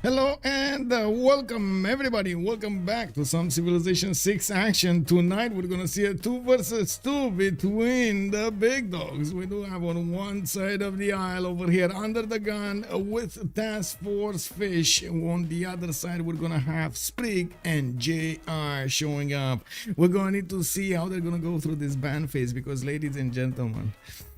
Hello and welcome everybody, welcome back to some Civilization 6 action. Tonight we're gonna see a 2 versus 2 between the big dogs. We do have on one side of the aisle over here UnderTheGun with TaskForceFish. On the other side we're gonna have Sprig and JR showing up. We're gonna need to see how they're gonna go through this ban phase because, ladies and gentlemen,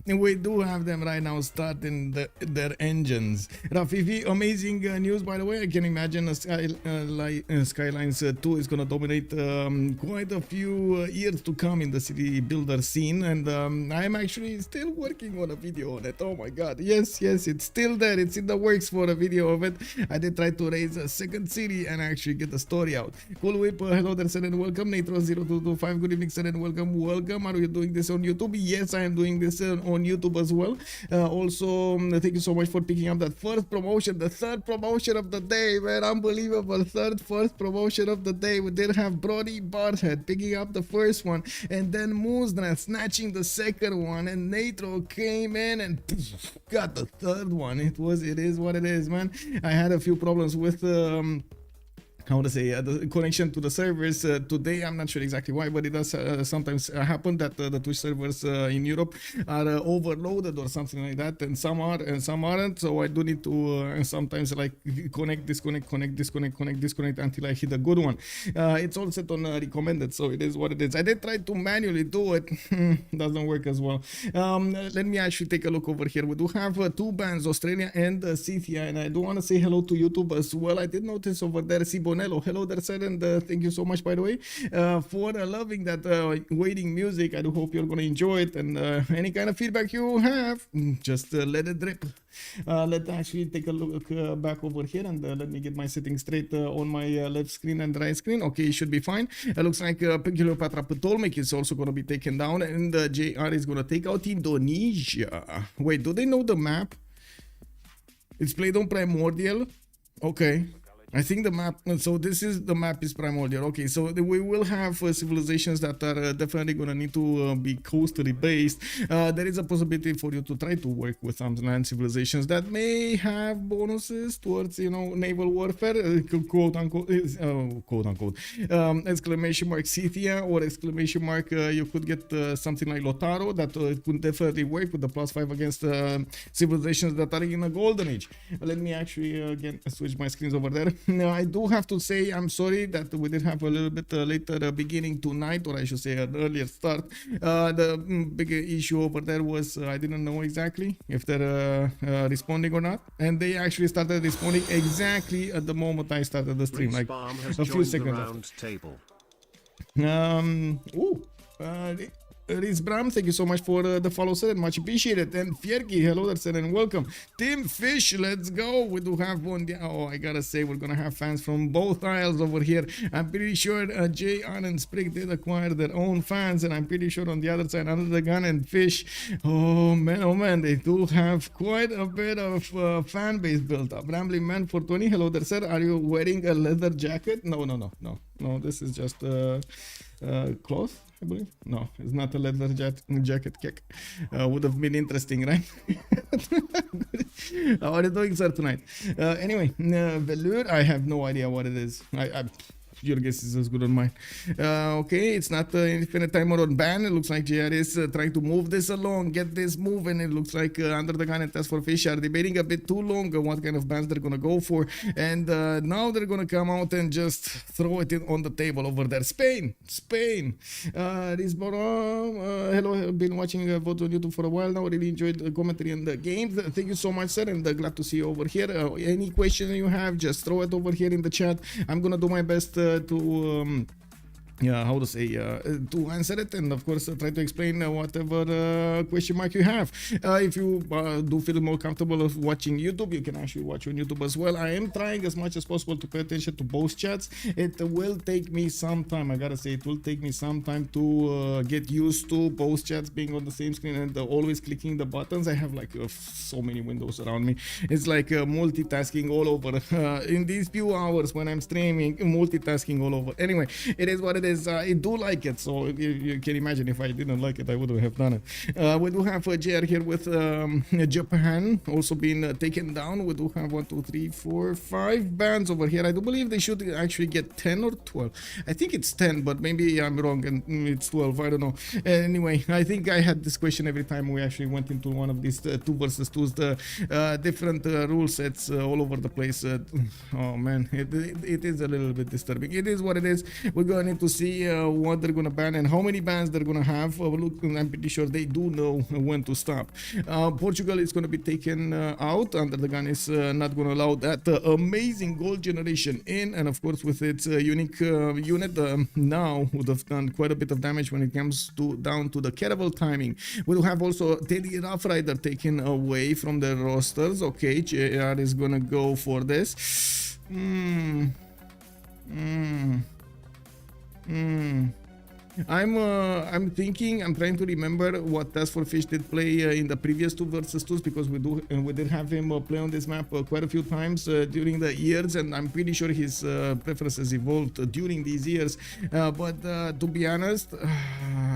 we do have them right now starting their engines. Rafifi, amazing news, by the way. I can imagine Skylines 2 is going to dominate quite a few years to come in the city builder scene. And I'm actually still working on a video on it. Oh my god. Yes, it's still there. It's in the works for a video of it. I did try to raise a second city and actually get the story out. Cool Whip, hello there, sir, and welcome. Natro0225, good evening, sir, and welcome. Are you doing this on YouTube? Yes, I am doing this on YouTube as well. Also, thank you so much for picking up that first promotion, the third promotion of the day, man. Unbelievable. First promotion of the day. We did have Brody Barthead picking up the first one, and then Moosdra snatching the second one, and Natro came in and got the third one. It is what it is, man. I had a few problems with how to say the connection to the servers today. I'm not sure exactly why, but it does sometimes happen that the Twitch servers in Europe are overloaded or something like that, and some are and some aren't. So I do need to sometimes like connect, disconnect until I hit a good one. It's all set on recommended, so it is what it is. I did try to manually do it. Doesn't work as well. Let me actually take a look over here. We do have two bans, Australia and Scythia, and I do want to say hello to YouTube as well. I did notice over there hello there, sir, and thank you so much, by the way, for loving that waiting music. I do hope you're gonna enjoy it, and any kind of feedback you have, just let it drip. Let's actually take a look back over here, and let me get my settings straight on my left screen and right screen. Okay, it should be fine. It looks like Cleopatra Ptolemy is also going to be taken down, and JR is going to take out Indonesia. Wait, do they know the map? It's played on Primordial. Okay, I think the map, so this is the map is Primordial. Okay, so we will have civilizations that are definitely going to need to be coastally based. There is a possibility for you to try to work with some land civilizations that may have bonuses towards, you know, naval warfare, quote unquote, exclamation mark Scythia, or exclamation mark you could get something like Lotaro that could definitely work with the +5 against civilizations that are in a golden age. Let me actually again switch my screens over there. Now, I do have to say I'm sorry that we did have a little bit later beginning tonight, or I should say an earlier start. The big issue over there was I didn't know exactly if they're responding or not, and they actually started responding exactly at the moment I started the stream, like a few seconds after. Riz Bram, thank you so much for the follow, sir, and much appreciated. And Fierki, hello there, sir, and welcome. Team Fish, let's go. We do have one. Oh, I gotta say, we're gonna have fans from both aisles over here. I'm pretty sure JR and Sprig did acquire their own fans, and I'm pretty sure on the other side, UnderTheGun and Fish, oh man, they do have quite a bit of fan base built up. Rambling Man 420, hello there, sir. Are you wearing a leather jacket? No, this is just cloth, I believe. No, it's not a leather jacket kick. Would have been interesting, right? How are you doing, sir, tonight? Anyway, Velour, I have no idea what it is. Your guess is as good as mine. Okay, it's not infinite timer on ban. It looks like JR is trying to move this along, get this moving. It looks like UnderTheGun and TaskForceFish are debating a bit too long what kind of bans they're gonna go for, and now they're gonna come out and just throw it on the table over there. Spain. Risboro, hello. Been watching VOD on YouTube for a while now. Really enjoyed the commentary and the games. Thank you so much, sir, and glad to see you over here. Any question you have, just throw it over here in the chat. I'm gonna do my best to to answer it, and of course try to explain whatever question mark you have. If you do feel more comfortable of watching YouTube, you can actually watch on YouTube as well. I am trying as much as possible to pay attention to both chats. It will take me some time, I gotta say, it will take me some time to get used to both chats being on the same screen and always clicking the buttons. I have like so many windows around me. It's like multitasking all over. In these few hours when I'm streaming, multitasking all over. Anyway, it is what it is. is I do like it. So you can imagine if I didn't like it, I wouldn't have done it. We do have JR here with Japan also being taken down. We do have 1, 2, 3, 4, 5 bans over here. I do believe they should actually get 10 or 12. I think it's 10, but maybe I'm wrong and it's 12. I don't know. Anyway, I think I had this question every time we actually went into one of these 2 versus 2s. The different rule sets all over the place. Oh man, it is a little bit disturbing. It is what it is. We're going to need to see what they're going to ban and how many bans they're going to have. Look, I'm pretty sure they do know when to stop. Portugal is going to be taken out. UnderTheGun is not going to allow that amazing gold generation in, and of course with its unique unit now would have done quite a bit of damage when it comes to down to the carnival timing. We'll have also Teddy Rough Rider taken away from the rosters. Okay, JR is going to go for this. I'm thinking, I'm trying to remember what TaskForceFish did play in the previous 2 versus 2s, because we did have him play on this map quite a few times during the years, and I'm pretty sure his preferences evolved during these years. But to be honest,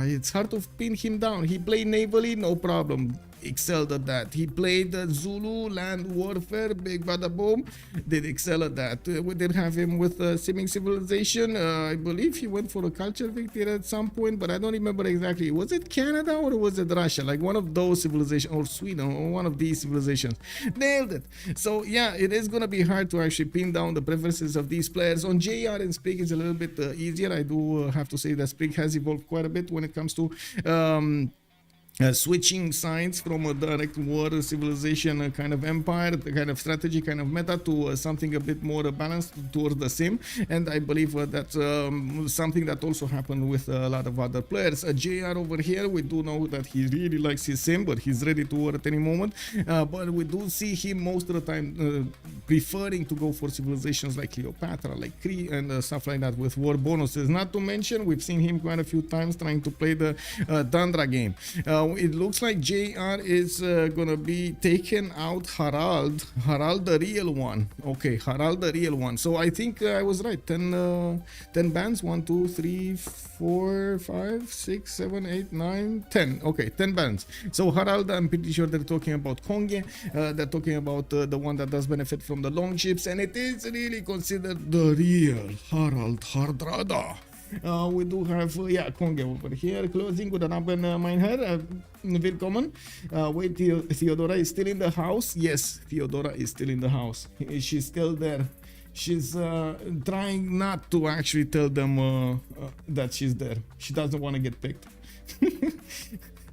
it's hard to pin him down. He played navally, no problem. Excelled at that. He played Zulu land warfare, big bada boom, did excel at that. We did have him with Simming Civilization. I believe he went for a culture victory at some point, but I don't remember exactly. Was it Canada or was it Russia? Like one of those civilizations, or Sweden, or one of these civilizations. Nailed it. So yeah, it is gonna be hard to actually pin down the preferences of these players. On JR and Sprig is a little bit easier. I do have to say that Sprig has evolved quite a bit when it comes to switching sides from a direct war civilization kind of empire, the kind of strategy, kind of meta, to something a bit more balanced towards the sim. And I believe that's something that also happened with a lot of other players. JR over here, we do know that he really likes his sim, but he's ready to war at any moment. But we do see him most of the time preferring to go for civilizations like Cleopatra, like Crete, and stuff like that with war bonuses. Not to mention, we've seen him quite a few times trying to play the Tundra game. It looks like JR is gonna be taken out Harald the real one. Okay, Harald the real one. So I think I was right. 10 bans. 1, 2, 3, 4, 5, 6, 7, 8, 9, 10. Okay, 10 bans. So Harald, I'm pretty sure they're talking about Konge. They're talking about the one that does benefit from the long ships, and it is really considered the real Harald Hardrada. We do have, Konge over here. Closing with an open mine her. Willkommen. Wait, Theodora is still in the house? Yes, Theodora is still in the house. She's still there. She's trying not to actually tell them that she's there. She doesn't want to get picked.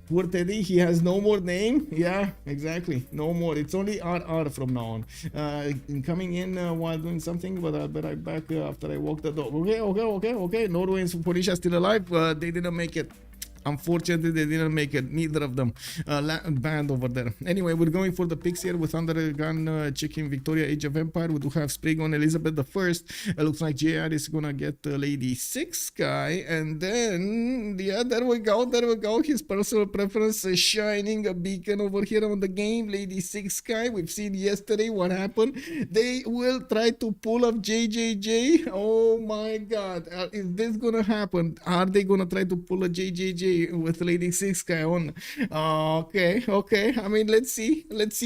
Poor Teddy, he has no more name. Yeah, exactly. No more. It's only RR from now on. Coming in while doing something, but I'll be right back after I walk the dog. Okay. Norway and Polish are still alive. They didn't make it. Unfortunately, they didn't make it. Neither of them banned over there. Anyway, we're going for the picks here with UnderTheGun checking Victoria Age of Empire. We do have Spriggan Elizabeth I. It looks like JR is gonna get Lady 6 guy, and then there we go. His personal preference is shining a beacon over here on the game. Lady 6 guy. We've seen yesterday what happened. They will try to pull up JJJ. Oh my God, is this gonna happen? Are they gonna try to pull a JJJ with Lady 6 guy on? Okay. I mean, let's see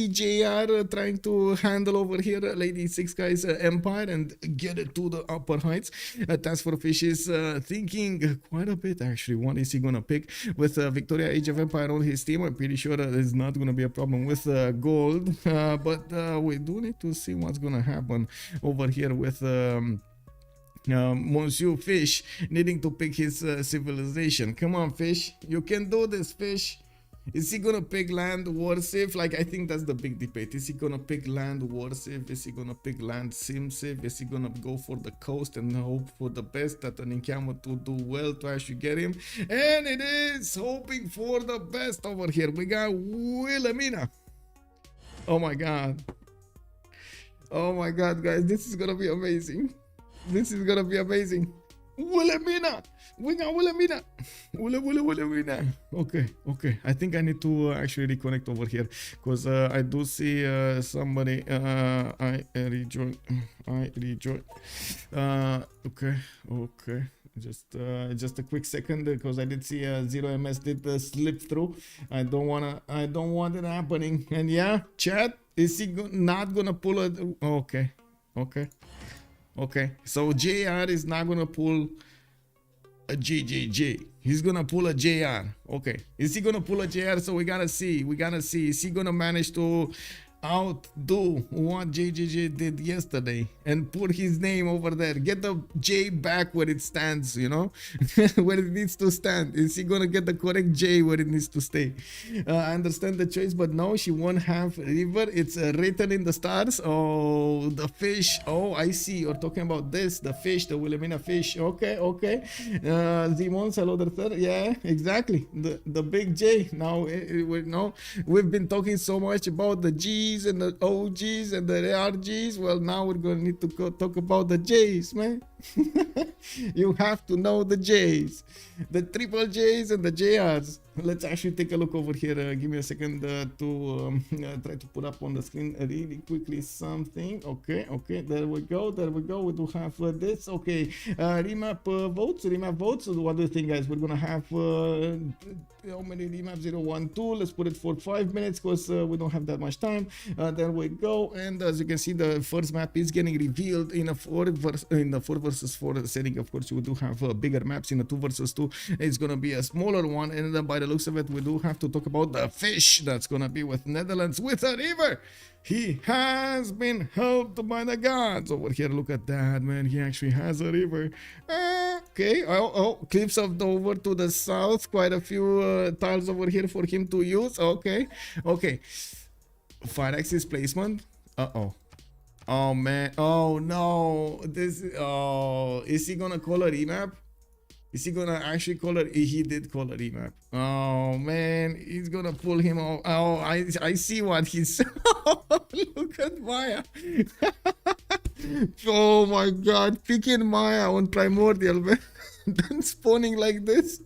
JR trying to handle over here Lady 6 guy's empire and get it to the upper heights. TaskForceFish is thinking quite a bit actually. What is he gonna pick with Victoria Age of Empire on his team? I'm pretty sure there's not gonna be a problem with gold, but we do need to see what's gonna happen over here with Monsieur Fish needing to pick his civilization. Come on, Fish, you can do this, Fish. Is he gonna pick land war civ? Like, I think that's the big debate. Is he gonna pick land war civ? Is he gonna pick land sim civ? Is he gonna go for the coast and hope for the best that an encounter to do well to actually get him? And it is hoping for the best over here. We got Wilhelmina. Oh my god, guys, this is gonna be amazing. Wilhelmina! We got Wilhelmina! Wilhelmina! Okay. I think I need to actually reconnect over here, because I do see somebody. I rejoin. Okay. Just a quick second, because I did see 0ms did slip through. I don't want it happening. And yeah, chat, is he not gonna pull a? Okay, so JR is not gonna pull a JJJ. He's gonna pull a JR. Okay, is he gonna pull a JR? So we gotta see. Is he gonna manage to outdo what JJJ did yesterday and put his name over there? Get the J back where it stands, you know, where it needs to stand. Is he gonna get the correct J where it needs to stay? I understand the choice, but no, she won't have river. It's written in the stars. Oh, the fish. Oh, I see. You're talking about this, the fish, the Wilhelmina fish. Okay. Zimons, hello there. Yeah, exactly. The big J. Now, we've been talking so much about the G's and the OGs and the RGs. Well, now we're going to need to go talk about the J's, man. You have to know the J's, the triple J's and the JRs. Let's actually take a look over here. Give me a second to try to put up on the screen really quickly something. Okay, there we go. We do have this. Okay, remap votes. What do you think, guys? We're gonna have how many remaps? 0, 1, 2. Let's put it for 5 minutes, because we don't have that much time. There we go. And as you can see, the first map is getting revealed in a 4 versus 4 setting. Of course, you do have bigger maps in a 2 versus 2. It's gonna be a smaller one, and by the looks of it, we do have to talk about the fish that's gonna be with Netherlands with a river. He has been helped by the gods over here. Look at that, man. He actually has a river. Okay. Oh, clips of over to the south. Quite a few tiles over here for him to use. Okay. Fire axis placement. Oh man. Oh no. Is he gonna call a remap? Is he gonna actually call it? He did call a remap. Oh man, he's gonna pull him off. Oh, I see what he's. Look at Maya. Oh my God, picking Maya on Primordial, man. Then spawning like this.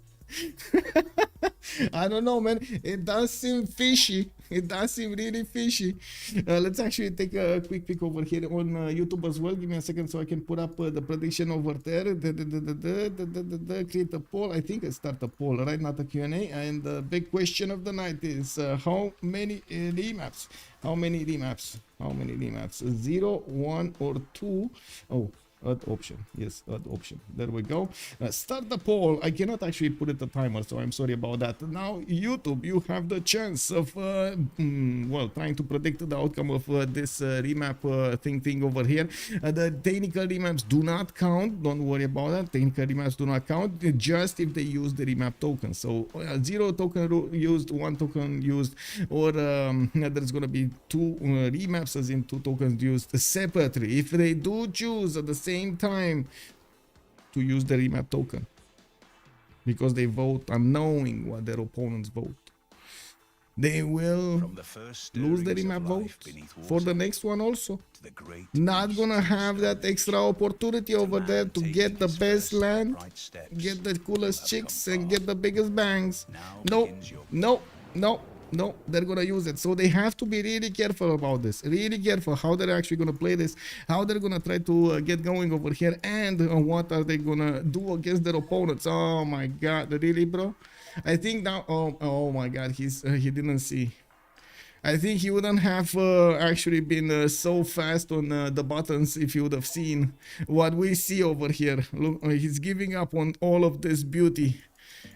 I don't know, man. It does seem fishy. It does seem really fishy. Let's actually take a quick peek over here on YouTube as well. Give me a second so I can put up the prediction over there. Create a poll. I think I start a poll, right? Not a Q&A. And the big question of the night is how many remaps? How many remaps? 0, 1, or 2? Oh. Add option. Yes, add option. There we go. Start the poll. I cannot actually put it a timer, so I'm sorry about that. Now, YouTube, you have the chance of, trying to predict the outcome of this remap thing over here. The technical remaps do not count. Don't worry about that. Technical remaps do not count, just if they use the remap token. So, 0 token used, 1 token used, or there's going to be 2 remaps, as in 2 tokens used separately. If they do choose at the same time to use the remap token, because they vote unknowing what their opponents vote, they will lose the remap vote for the next one also. Not gonna have that extra opportunity over there to get the best land, get the coolest chicks, and get the biggest bangs. No, they're gonna use it. So they have to be really careful about this. Really careful how they're actually gonna play this, how they're gonna try to get going over here, and what are they gonna do against their opponents. Oh my God, really, bro? I think now. Oh my God, he didn't see. I think he wouldn't have actually been so fast on the buttons if he would have seen what we see over here. Look, he's giving up on all of this beauty,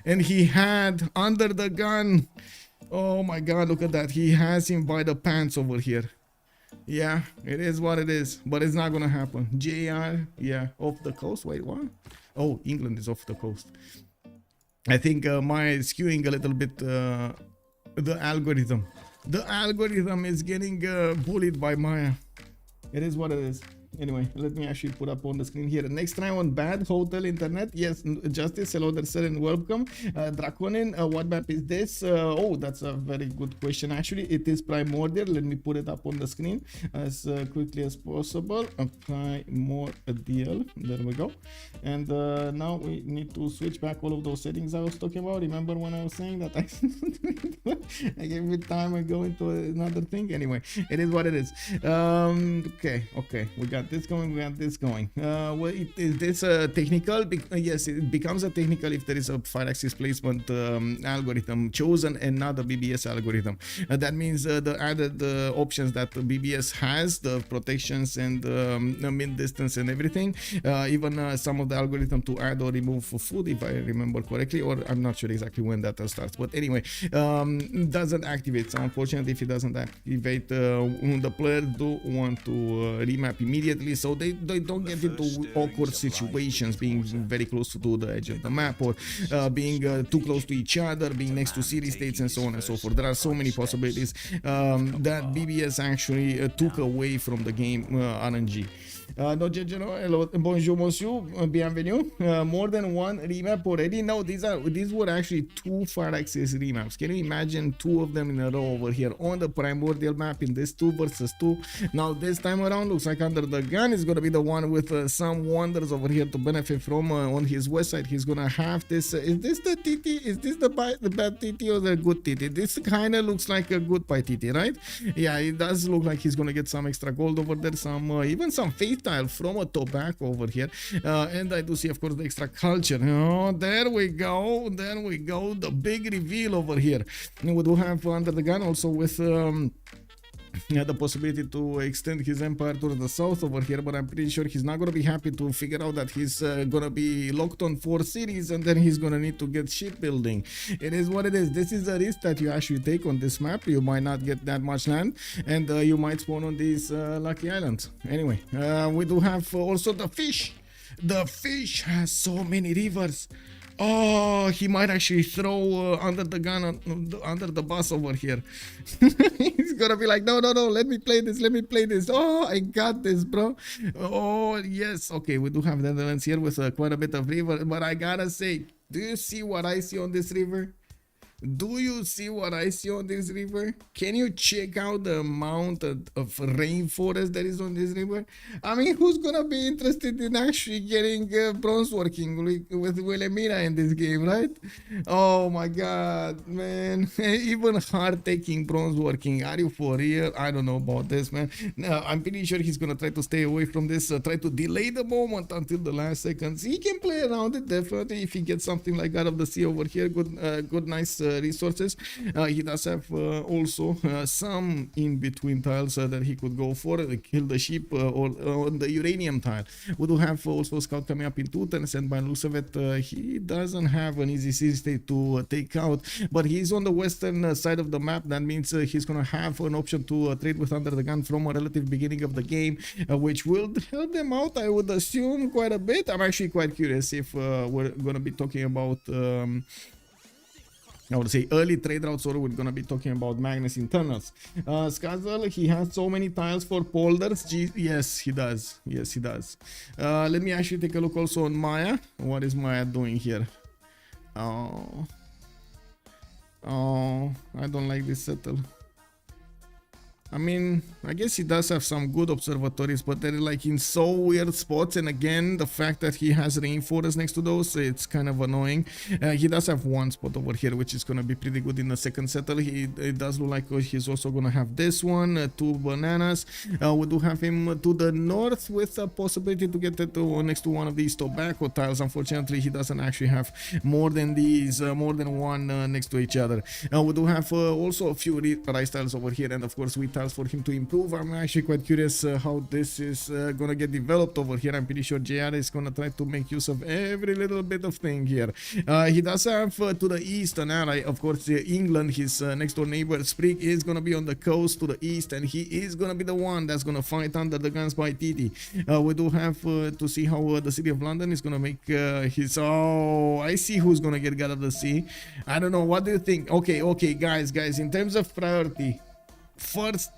and he had under the gun. Oh my God, look at that. He has him by the pants over here. Yeah, it is what it is, but it's not gonna happen. JR, yeah, off the coast. Wait, what? Oh, England is off the coast. I think Maya is skewing a little bit the algorithm. The algorithm is getting bullied by Maya. It is what it is. Anyway, let me actually put up on the screen here. Next time on bad hotel internet. Yes, Justice, hello there, sir, and welcome. Draconin, what map is this? Oh, that's a very good question. Actually, it is Primordial. Let me put it up on the screen as quickly as possible. Primordial. There we go. And now we need to switch back all of those settings I was talking about. Remember when I was saying that I gave it time and go into another thing? Anyway, it is what it is. Okay, we got got this going, we got this going. Well, is this technical? Yes, it becomes a technical if there is a 5-axis placement algorithm chosen and not the BBS algorithm. That means the added options that the BBS has, the protections and the min distance and everything, even some of the algorithm to add or remove food, if I remember correctly, or I'm not sure exactly when that starts, but anyway, doesn't activate. So unfortunately, if it doesn't activate, the players do want to remap immediately, so they don't get into awkward situations, being very close to the edge of the map, or being too close to each other, being next to city states, and so on and so forth. There are so many possibilities that BBS actually took away from the game RNG. Hello, bonjour monsieur, bienvenue. More than one remap already? No, these were actually 2 5-axis remaps. Can you imagine 2 of them in a row over here on the primordial map in this 2 versus 2? Now this time around looks like UnderTheGun is gonna be the one with some wonders over here to benefit from. On his west side he's gonna have this. Is this the TT? Is this the bad TT or the good TT? This kind of looks like a good pie TT, right? Yeah, it does look like he's gonna get some extra gold over there, some even some faith tile from a tobacco over here, and I do see of course the extra culture. Oh, there we go, the big reveal over here. And we do have UnderTheGun also with the possibility to extend his empire to the south over here, but I'm pretty sure he's not gonna be happy to figure out that he's gonna be locked on 4 cities, and then he's gonna need to get shipbuilding. It is what it is. This is a risk that you actually take on this map. You might not get that much land, and you might spawn on these lucky islands. Anyway, we do have also the fish. The fish has so many rivers. Oh, he might actually throw UnderTheGun under the bus over here. He's gonna be like, no, let me play this. Oh, I got this, bro. Oh, yes. Okay, we do have Netherlands here with quite a bit of river, but I gotta say, do you see what I see on this river? Do you see what I see on this river? Can you check out the amount of rainforest that is on this river? I mean, who's gonna be interested in actually getting bronze working with Wilhelmina in this game, right? Oh my god, man. Even hard taking bronze working. Are you for real? I don't know about this, man. No, I'm pretty sure he's gonna try to stay away from this, try to delay the moment until the last seconds. He can play around it, definitely, if he gets something like God of the Sea over here. Good, nice resources. He does have also some in between tiles that he could go for, kill the sheep, or on the uranium tile. We do have also scout coming up in 2 turns, and by the looks of it, he doesn't have an easy city state to take out, but he's on the western side of the map. That means he's gonna have an option to trade with UnderTheGun from a relative beginning of the game, which will help them out, I would assume, quite a bit. I'm actually quite curious if we're gonna be talking about I would say early trade routes, or we're gonna be talking about Magnus internals. Skazel, he has so many tiles for polders. Yes, he does. Yes, he does. Let me actually take a look also on Maya. What is Maya doing here? Oh, I don't like this settle. I mean, I guess he does have some good observatories, but they're like in so weird spots, and again, the fact that he has rainforest next to those, it's kind of annoying. He does have one spot over here, which is gonna be pretty good in the second settle. It does look like he's also gonna have this one, 2 bananas. We do have him to the north with a possibility to get it to next to one of these tobacco tiles. Unfortunately, he doesn't actually have more than these, more than one next to each other. We do have also a few rice tiles over here, and of course wheat tiles for him to improve. I'm actually quite curious how this is gonna get developed over here. I'm pretty sure JR is gonna try to make use of every little bit of thing here. He does have to the east an ally, of course, England, his next door neighbor. Sprig is gonna be on the coast to the east, and he is gonna be the one that's gonna fight under the guns by TT. We do have to see how the city of London is gonna make his. Oh, I see who's gonna get God of the Sea. I don't know. What do you think? Okay, guys, in terms of priority, first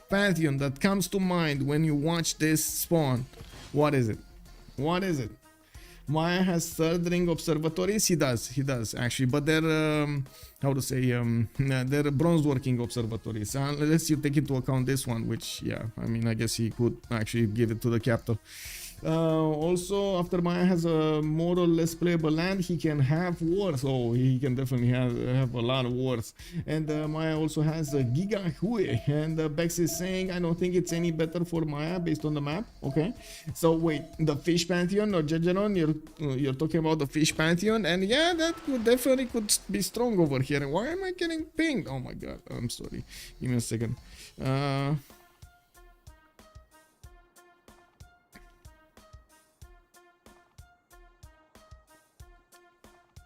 pantheon that comes to mind when you watch this spawn, what is it? Maya has third ring observatories. He does actually, but they're how to say, they're bronze working observatories, unless you take into account this one, which, yeah, I mean, I guess he could actually give it to the capital. Also, after Maya has a more or less playable land, he can have wars. Oh, he can definitely have a lot of wars. And Maya also has a Giga Hui. And Bex is saying, I don't think it's any better for Maya based on the map. Okay. So wait, the Fish Pantheon or Jejeron, you're talking about the Fish Pantheon, and yeah, that definitely could be strong over here. Why am I getting pinged? Oh my god, I'm sorry. Give me a second.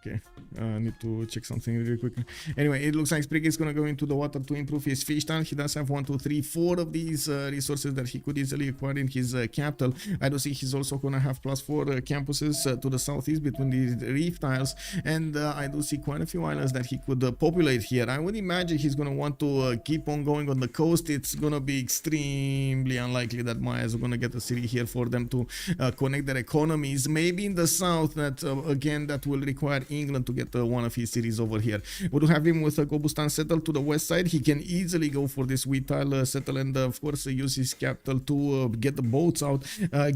Okay, I need to check something really quickly. Anyway, it looks like Spriggan is gonna go into the water to improve his fish tank. He does have 1, 2, 3, 4 of these resources that he could easily acquire in his capital. I do see he's also gonna have +4 campuses to the southeast between these reef tiles, and I do see quite a few islands that he could populate here. I would imagine he's gonna want to keep on going on the coast. It's gonna be extremely unlikely that Maya is gonna get a city here for them to connect their economies. Maybe in the south, that again, that will require England to get one of his cities over here. We do have him with Gobustan settled to the west side. He can easily go for this wheat tile settle, and of course use his capital to get the boats out,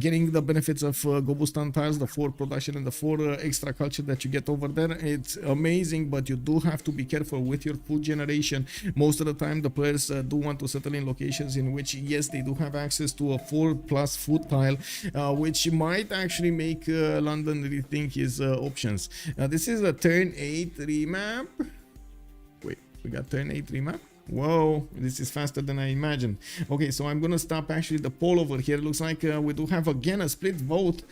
getting the benefits of Gobustan tiles, the 4 production and the 4 extra culture that you get over there. It's amazing, but you do have to be careful with your food generation. Most of the time the players do want to settle in locations in which, yes, they do have access to a 4+ food tile, which might actually make London rethink his options. This is a turn 8 remap. Wait, we got turn 8 remap? Whoa, this is faster than I imagined. Okay, so I'm gonna stop actually the poll over here. It looks like we do have again a split vote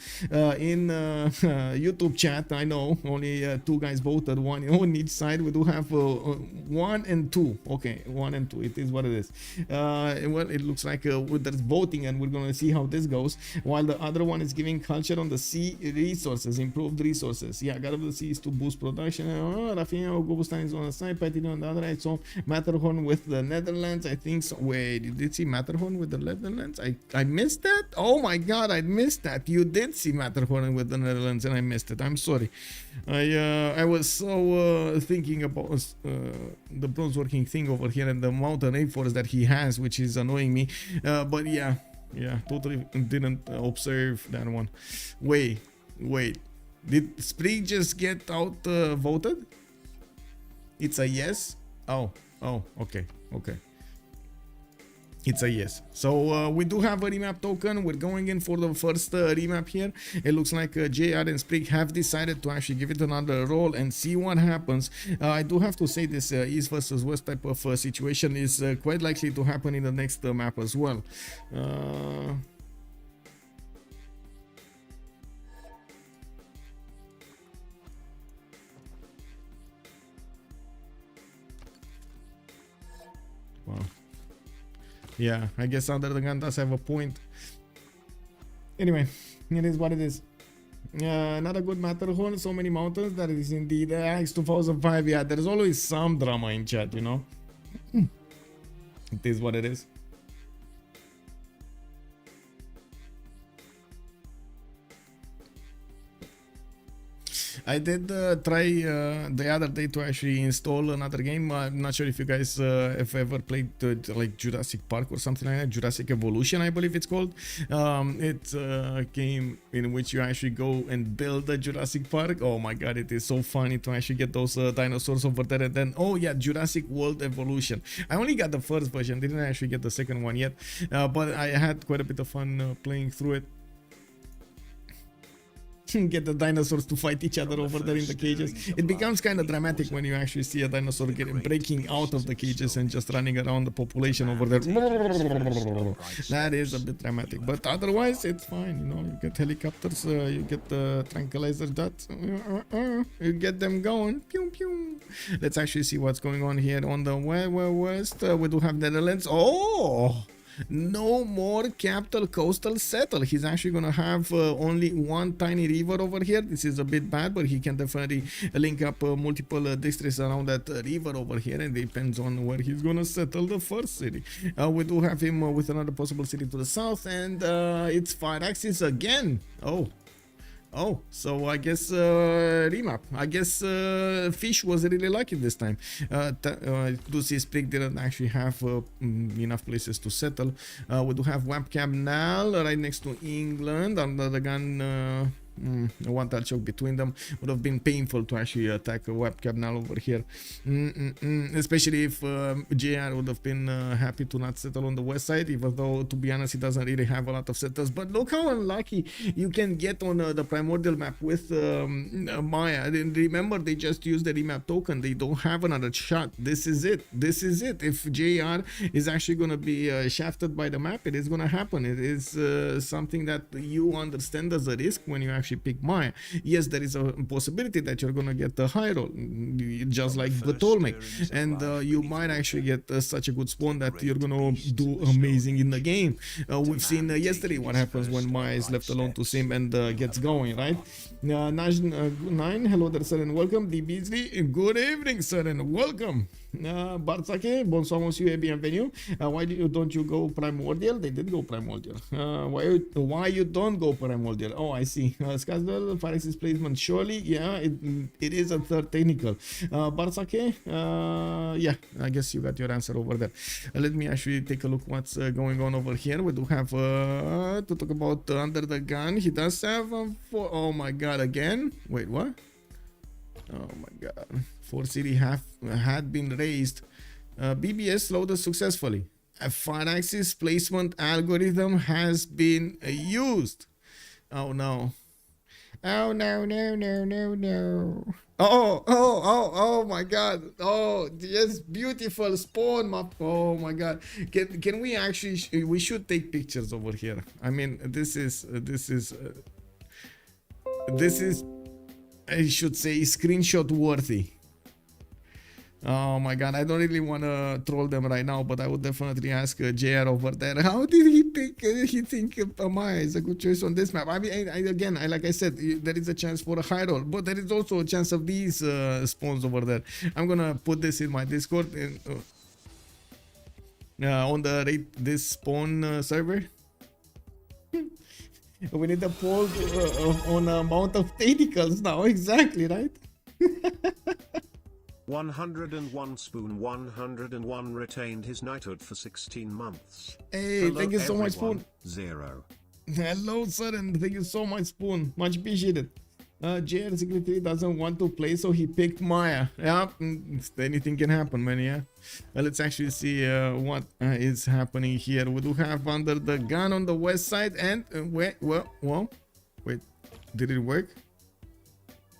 in YouTube chat. I know only 2 guys voted, 1 on each side. We do have 1 and 2. Okay, 1 and 2. It is what it is. Well, it looks like there's voting, and we're gonna see how this goes. While the other one is giving culture on the sea resources, improved resources. Yeah, God of the Sea is to boost production. Rafinha Gobustan is on the side, Patino on the other side. So Matterhorn with the Netherlands, I think so. Wait, you did see Matterhorn with the Netherlands? I missed that? Oh my god, I missed that. You did see Matterhorn with the Netherlands and I missed it. I'm sorry. I was so thinking about the bronze working thing over here and the mountain rainforest that he has, which is annoying me. But yeah, totally didn't observe that one. Wait. Did Sprig just get out voted? It's a yes? Oh, okay. It's a yes. So we do have a remap token. We're going in for the first remap here. It looks like JR and Sprig have decided to actually give it another roll and see what happens. I do have to say this East versus West type of situation is quite likely to happen in the next map as well. Wow. Yeah, I guess UnderTheGun does have a point. Anyway, it is what it is. Not a good Matterhorn, so many mountains. That is indeed it's 2005. Yeah, there's always some drama in chat, you know. It is what it is. I did try the other day to actually install another game. I'm not sure if you guys have ever played like Jurassic Park or something like that. Jurassic Evolution, I believe it's called. It's a game in which you actually go and build a Jurassic Park. Oh my god, it is so funny to actually get those dinosaurs over there. And then, oh yeah, Jurassic World Evolution. I only got the first version, didn't actually get the second one yet. But I had quite a bit of fun playing through it. Get the dinosaurs to fight each other over there in the cages. It becomes kind of dramatic when you actually see a dinosaur breaking out of the cages and just running around the population over there. That is a bit dramatic, but otherwise it's fine. You know, you get helicopters, you get the tranquilizer dots, you get them going. Pew pew. Let's actually see what's going on here on the west. We do have Netherlands. Oh, no more capital coastal settle. He's actually gonna have only one tiny river over here. This is a bit bad, but he can definitely link up multiple districts around that river over here, and it depends on where he's gonna settle the first city. We do have him with another possible city to the south, and it's 5 axis again. Oh, so I guess remap. I guess Fish was really lucky this time. Do see Sprig didn't actually have enough places to settle. We do have webcam now right next to England. Under the gun. One touch choke between them would have been painful to actually attack a webcam now over here, especially if JR would have been happy to not settle on the west side, even though to be honest he doesn't really have a lot of settles. But look how unlucky you can get on the primordial map with Maya. And remember, they just used the remap token. They don't have another shot. This is it. This is it. If JR is actually going to be shafted by the map, it is going to happen. It is something that you understand as a risk when you actually pick Maya. Yes, there is a possibility that you're gonna get a high roll, just like Batolmek, and you might actually get such a good spawn that you're gonna do amazing in the game. We've seen yesterday what happens when Maya is left alone to sim and gets going, right? Nine, hello there, sir, and welcome. D Beasley, good evening, sir, and welcome. Barzake, bonsoir monsieur et bienvenue. Why don't you go primordial? They did go primordial. Why you don't go primordial? Oh, I see. Skazbel, Farex's placement, surely, yeah, it is a third technical. Barzake, yeah, I guess you got your answer over there. Let me actually take a look what's going on over here. We do have to talk about Under the Gun. He does have oh my god, again? Wait, what? Oh my god. 4 city had been raised. BBS loaded successfully. A 5-axis placement algorithm has been used. Oh no. Oh no, no, no, no, no. Oh my god. Oh, yes, beautiful spawn map. Oh my god. Can we actually we should take pictures over here. I mean, this is I should say screenshot worthy. Oh my god, I don't really want to troll them right now, but I would definitely ask JR over there, how did he think Maya is a good choice on this map? I mean, again, like I said, there is a chance for a high roll, but there is also a chance of these spawns over there. I'm gonna put this in my Discord and, on the rate this spawn server. We need a poll on amount of tentacles now, exactly, right? 101 Spoon 101 retained his knighthood for 16 months. Hey, hello, thank you so much, Spoon. 0. Hello, sir, and thank you so much, Spoon. Much appreciated. JR Secretary doesn't want to play, so he picked Maya. Yeah, anything can happen, man, yeah. Let's actually see what is happening here. We do have Under the Gun on the west side, and wait, did it work?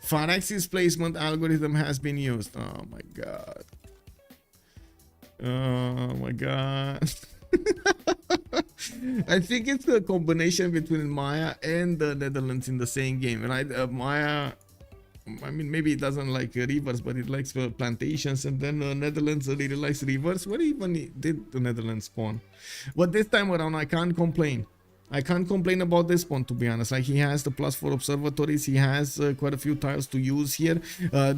5-axis placement algorithm has been used. Oh my god. Oh my god. I think it's a combination between Maya and the Netherlands in the same game, right? Maya, I mean, maybe it doesn't like rivers, but it likes plantations, and then Netherlands really likes rivers. What even did the Netherlands spawn? But this time around, I can't complain. I can't complain about this one, to be honest. Like, he has the +4 observatories, he has quite a few tiles to use here,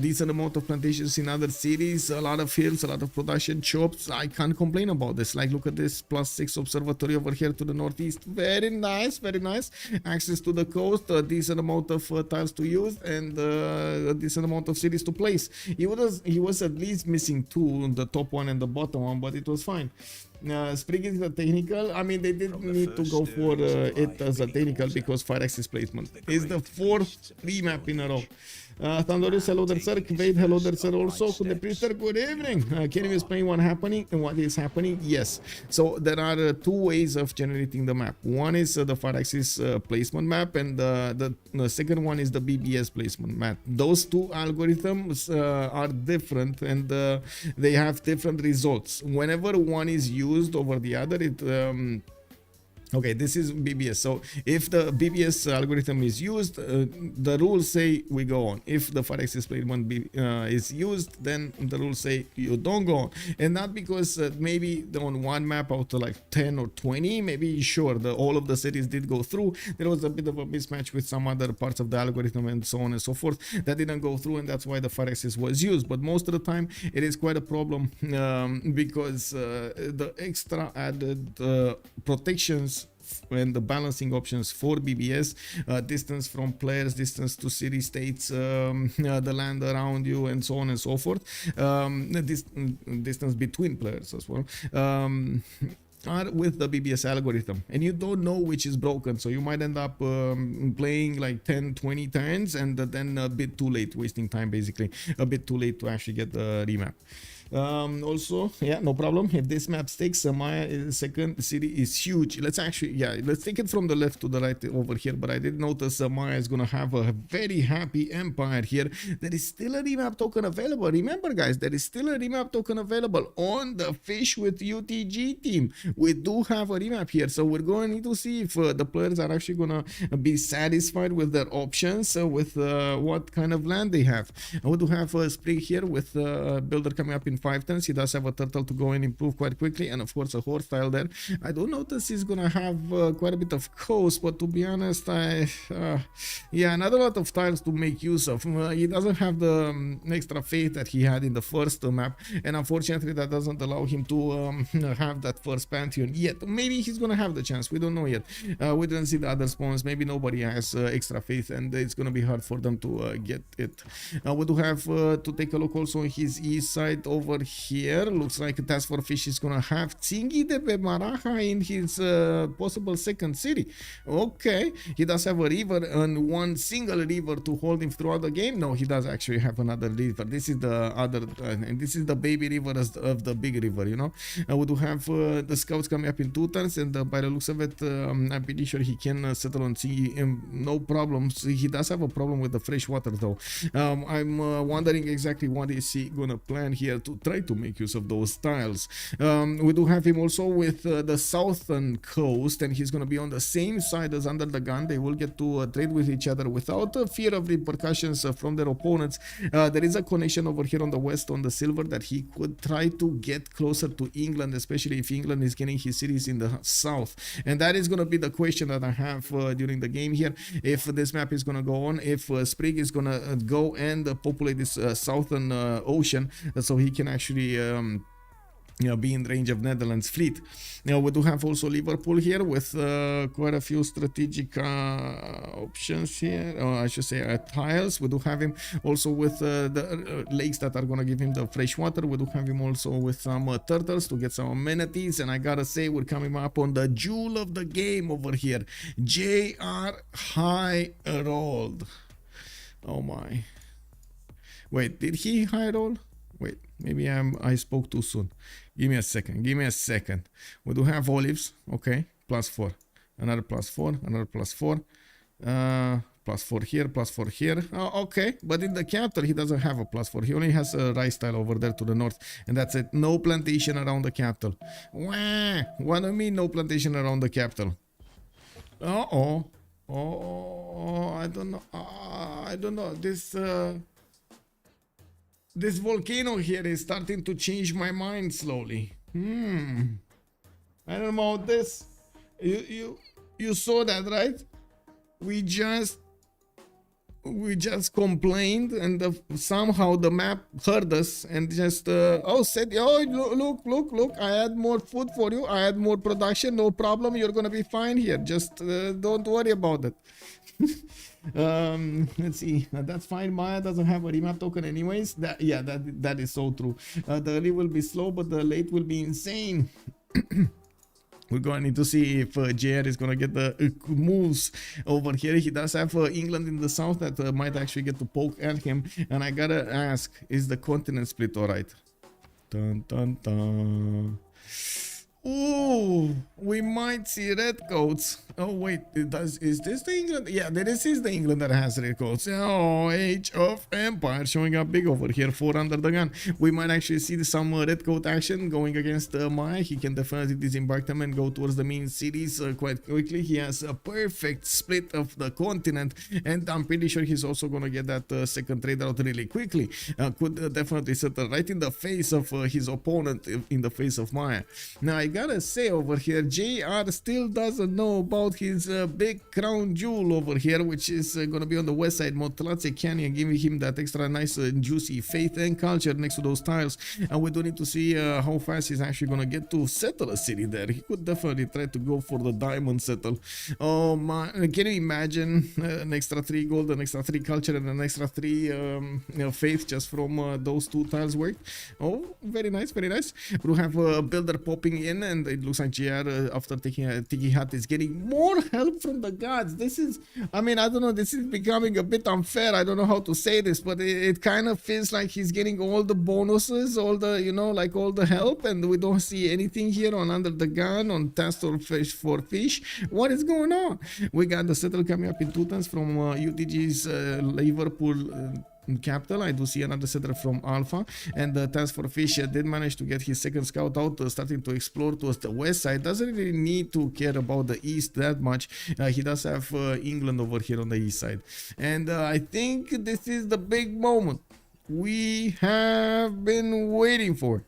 decent amount of plantations in other cities, a lot of hills, a lot of production shops. I can't complain about this. Like, look at this +6 observatory over here to the northeast. Very nice, very nice. Access to the coast, a decent amount of tiles to use, and a decent amount of cities to place. He was at least missing 2, the top one and the bottom one, but it was fine. Spriggan is a technical. I mean, they didn't need to go for it as a technical because 5-axis placement is the 4th remap in a row. Thundorus, hello there, sir. Kvade, hello there, sir. Also, Priester, good evening. Can you explain what is happening? Yes. So there are 2 ways of generating the map. One is the 5-axis placement map, and the second one is the BBS placement map. Those 2 algorithms are different, and they have different results. Whenever one is used over the other, it okay, this is BBS. So if the BBS algorithm is used, the rules say we go on. If the 5-axis placement is used, then the rules say you don't go on. And not because maybe on one map out of like 10 or 20, maybe sure, all of the cities did go through. There was a bit of a mismatch with some other parts of the algorithm and so on and so forth that didn't go through, and that's why the 5-axis was used. But most of the time, it is quite a problem because the extra added protections and the balancing options for BBS, distance from players, distance to city states, the land around you, and so on and so forth. Distance between players as well. Are with the BBS algorithm, and you don't know which is broken, so you might end up playing like 10-20 turns and then a bit too late, wasting time, basically a bit too late to actually get the remap. Also, yeah, no problem. If this map sticks, my second city is huge. Let's actually, yeah, let's take it from the left to the right over here. But I did notice Maya is gonna have a very happy empire here. There is still a remap token available. Remember, guys, there is still a remap token available on the Fish with UTG team. We do have a remap here, so we're going to need to see if the players are actually gonna be satisfied with their options, with what kind of land they have. We do have a Sprig here with builder coming up in 5 turns. He does have a turtle to go and improve quite quickly, and of course a horse tile there. I do notice he's gonna have quite a bit of coast, but to be honest, yeah, not a lot of tiles to make use of. He doesn't have the extra faith that he had in the first map, and unfortunately that doesn't allow him to have that first pantheon yet. Maybe he's gonna have the chance, we don't know yet. We didn't see the other spawns. Maybe nobody has extra faith, and it's gonna be hard for them to get it. We do have to take a look also on his east side over here. Looks like TaskForceFish is gonna have Tsingy de Bemaraja in his possible second city. Okay, he does have a river and one single river to hold him throughout the game. No, he does actually have another river. This is the other, and this is the baby river of the big river, you know. We do have the scouts coming up in 2 turns, and by the looks of it, I'm pretty sure he can settle on Tsingy, no problems. He does have a problem with the fresh water though. I'm wondering exactly what is he gonna plan here to try to make use of those tiles. We do have him also with the southern coast, and he's going to be on the same side as UnderTheGun. They will get to trade with each other without fear of repercussions from their opponents. There is a connection over here on the west on the silver that he could try to get closer to England, especially if England is getting his cities in the south. And that is going to be the question that I have during the game here. If this map is going to go on, if Sprig is going to go and populate this southern ocean, so he can actually be in range of Netherlands fleet. Now we do have also Liverpool here with quite a few strategic options here, or I should say tiles. We do have him also with the lakes that are gonna give him the fresh water. We do have him also with some turtles to get some amenities, and I gotta say we're coming up on the jewel of the game over here, JR high rolled. Oh my, wait, did he high roll? Wait, maybe I spoke too soon. Give me a second. Give me a second. We do have olives. Okay, +4. Another +4. Another +4. +4 here. +4 here. Okay, but in the capital he doesn't have a +4. He only has a rice tile over there to the north, and that's it. No plantation around the capital. Wah! What do you mean no plantation around the capital? Oh, I don't know. I don't know. This volcano here is starting to change my mind slowly. I don't know about this. You saw that, right? We just complained, and somehow the map heard us and just said, oh, look, I had more food for you, I had more production, no problem, you're gonna be fine here, just don't worry about it. Let's see, that's fine. Maya doesn't have a remap token anyways. That is so true. The early will be slow, but the late will be insane. We're going to need to see if JR is going to get the moves over here. He does have England in the south that might actually get to poke at him. And I gotta ask, is the continent split alright? Dun dun dun. Ooh, we might see red coats. Oh wait, is this the England? Yeah, this is the England that has red coats. Oh, Age of Empire showing up big over here for UnderTheGun. We might actually see some red coat action going against Maya. He can definitely disembark them and go towards the main cities quite quickly. He has a perfect split of the continent, and I'm pretty sure he's also gonna get that second trade out really quickly. Could definitely settle right in the face of his opponent, in the face of Maya. Now I gotta say over here, JR still doesn't know about his big crown jewel over here, which is gonna be on the west side, Montlace Canyon, giving him that extra nice juicy faith and culture next to those tiles. And we do need to see how fast he's actually gonna get to settle a city there. He could definitely try to go for the diamond settle. Oh my, can you imagine an extra 3 gold, an extra 3 culture, and an extra 3 faith just from those 2 tiles work? Oh, very nice, very nice. We have a builder popping in, and it looks like JR after taking a Tiki Hat is getting more help from the gods. This is, I mean, I don't know, this is becoming a bit unfair. I don't know how to say this, but it kind of feels like he's getting all the bonuses, all the, you know, like all the help, and we don't see anything here on Under the Gun, on TaskForceFish. What is going on? We got the settle coming up in 2 turns from UTG's Liverpool capital. I do see another settler from Alpha, and the TaskForceFish did manage to get his second scout out, starting to explore towards the west side. Doesn't really need to care about the east that much. He does have England over here on the east side, and I think this is the big moment we have been waiting for,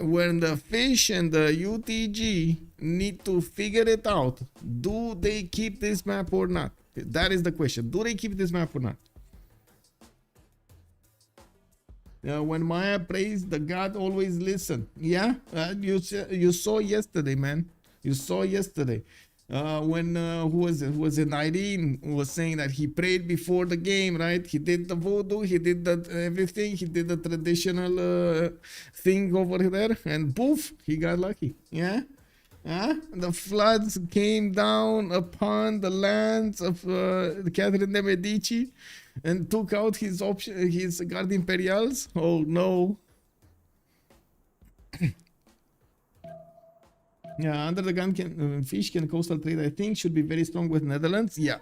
when the fish and the UTG need to figure it out. Do they keep this map or not? That is the question. Do they keep this map or not? When Maya prays, the God always listen. Yeah, you saw yesterday, man. You saw yesterday. When who was it? Was it Irene was saying that he prayed before the game, right? He did the voodoo, he did that everything, he did the traditional thing over there, and poof, he got lucky. Yeah. The floods came down upon the lands of Catherine de Medici and took out his Guard Imperials. Oh no. Yeah, Under the Gun fish can coastal trade, I think, should be very strong with Netherlands. Yeah.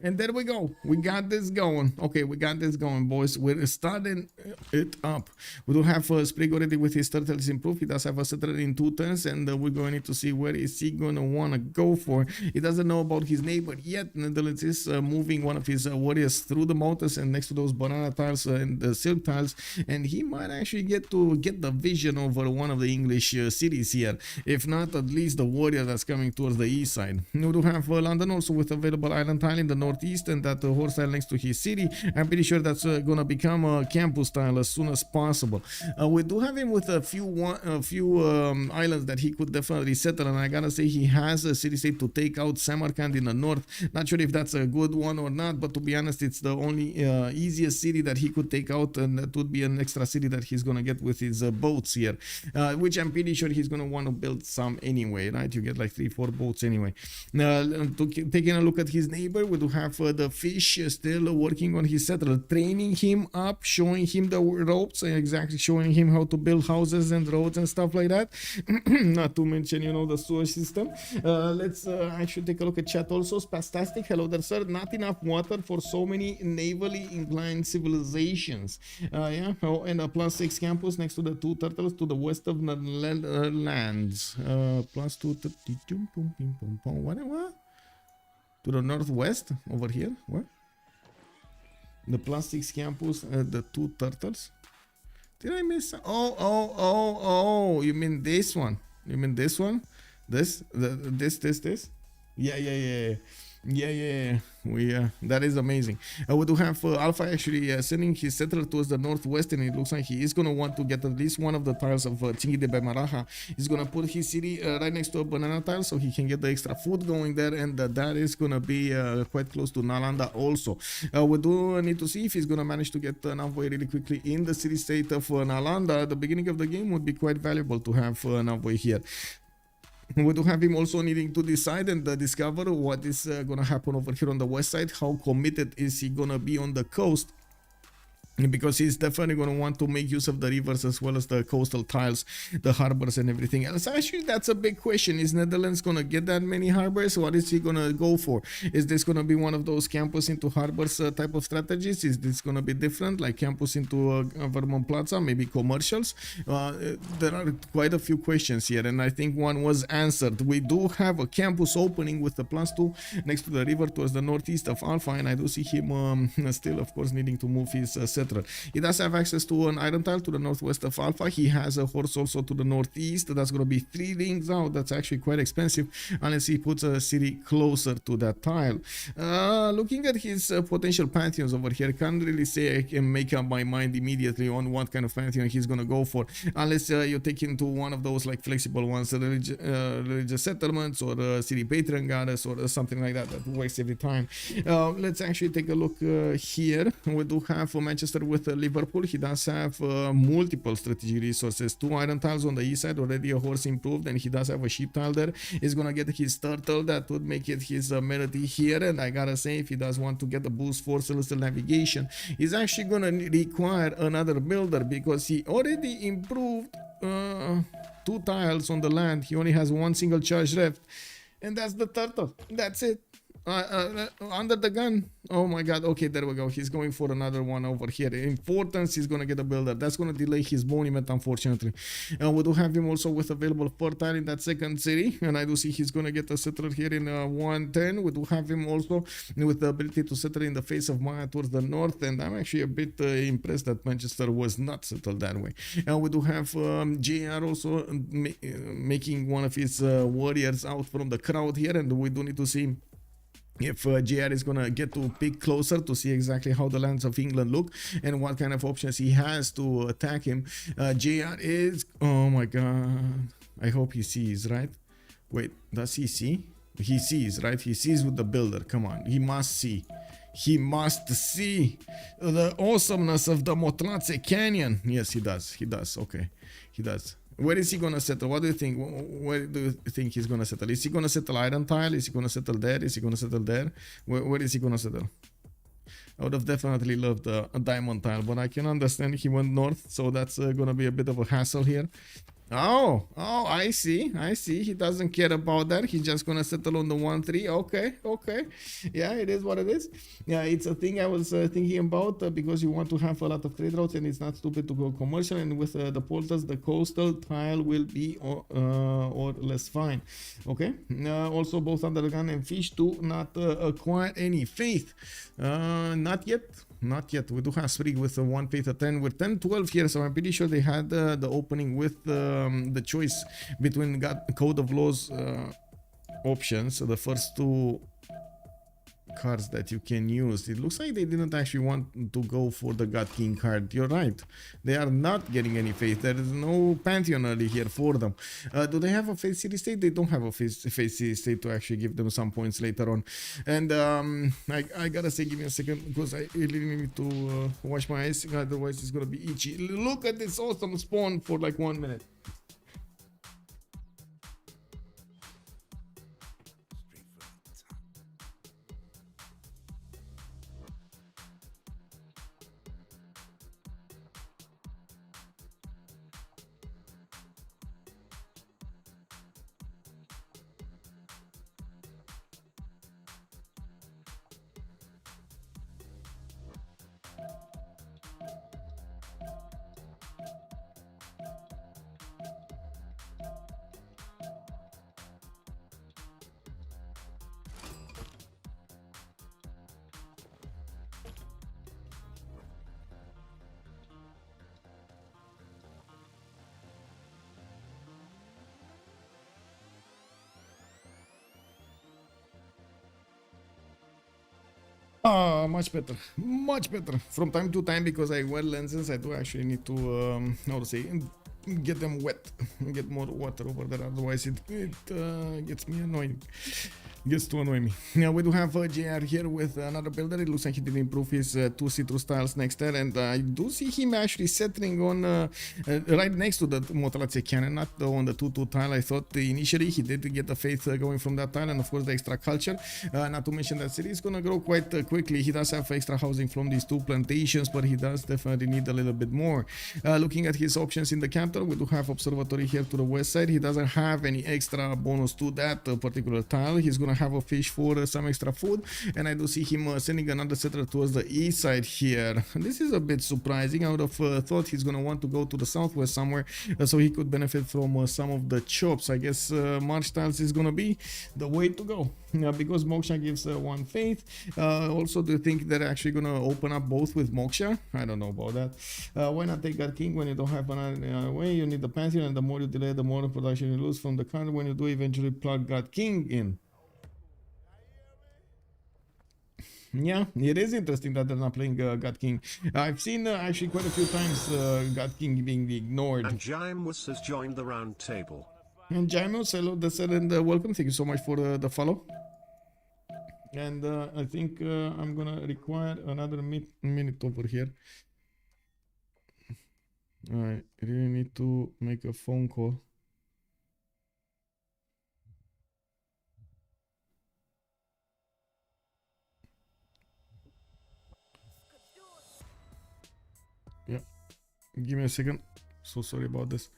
And there we go. We got this going. Okay, we got this going, boys. We're starting it up. We do have Spriggan already with his turtles improved. He does have a settler in 2 turns, and we're going to see where is he going to want to go for. He doesn't know about his neighbor yet. Netherlands is moving one of his warriors through the mountains and next to those banana tiles and the silk tiles, and he might actually get the vision over one of the English cities here. If not, at least the warrior that's coming towards the east side. We do have London also with available island tile in the northeast, and that horse tile next to his city. I'm pretty sure that's gonna become a campus tile as soon as possible. We do have him with a few islands that he could definitely settle, and I gotta say he has a city state to take out Samarkand in the north. Not sure if that's a good one or not, but to be honest, it's the only easiest city that he could take out, and that would be an extra city that he's gonna get with his boats here, which I'm pretty sure he's gonna want to build some anyway, right? You get like 3-4 boats anyway. Taking a look at his neighbor, we do have the fish still working on his settler, training him up, showing him the ropes, and exactly showing him how to build houses and roads and stuff like that. Not to mention, you know, the sewer system. Let's actually take a look at chat also. Spastastic, hello there, sir. Not enough water for so many navally inclined civilizations. Yeah, oh, and a +6 campus next to the 2 turtles to the west of the lands. +232. What? To the northwest over here. What? The +6 campus, the 2 turtles. Did I miss? Oh, you mean this one? You mean this one? This? This? Yeah. That is amazing. We do have Alpha actually sending his settler towards the northwest, and it looks like he is going to want to get at least one of the tiles of Chingi de Bemaraja. He's going to put his city right next to a banana tile so he can get the extra food going there, and that is going to be quite close to Nalanda also. We do need to see if he's going to manage to get an envoy really quickly in the city state of Nalanda. At the beginning of the game would be quite valuable to have an envoy here. We do have him also needing to decide and discover what is going to happen over here on the west side. How committed is he going to be on the coast? Because he's definitely going to want to make use of the rivers as well as the coastal tiles, the harbors and everything else. Actually, that's a big question. Is Netherlands going to get that many harbors? What is he going to go for? Is this going to be one of those campus into harbors type of strategies? Is this going to be different, like campus into Vermont Plaza, maybe commercials? There are quite a few questions here, and I think one was answered. We do have a campus opening with the +2 next to the river towards the northeast of Alpha, and I do see him still, of course, needing to move his settler. He does have access to an iron tile to the northwest of Alpha. He has a horse also to the northeast. That's going to be 3 rings out. That's actually quite expensive unless he puts a city closer to that tile. Looking at his potential pantheons over here, can't really say I can make up my mind immediately on what kind of pantheon he's going to go for, unless you take into one of those like flexible ones, religious settlements or city patron goddess or something like that works every time. Let's actually take a look here. We do have Manchester with Liverpool. He does have multiple strategic resources, 2 iron tiles on the east side, already a horse improved, and he does have a sheep tile there. He's gonna get his turtle, that would make it his melody here, and I gotta say, if he does want to get a boost for celestial navigation, he's actually gonna require another builder, because he already improved 2 tiles on the land. He only has 1 single charge left, and that's the turtle. That's it. Under the gun. Oh my god. Okay, there we go. He's going for another one over here. Importance, he's gonna get a builder. That's gonna delay his monument, unfortunately. We do have him also with available fertile in that second city, and I do see he's gonna get a settler here in 110. We do have him also with the ability to settle in the face of Maya towards the north, and I'm actually a bit impressed that Manchester was not settled that way. We do have JR also making one of his warriors out from the crowd here, and we do need to see if JR is gonna get to pick closer to see exactly how the lands of England look and what kind of options he has to attack him. JR is, oh my god, I hope he sees, right? Wait, does he see? He sees, right? He sees with the builder. Come on, he must see. He must see the awesomeness of the Motlace Canyon. Yes, he does. He does. Okay, he does. Where is he gonna settle? What do you think? Where do you think he's gonna settle? Is he gonna settle iron tile? Is he gonna settle there? Is he gonna settle there? Where is he gonna settle? I would have definitely loved a diamond tile, but I can understand he went north, so that's gonna be a bit of a hassle here. Oh, I see. He doesn't care about that. He's just gonna settle on the 1-3. Okay. Yeah, it is what it is. Yeah, it's a thing I was thinking about because you want to have a lot of trade routes, and it's not stupid to go commercial. And with the portals, the coastal tile will be or less fine. Okay. Also, both UnderTheGun and Fish do not acquire any faith. Not yet. Not yet. We do have Spriggan with 1 faith at 10. We're 10-12 here, so I'm pretty sure they had the opening with the choice between Code of Laws options. So the first 2 cards that you can use. It looks like they didn't actually want to go for the God King card. You're right. They are not getting any faith. There is no pantheon early here for them. Do they have a faith city state? They don't have a faith city state to actually give them some points later on. And I gotta say, give me a second, because I really need to wash my eyes, otherwise it's gonna be itchy. Look at this awesome spawn for like 1 minute. Much better from time to time, because I wear lenses. I do actually need to how to say, get them wet, get more water over there, otherwise it gets me annoying. Gets to annoy me. Now we do have JR here with another builder. It looks like he did improve his 2 citrus tiles next there, and I do see him actually settling on right next to the Motalace cannon, not on the 2-2 tile. I thought initially he did get the faith going from that tile, and of course the extra culture. Not to mention that city is gonna grow quite quickly. He does have extra housing from these 2 plantations, but he does definitely need a little bit more. Looking at his options in the capital, we do have observatory here to the west side. He doesn't have any extra bonus to that particular tile. He's gonna gonna have a fish for some extra food, and I do see him sending another settler towards the east side here. This is a bit surprising. I would have thought he's gonna want to go to the southwest somewhere, so he could benefit from some of the chops. I guess marsh tiles is gonna be the way to go, because Moksha gives one faith. Also, do you think they're actually gonna open up both with Moksha? I don't know about that. Why not take God King when you don't have another way? You need the Pantheon, and the more you delay, the more production you lose from the card. When you do eventually plug God King in. Yeah, it is interesting that they're not playing God King. I've seen actually quite a few times God King being ignored. And Jaimus has joined the round table. And Jaimus, hello, and welcome. Thank you so much for the follow. And I think I'm gonna require another minute over here. I really need to make a phone call. Yeah, give me a second. So sorry about this.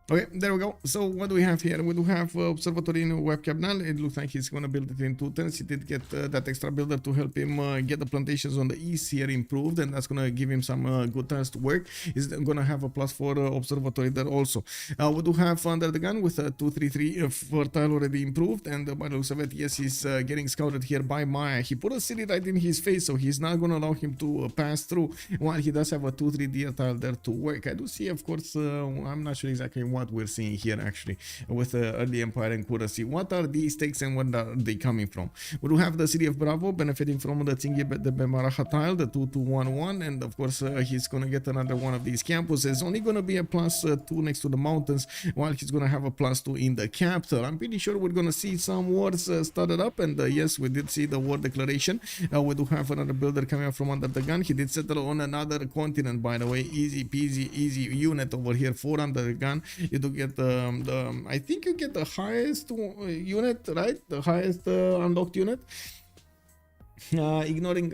Okay, there we go. So what do we have here? We do have Observatory in webcam now. It looks like he's going to build it in 2 turns. He did get that extra builder to help him get the plantations on the east here improved, and that's going to give him some good turns to work. He's going to have a plus for Observatory there also. We do have Under the Gun with a 233 fertile already improved, and by the looks of it, yes, he's getting scouted here by Maya. He put a city right in his face, so he's not going to allow him to pass through, while he does have a 2-3 deer tile there to work. I do see, of course, I'm not sure exactly what we're seeing here actually with early Empire and Currency. What are these stakes and what are they coming from? We do have the city of Bravo benefiting from the Tsingy the Bemaraha tile, the 2211, and of course he's gonna get another one of these campuses. Only gonna be a plus 2 next to the mountains, while he's gonna have a plus 2 in the capital. I'm pretty sure we're gonna see some wars started up, and yes, we did see the war declaration. We do have another builder coming up from Under the Gun. He did settle on another continent, by the way. Easy peasy, easy unit over here for Under the Gun. You do get I think you get the highest unit, right? The highest unlocked unit. Ignoring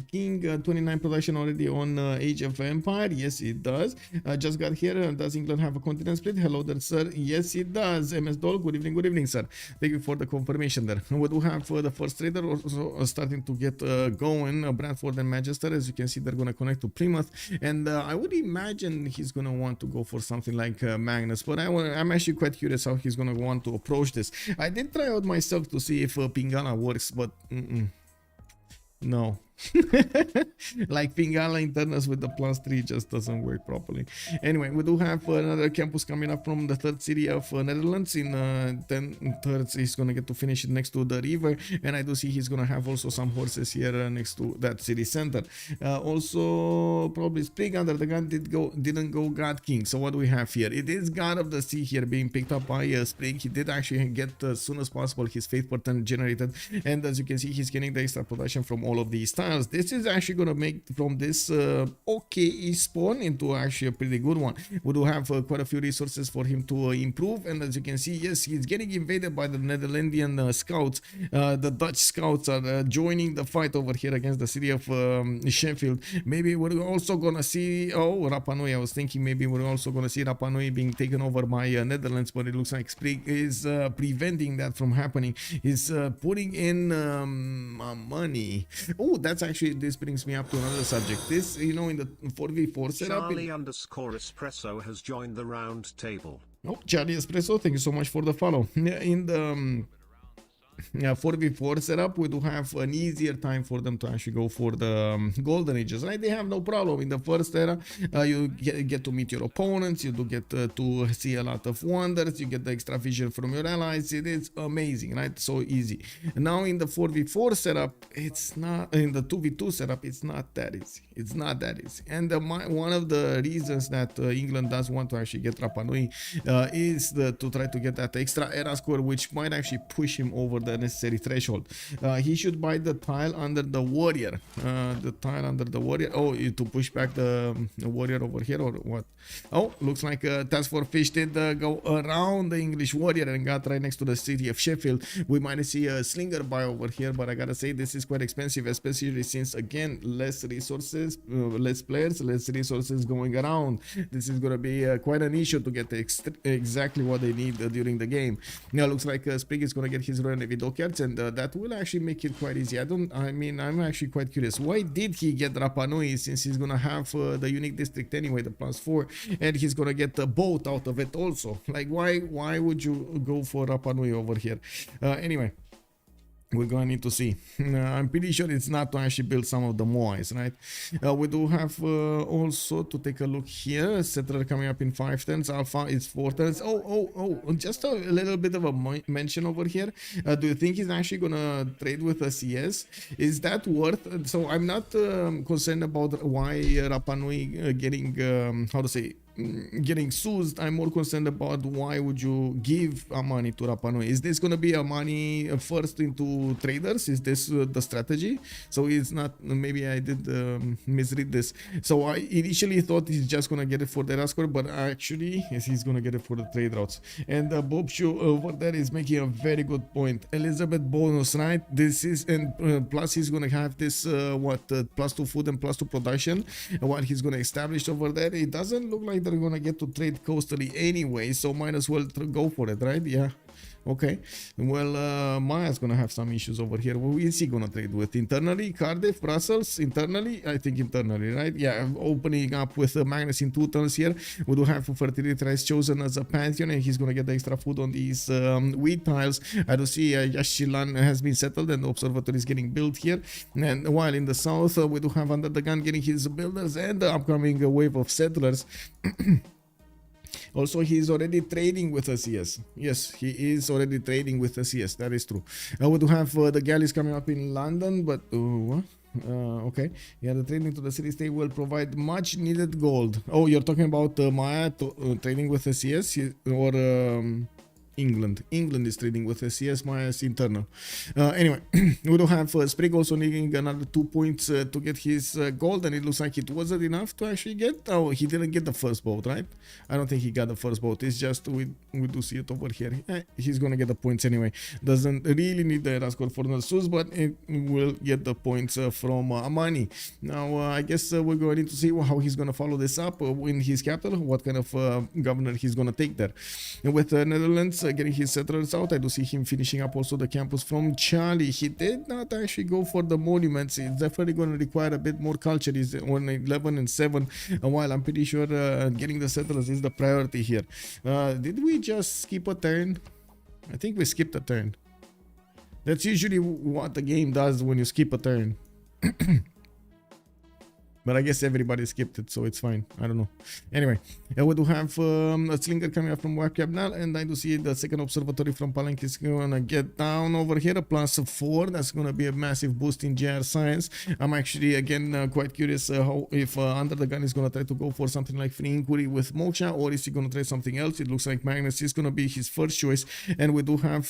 King 29 production already on Age of Empire. Yes, it does. Just got here. Does England have a continent split? Hello there, sir. Yes, it does. MS Doll, good evening, sir. Thank you for the confirmation there. We do have the first trader also starting to get going. Bradford and Manchester, as you can see, they're going to connect to Plymouth, and I would imagine he's going to want to go for something like Magnus, but I'm actually quite curious how he's going to want to approach this. I did try out myself to see if Pingala works, but no. Like Pingala Internas with the +3 just doesn't work properly. Anyway, we do have another campus coming up from the third city of Netherlands. In 10 thirds, he's gonna get to finish it next to the river, and I do see he's gonna have also some horses here next to that city center. Also, probably Spriggan Under the Gun didn't go God King. So what do we have here? It is God of the Sea here being picked up by Sprig. He did actually get as soon as possible his faith per turn generated, and as you can see, he's getting the extra production from all of these tiles. This is actually going to make from this okay spawn into actually a pretty good one. We do have quite a few resources for him to improve, and as you can see, yes, he's getting invaded by the Netherlandian scouts. The Dutch scouts are joining the fight over here against the city of Sheffield. Maybe we're also going to see, Rapa Nui. I was thinking maybe we're also going to see Rapa Nui being taken over by Netherlands, but it looks like Sprig is preventing that from happening. He's putting in money. Oh, that's actually, this brings me up to another subject. This, you know, in the 4v4 setup. Charlie_Espresso has joined the round table. Oh, Charlie Espresso, thank you so much for the follow. In the 4v4 setup, we do have an easier time for them to actually go for the golden ages, right? They have no problem in the first era. You get to meet your opponents, you do get to see a lot of wonders, you get the extra vision from your allies. It is amazing, right? So easy. Now in the 4v4 setup, it's not, in the 2v2 setup, it's not that easy. It's not that easy. And one of the reasons that England does want to actually get Rapa Nui is to try to get that extra era score, which might actually push him over the necessary threshold. He should buy the tile under the warrior. The tile under the warrior. Oh, to push back the warrior over here or what? Oh, looks like TaskForceFish did go around the English warrior and got right next to the city of Sheffield. We might see a slinger buy over here, but I gotta say this is quite expensive, especially since again less resources, less players, less resources going around. This is gonna be quite an issue to get exactly what they need during the game. Now looks like Spriggan is gonna get his Royal Navy dockyards, and that will actually make it quite easy. I'm actually quite curious. Why did he get Rapa Nui, since he's gonna have the unique district anyway, the +4, and he's gonna get the boat out of it also? Like, why would you go for Rapa Nui over here? Anyway, we're going to need to see. I'm pretty sure it's not to actually build some of the Moais, right? We do have also to take a look here. Settler coming up in 5 turns. Alpha is 4 turns. Oh, just a little bit of a mention over here. Do you think he's actually going to trade with a CS? Is that worth? So I'm not concerned about why Rapa Nui getting, how to say, getting soused. I'm more concerned about why would you give a money to Rapa Nui. Is this going to be a money first into traders? Is this the strategy? So it's not, maybe I did misread this. So I initially thought he's just going to get it for the score, but actually yes, he's going to get it for the trade routes. And Bob Shu over there is making a very good point. Elizabeth bonus, right? This is, and plus he's going to have this +2 food and +2 production while he's going to establish over there. It doesn't look like they're gonna get to trade coastally anyway, so might as well go for it, right? Yeah. Okay. Well, Maya's gonna have some issues over here. Who is he gonna trade with? Internally? Cardiff? Brussels? Internally? I think internally, right? Yeah, opening up with Magnus in 2 turns here. We do have Fertility Rice chosen as a Pantheon, and he's gonna get the extra food on these wheat tiles. I do see Yashilan has been settled, and the observatory is getting built here. And while in the south, we do have UnderTheGun getting his builders and the upcoming wave of settlers. Also, he is already trading with us. Yes, he is already trading with us. Yes, that is true. We do have the galleys coming up in London, but okay. Yeah, the trading to the city state will provide much needed gold. Oh, you're talking about Maya trading with us, yes, or England. England is trading with SCS minus internal. Anyway, we do have Spriggan also needing another 2 points to get his gold, and it looks like it wasn't enough to actually get. Oh, he didn't get the first boat, right? I don't think he got the first boat. It's just we do see it over here. He's gonna get the points anyway. Doesn't really need the score for the Sus, but it will get the points from money. Now, I guess we're going to see how he's gonna follow this up in his capital. What kind of governor he's gonna take there. And with the Netherlands getting his settlers out, I do see him finishing up also the campus from Charlie. He did not actually go for the monuments. It's definitely going to require a bit more culture. He's on 11 and 7, while I'm pretty sure getting the settlers is the priority here. Did we just skip a turn? I think we skipped a turn. That's usually what the game does when you skip a turn. But I guess everybody skipped it, so it's fine. I don't know. Anyway, we do have a slinger coming up from Warcab now, and I do see the second observatory from Palanque is gonna get down over here, a +4. That's gonna be a massive boost in GR science. I'm actually again quite curious how if UnderTheGun is gonna try to go for something like free inquiry with Moksha, or is he gonna try something else. It looks like Magnus is gonna be his first choice, and we do have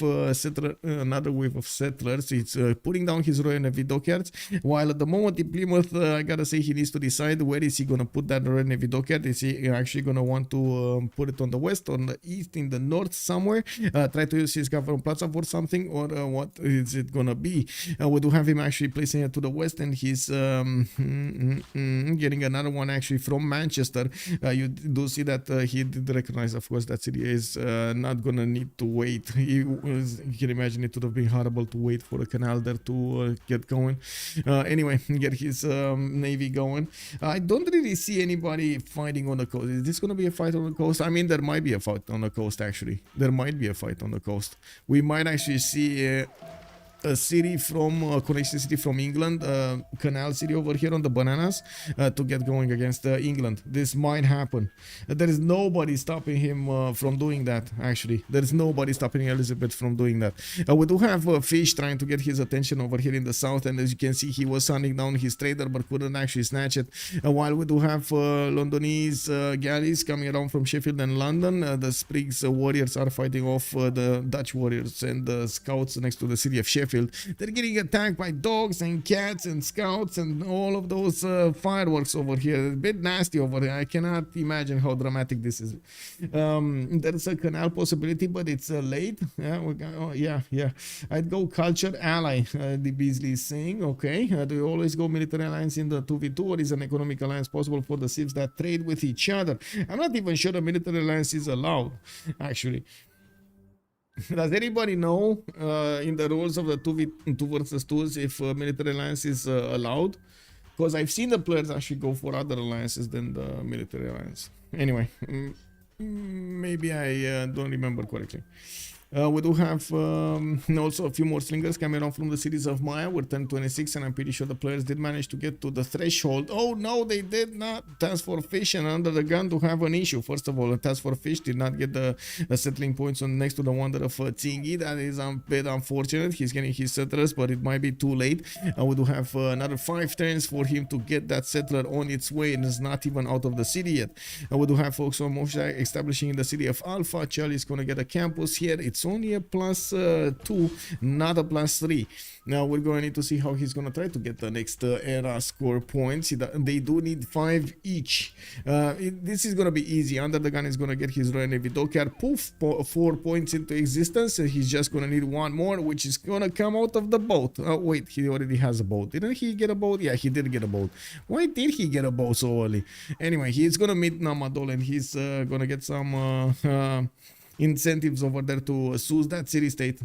another wave of settlers. It's putting down his Royal Navy dockyards, while at the moment in Plymouth, I gotta say he needs to decide where is he gonna put that Royal Navy dockyard. Is he actually gonna want to put it on the west, on the east, in the north somewhere, try to use his government plaza for something, or what is it gonna be? We do have him actually placing it to the west, and he's getting another one actually from Manchester. You do see that he did recognize, of course, that city is not gonna need to wait. You can imagine it would have been horrible to wait for a canal there to get going. Anyway, get his navy going. going. I don't really see anybody fighting on the coast. Is this going to be a fight on the coast? I mean, there might be a fight on the coast, actually. There might be a fight on the coast. We might actually see a city from connection city from England, canal city over here on the bananas, to get going against England. This might happen. There is nobody stopping him from doing that. Actually, there is nobody stopping Elizabeth from doing that. We do have Fish trying to get his attention over here in the south, and as you can see, he was hunting down his trader but couldn't actually snatch it. While we do have Londonese galleys coming around from Sheffield and London, the Spriggs warriors are fighting off the Dutch warriors and the scouts next to the city of Sheffield. They're getting attacked by dogs and cats and scouts and all of those fireworks over here. A bit nasty over here. I cannot imagine how dramatic this is. There's a canal possibility, but it's late. Yeah, I'd go culture ally, the Beasley is saying. Okay, do you always go military alliance in the 2v2, or is an economic alliance possible for the civs that trade with each other? I'm not even sure a military alliance is allowed, actually. Does anybody know in the rules of the 2 versus 2s if military alliance is allowed? Because I've seen the players actually go for other alliances than the military alliance. Anyway, maybe I don't remember correctly. We do have also a few more slingers coming around from the cities of Maya. We're 1026, and I'm pretty sure the players did manage to get to the threshold. Oh no, they did not. TaskForceFish and UnderTheGun to have an issue. First of all, TaskForceFish did not get the settling points on next to the wonder of Tsingy. That is a bit unfortunate. He's getting his settlers, but it might be too late. We do have another 5 turns for him to get that settler on its way, and it's not even out of the city yet. We do have folks from Moshe establishing in the city of Alpha. Charlie is going to get a campus here. It's only a +2, not a +3. Now we're going to need to see how he's going to try to get the next era score points. They do need 5 each. This is going to be easy. UnderTheGun is going to get his Royal Navy dockyard. Poof, 4 points into existence. And he's just going to need 1 more, which is going to come out of the boat. Oh, wait, he already has a boat. Didn't he get a boat? Yeah, he did get a boat. Why did he get a boat so early? Anyway, he's going to meet Namadol, and he's going to get some incentives over there to soothe that city-state.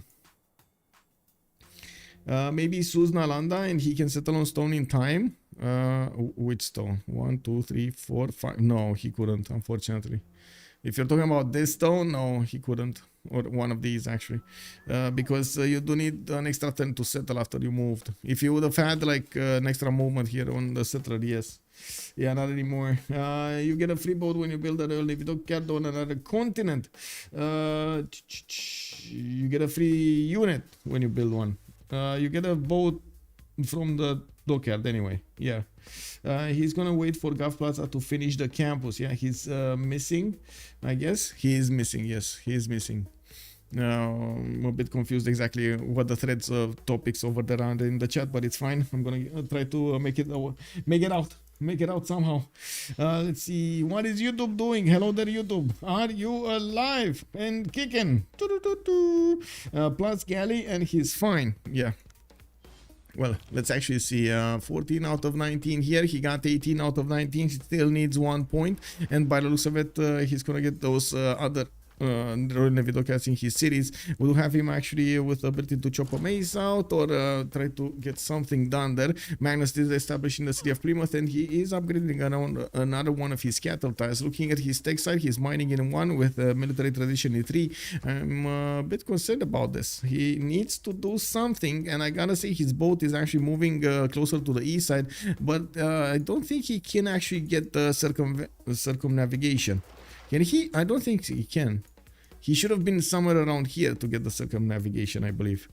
Maybe soothe Nalanda, and he can settle on stone in time. Which stone? 1, 2, 3, 4, 5. No, he couldn't, unfortunately. If you're talking about this stone, no, he couldn't. Or one of these, actually. Because you do need an extra turn to settle after you moved. If you would have had like an extra movement here on the settler, yes. Yeah, not anymore. You get a free boat when you build a Royal Navy dockyard on another continent. You get a free unit when you build one. You get a boat from the dockyard anyway. Yeah. He's gonna wait for Gav Plaza to finish the campus. Yeah, he's missing, I guess. He is missing, yes, he is missing. I'm a bit confused exactly what the threads of topics over there are in the chat, but it's fine. I'm gonna try to make it out somehow. Let's see, what is YouTube doing? Hello there, YouTube. Are you alive and kicking? Plus Galley, and he's fine. Yeah. Well, let's actually see. 14 out of 19 here. He got 18 out of 19. He still needs 1 point, and by the looks of it, he's gonna get those other Royal Navy dockyards in his cities. We'll have him actually with the ability to chop a maze out or try to get something done there. Magnus is established in the city of Plymouth, and he is upgrading around another one of his cattle ties. Looking at his tech side, he's mining in 1 with military tradition in 3. I'm a bit concerned about this. He needs to do something, and I gotta say his boat is actually moving closer to the east side, but I don't think he can actually get the circumnavigation. Can he? I don't think he can. He should have been somewhere around here to get the circumnavigation, I believe.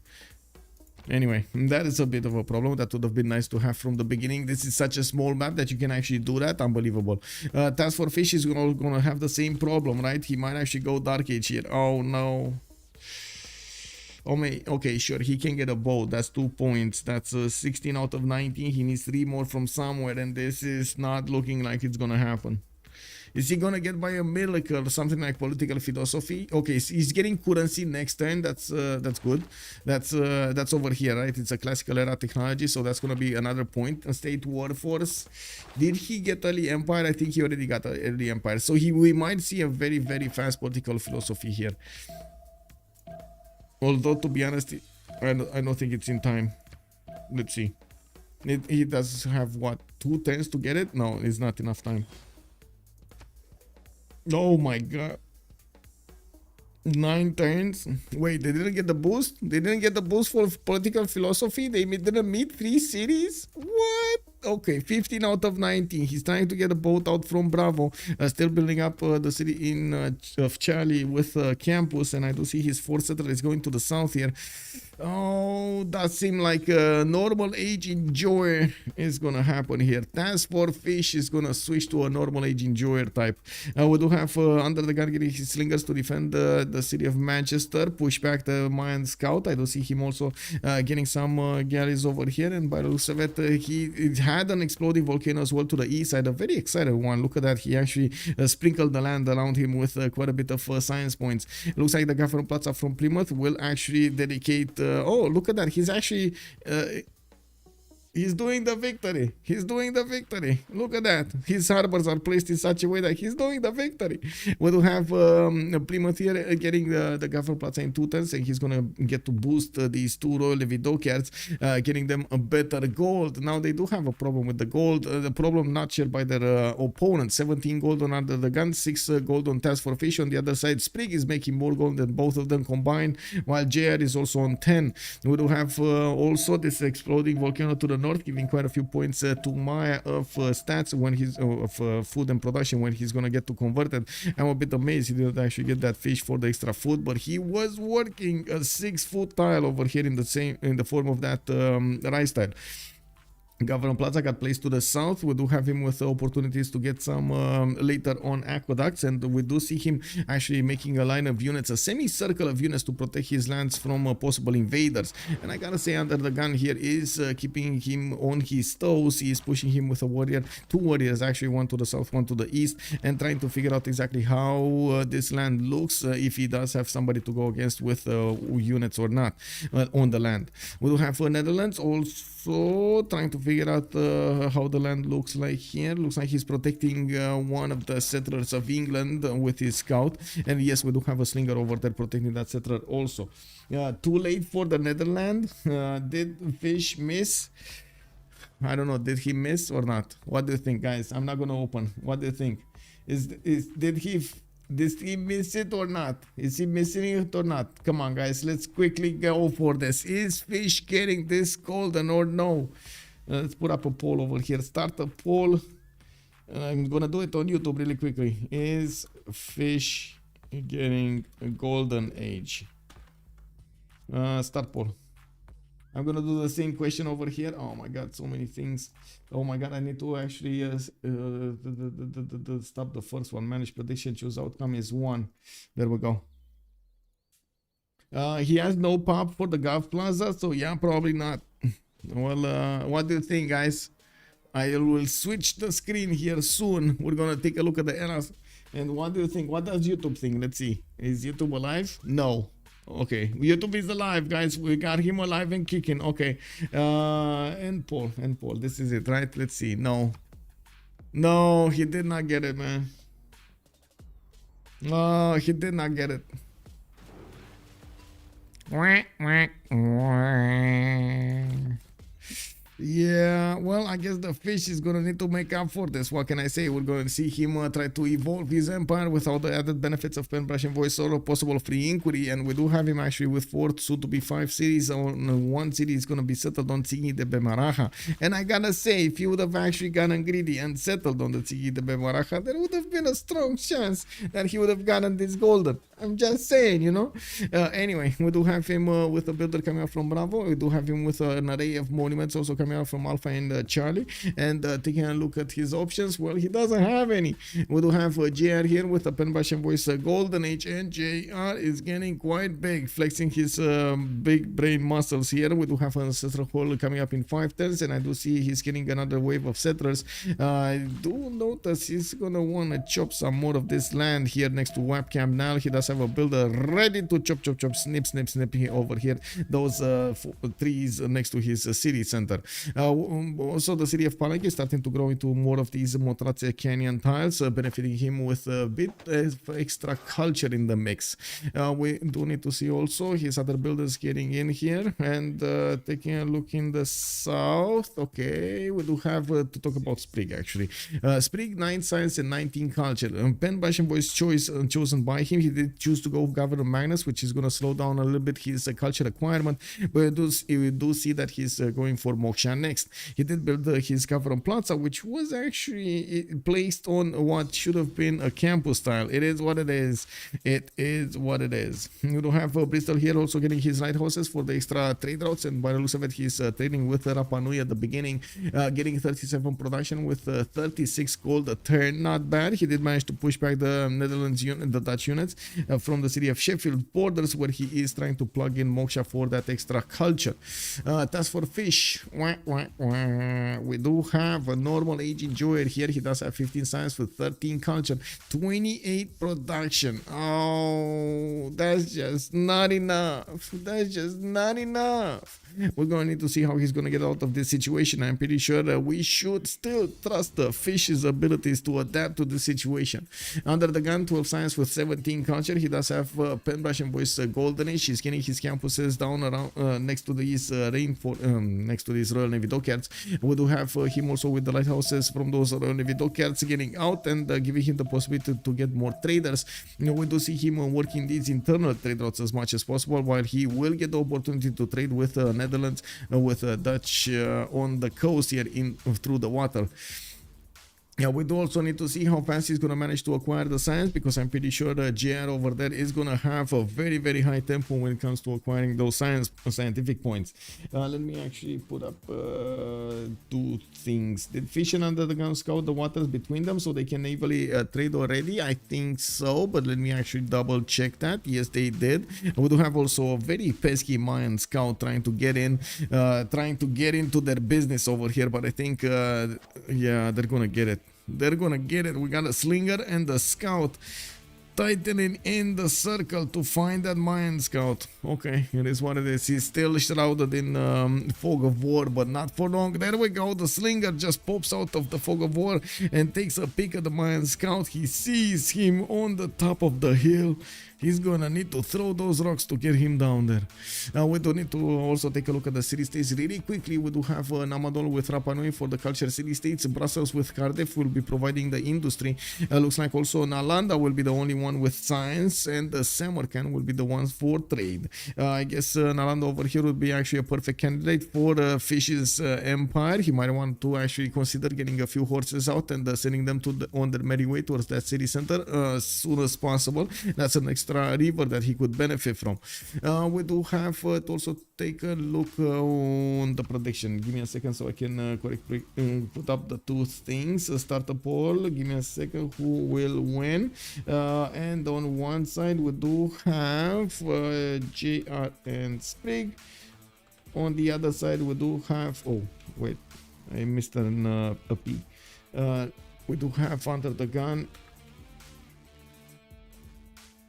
Anyway, that is a bit of a problem. That would have been nice to have from the beginning. This is such a small map that you can actually do that. Unbelievable. TaskForceFish is gonna have the same problem, right? He might actually go Dark Age here. Oh no. Oh, okay, sure, he can get a boat. That's 2 points. That's 16 out of 19. He needs 3 more from somewhere, and this is not looking like it's gonna happen. Is he gonna get by a miracle or something like political philosophy? Okay, so he's getting currency next turn. That's good. That's over here, right? It's a classical era technology, so that's gonna be another point. A state warforce. Did he get early empire? I think he already got an early empire. So we might see a very, very fast political philosophy here. Although, to be honest, I don't think it's in time. Let's see. He does have what? 2 turns to get it? No, it's not enough time. Oh my god. 9 turns. Wait, they didn't get the boost? They didn't get the boost for political philosophy? They didn't meet 3 cities? What? Okay, 15 out of 19. He's trying to get a boat out from Bravo. Still building up the city of Charlie with campus. And I do see his 4th settler is going to the south here. Oh, that seemed like a normal age enjoyer is gonna happen here. TaskForceFish is gonna switch to a normal age enjoyer type. We do have UnderTheGun getting his slingers to defend the city of Manchester, push back the Mayan scout. I do see him also getting some galleys over here, and by the looks of it, he had an exploding volcano as well to the east side, a very excited one. Look at that, he actually sprinkled the land around him with quite a bit of science points. It looks like the guy from Plaza from Plymouth will actually dedicate oh, look at that. He's actually he's doing the victory. He's doing the victory. Look at that. His harbors are placed in such a way that he's doing the victory. We do have Plymouth here getting the Gaffer Plaza in 2 turns, and he's going to get to boost these 2 Royal Navy dockyards, getting them a better gold. Now, they do have a problem with the gold. The problem not shared by their opponent. 17 gold on UnderTheGun, 6 gold on TaskForceFish. On the other side, Sprig is making more gold than both of them combined, while JR is also on 10. We do have also this exploding volcano to the north, giving quite a few points to Maya of stats when he's of food and production when he's gonna get to convert it. I'm a bit amazed he didn't actually get that fish for the extra food, but he was working a 6-foot tile over here in the form of that rice tile. Governor Plaza got placed to the south. We do have him with opportunities to get some later on aqueducts, and we do see him actually making a line of units, a semicircle of units to protect his lands from possible invaders. And I gotta say, UnderTheGun here is keeping him on his toes. He is pushing him with a warrior, 2 warriors actually, one to the south, one to the east, and trying to figure out exactly how this land looks, if he does have somebody to go against with units or not on the land. We do have Netherlands also trying to figure out how the land looks like here. Looks like he's protecting one of the settlers of England with his scout, and yes, we do have a slinger over there protecting that settler also. Too late for the Netherlands. Did Fish miss? I don't know, did he miss or not? What do you think, guys? I'm not gonna open. What do you think? Did he miss it or not? Is he missing it or not? Come on, guys, let's quickly go for this. Is Fish getting this golden or no? Let's put up a poll over here. Start a poll. I'm gonna do it on YouTube really quickly. Is Fish getting a golden age? Start poll. I'm gonna do the same question over here. Oh my god, so many things. Oh my god, I need to actually stop the first one. Manage prediction, choose outcome is 1. There we go. He has no pop for the Golf Plaza, so yeah, probably not. Well, what do you think, guys? I will switch the screen here soon. We're gonna take a look at the errors. And what do you think? What does YouTube think? Let's see. Is YouTube alive? No. Okay, YouTube is alive, guys. We got him alive and kicking. Okay, end poll. This is it, right? Let's see. No, he did not get it, man. No, he did not get it. Yeah, well, I guess the fish is gonna need to make up for this. What can I say? We're going to see him try to evolve his empire with all the added benefits of pen brush and voiceover, possible free inquiry, and we do have him actually with 4 soon to be 5 cities. On 1 city is gonna be settled on Tigui de Bemaraja. And I gotta say, if he would have actually gotten greedy and settled on the Tigui de Bemaraja, there would have been a strong chance that he would have gotten this golden. I'm just saying, you know. Anyway, we do have him with a builder coming out from Bravo. We do have him with an array of monuments also coming out from Alpha and Charlie. And taking a look at his options, well, he doesn't have any. We do have JR here with a pen brush and voice golden age, and JR is getting quite big, flexing his big brain muscles here. We do have an ancestral hole coming up in 5 turns, and I do see he's getting another wave of settlers. I do notice he's gonna want to chop some more of this land here next to webcam. Now he does have a builder ready to chop, snip over here those trees next to his city center. Also, the city of Palenque is starting to grow into more of these Motrace Canyon tiles, benefiting him with a bit of extra culture in the mix. We do need to see also his other builders getting in here and taking a look in the south. Okay, we do have to talk about Sprig actually. Sprig 9 science and 19 culture. Ben Bashan was chosen by him. He did choose to go Governor Magnus, which is going to slow down a little bit his culture requirement, but we do see that he's going for Moksha next. He did build his Governor Plaza, which was actually placed on what should have been a campus style. It is what it is. It is what it is. You do have Bristol here also getting his lighthouses for the extra trade routes, and by the looks of it, he's trading with Rapa Nui at the beginning, getting 37 production with 36 gold a turn. Not bad. He did manage to push back the Netherlands unit, the Dutch units from the city of Sheffield borders, where he is trying to plug in Moksha for that extra culture. TaskForceFish, we do have a normal age enjoyer here. He does have 15 science with 13 culture, 28 production. Oh, that's just not enough. That's just not enough. We're going to need to see how he's going to get out of this situation. I'm pretty sure that we should still trust the fish's abilities to adapt to the situation. Under the gun, 12 science with 17 culture. He does have Penbrush and Voice Golden Age. He's getting his campuses down around next to these next to these Royal Navy dockyards. We do have him also with the lighthouses from those Royal Navy dockyards getting out and giving him the possibility to get more traders. You know, we do see him working these internal trade routes as much as possible, while he will get the opportunity to trade with Netherlands, with Dutch on the coast here in through the water. Yeah, we do also need to see how fast he's going to manage to acquire the science, because I'm pretty sure the JR over there is going to have a very, very high tempo when it comes to acquiring those scientific points. Let me actually put up two things. Did Fish and Under the Gun scout the waters between them so they can navally trade already? I think so, but let me actually double check that. Yes, they did. We do have also a very pesky Mayan scout trying to get in, trying to get into their business over here, but I think, yeah, they're going to get it. They're gonna get it. We got a slinger and a scout tightening in the circle to find that Mayan scout. Okay, it is what it is. He's still shrouded in fog of war, but not for long. There we go. The slinger just pops out of the fog of war and takes a peek at the Mayan scout. He sees him on the top of the hill. He's gonna need to throw those rocks to get him down there. Now we do need to also take a look at the city states really quickly. We do have Namadol with Rapa Nui for the culture city states. Brussels with Cardiff will be providing the industry. Looks like also Nalanda will be the only one with science, and Samarkand will be the ones for trade. I guess Nalanda over here would be actually a perfect candidate for Fish's empire. He might want to actually consider getting a few horses out and sending them to on their merry way towards that city center as soon as possible. That's an extra river that he could benefit from. We do have to also take a look on the prediction. Give me a second so I can correctly put up the two things. Start a poll. Give me a second. Who will win? And on one side we do have JR and Sprig. On the other side we do have, oh wait, I missed a P. We do have Under the Gun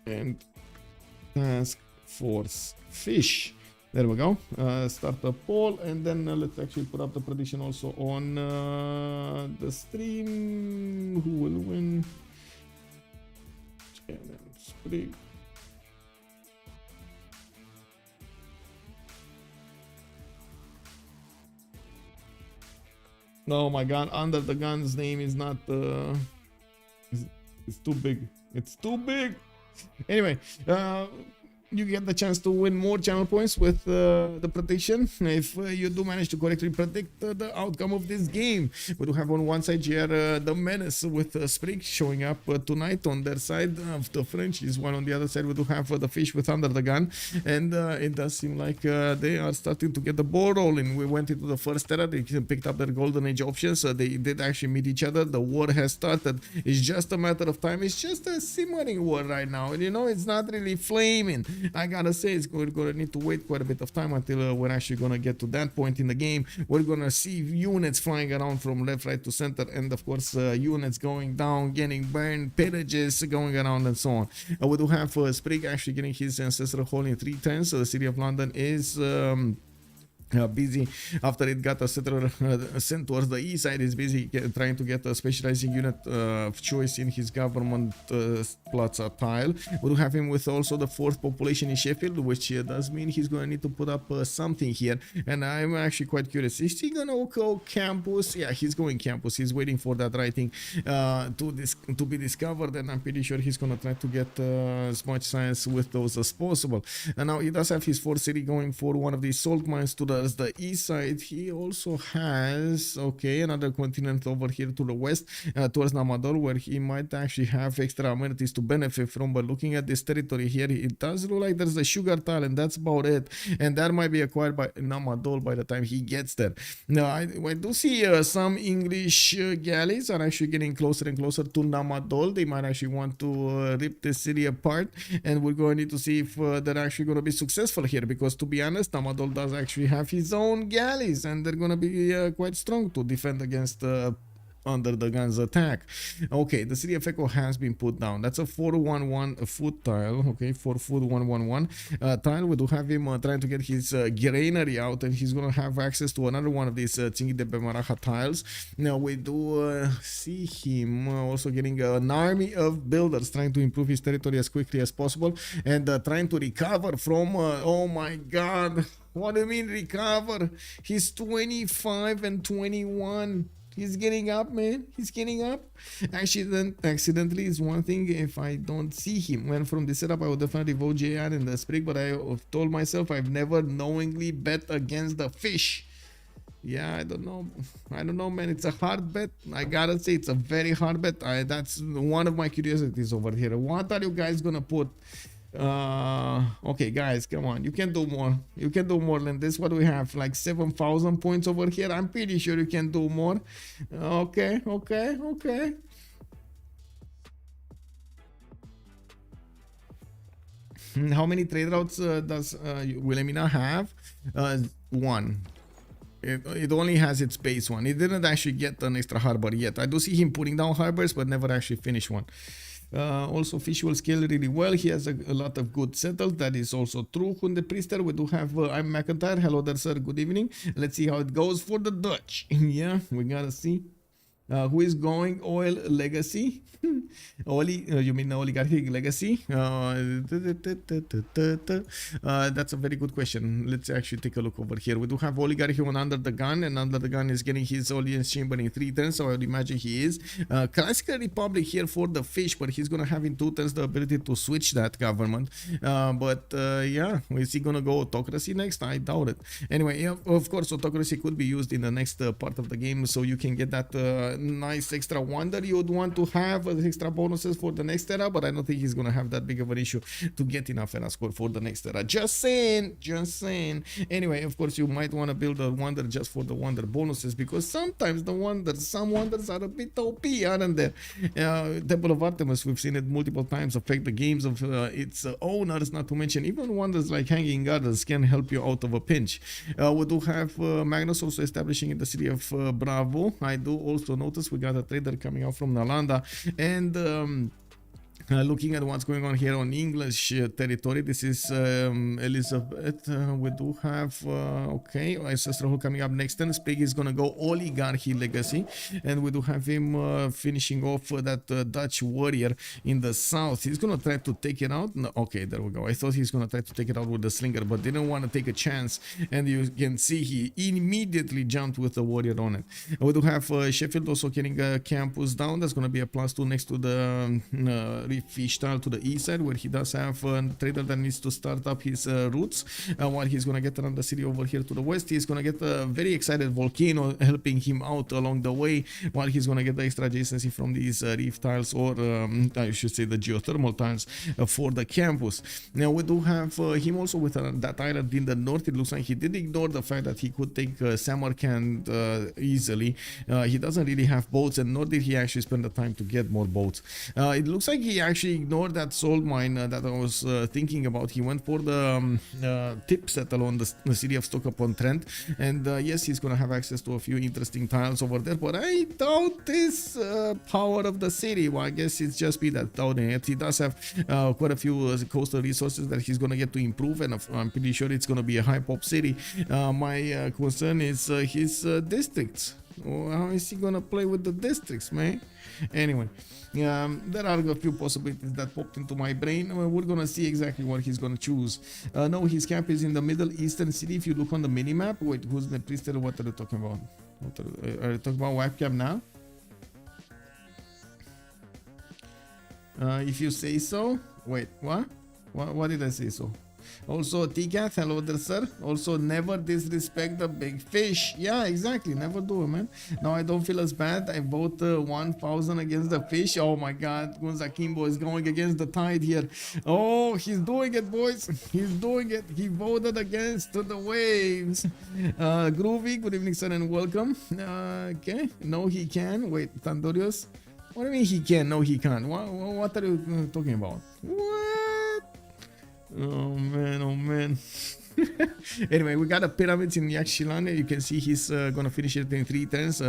and TaskForceFish. There we go. Start a poll, and then let's actually put up the prediction also on the stream. Who will win? Sprig. Oh my god, Under the Gun's name is not it's too big. It's too big. Anyway, you get the chance to win more channel points with the prediction if you do manage to correctly predict the outcome of this game. We do have on one side here the Menace with Sprig showing up tonight on their side of the Frenchies, while on the other side we do have the Fish with Under the Gun, and it does seem like they are starting to get the ball rolling. We went into the first era, they picked up their Golden Age options, they did actually meet each other. The war has started. It's just a matter of time. It's just a simmering war right now, and you know, it's not really flaming. I gotta say, we're gonna need to wait quite a bit of time until we're actually gonna get to that point in the game. We're gonna see units flying around from left, right to center, and of course units going down, getting burned, pillages going around, and so on. We do have Sprig actually getting his ancestral hall in 3 times. So the city of London is busy after it got a settler sent towards the east side. He's busy trying to get a specializing unit of choice in his government plaza tile. We do have him with also the 4th population in Sheffield, which does mean he's going to need to put up something here. And I'm actually quite curious, is he going to go campus? Yeah, he's going campus. He's waiting for that writing to be discovered, and I'm pretty sure he's going to try to get as much science with those as possible. And now he does have his 4th city going for one of these salt mines to the east side. He also has another continent over here to the west, towards Namadol, where he might actually have extra amenities to benefit from. But looking at this territory here, it does look like there's a sugar tile, and that's about it, and that might be acquired by Namadol by the time he gets there. Now I do see some English galleys are actually getting closer and closer to Namadol. They might actually want to rip this city apart, and we're going to need to see if they're actually going to be successful here, because to be honest, Namadol does actually have his own galleys, and they're gonna be quite strong to defend against under the gun's attack. Okay, the city of Echo has been put down. That's a 411 foot tile. Okay, 4 foot 111 tile. We do have him trying to get his granary out, and he's gonna have access to another one of these Tsingi de Bemaraha tiles. Now we do see him also getting an army of builders trying to improve his territory as quickly as possible, and trying to recover from oh my god, what do you mean recover? He's 25 and 21. He's getting up, man. He's getting up. Accidentally is one thing. If I don't see him when from the setup, I would definitely vote JR in the Sprig, but I have told myself I've never knowingly bet against the fish. Yeah, I don't know, man. It's a hard bet. I gotta say, it's a very hard bet. That's one of my curiosities over here. What are you guys gonna put? Okay, guys, come on. You can do more. You can do more than this. What do we have? Like 7,000 points over here. I'm pretty sure you can do more. Okay. How many trade routes does Wilhelmina have? One. It only has its base one. It didn't actually get an extra harbor yet. I do see him putting down harbors, but never actually finished one. Also, fish will scale really well. He has a lot of good settles. That is also true. Hunde Priester, we do have I'm McIntyre. Hello there, sir. Good evening. Let's see how it goes for the Dutch. Yeah, we gotta see. Who is going oil legacy? You mean oligarchic legacy? That's a very good question. Let's actually take a look over here. We do have oligarchy on Under the Gun, and Under the Gun is getting his audience chamber in 3 turns, so I would imagine he is. Classical Republic here for the fish, but he's gonna have in 2 turns the ability to switch that government. Yeah, is he gonna go autocracy next? I doubt it. Anyway, yeah, of course, autocracy could be used in the next part of the game, so you can get that nice extra wonder you would want to have as extra bonuses for the next era, but I don't think he's gonna have that big of an issue to get enough era score for the next era. Just saying. Anyway, of course, you might want to build a wonder just for the wonder bonuses, because sometimes some wonders are a bit OP, aren't they? Temple of Artemis, we've seen it multiple times affect the games of its owners, not to mention even wonders like Hanging Gardens can help you out of a pinch. We do have Magnus also establishing in the city of Bravo. I do also notice we got a trader coming out from Nalanda, and looking at what's going on here on English territory, this is Elizabeth. We do have Ancestral coming up next turn. Sprig is gonna go oligarchy legacy, and we do have him finishing off that Dutch warrior in the south. He's gonna try to take it out. No, okay, there we go. I thought he's gonna try to take it out with the slinger, but didn't want to take a chance, and you can see he immediately jumped with the warrior on it. We do have Sheffield also getting a campus down. That's gonna be a +2 next to the fish tile to the east side, where he does have a trader that needs to start up his routes, while he's gonna get around the city over here to the west. He's gonna get a very excited volcano helping him out along the way, while he's gonna get the extra adjacency from these reef tiles, or I should say the geothermal tiles for the campus. Now we do have him also with that island in the north. It looks like he did ignore the fact that he could take Samarkand easily. He doesn't really have boats, and nor did he actually spend the time to get more boats. It looks like he actually ignored that salt mine that I was thinking about. He went for the tip settle on the city of Stoke-upon-Trent, and yes, he's gonna have access to a few interesting tiles over there, but I doubt this power of the city. Well, I guess it's just me that's doubting it. He does have quite a few coastal resources that he's gonna get to improve, and I'm pretty sure it's gonna be a high pop city. My concern is his districts. How is he gonna play with the districts, man? Anyway, there are a few possibilities that popped into my brain. We're gonna see exactly what he's gonna choose. No, his camp is in the Middle Eastern city. If you look on the mini-map, wait, who's the priest? What are you talking about? Are you talking about wipe camp now? If you say so. Wait, what? What did I say so? Also, T-Cat, hello there, sir. Also, never disrespect the big fish. Yeah, exactly. Never do it, man. Now I don't feel as bad. I vote 1,000 against the fish. Oh my God, Gunza Kimbo is going against the tide here. Oh, he's doing it, boys. He's doing it. He voted against the waves. Groovy, good evening, sir, and welcome. Okay, no, he can. Wait, Tandorius. What do you mean he can? No, he can't. What are you talking about? What? Oh man, oh man. Anyway, we got the pyramids in Yaxchilan. You can see he's gonna finish it in 3 turns.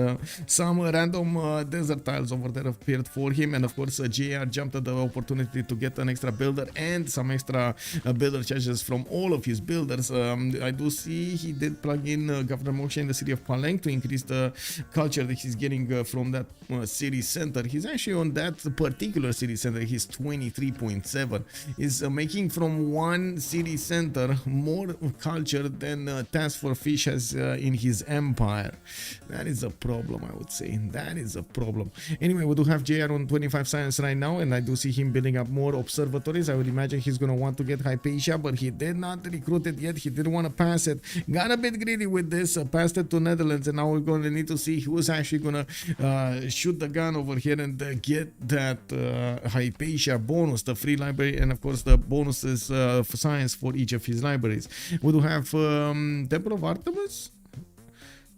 Some random desert tiles over there appeared for him, and of course JR jumped at the opportunity to get an extra builder and some extra builder charges from all of his builders. I do see he did plug in Governor Moksha in the city of Paleng to increase the culture that he's getting from that city center. He's actually on that particular city center. He's 23.7. He's making from one city center more culture than TaskForceFish has in his empire. That is a problem, I would say. That is a problem. Anyway, we do have JR on 25 science right now, and I do see him building up more observatories. I would imagine he's going to want to get Hypatia, but he did not recruit it yet. He didn't want to pass it. Got a bit greedy with this, passed it to Netherlands, and now we're going to need to see who's actually going to shoot the gun over here and get that Hypatia bonus, the free library, and of course the bonuses for science for each of his libraries. We do have Temple of Artemis.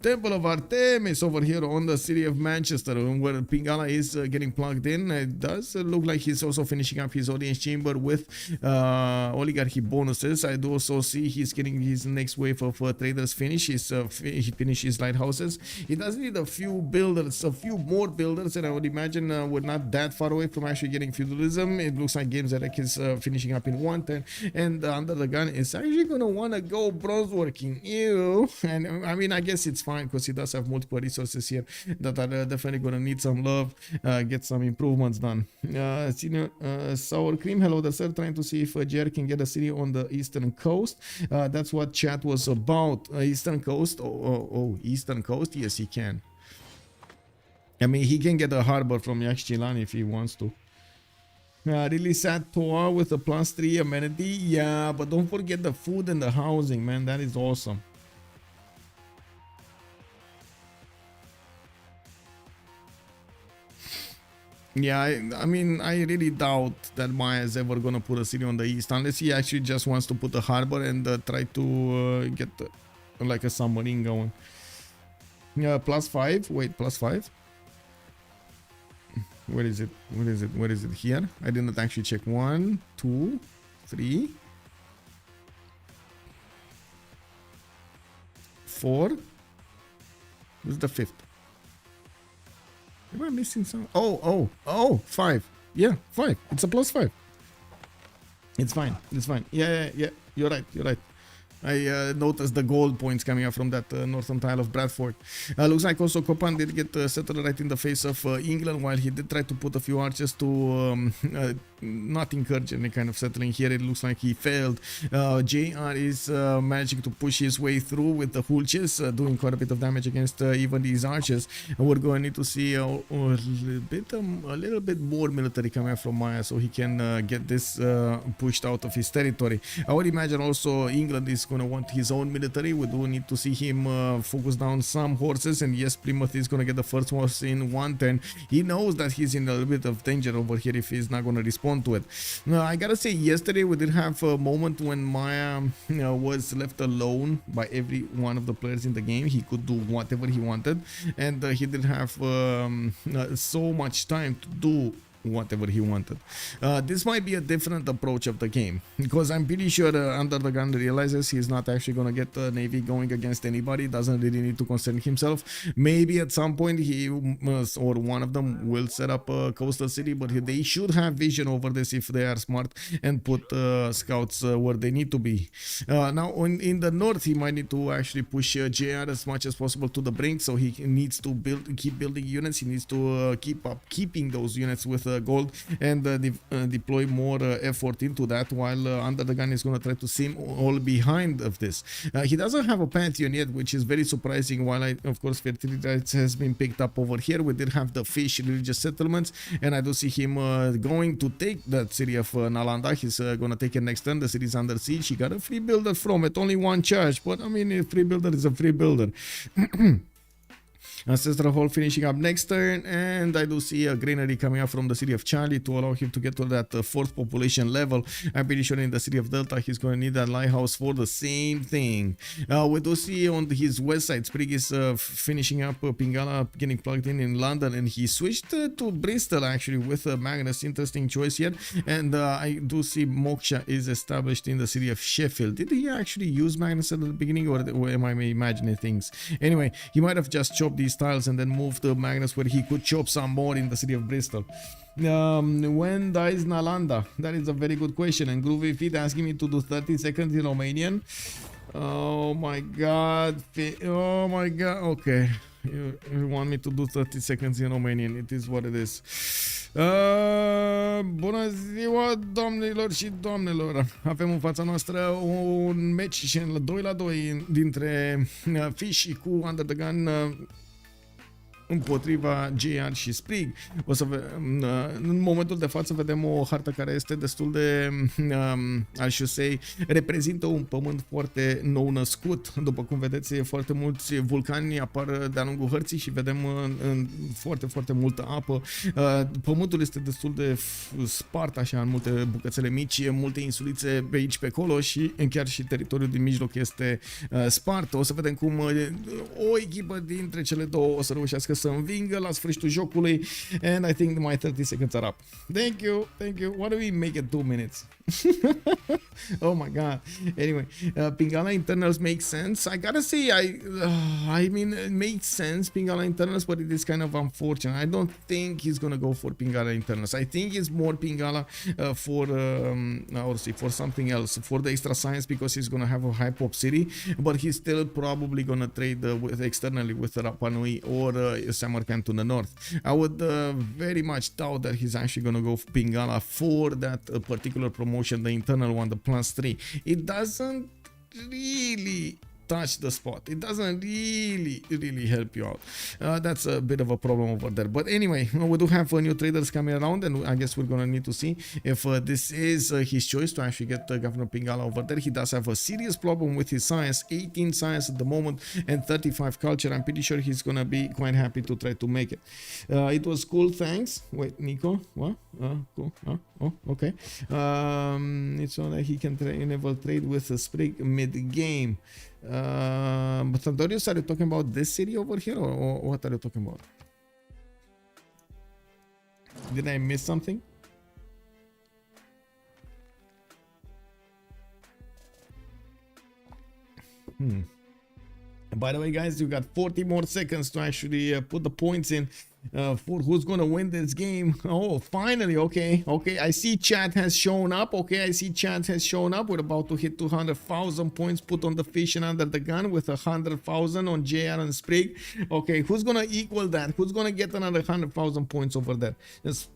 Temple of Artemis over here on the city of Manchester, where Pingala is getting plugged in. It does look like he's also finishing up his audience chamber with oligarchy bonuses. I do also see he's getting his next wave of traders finish. He finished his lighthouses. He does need a few builders, a few more builders, and I would imagine we're not that far away from actually getting feudalism. It looks like Games Erek is finishing up in 110, and Under the Gun is actually going to want to go bronze working. Ew. And I mean, I guess it's fine because he does have multiple resources here that are definitely going to need some love, get some improvements done. Senior Sour Cream, hello there, sir. Trying to see if JR can get a city on the eastern coast. That's what chat was about. Eastern coast. Oh, eastern coast. Yes, he can. I mean, he can get a harbor from Yaxchilan if he wants to. Really sad Toa with a +3 amenity. Yeah, but don't forget the food and the housing, man. That is awesome. Yeah, I mean, I really doubt that Maya is ever gonna put a city on the east unless he actually just wants to put a harbor and try to get like a submarine going. Yeah, +5. Wait, +5. Where is it? Where is it? Where is it? Here? I did not actually check. 1, 2, 3, 4. Where's the 5th? Am I missing some? Oh, 5. Yeah, 5. It's a +5. It's fine. It's fine. Yeah. You're right. I noticed the gold points coming up from that northern tile of Bradford. Looks like also Copan did get settled right in the face of England, while he did try to put a few archers to not encourage any kind of settling here. It looks like he failed. JR is managing to push his way through with the Hulches, doing quite a bit of damage against even these archers. We're going to need to see a little bit more military coming from Maya so he can get this pushed out of his territory. I would imagine also England is going to want his own military. We do need to see him focus down some horses, and yes, Plymouth is going to get the first horse in 110. He knows that he's in a little bit of danger over here if he's not going to respond to it. I gotta say, yesterday we did have a moment when Maya was left alone by every one of the players in the game. He could do whatever he wanted, and he didn't have so much time to do whatever he wanted. This might be a different approach of the game, because I'm pretty sure UnderTheGun realizes he's not actually going to get the Navy going against anybody, doesn't really need to concern himself. Maybe at some point he must, or one of them will set up a coastal city, but they should have vision over this if they are smart and put scouts where they need to be. Now in the north, he might need to actually push JR as much as possible to the brink, so he needs to keep building units. He needs to keeping those units with gold and deploy more effort into that, while UnderTheGun is going to try to sim all behind of this. He doesn't have a pantheon yet, which is very surprising. While of course fertility rights has been picked up over here, we did have the fish religious settlements, and I do see him going to take that city of Nalanda. He's going to take it next turn. The city is under siege. He got a free builder from it, only one charge, but I mean, a free builder is a free builder. Ancestral Hall finishing up next turn, and I do see a granary coming up from the city of Charlie to allow him to get to that fourth population level. I'm pretty sure in the city of Delta he's going to need that lighthouse for the same thing. We do see on his west side, Sprig is finishing up Pingala getting plugged in London, and he switched to Bristol actually with Magnus. Interesting choice here. And I do see Moksha is established in the city of Sheffield. Did he actually use Magnus at the beginning, or am I imagining things? Anyway, he might have just chopped these tiles and then moved to Magnus where he could chop some more in the city of Bristol. When dies Nalanda? That is a very good question. And Groovy Feet asking me to do 30 seconds in Romanian. Oh my god. Oh my god. Okay. You want me to do 30 seconds in Romanian. It is what it is. Bună ziua, domnilor și doamnelor. Avem în fața noastră un match 2-2 dintre Fish cu UnderTheGun împotriva JR și Sprig. O să în momentul de față vedem o hartă care este destul de, aș say, reprezintă un pământ foarte nou născut. După cum vedeți, foarte mulți vulcani apar de-a lungul hărții și vedem foarte multă apă. Pământul este destul de spart așa în multe bucățele mici, multe insulițe pe aici pe acolo și chiar și teritoriul din mijloc este spart. O să vedem cum o echipă dintre cele două o să reușească să învingă la sfârșitul jocului, and I think my 30 seconds are up. Thank you. Why do we make it 2 minutes? Oh my god. Anyway, Pingala internals make sense. I gotta say, I mean, it makes sense, Pingala internals, but it is kind of unfortunate. I don't think he's gonna go for Pingala internals. I think it's more Pingala for something else, for the extra science, because he's gonna have a high pop city, but he's still probably gonna trade externally with Rapa Nui or Samarkand to the north. I would very much doubt that he's actually gonna go for Pingala for that particular promotion, the internal one, the +3. It doesn't really touch the spot. It doesn't really help you out. That's a bit of a problem over there. But anyway, we do have new traders coming around, and I guess we're gonna need to see if this is his choice to actually get Governor Pingala over there. He does have a serious problem with his science, 18 science at the moment and 35 culture. I'm pretty sure he's gonna be quite happy to try to make it. It was cool, thanks. Wait, Nico, what? Cool. Oh, okay. It's so that he can enable trade with a Sprig mid-game. But Sandorius, are you talking about this city over here, or what are you talking about? Did I miss something? By the way, guys, you got 40 more seconds to actually put the points in for who's gonna win this game. Oh, finally. Okay, I see chat has shown up. We're about to hit 200,000 points put on the Fish and UnderTheGun, with 100,000 on JR and Sprig. Okay, who's gonna equal that? Who's gonna get another 100,000 points over there? Just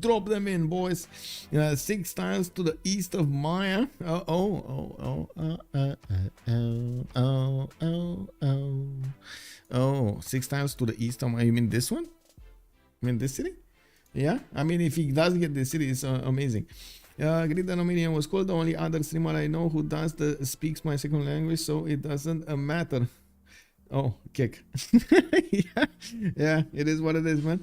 drop them in, boys. 6 tiles to the east of Maya. Oh, 6 tiles to the east of Maya. You mean this one? You mean this city? Yeah, I mean, if he does get this city, it's amazing. Great Armenian was called. The only other streamer I know who speaks my second language, so it doesn't matter. Oh, kick. Yeah, it is what it is, man.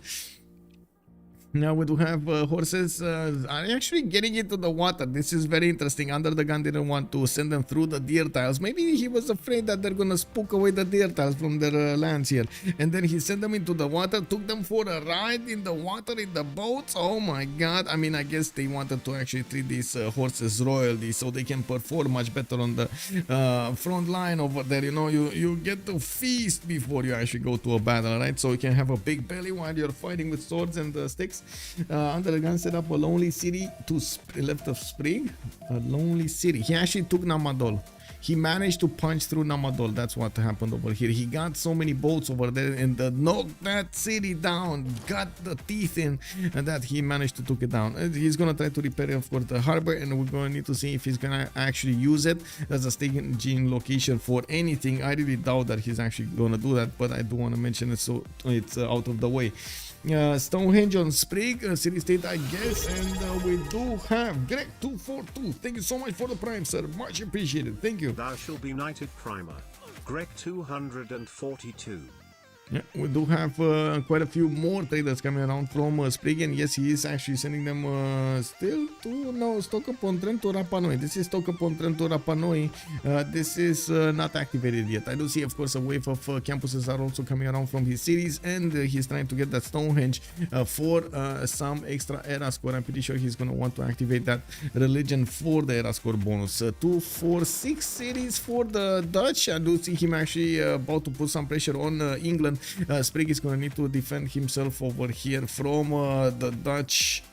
Now we do have horses are actually getting into the water. This is very interesting. UnderTheGun didn't want to send them through the deer tiles. Maybe he was afraid that they're gonna spook away the deer tiles from their lands here. And then he sent them into the water, took them for a ride in the water in the boats. Oh my god. I mean, I guess they wanted to actually treat these horses royally so they can perform much better on the front line over there. You know, you get to feast before you actually go to a battle, right? So you can have a big belly while you're fighting with swords and sticks. UnderTheGun set up a lonely city to left of Sprig. A lonely city. He actually took Namadol. He managed to punch through Namadol. That's what happened over here. He got so many boats over there and knocked that city down. Got the teeth in, and that he managed to take it down. He's gonna try to repair, of course, the harbor, and we're gonna need to see if he's gonna actually use it as a staging location for anything. I really doubt that he's actually gonna do that, but I do want to mention it so it's out of the way. Stonehenge on Sprig, city state, I guess, and we do have Greg242. Thank you so much for the prime, sir. Much appreciated. Thank you. Thou shall be knighted primer. Greg 242. Yeah, we do have quite a few more traders coming around from Spriggan. Yes, he is actually sending them still to stock upon Trent to Rapa Nui. This is stock upon Trent to Rapa Nui. This is not activated yet. I do see, of course, a wave of campuses are also coming around from his cities, and he's trying to get that Stonehenge for some extra era score. I'm pretty sure he's going to want to activate that religion for the era score bonus. 2, 4, 6 cities for the Dutch. I do see him actually about to put some pressure on England. Sprig is going to need to defend himself over here from the Dutch.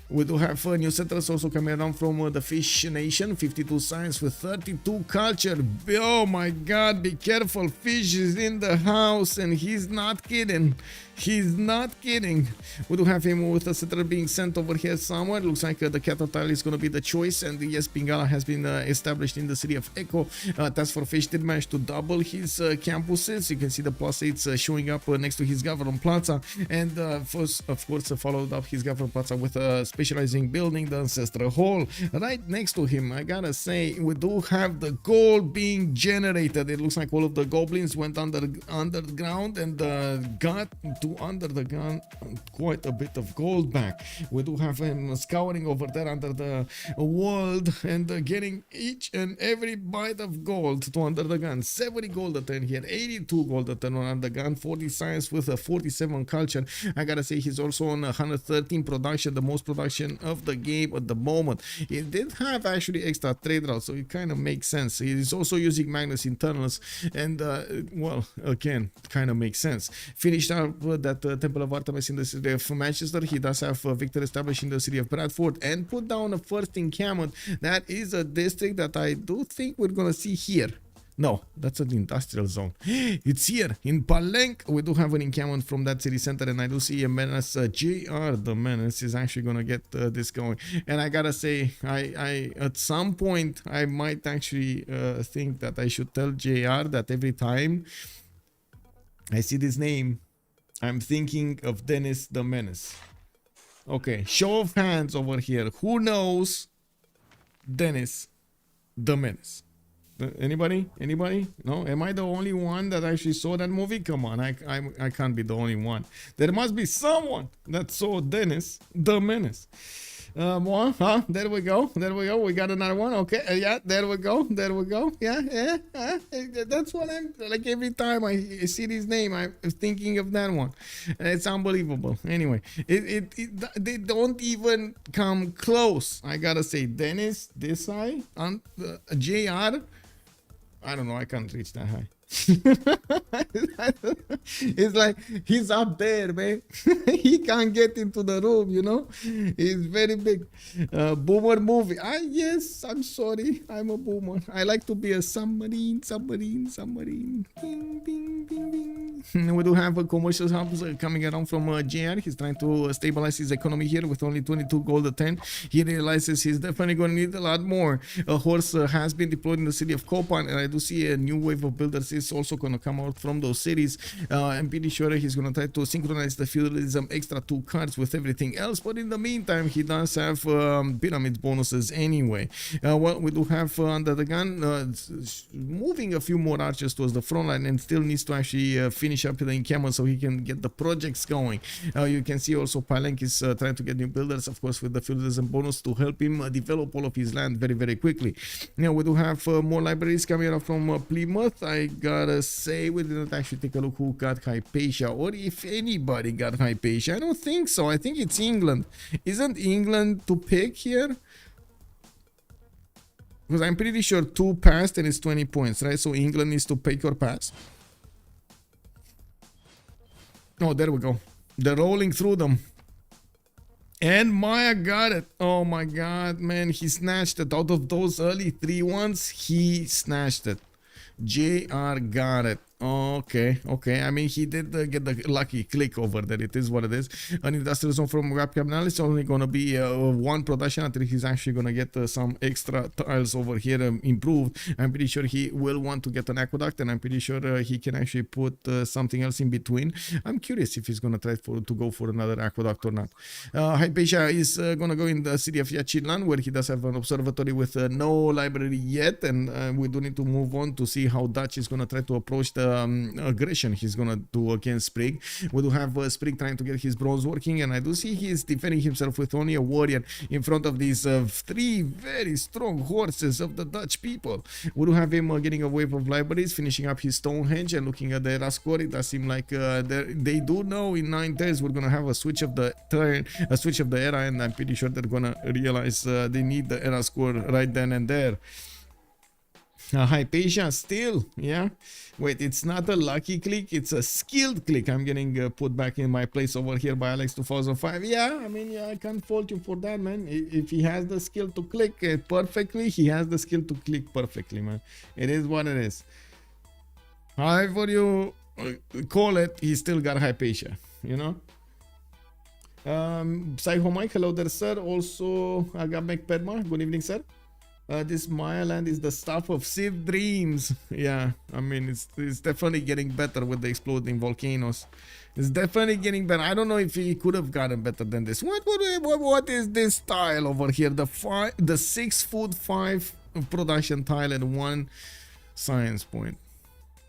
We do have new settlers also coming around from the Fish Nation. 52 science with 32 culture. Oh my god, be careful. Fish is in the house and he's not kidding. He's not kidding. We do have him with a settler being sent over here somewhere. Looks like the cattle tile is going to be the choice. And yes, Bengala has been established in the city of Echo. TaskForceFish did manage to double his campuses. You can see the +8s showing up next to his government plaza. And first, of course, followed up his government plaza with a specializing building, the Ancestral Hall. Right next to him, I gotta say, we do have the gold being generated. It looks like all of the goblins went underground and got to UnderTheGun quite a bit of gold back. We do have him scouring over there under the world and getting each and every bite of gold to UnderTheGun. 70 gold a turn here, 82 gold a turn on UnderTheGun, 40 science with a 47 culture. I gotta say he's also on 113 production, the most production of the game at the moment. He did have actually extra trade routes, so it kind of makes sense. He's also using Magnus internals, and well, again, kind of makes sense. Finished up that Temple of Artemis in the city of Manchester. He does have Victor established in the city of Bradford and put down a first encampment. That is a district that I do think we're gonna see here. No, that's an industrial zone. It's here in Palenque. We do have an encampment from that city center, and I do see a menace. JR the menace is actually gonna get this going. And I gotta say, I at some point I might actually think that I should tell JR that every time I see this name, I'm thinking of Dennis the Menace. Okay, show of hands over here. Who knows Dennis the Menace? Anybody? Anybody? No? Am I the only one that actually saw that movie? Come on, I can't be the only one. There must be someone that saw Dennis the Menace. More, huh? There we go. There we go. We got another one. Okay. Yeah. There we go. There we go. Yeah. Yeah. That's what I'm like. Every time I see this name, I'm thinking of that one. It's unbelievable. Anyway, they don't even come close. I gotta say, Dennis Desai, JR. I don't know. I can't reach that high. It's like he's up there, man. He can't get into the room, you know. He's very big. Boomer movie. Yes, I'm sorry, I'm a boomer. I like to be a submarine. Ding, ding, ding, ding. We do have a commercial hubs coming around from JR. He's trying to stabilize his economy here with only 22 gold a 10. He realizes he's definitely going to need a lot more. A horse has been deployed in the city of Kopan, and I do see a new wave of builders is is also going to come out from those cities. I'm pretty sure he's going to try to synchronize the feudalism extra 2 cards with everything else, but in the meantime he does have pyramid bonuses anyway. Well, we do have under the gun moving a few more archers towards the front line, and still needs to actually finish up the encampment so he can get the projects going. You can see also Palenque is trying to get new builders, of course, with the feudalism bonus to help him develop all of his land very quickly. Now we do have more libraries coming out from Plymouth. I gotta say, we didn't actually take a look who got Hypatia, or if anybody got Hypatia. I don't think so. I think it's England. Isn't England to pick here? Because I'm pretty sure 2 passed and it's 20 points, right? So England needs to pick or pass. Oh, there we go. They're rolling through them. And Maya got it. Oh my god, man. He snatched it. Out of those early 3 ones, he snatched it. JR got it. Okay. I mean, he did get the lucky click over there. It is what it is. An industrial zone from Rap Cabanal is only going to be 1 production until he's actually going to get some extra tiles over here improved. I'm pretty sure he will want to get an aqueduct, and I'm pretty sure he can actually put something else in between. I'm curious if he's going to try to go for another aqueduct or not. Hypatia is going to go in the city of Yachilan, where he does have an observatory with no library yet, and we do need to move on to see how Dutch is going to try to approach the aggression he's gonna do against Sprig. We do have Sprig trying to get his bronze working, and I do see he's defending himself with only a warrior in front of these 3 very strong horses of the Dutch people. We do have him getting a wave of libraries, finishing up his Stonehenge, and looking at the era score. It does seem like they do know in 9 turns we're gonna have a switch of the turn, a switch of the era, and I'm pretty sure they're gonna realize they need the era score right then and there. Hypatia still, yeah. Wait, it's not a lucky click, it's a skilled click. I'm getting put back in my place over here by Alex 2005. Yeah, I mean, yeah, I can't fault you for that, man. If he has the skill to click perfectly, he has the skill to click perfectly, man. It is what it is. However you call it, he still got Hypatia, you know. Psycho Mike, hello there, sir. Also, Agamek Pedma, good evening, sir. This Maya land is the stuff of Civ dreams. Yeah, I mean, it's definitely getting better with the exploding volcanoes. It's definitely getting better. I don't know if he could have gotten better than this. What is this tile over here? The 6'5" production tile and 1 science point.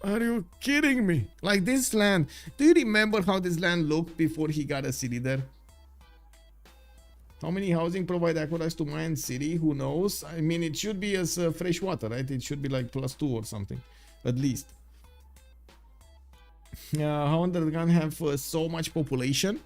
Are you kidding me? Like this land. Do you remember how this land looked before he got a city there? How many housing provide aqueducts to Mayan City? Who knows? I mean, it should be as fresh water, right? It should be like +2 or something, at least. How UnderTheGun have so much population?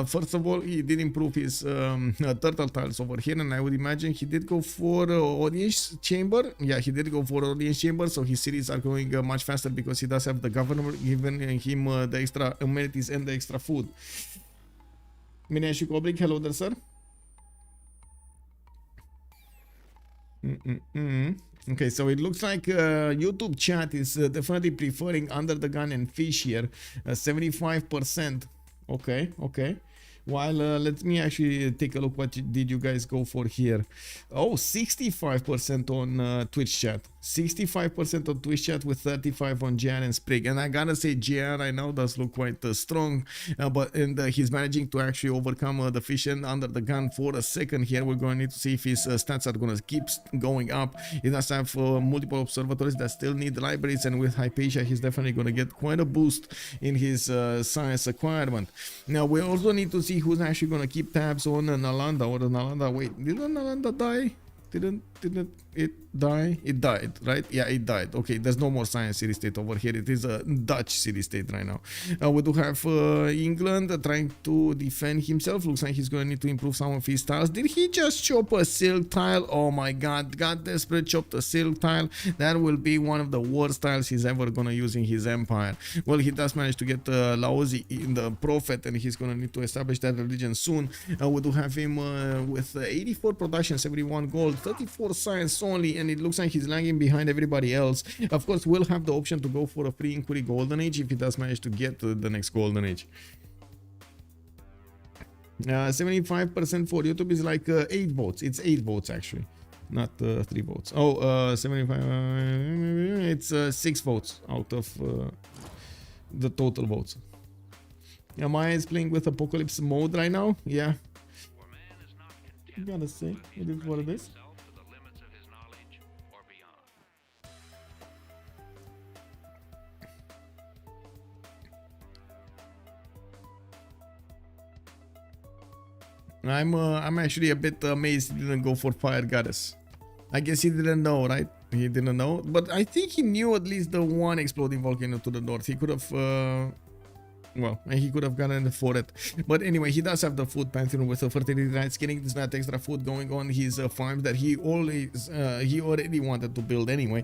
First of all, he did improve his turtle tiles over here, and I would imagine he did go for audience chamber. Yeah, he did go for audience chamber, so his cities are going much faster because he does have the governor giving him the extra amenities and the extra food. Mineshi Kobrik, hello there, sir. Okay, so it looks like YouTube chat is definitely preferring UnderTheGun and Fish here, 75%. Okay. While let me actually take a look. What did you guys go for here? Oh, 65% on Twitch chat. 65% on Twitch chat with 35 on JR and Sprig. And I gotta say, JR right now does look quite strong, but he's managing to actually overcome the Fish and UnderTheGun for a second here. We're going to need to see if his stats are going to keep going up. He does have multiple observatories that still need libraries, and with Hypatia, he's definitely going to get quite a boost in his science acquirement. Now, we also need to see who's actually going to keep tabs on Nalanda or Nalanda. Wait, didn't Nalanda die? Didn't it die? It died, right? Yeah, it died. Okay, there's no more science city state over here. It is a Dutch city state right now. We do have England trying to defend himself. Looks like he's going to need to improve some of his tiles. Did he just chop a silk tile? Oh my god, got desperate, chopped a silk tile. That will be one of the worst tiles he's ever going to use in his empire. Well, he does manage to get Laozi in the prophet, and he's going to need to establish that religion soon. We do have him with 84 production, 71 gold, 34 science only, and it looks like he's lagging behind everybody else. Of course, we'll have the option to go for a free inquiry golden age if he does manage to get to the next golden age. 75% for YouTube is like 8 votes. It's 8 votes actually. Not 3 votes. Oh, 75. It's 6 votes out of the total votes. Yeah, Maya is playing with Apocalypse mode right now. Yeah. Gotta say, it is what it is. I'm actually a bit amazed he didn't go for Fire Goddess. I guess he didn't know, right? He didn't know, but I think he knew at least the one exploding volcano to the north. He could have well, he could have gotten for it, but anyway, he does have the food pantheon with the fertility rights, getting this that extra food going on his farms that he already wanted to build anyway.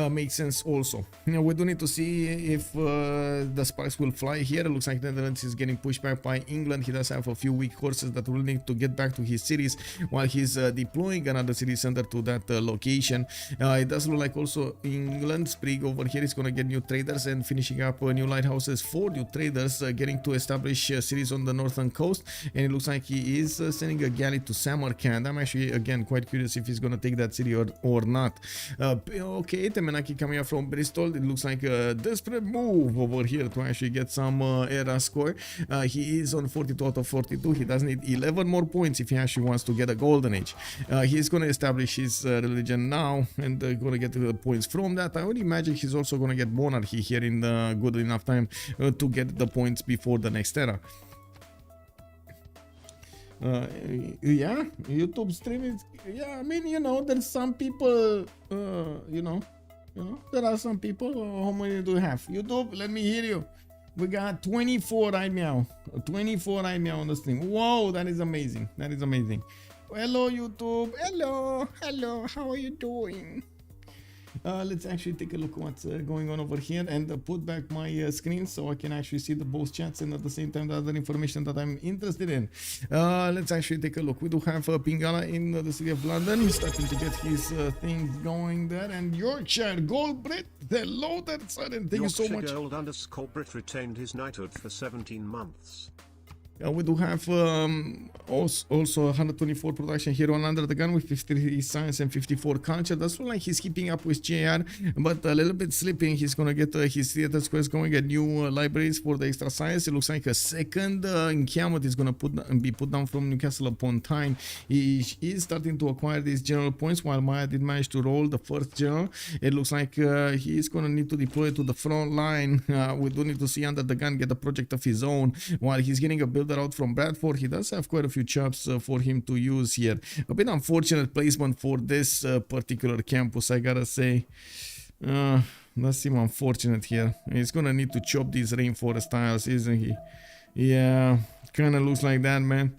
Makes sense also. Now we do need to see if the sparks will fly here. It looks like the Netherlands is getting pushed back by England. He does have a few weak horses that will need to get back to his cities while he's deploying another city center to that location. It does look like also England, Sprig over here is going to get new traders and finishing up new lighthouses for new traders. Getting to establish cities on the northern coast, and it looks like he is sending a galley to Samarkand. I'm actually again quite curious if he's gonna take that city or not. Okay, Temenaki coming up from Bristol. It looks like a desperate move over here to actually get some era score. He is on 42 out of 42. He does need 11 more points if he actually wants to get a golden age. He's gonna establish his religion now and gonna get the points from that. I would imagine he's also gonna get monarchy here in good enough time to get the points before the next era. Yeah, YouTube stream is, yeah, I mean, you know, there's some people, you know, there are some people. How many do we have? YouTube, let me hear you. We got 24 right now. 24 right now on the stream. Whoa, that is amazing. That is amazing. Hello, YouTube. Hello. Hello. How are you doing? Let's actually take a look what's going on over here and put back my screen so I can actually see the both chats and at the same time the other information that I'm interested in. Let's actually take a look. We do have Pingala in the city of London. He's starting to get his things going there. And Yorkshire Goldbrit, hello there, sir, and thank you so much. Gold_Brit retained his knighthood for 17 months. We do have also 124 production here on Under the Gun with 53 science and 54 culture. That's like he's keeping up with JR, but a little bit slipping. He's gonna get his theater squares going at new libraries for the extra science. It looks like a second encampment is gonna be put down from Newcastle upon Tyne. He is starting to acquire these general points while Maya did manage to roll the first general. It looks like he is gonna need to deploy to the front line. We do need to see Under the Gun get a project of his own while he's getting a build out from Bradford. He does have quite a few chops for him to use here. A bit unfortunate placement for this particular campus, I gotta say. Does seem unfortunate here. He's gonna need to chop these rainforest tiles, isn't he? Yeah, kinda looks like that, man.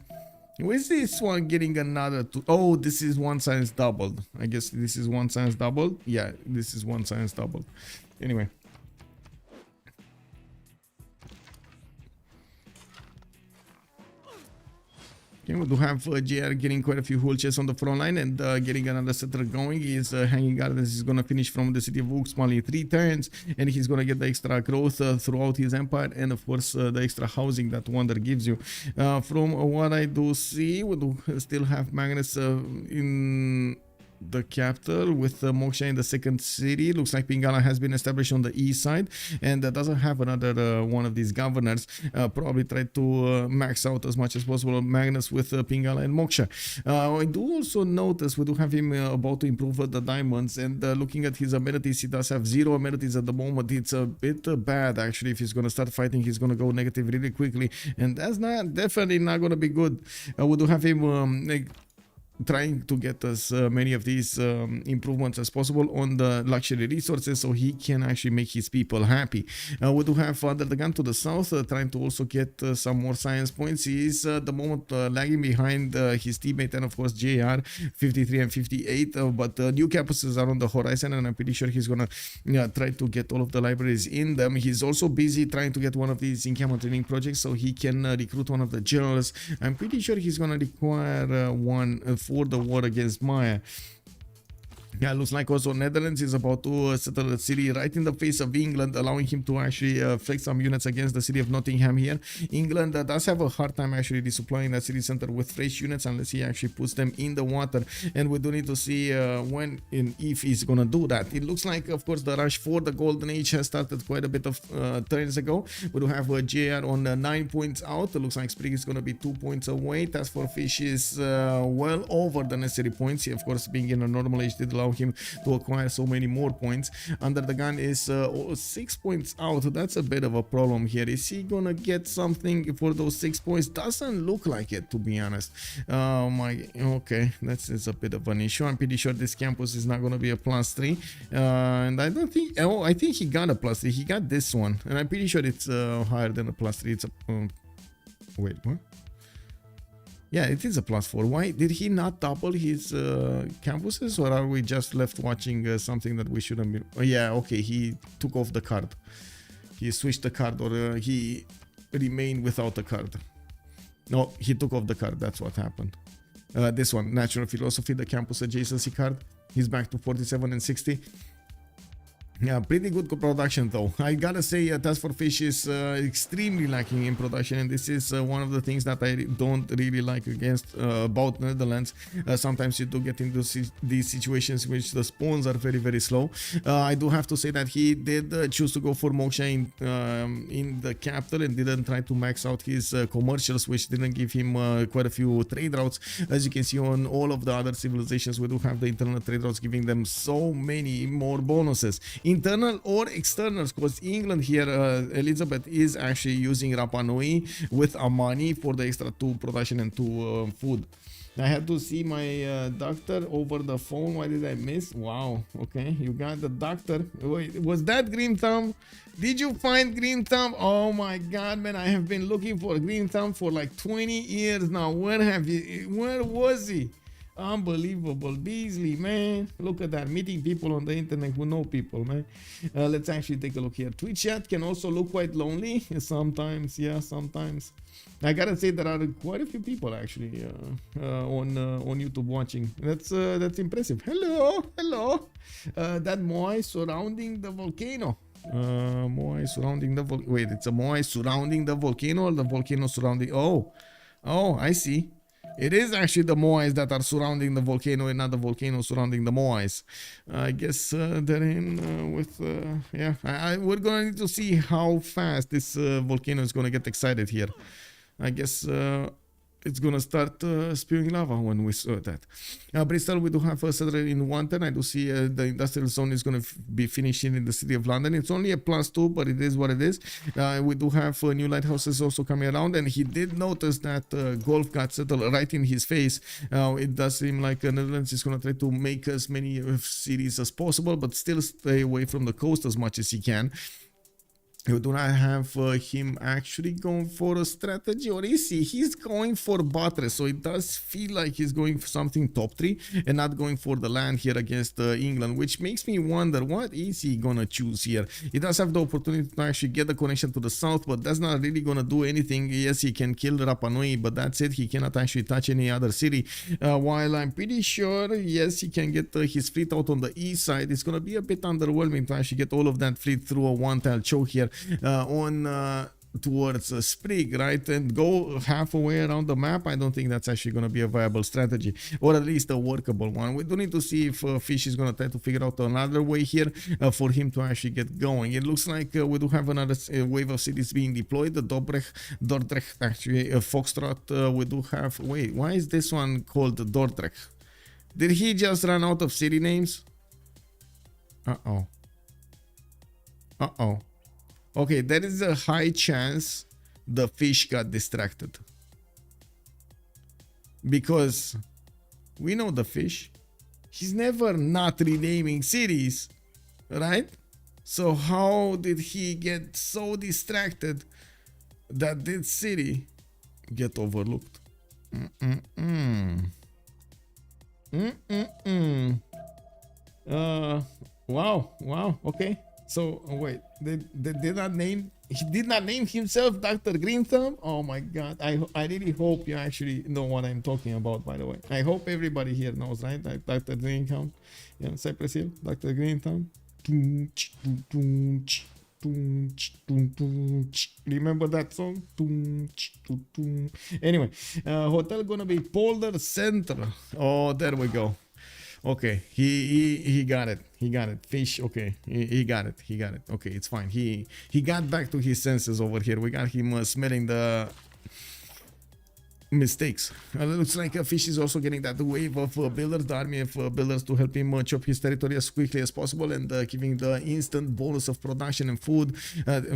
Where's this one getting another two? Oh, this is one science doubled. I guess this is one science doubled. Yeah, this is one science doubled. Anyway. Okay, we do have JR getting quite a few hull chests on the front line and getting another settler going. He's hanging gardens. He's gonna finish from the city of Uxmal 3 turns, and he's gonna get the extra growth throughout his empire, and of course the extra housing that Wonder gives you. From what I do see, we do still have Magnus in the capital with Moksha in the second city. Looks like Pingala has been established on the east side and doesn't have another one of these governors. Probably try to max out as much as possible Magnus with Pingala and Moksha. I do also notice we do have him about to improve the diamonds, and looking at his amenities, he does have 0 amenities at the moment. It's a bit bad actually. If he's going to start fighting, he's going to go negative really quickly, and that's definitely not going to be good. We do have him trying to get as many of these improvements as possible on the luxury resources so he can actually make his people happy. We do have Under the Gun to the south trying to also get some more science points. He is at the moment lagging behind his teammate and of course JR 53 and 58, but new campuses are on the horizon, and I'm pretty sure he's gonna try to get all of the libraries in them. He's also busy trying to get one of these encampment training projects so he can recruit one of the generals. I'm pretty sure he's gonna require one for the war against Maya. Yeah, looks like also Netherlands is about to settle a city right in the face of England, allowing him to actually flex some units against the city of Nottingham here. England does have a hard time actually resupplying that city center with fresh units unless he actually puts them in the water. And we do need to see when and if he's gonna do that. It looks like, of course, the rush for the Golden Age has started quite a bit of turns ago. We do have a JR on 9 points out. It looks like Spriggan is gonna be 2 points away. TaskForceFish is well over the necessary points. He, of course, being in a normal age did allow him to acquire so many more points. UnderTheGun is 6 points out. That's a bit of a problem here. Is he gonna get something for those 6 points? Doesn't look like it, to be honest. Okay, that's a bit of an issue. I'm pretty sure this campus is not gonna be a +3, and I don't think, oh, I think he got a +3. He got this one, and I'm pretty sure it's higher than a +3. It's a wait, what? Yeah, it is a +4. Why did he not double his campuses, or are we just left watching something that we shouldn't be? Oh, yeah, okay, he took off the card. He switched the card, or he remained without the card. No, he took off the card. That's what happened. This one, Natural Philosophy, the campus adjacency card. He's back to 47 and 60. Yeah, pretty good production though. I gotta say, TaskForceFish is extremely lacking in production, and this is one of the things that I don't really like against about Netherlands. Sometimes you do get into these situations in which the spawns are very, very slow. I do have to say that he did choose to go for Moksha in the capital and didn't try to max out his commercials, which didn't give him quite a few trade routes. As you can see on all of the other civilizations, we do have the internal trade routes giving them so many more bonuses. Internal or externals, because England here, Elizabeth is actually using Rapa Nui with Amani for the extra 2 production and 2 food. I had to see my doctor over the phone. Why did I miss? Wow, okay, you got the doctor. Wait, was that Green Thumb? Did you find Green Thumb? Oh my god, man, I have been looking for Green Thumb for like 20 years now. Where was he? Unbelievable. Beasley, man, look at that, meeting people on the internet who know people, man. Let's actually take a look here. Twitch chat can also look quite lonely sometimes. Yeah, sometimes. I gotta say there are quite a few people actually on YouTube watching. That's impressive. Hello. That Moai surrounding the volcano. Moai surrounding the wait, it's a Moai surrounding the volcano, or the volcano surrounding? Oh, I see. It is actually the Moais that are surrounding the volcano, and not the volcano surrounding the Moais. I guess they're in with... yeah, we're going to need to see how fast this volcano is going to get excited here. I guess it's going to start spewing lava when we saw that. Bristol, we do have a settler in 1 turn. I do see the industrial zone is going to be finishing in the city of London. It's only a +2, but it is what it is. We do have new lighthouses also coming around, and he did notice that golf got settled right in his face. It does seem like Netherlands is going to try to make as many cities as possible, but still stay away from the coast as much as he can. We do not have him actually going for a strategy, or is he? He's going for buttress, so it does feel like he's going for something top 3 and not going for the land here against England, which makes me wonder what is he gonna choose here. He does have the opportunity to actually get the connection to the south, but that's not really gonna do anything. Yes, he can kill Rapa Nui, but that's it. He cannot actually touch any other city. While I'm pretty sure, yes, he can get his fleet out on the east side. It's gonna be a bit underwhelming to actually get all of that fleet through a one-tile choke here. Towards Sprig, right, and go halfway around the map. I don't think that's actually going to be a viable strategy, or at least a workable one. We do need to see if Fish is going to try to figure out another way here for him to actually get going. It looks like we do have another wave of cities being deployed. The Dordrecht, actually, Foxtrot. We do have. Wait, why is this one called Dordrecht? Did he just run out of city names? Okay, there is a high chance the fish got distracted. Because we know the fish. He's never not renaming cities, right? So how did he get so distracted that this city get overlooked? Wow, okay. So wait, they did not name. He did not name himself Dr. Green Thumb. Oh my God! I really hope you actually know what I'm talking about. By the way, I hope everybody here knows, right? Like Dr. Green Thumb, yeah, Cypress Hill, Dr. Green Thumb. Remember that song? Anyway, hotel gonna be Polder Center. Oh, there we go. Okay, he got it. He got it. Fish. Okay, he got it. He got it. Okay, it's fine. He got back to his senses over here. We got him smelling the mistakes. Looks like Fish is also getting that wave of builders, the army of builders, to help him chop his territory as quickly as possible and giving the instant bonus of production and food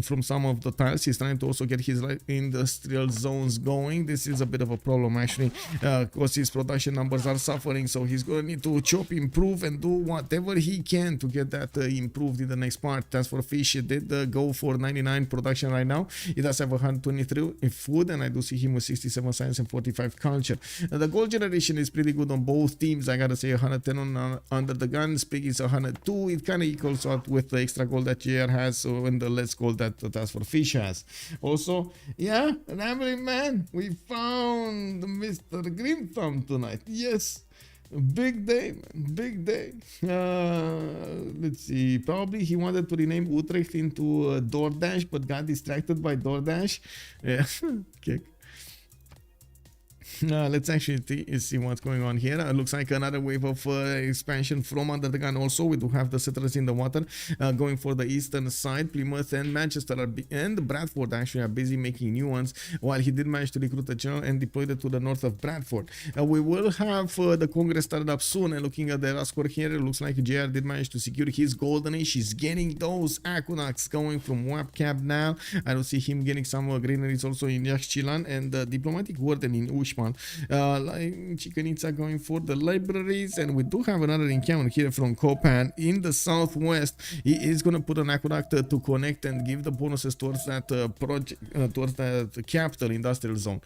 from some of the tiles. He's trying to also get his industrial zones going. This is a bit of a problem actually, because his production numbers are suffering, so he's going to need to chop, improve, and do whatever he can to get that improved in the next part. TaskForceFish did go for 99 production right now. He does have 123 in food, and I do see him with 67 science and 45 culture. The gold generation is pretty good on both teams. I gotta say 110 on Under the Gun. Sprig is 102. It kind of equals out with the extra gold that JR has and the less gold that TaskForceFish has. Also, yeah, Rambling Man, we found Mr. Green Thumb tonight. Yes. Big day, man. Big day. Let's see. Probably he wanted to rename Utrecht into DoorDash, but got distracted by DoorDash. Yeah. Okay. Let's actually see what's going on here. Looks like another wave of expansion from Under the Gun. Also, we do have the settlers in the water going for the eastern side. Plymouth and Manchester and Bradford actually are busy making new ones, while he did manage to recruit a general and deploy it to the north of Bradford. We will have the Congress started up soon, and looking at the score here, it looks like JR did manage to secure his golden age. He's getting those aqueducts going from Wapcap now. I don't see him getting some granaries also in Yaxchilan and diplomatic warden in Ushman. Chicanitsa going for the libraries, and we do have another encounter here from Copan in the southwest. He is going to put an aqueduct to connect and give the bonuses towards that project, towards that capital industrial zone.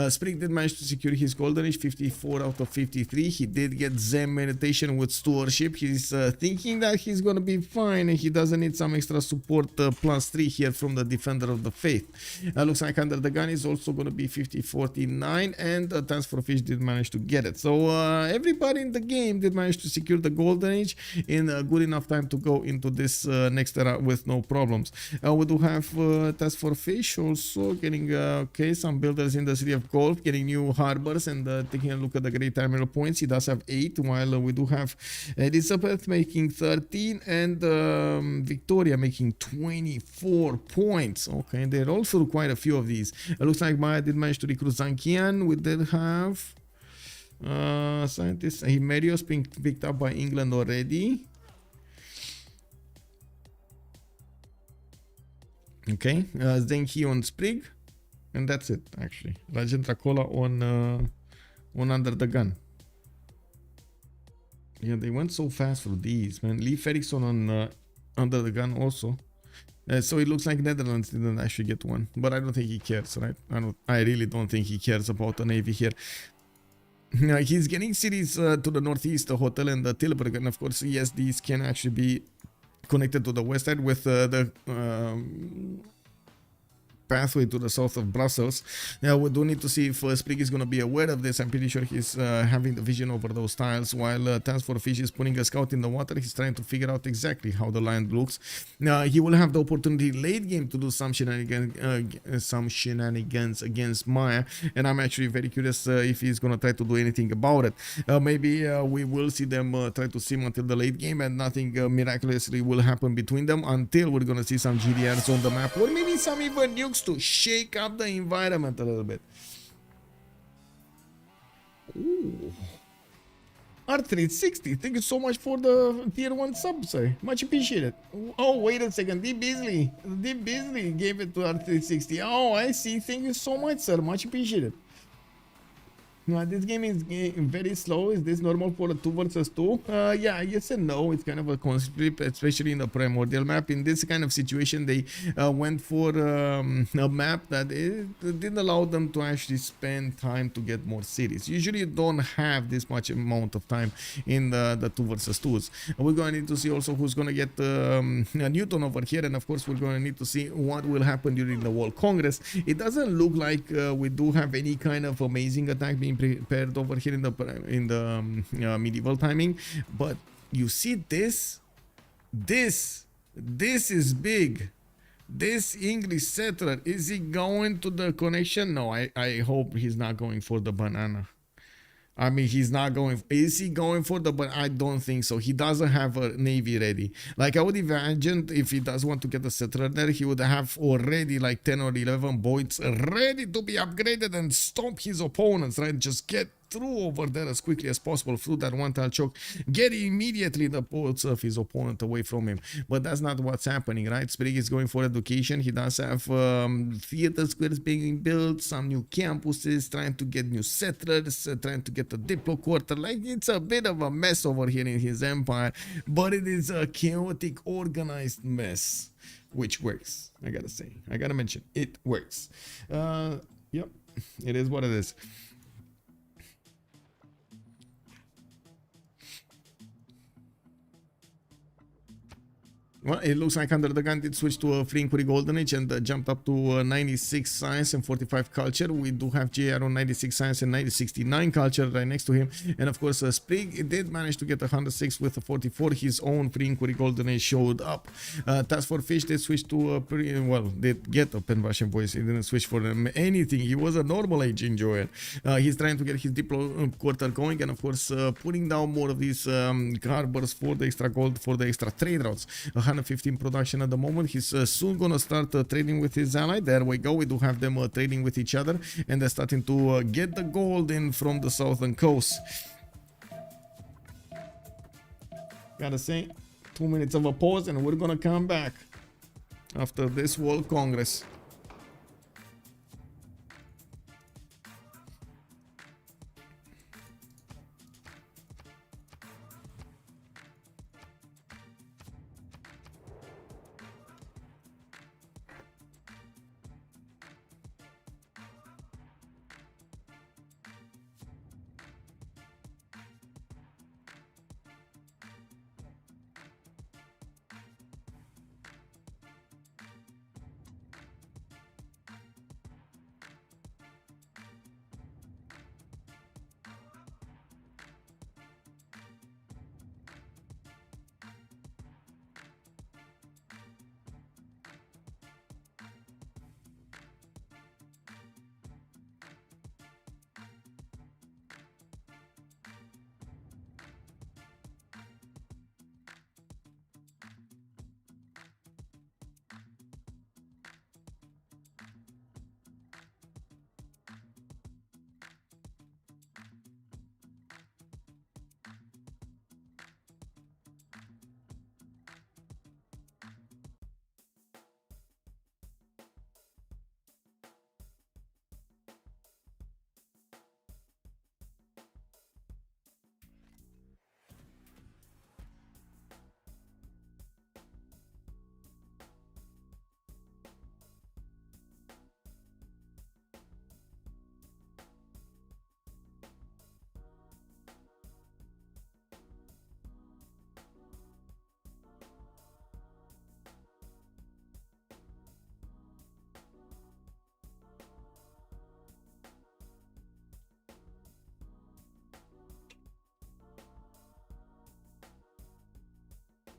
Sprig did manage to secure his golden age, 54 out of 53. He did get Zen meditation with stewardship. He's thinking that he's going to be fine, and he doesn't need some extra support +3 here from the defender of the faith. Looks like Under the Gun is also going to be 50-49, and TaskForceFish did manage to get it. So everybody in the game did manage to secure the golden age in a good enough time to go into this next era with no problems. We do have TaskForceFish also getting some builders in the city of Gulf, getting new harbors and taking a look at the great terminal points. He does have 8, while we do have Elizabeth making 13 and Victoria making 24 points. Okay, they're also quite a few of these. It looks like Maya did manage to recruit Zankian. We did have scientists. Himerios being picked up by England already. Okay, Zenki on Sprig, and that's it actually. Legend Dracola on Under the Gun. Yeah, they went so fast for these, man. Lee Ferrickson on Under the Gun also. So it looks like Netherlands didn't actually get one, but I don't think he cares, right? I really don't think he cares about the Navy here. He's getting cities to the northeast, the Hotel and the Tilburg, and of course, yes, these can actually be connected to the west side with the pathway to the south of Brussels. Now we do need to see if Sprig is going to be aware of this. I'm pretty sure he's having the vision over those tiles, while TaskForceFish is putting a scout in the water. He's trying to figure out exactly how the land looks. Now he will have the opportunity late game to do some shenanigans against Maya, and I'm actually very curious if he's going to try to do anything about it. Maybe we will see them try to sim until the late game, and nothing miraculously will happen between them until we're going to see some GDRs on the map, or maybe some even nukes to shake up the environment a little bit. Ooh. R360, thank you so much for the tier 1 sub, sir. Much appreciated. Oh, wait a second. Deep Beasley gave it to R360. Oh, I see. Thank you so much, sir. Much appreciated. This game is very slow. Is this normal for a 2 versus 2? Yeah, yes and no. It's kind of a conscript, especially in the primordial map. In this kind of situation, they went for a map that didn't allow them to actually spend time to get more cities. Usually, you don't have this much amount of time in the 2 versus 2s. We're going to need to see also who's going to get Newton over here, and of course, we're going to need to see what will happen during the World Congress. It doesn't look like we do have any kind of amazing attack being prepared over here in the medieval timing, but you see this is big. This English settler, is he going to the connection? No, I hope he's not going for the banana. I mean, he's not going. Is he going for the? But I don't think so. He doesn't have a navy ready. Like I would imagine, if he does want to get a settler there, he would have already like 10 or 11 boats ready to be upgraded and stop his opponents. Right, just get through over there as quickly as possible through that one tile choke, get immediately the boats of his opponent away from him. But that's not what's happening, right? Spriggan is going for education. He does have theater squares being built, some new campuses, trying to get new settlers, trying to get a diplo quarter. Like, it's a bit of a mess over here in his empire, but it is a chaotic, organized mess, which works. I gotta say, I gotta mention, it works. Yep, it is what it is. Well, it looks like UnderTheGun did switch to a free inquiry golden age and jumped up to 96 science and 45 culture. We do have JR on 96 science and 69 culture right next to him. And of course, Sprig did manage to get 106 with a 44. His own free inquiry golden age showed up. TaskForceFish did switch to did get a Pen Russian voice. He didn't switch for anything. He was a normal age enjoyer. He's trying to get his diplo quarter going, and of course, putting down more of these harbors for the extra gold, for the extra trade routes. 115 production at the moment. He's soon gonna start trading with his ally. There we go. We do have them trading with each other, and they're starting to get the gold in from the southern coast. Gotta say, 2 minutes of a pause, and we're gonna come back after this World Congress.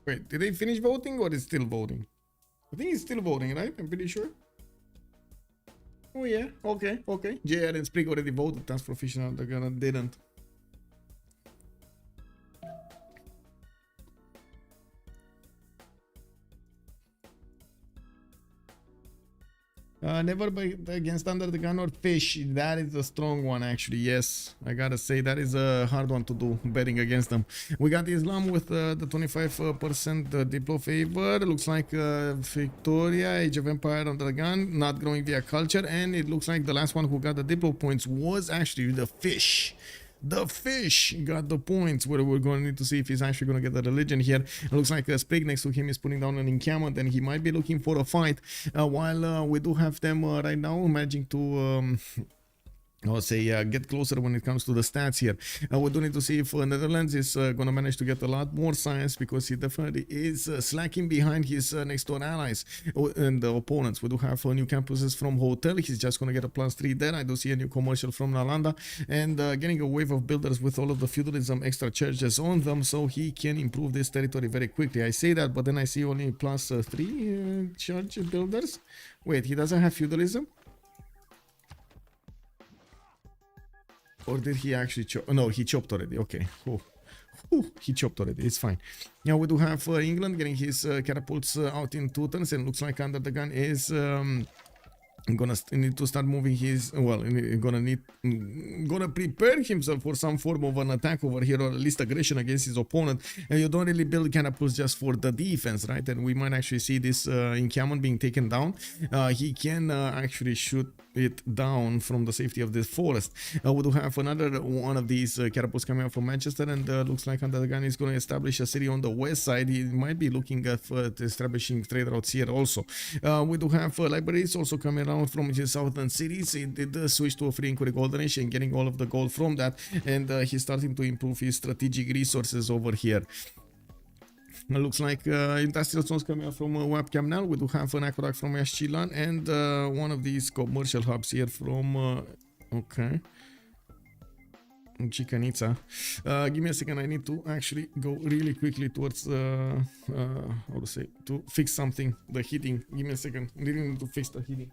Wait, did they finish voting or is still voting? I think he's still voting, right? I'm pretty sure. Oh yeah, okay. JR and Sprig already voted. TaskForceFish and UnderTheGun didn't. Never bet against Under the Gun or Fish. That is a strong one, actually. Yes, I gotta say that is a hard one to do, betting against them. We got Islam with the 25% Diplo favor. Looks like Victoria, Age of Empire, Under the Gun, not growing via culture, and it looks like the last one who got the Diplo points was actually the Fish. The Fish got the points, where we're going to need to see if he's actually going to get the religion here. It looks like Sprig next to him is putting down an encampment, and he might be looking for a fight. While we do have them right now managing to I'll say get closer when it comes to the stats here. We do need to see if Netherlands is going to manage to get a lot more science, because he definitely is slacking behind his next door allies and the opponents. We do have new campuses from Hotel. He's just going to get a +3 there. I do see a new commercial from Nalanda, and getting a wave of builders with all of the feudalism extra charges on them, so he can improve this territory very quickly. I say that, but then I see only +3 charge builders. Wait, he doesn't have feudalism? Or did he actually chop? No, he chopped already. Okay. He chopped already. It's fine. Now we do have England getting his catapults out in 2 turns, and looks like Under the Gun is gonna need to start moving his, well, gonna prepare himself for some form of an attack over here, or at least aggression against his opponent. And you don't really build catapults just for the defense, right? And we might actually see this encampment being taken down. He can actually shoot it down from the safety of this forest. We do have another one of these catapults coming out from Manchester, and looks like Under the Gun is going to establish a city on the west side. He might be looking at establishing trade routes here also. We do have libraries also coming out from his southern cities. He did switch to a free inquiry golden age and getting all of the gold from that, and he's starting to improve his strategic resources over here. It looks like industrial zones coming out from webcam now. We do have an aqueduct from Yashchilan, and one of these commercial hubs here from okay, Chicanitsa. Give me a second, I need to actually go really quickly towards how to say, to fix something, the heating. Give me a second, I really need to fix the heating.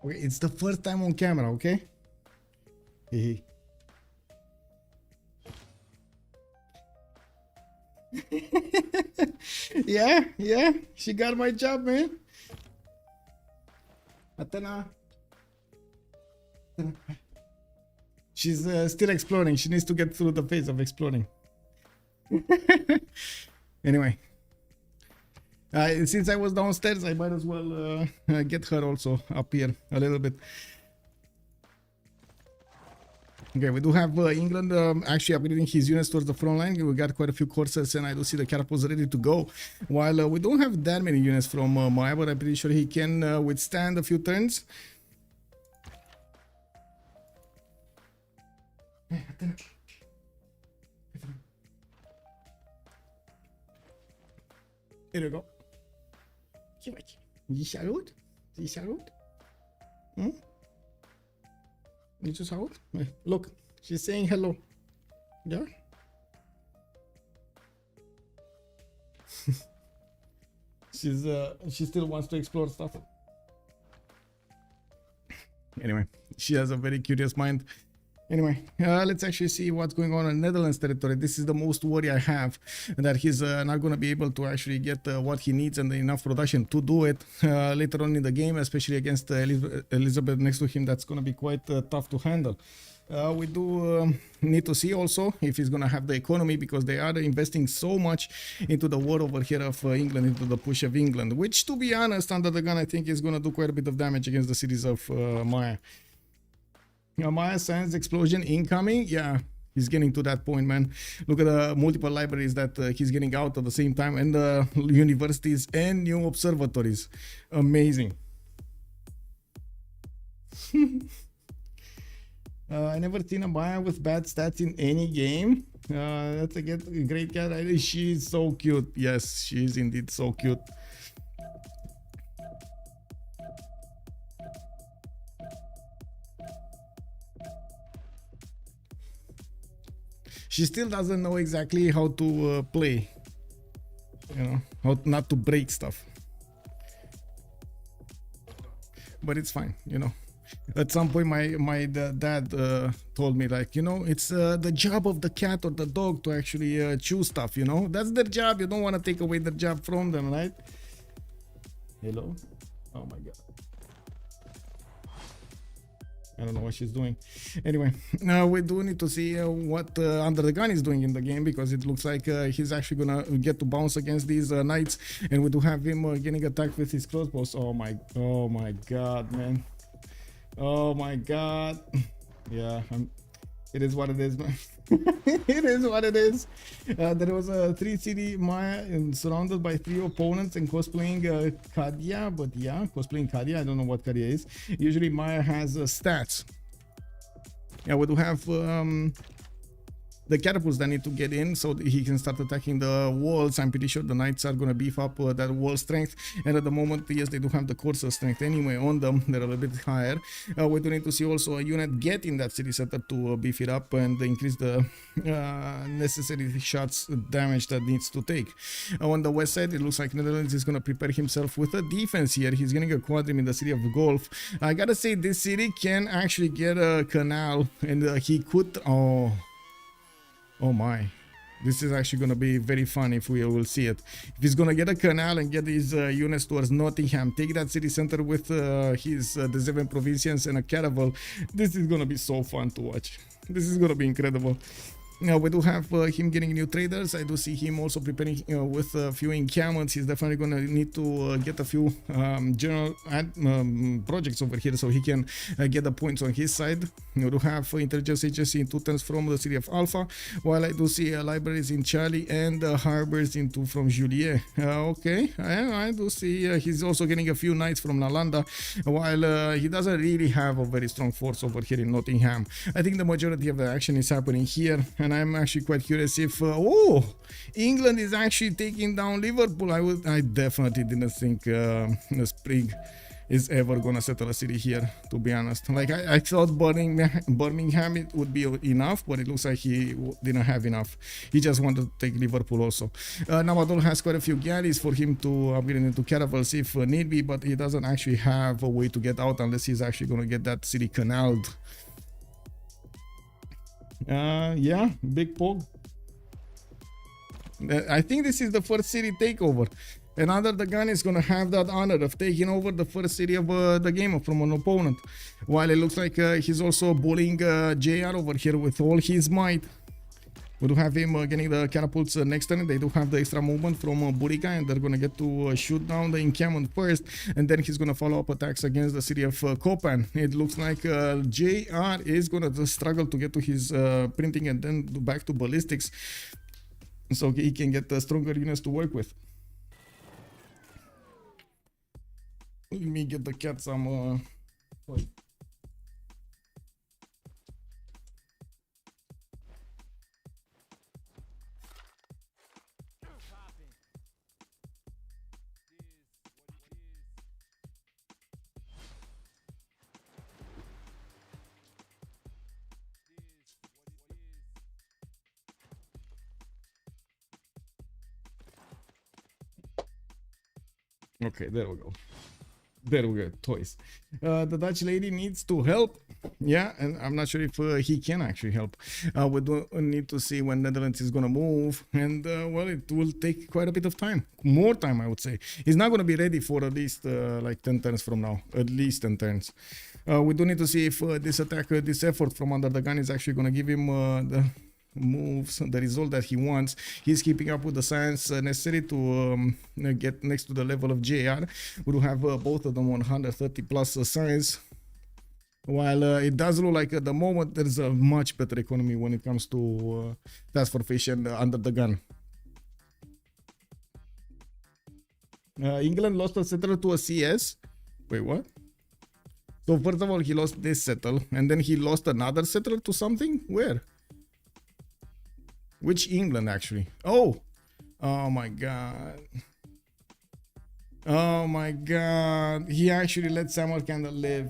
Okay, it's the first time on camera, okay? Hehe. Yeah, she got my job, man. Atena. She's still exploring. She needs to get through the phase of exploring. Anyway, since I was downstairs, I might as well get her also up here a little bit. Okay, we do have England actually upgrading his units towards the front line. We got quite a few corsairs, and I do see the catapults ready to go. While we don't have that many units from Maya, but I'm pretty sure he can withstand a few turns. Here we go. Salut? Salut? Hmm? You just salut? Look, she's saying hello. Yeah? She still wants to explore stuff. Anyway, she has a very curious mind. Anyway, let's actually see what's going on in Netherlands territory. This is the most worry I have, that he's not going to be able to actually get what he needs and enough production to do it later on in the game, especially against Elizabeth next to him. That's going to be quite tough to handle. We do need to see also if he's going to have the economy, because they are investing so much into the war over here of England, into the push of England, which, to be honest, under the gun, I think is going to do quite a bit of damage against the cities of Maya. Maya sends explosion incoming. Yeah, he's getting to that point, man. Look at the multiple libraries that he's getting out at the same time, and the universities and new observatories. Amazing. I never seen a Maya with bad stats in any game. That's a great cat. She's so cute. Yes, she is indeed so cute. She still doesn't know exactly how to play, you know, how not to break stuff. But it's fine, you know. At some point, my dad told me, like, you know, it's the job of the cat or the dog to actually choose stuff, you know. That's their job. You don't want to take away their job from them, right? Hello? Oh my god. I don't know what she's doing. Anyway, we do need to see what Under the Gun is doing in the game, because it looks like he's actually gonna get to bounce against these knights, and we do have him getting attacked with his crossbows. Oh my god, man. Oh my god. Yeah, it is what it is, man. It is what it is. There was a 3-city Maya surrounded by 3 opponents and cosplaying Kadia, but yeah, cosplaying Kadia. I don't know what Kadia is. Usually Maya has stats. Yeah, we do have the catapults that need to get in so that he can start attacking the walls. I'm pretty sure the knights are going to beef up that wall strength, and at the moment, yes, they do have the corsair strength anyway on them. They're a little bit higher. We do need to see also a unit get in that city center to beef it up and increase the necessary shots damage that needs to take. On the west side, it looks like Netherlands is going to prepare himself with a defense here. He's getting a quadrim in the city of Gulf. I gotta say, this city can actually get a canal, and he could... Oh my, this is actually going to be very fun if we will see it. If he's going to get a canal and get his units towards Nottingham, take that city center with the 7 provincians and a caravel, this is going to be so fun to watch. This is going to be incredible. Now we do have him getting new traders. I do see him also preparing with a few encampments. He's definitely going to need to get a few general projects over here so he can get the points on his side. We do have intelligence agency in 2 turns from the city of Alpha, while I do see libraries in Charlie and harbors in 2 from Juliet. Okay, I do see he's also getting a few knights from Nalanda, while he doesn't really have a very strong force over here in Nottingham. I think the majority of the action is happening here. And I'm actually quite curious if England is actually taking down Liverpool. I definitely didn't think Sprig is ever gonna settle a city here, to be honest. Like I thought Birmingham it would be enough, but it looks like he didn't have enough. He just wanted to take Liverpool also. Namadol has quite a few galleys for him to upgrade into caravels if need be, but he doesn't actually have a way to get out unless he's actually gonna get that city canaled. Yeah, big pog. I think this is the first city takeover. And UnderTheGun is going to have that honor of taking over the first city of the game from an opponent. While it looks like he's also bullying JR over here with all his might. We do have him getting the catapults next turn. They do have the extra movement from Burica, and they're going to get to shoot down the encampment first. And then he's going to follow up attacks against the city of Kopan. It looks like JR is going to struggle to get to his printing and then back to ballistics. So he can get stronger units to work with. Let me get the cat some toy. Okay, there we go. There we go, toys. The Dutch lady needs to help. Yeah, and I'm not sure if he can actually help. We do need to see when Netherlands is going to move. And, well, it will take quite a bit of time. More time, I would say. He's not going to be ready for at least like 10 turns from now. At least 10 turns. We do need to see if this attack, this effort from UnderTheGun is actually going to give him the moves, the result that he wants. He's keeping up with the science necessary to get next to the level of JR. We do have both of them 130 plus science. While it does look like at the moment there's a much better economy when it comes to TaskForceFish and UnderTheGun. England lost a settler to a CS. Wait, what? So first of all, he lost this settle, and then he lost another settler to something? Where? Which England, actually? Oh! Oh my god. Oh my god. He actually let Samarkand live.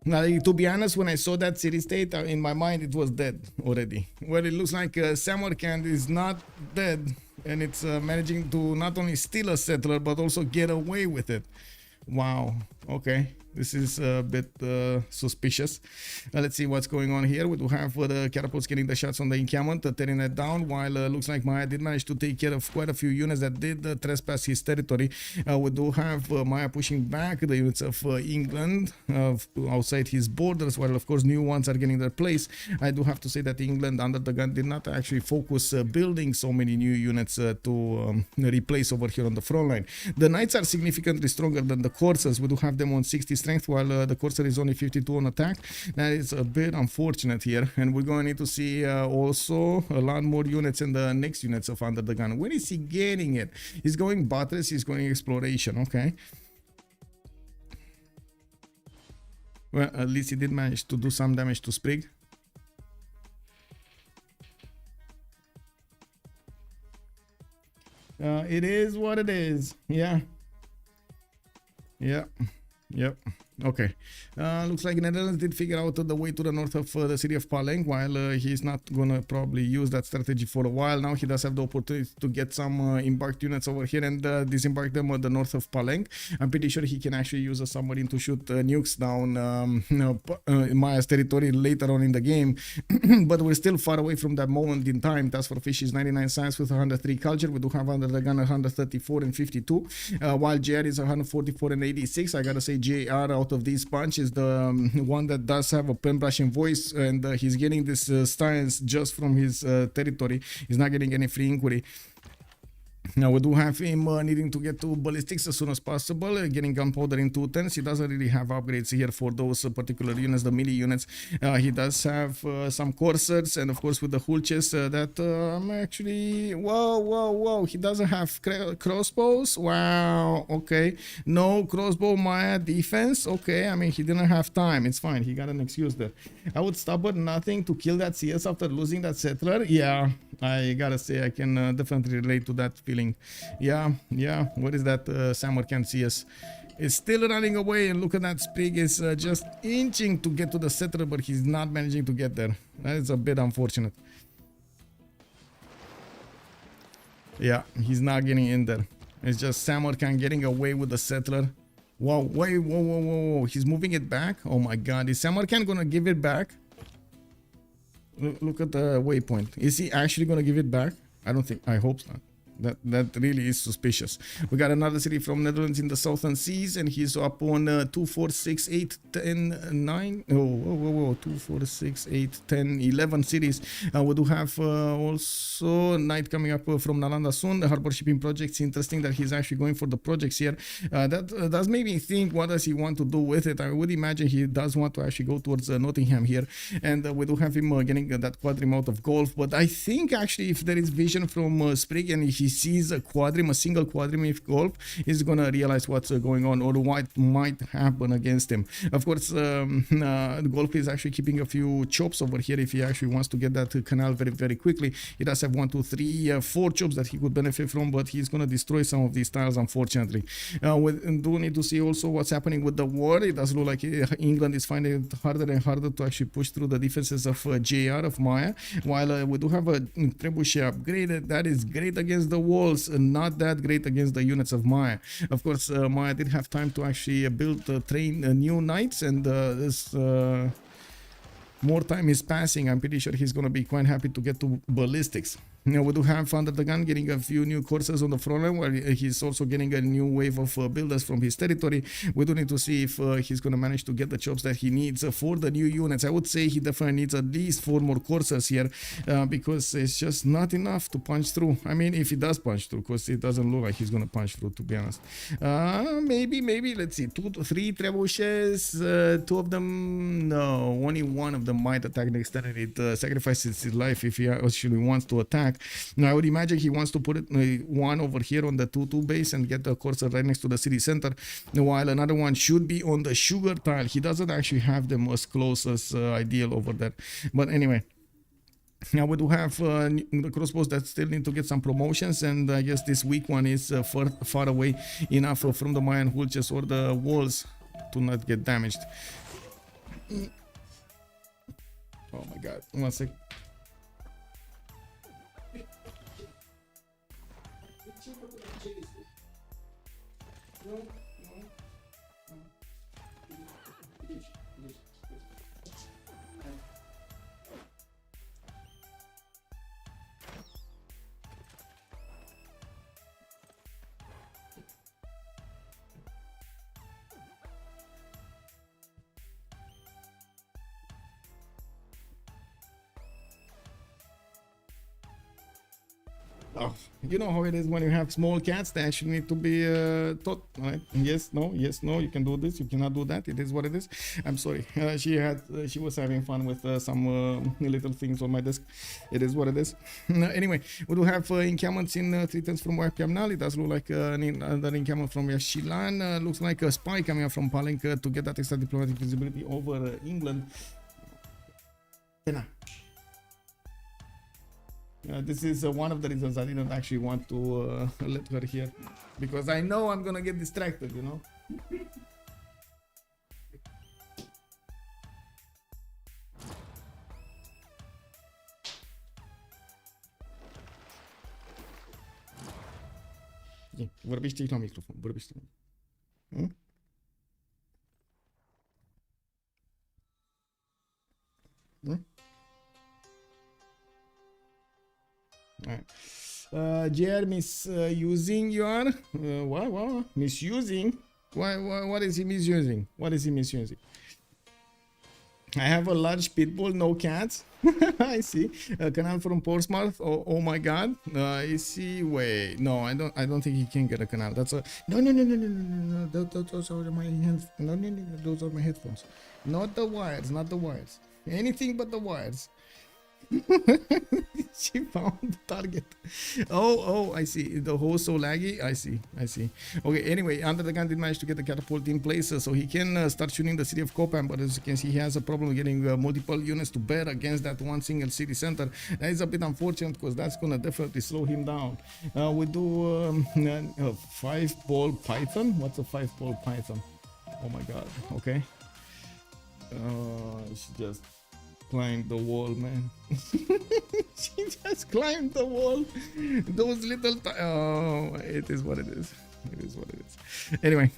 Now, to be honest, when I saw that city state, in my mind it was dead already. Well, it looks like Samarkand is not dead, and it's managing to not only steal a settler, but also get away with it. Wow. Okay. This is a bit suspicious. Let's see what's going on here. We do have the catapults getting the shots on the encampment, tearing it down, while looks like Maya did manage to take care of quite a few units that did trespass his territory. We do have Maya pushing back the units of England outside his borders, while of course new ones are getting their place. I do have to say that England UnderTheGun did not actually focus building so many new units to replace over here on the front line. The knights are significantly stronger than the coursers. We do have them on 60 strength, while the courser is only 52 on attack. That is a bit unfortunate here, and we're going to need to see also a lot more units in the next units of UnderTheGun. Where is he getting it? He's going buttress, he's going exploration. Okay, well, at least he did manage to do some damage to Sprig. It is what it is. Yeah. Yep. Okay. Looks like Netherlands did figure out the way to the north of the city of Paleng, while he's not gonna probably use that strategy for a while. Now he does have the opportunity to get some embarked units over here and disembark them at the north of Paleng. I'm pretty sure he can actually use a submarine to shoot nukes down Maya's territory later on in the game. But we're still far away from that moment in time. TaskForceFish is 99 science with 103 culture. We do have UnderTheGun 134 and 52, while JR is 144 and 86. I gotta say JR out of these bunch is the one that does have a pen brush and voice, and he's getting this science just from his territory. He's not getting any free inquiry. Now we do have him needing to get to ballistics as soon as possible, getting gunpowder in 2 turns. He doesn't really have upgrades here for those particular units, the melee units. He does have some coursers, and of course with the hulches that actually, whoa, he doesn't have crossbows. Wow, okay, no crossbow Maya defense. Okay, I mean, he didn't have time, it's fine, he got an excuse there. I would stop at nothing to kill that CS after losing that settler. Yeah, I gotta say, I can definitely relate to that feeling. Yeah, what is that? Sammer can see us. It's still running away, and look at that. Sprig is just inching to get to the settler, but he's not managing to get there. That is a bit unfortunate. Yeah, he's not getting in there. It's just Samarkand getting away with the settler. Wow, wait, whoa. He's moving it back. Oh my god, is Samarkand gonna give it back? Look at the waypoint. Is he actually gonna give it back? I don't think, I hope not. That really is suspicious. We got another city from Netherlands in the southern seas, and he's up on 2, 4, 6, 8, 10, 9. Oh, 2, 4, 6, 8, 10, 11 cities. We do have also Knight coming up from Nalanda soon. The harbor shipping projects. Interesting that he's actually going for the projects here. That does make me think, what does he want to do with it? I would imagine he does want to actually go towards Nottingham here, and we do have him getting that quadrim out of golf. But I think actually, if there is vision from Spriggan, if he sees a quadrim, a single quadrim if golf, is gonna realize what's going on or what might happen against him. Of course, golf is actually keeping a few chops over here if he actually wants to get that canal very quickly. He does have 1, 2, 3, 4 chops that he could benefit from, but he's gonna destroy some of these tiles, unfortunately. We do need to see also what's happening with the war. It does look like England is finding it harder and harder to actually push through the defenses of JR, of Maya, while we do have a trebuchet upgraded. That is great against the walls, not that great against the units of Maya. Of course, Maya did have time to actually build, train new knights, and this more time is passing. I'm pretty sure he's going to be quite happy to get to ballistics. Now, we do have UnderTheGun getting a few new courses on the front line, while he's also getting a new wave of builders from his territory. We do need to see if he's going to manage to get the chops that he needs for the new units. I would say he definitely needs at least 4 more courses here, because it's just not enough to punch through. I mean, if he does punch through, because it doesn't look like he's going to punch through, to be honest. Maybe, let's see, 2 to 3 trebuchets, 2 of them, no, only 1 of them might attack next turn, and it sacrifices his life if he actually wants to attack. Now, I would imagine he wants to put it 1 over here on the 2-2 base and get the cursor right next to the city center, while another one should be on the sugar tile. He doesn't actually have them as close as ideal over there. But anyway, now we do have the crossbows that still need to get some promotions, and I guess this weak one is far away enough from the Mayan hulches or the walls to not get damaged. Oh my god, 1 sec. Oh, you know how it is when you have small cats. They actually need to be taught, right? Yes, no, you can do this, you cannot do that. It is what it is. I'm sorry. She was having fun with some little things on my desk. It is what it is. Anyway, we do have encampments in 3 turns from Wapiamnal. It does look like another encampment from Yashilan. Looks like a spy coming up from Palenque to get that extra diplomatic visibility over England. This is one of the reasons I didn't actually want to let her here, because I know I'm gonna get distracted, you know. Vorbește la microfon, vorbește. JR misusing your what? Misusing? What is he misusing? What is he misusing? I have a large pit bull, no cats. I see. A canal from Portsmouth. Oh my god. Is he? Wait. No, I don't think he can get a canal. That's a no. Those are my hands. No. Those are my headphones. Not the wires. Not the wires. Anything but the wires. She found the target. Oh, I see. The host so laggy. I see. Okay, anyway, UnderTheGun did manage to get the catapult in place, so he can start shooting the city of Copan, but as you can see, he has a problem getting multiple units to bear against that one single city center. That is a bit unfortunate because that's gonna definitely slow him down. We do 5-ball python. What's a 5-ball python? Oh my god. Okay. She just climbed the wall, man. She just climbed the wall. Those little it is what it is. It is what it is. Anyway,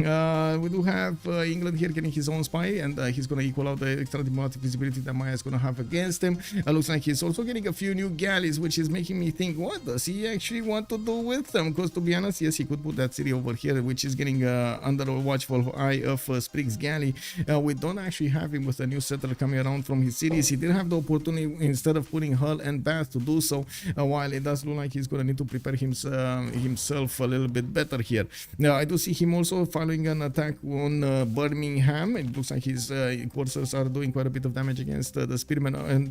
we do have England here getting his own spy, and he's going to equal out the extra diplomatic visibility that Maya is going to have against him. Looks like he's also getting a few new galleys, which is making me think, what does he actually want to do with them? Because to be honest, yes, he could put that city over here, which is getting under a watchful eye of Spriggan's galley. We don't actually have him with a new settler coming around from his cities. He did have the opportunity, instead of putting Hull and Bath, to do so, while it does look like he's going to need to prepare himself a little bit better here. Now, I do see him also following an attack on Birmingham. It looks like his coursers are doing quite a bit of damage against the spearmen and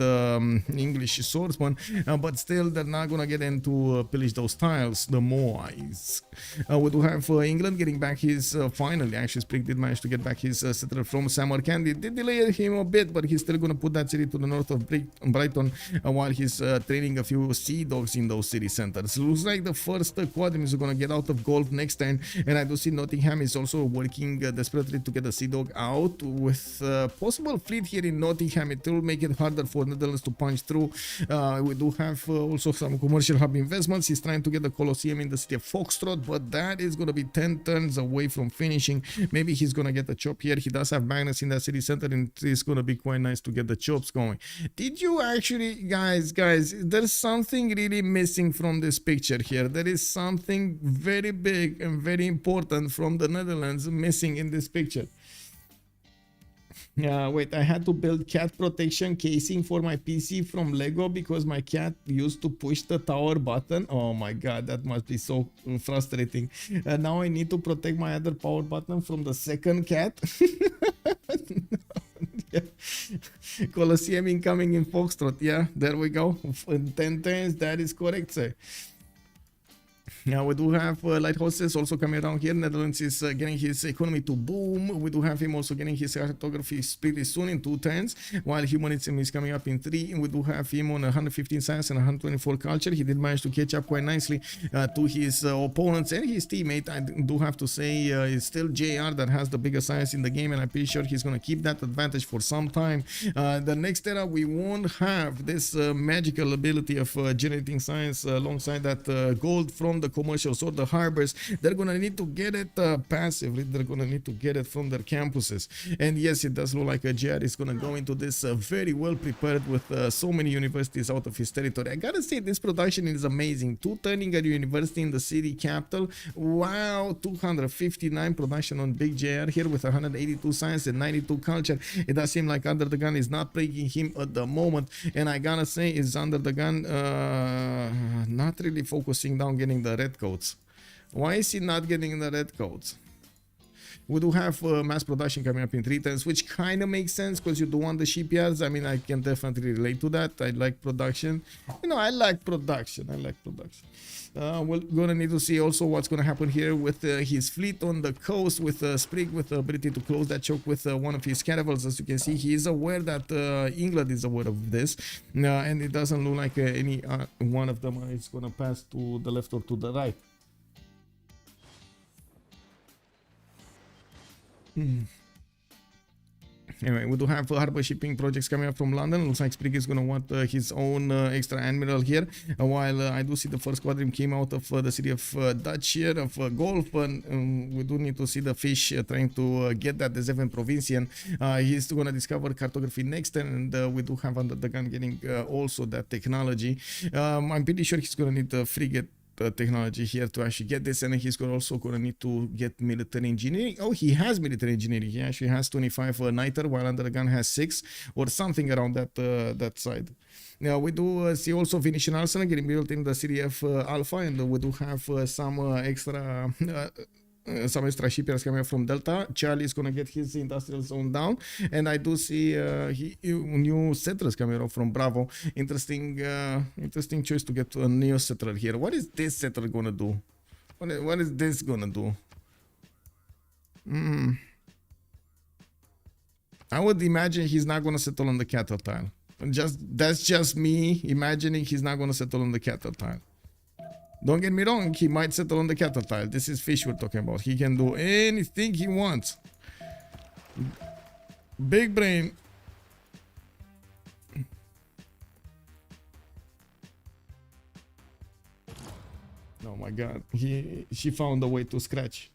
English swordsman, but still they're not gonna get into pillage those tiles, the Moais. We do have England getting back his finally, actually Sprig did manage to get back his settler from Samarkand. It did delay him a bit, but he's still gonna put that city to the north of Brighton while he's training a few sea dogs in those city centers. Looks like the first quadrant is gonna get out of gold next turn. And I do see Nottingham is also working desperately to get the Sea Dog out. With possible fleet here in Nottingham, it will make it harder for Netherlands to punch through. We do have also some commercial hub investments. He's trying to get the Colosseum in the city of Foxtrot, but that is going to be 10 turns away from finishing. Maybe he's going to get the chop here. He does have Magnus in that city center, and it's going to be quite nice to get the chops going. Did you actually, guys, there's something really missing from this picture here. There is something very big and very important from the Netherlands missing in this picture. Wait, I had to build cat protection casing for my PC from Lego because my cat used to push the tower button. Oh my god, that must be so frustrating. Now I need to protect my other power button from the second cat. Yeah. Colosseum incoming in Foxtrot. Yeah, there we go. 10 turns, that is correct, sir. Now we do have lighthouses also coming around here. Netherlands is getting his economy to boom. We do have him also getting his cartography pretty soon in 2 turns, while humanism is coming up in 3. We do have him on 115 science and 124 culture. He did manage to catch up quite nicely to his opponents and his teammate. I do have to say it's still JR that has the bigger science in the game, and I'm pretty sure he's going to keep that advantage for some time. The next era, we won't have this magical ability of generating science alongside that gold from the commercials or the harbors. They're gonna need to get it passively. They're gonna need to get it from their campuses. And yes, it does look like a JR is gonna go into this very well prepared with so many universities out of his territory. I gotta say, this production is amazing. 2 turning a university in the city capital. Wow, 259 production on Big JR here with 182 science and 92 culture. It does seem like UnderTheGun is not breaking him at the moment, and I gotta say, is UnderTheGun not really focusing down getting the red coats. Why is he not getting the red coats? We do have mass production coming up in 3 turns, which kind of makes sense because you do want the shipyards. I mean, I can definitely relate to that. I like production. You know, I like production. We're gonna need to see also what's gonna happen here with his fleet on the coast, with Sprig with the ability to close that choke with one of his caravels. As you can see, he is aware that England is aware of this, and it doesn't look like any one of them is gonna pass to the left or to the right. Anyway, we do have harbor shipping projects coming up from London. Looks like Sprig is going to want his own extra admiral here. While I do see the first squadron came out of the city of Dutch here, of Gulf. And we do need to see the fish trying to get that the 7 Provincian. He's going to discover cartography next, and we do have UnderTheGun getting also that technology. I'm pretty sure he's going to need the frigate technology here to actually get this, and he's also going to need to get military engineering. Oh, he has military engineering. He actually has 25 niter, while UnderTheGun has 6 or something around that side. Now we do see also Venetian arsenal getting built in the city of Alpha, and we do have some extra some extra shipyards coming from Delta. Charlie is gonna get his industrial zone down, and I do see new settlers coming up from Bravo. Interesting choice to get a new settler here. What is this settler gonna do? What is this gonna do? I would imagine he's not gonna settle on the cattle tile. That's just me imagining he's not gonna settle on the cattle tile. Don't get me wrong, he might settle on the cattle tile. This is fish we're talking about. He can do anything he wants. Big brain. Oh my god, she found a way to scratch.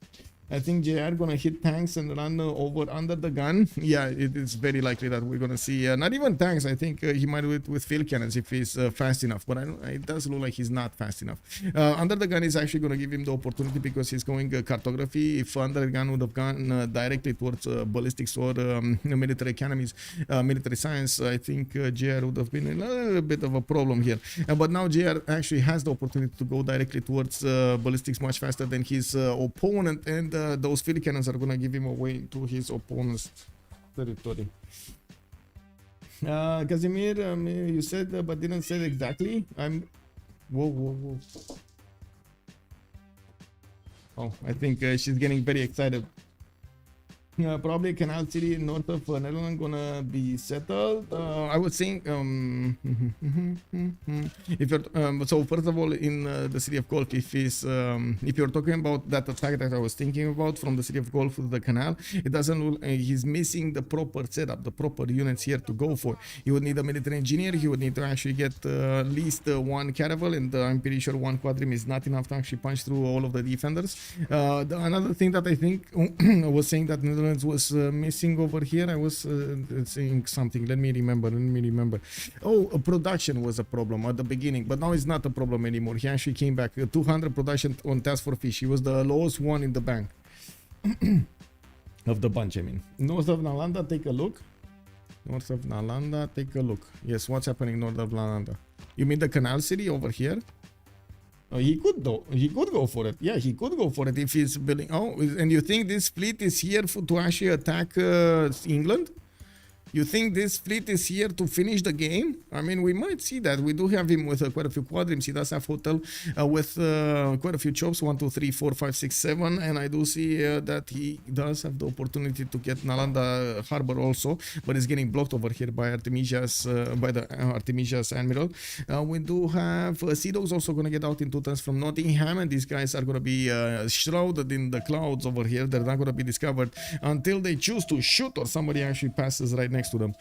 I think JR gonna hit tanks and run over under the gun. Yeah, it is very likely that we're gonna see not even tanks. I think he might do it with field cannons if he's fast enough. But it does look like he's not fast enough. Under the gun is actually gonna give him the opportunity because he's going cartography. If under the gun would have gone directly towards ballistics or military academies, military science, I think JR would have been a little bit of a problem here. But now JR actually has the opportunity to go directly towards ballistics much faster than his opponent, and those field cannons are gonna give him away to his opponent's territory. Casimir, you said but didn't say exactly. Whoa. Oh, I think she's getting very excited. Probably Canal City north of Netherlands gonna be settled. I would think if you're so first of all in the city of Gulf, if you're talking about that attack that I was thinking about from the city of Gulf to the canal, it doesn't look he's missing the proper setup, the proper units here to go for. He would need a military engineer. He would need to actually get at least one caravel, and I'm pretty sure one quadrim is not enough to actually punch through all of the defenders. Another thing that I think I was saying that Netherlands was missing over here. I was saying something. Let me remember. Oh, production was a problem at the beginning, but now it's not a problem anymore. He actually came back. 200 production on TaskForceFish. He was the lowest one in the bank of the bunch. I mean, north of Nalanda. Take a look. North of Nalanda. Take a look. Yes, what's happening north of Nalanda? You mean the canal city over here? He could go for it. Yeah, he could go for it if he's building. Oh, and you think this fleet is here to actually attack England? You think this fleet is here to finish the game? I mean, we might see that. We do have him with quite a few quadrims. He does have hotel with quite a few chops, 1, 2, 3, 4, 5, 6, 7, and I do see that he does have the opportunity to get Nalanda Harbor also, but it's getting blocked over here by Artemisia's by the Artemisia's admiral. We do have Sea Dogs also going to get out in 2 turns from Nottingham, and these guys are going to be shrouded in the clouds over here. They're not going to be discovered until they choose to shoot or somebody actually passes right next to them.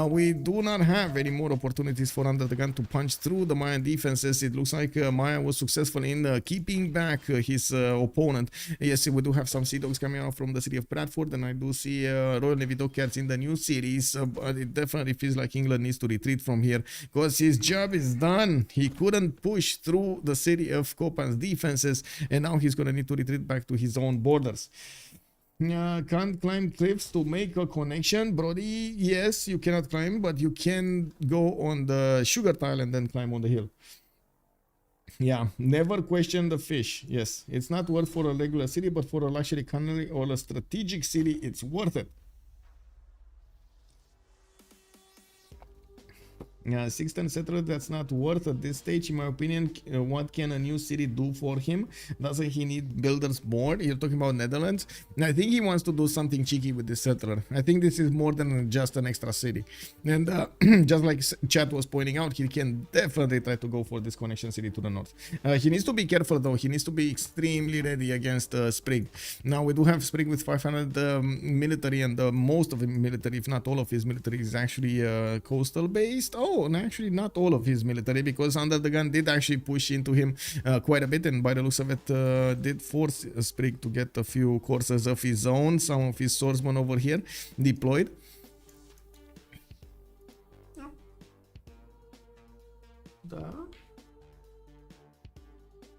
We do not have any more opportunities for Under the Gun to punch through the Mayan defenses. It looks like Maya was successful in keeping back his opponent. Yes, we do have some Sea Dogs coming out from the city of Bradford, and I do see Royal Navy Dockyards in the new series, but it definitely feels like England needs to retreat from here because his job is done. He couldn't push through the city of Kopan's defenses, and now he's going to need to retreat back to his own borders. Can't climb cliffs to make a connection, Brody. Yes, you cannot climb, but you can go on the sugar tile and then climb on the hill. Yeah, never question the fish. Yes, it's not worth for a regular city, but for a luxury cannery or a strategic city, it's worth it. 6-10 settler, that's not worth at this stage, in my opinion. What can a new city do for him? Doesn't he need builders more? You're talking about Netherlands. And I think he wants to do something cheeky with this settler. I think this is more than just an extra city. And just like Chat was pointing out, he can definitely try to go for this connection city to the north. He needs to be careful though. He needs to be extremely ready against Sprig. Now we do have Sprig with 500 military, and most of the military, if not all of his military, is actually coastal based. Oh, and actually not all of his military, because Under the Gun did actually push into him quite a bit, and by the looks of it did force Sprig to get a few courses of his own. Some of his swordsmen over here deployed.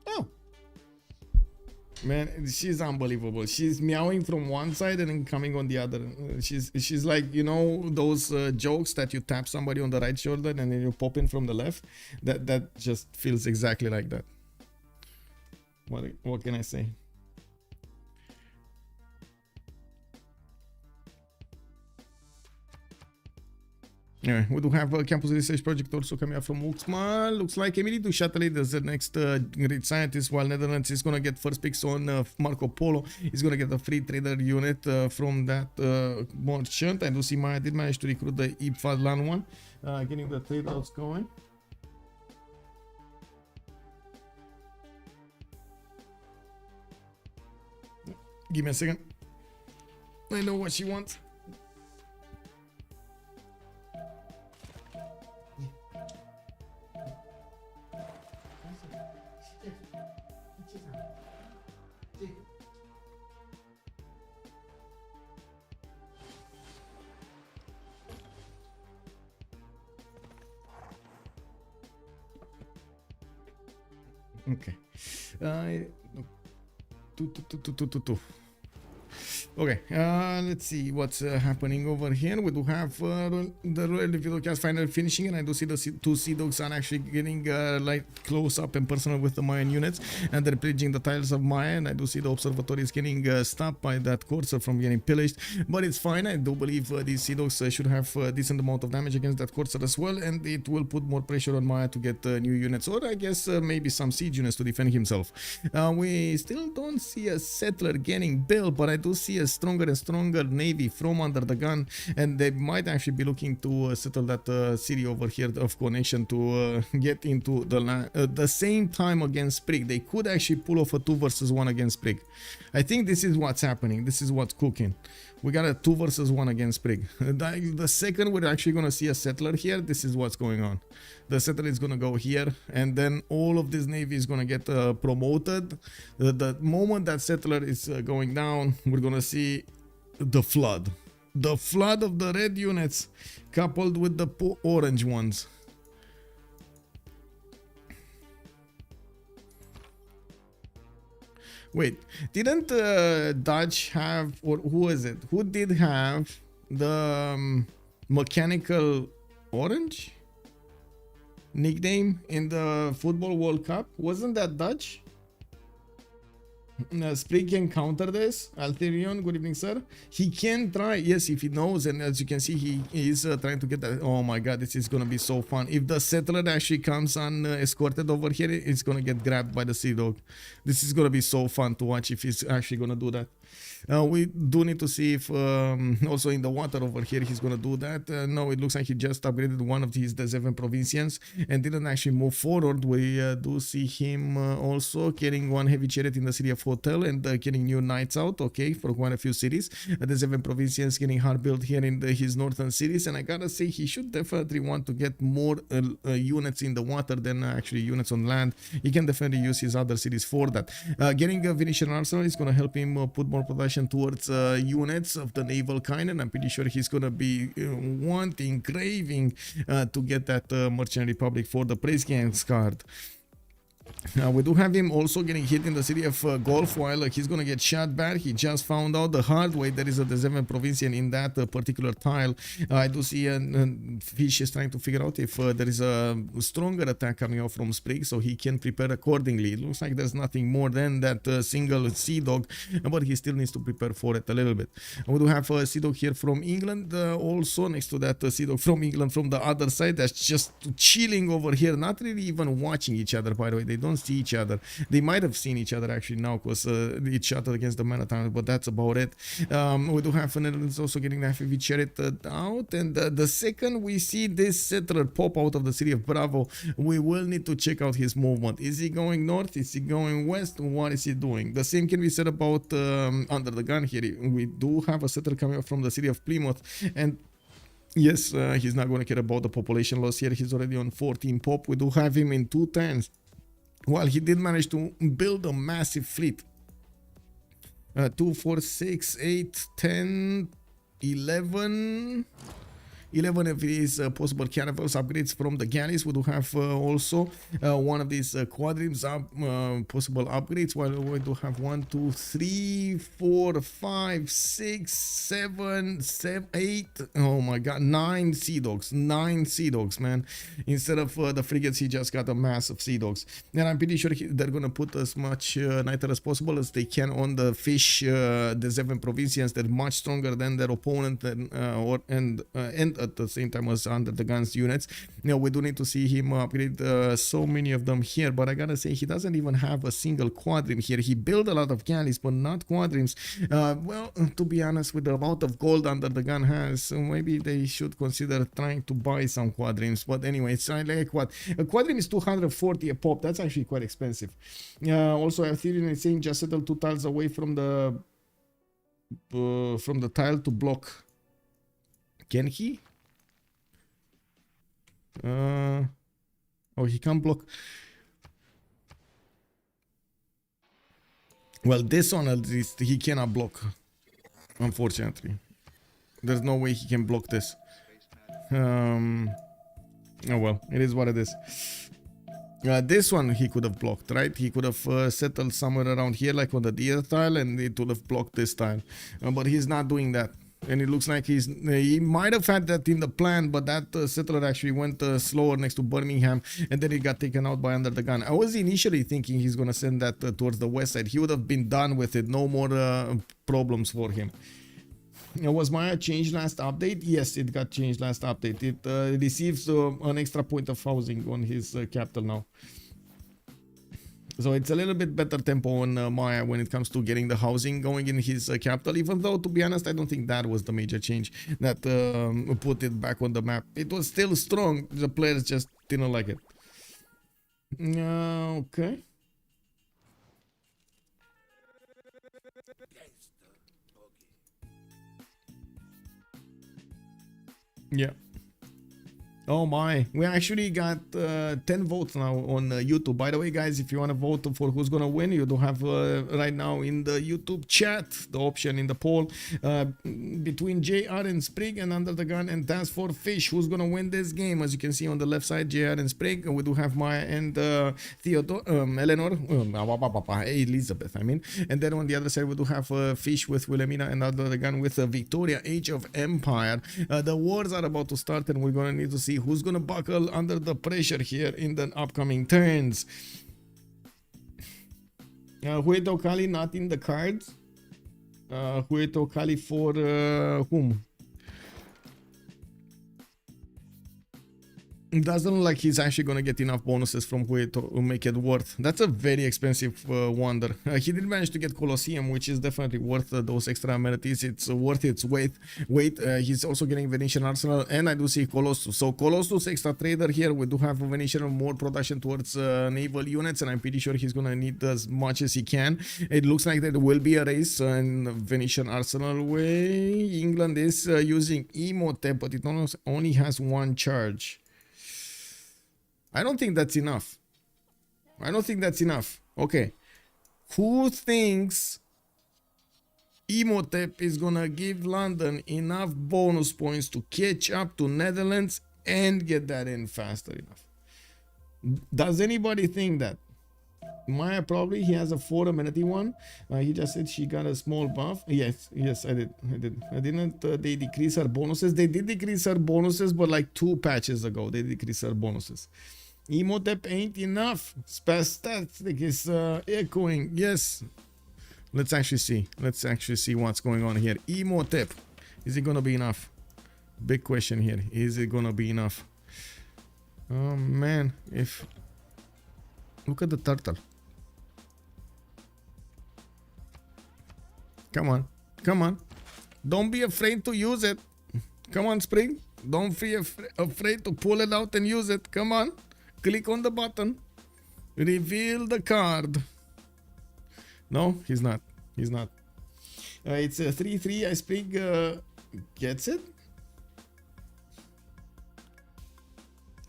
Oh man, she's unbelievable. She's meowing from one side and then coming on the other. She's like, you know, those jokes that you tap somebody on the right shoulder and then you pop in from the left. That just feels exactly like that. What can I say? Yeah, we do have a campus research project also coming up from Ultima. Looks like Emily Duchatelet is the next great scientist, while Netherlands is going to get first picks on Marco Polo. He's going to get a free trader unit from that merchant. I do see Maya did manage to recruit the Ipfadlan one, getting the trade outs going. Give me a second. I know what she wants. Okay. Okay, let's see what's happening over here. We do have the Royal Video Cast finally finishing, and I do see the two Sea Dogs are actually getting like close up and personal with the Mayan units, and they're pillaging the tiles of Maya. And I do see the observatory is getting stopped by that courser from getting pillaged, but it's fine. I do believe these Sea Dogs should have a decent amount of damage against that courser as well, and it will put more pressure on Maya to get new units, or I guess maybe some siege units to defend himself. We still don't see a settler getting built, but I do see a stronger and stronger navy from UnderTheGun, and they might actually be looking to settle that city over here of connection to get into the land the same time against Sprig. They could actually pull off a 2 versus 1 against Sprig. I think this is what's happening. This is what's cooking. We got a 2 versus 1 against Sprig. The second we're actually going to see a settler here, this is what's going on. The settler is going to go here, and then all of this navy is going to get promoted. The moment that settler is going down, we're going to see the flood. The flood of the red units coupled with the orange ones. Wait, didn't Dutch have, or who was it? Who did have the mechanical orange nickname in the Football World Cup? Wasn't that Dutch? Sprig can counter this. Altherion, good evening, sir. He can try, yes, if he knows, and as you can see, he is trying to get that. Oh my god, this is gonna be so fun. If the settler actually comes unescorted over here, it's gonna get grabbed by the Sea Dog. This is gonna be so fun to watch if he's actually gonna do that. We do need to see if also in the water over here he's gonna do that. No, it looks like he just upgraded one of his Deseven Provincians and didn't actually move forward. We do see him also getting one heavy chariot in the city of Hotel and getting new knights out, okay, for quite a few cities. The Deseven Provincians getting hard built here in his northern cities, and I gotta say he should definitely want to get more units in the water than actually units on land. He can definitely use his other cities for that. Getting a Venetian arsenal is gonna help him put more production towards units of the naval kind, and I'm pretty sure he's gonna be craving to get that Merchant Republic for the Praise Gangs card. We do have him also getting hit in the city of Gulf while he's gonna get shot back. He just found out the hard way there is a Deseven Provincian in that particular tile. I do see Fish is trying to figure out if there is a stronger attack coming out from Sprig, so he can prepare accordingly. It looks like there's nothing more than that single Sea Dog, but he still needs to prepare for it a little bit. We do have a Sea Dog here from England also next to that Sea Dog from England from the other side that's just chilling over here, not really even watching each other, by the way. They don't see each other. They might have seen each other actually now because it shot against the Manhattan, but that's about it. We do have Netherlands also getting the FPV chariot out, and the second we see this settler pop out of the city of Bravo, we will need to check out his movement. Is he going north? Is he going west? What is he doing? The same can be said about UnderTheGun here. We do have a settler coming up from the city of Plymouth, and yes, he's not going to care about the population loss here. He's already on 14 pop. We do have him in 2 turns. Well, he did manage to build a massive fleet. 2, 4, 6, 8, 10, 11 of these possible caravels upgrades from the galleys. We do have also one of these quadrims possible upgrades. While we do have 1, 2, 3, 4, 5, 6, 7, 8. Oh my god, 9 Sea Dogs. 9 Sea Dogs, man. Instead of the frigates, he just got a mass of Sea Dogs. And I'm pretty sure they're gonna put as much niter as possible as they can on the fish. The 7 Provincians, they're much stronger than their opponent and at the same time as under the guns units. You know, we do need to see him upgrade so many of them here, but I gotta say he doesn't even have a single quadrim here. He built a lot of galleys, but not quadrims. Well, to be honest, with the amount of gold under the gun has, maybe they should consider trying to buy some quadrims. But anyway, it's like what a quadrim is 240 a pop. That's actually quite expensive. Also, Arthurian is saying just settle 2 tiles away from the tile to block. Can he? Oh, he can't block. Well, this one at least he cannot block. Unfortunately, there's no way he can block this. Oh well, it is what it is. This one he could have blocked, right? He could have settled somewhere around here, like on the deer tile, and it would have blocked this tile. But he's not doing that. And it looks like he might have had that in the plan, but that settler actually went slower next to Birmingham, and then it got taken out by under the gun. I was initially thinking he's going to send that towards the west side. He would have been done with it. No more problems for him. Was Maya changed last update? Yes, it got changed last update. It receives an extra point of housing on his capital now. So it's a little bit better tempo on Maya when it comes to getting the housing going in his capital, even though, to be honest, I don't think that was the major change that put it back on the map. It was still strong, the players just didn't like it. Okay. Yeah. Oh my, we actually got 10 votes now on YouTube. By the way, guys, if you want to vote for who's gonna win, you do have right now in the YouTube chat the option in the poll between JR and Sprig and Under the Gun and TaskForceFish. Who's gonna win this game? As you can see on the left side, JR and Sprig. We do have Maya and Theodore, Eleanor, Elizabeth, I mean. And then on the other side, we do have Fish with Wilhelmina and Under the Gun with Victoria, Age of Empire. The wars are about to start, and we're gonna need to see who's gonna buckle under the pressure here in the upcoming turns. Hueto Kali not in the cards. Hueto Kali for whom? It doesn't look like he's actually gonna get enough bonuses from Hueto to make it worth. That's a very expensive wonder. He did manage to get Colosseum, which is definitely worth those extra amenities. It's worth its weight. He's also getting Venetian Arsenal, and I do see Colossus. So Colossus extra trader here. We do have Venetian more production towards naval units, and I'm pretty sure he's gonna need as much as he can. It looks like there will be a race in Venetian Arsenal way. England is using Emotep, but it only has 1 charge. I don't think that's enough. Okay. Who thinks Emotep is gonna give London enough bonus points to catch up to Netherlands and get that in faster enough? Does anybody think that? Maya probably, he has a 4 amenity one. He just said she got a small buff. Yes, I did. I didn't they decrease her bonuses? They did decrease her bonuses, but like 2 patches ago they decreased her bonuses. Emotep ain't enough. Spastic is echoing. Yes. Let's actually see what's going on here. Emotep. Is it gonna be enough? Big question here. Is it gonna be enough? Oh man, look at the turtle. Come on. Don't be afraid to use it. Come on, Spring. Don't be afraid to pull it out and use it. Come on. Click on the button. Reveal the card. No, he's not. It's a 3-3. I Spring gets it.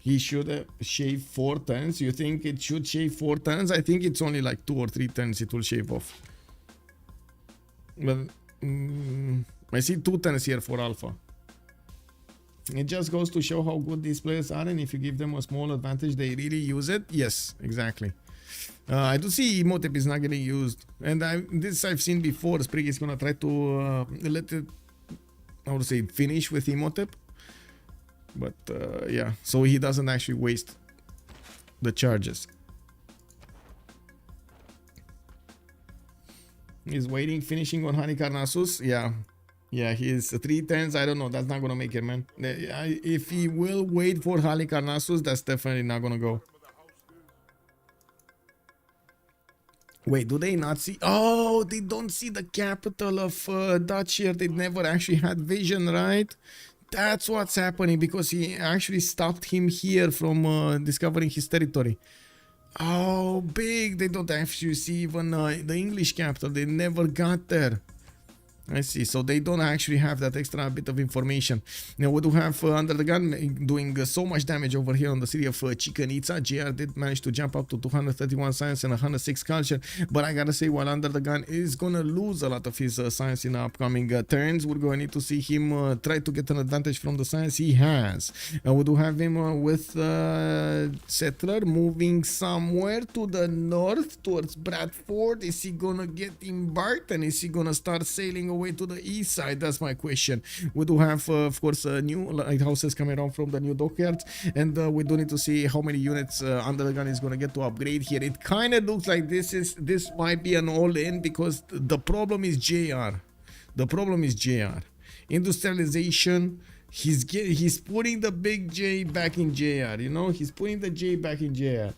He should shave 4 turns. You think it should shave 4 turns? I think it's only like 2 or 3 turns it will shave off. But I see 2 turns here for Alpha. It just goes to show how good these players are, and if you give them a small advantage, they really use it. Yes, exactly. I do see Emotep is not getting used, and this I've seen before. Sprig is gonna try to let it, I would say, finish with Emotep, but yeah, so he doesn't actually waste the charges. He's waiting, finishing on Halicarnassus. Yeah, Yeah, he's 3 turns. I don't know. That's not gonna make it, man. If he will wait for Halicarnassus, that's definitely not gonna go. Wait, do they not see? Oh, they don't see the capital of Dutch here. They never actually had vision, right? That's what's happening, because he actually stopped him here from discovering his territory. Oh, big. They don't actually see even the English capital. They never got there. I see. So they don't actually have that extra bit of information. Now we do have UnderTheGun doing so much damage over here on the city of Chichen Itza. JR did manage to jump up to 231 science and 106 culture. But I gotta say, while UnderTheGun is gonna lose a lot of his science in the upcoming turns, we're going to need to see him try to get an advantage from the science he has. We do have him with Settler moving somewhere to the north towards Bradford. Is he gonna get embarked, and is he gonna start sailing away to the east side? That's my question. We do have of course new lighthouses coming around from the new dockyards, and we do need to see how many units UnderTheGun is going to get to upgrade here. It kind of looks like this might be an all-in, because the problem is JR. The problem is JR. Industrialization. He's putting the big J back in JR, you know. He's putting the J back in JR.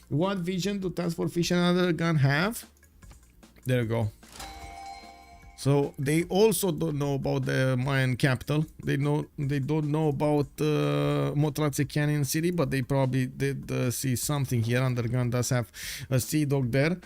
What vision do TaskForceFish and UnderTheGun have? There we go. So they also don't know about the Mayan capital. They don't know about Motrace Canyon City, but they probably did see something here. UnderTheGun does have a sea dog there.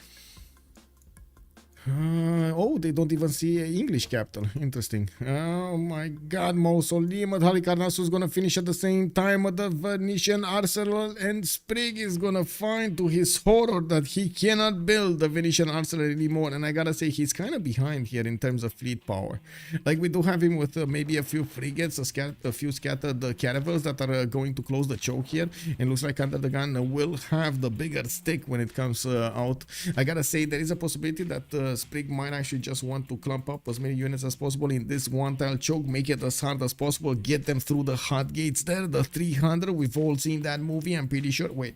Oh, they don't even see English capital. Interesting. Oh my god, Mausoleum at Halicarnassus is gonna finish at the same time at the Venetian Arsenal, and Sprig is gonna find to his horror that he cannot build the Venetian Arsenal anymore. And I gotta say, he's kind of behind here in terms of fleet power. Like, we do have him with maybe a few frigates, a few scattered caravels that are going to close the choke here. And looks like UnderTheGun will have the bigger stick when it comes out. I gotta say, there is a possibility that Sprig might actually just want to clump up as many units as possible in this one-tile choke, make it as hard as possible, get them through the hot gates there. The 300, we've all seen that movie, I'm pretty sure. Wait,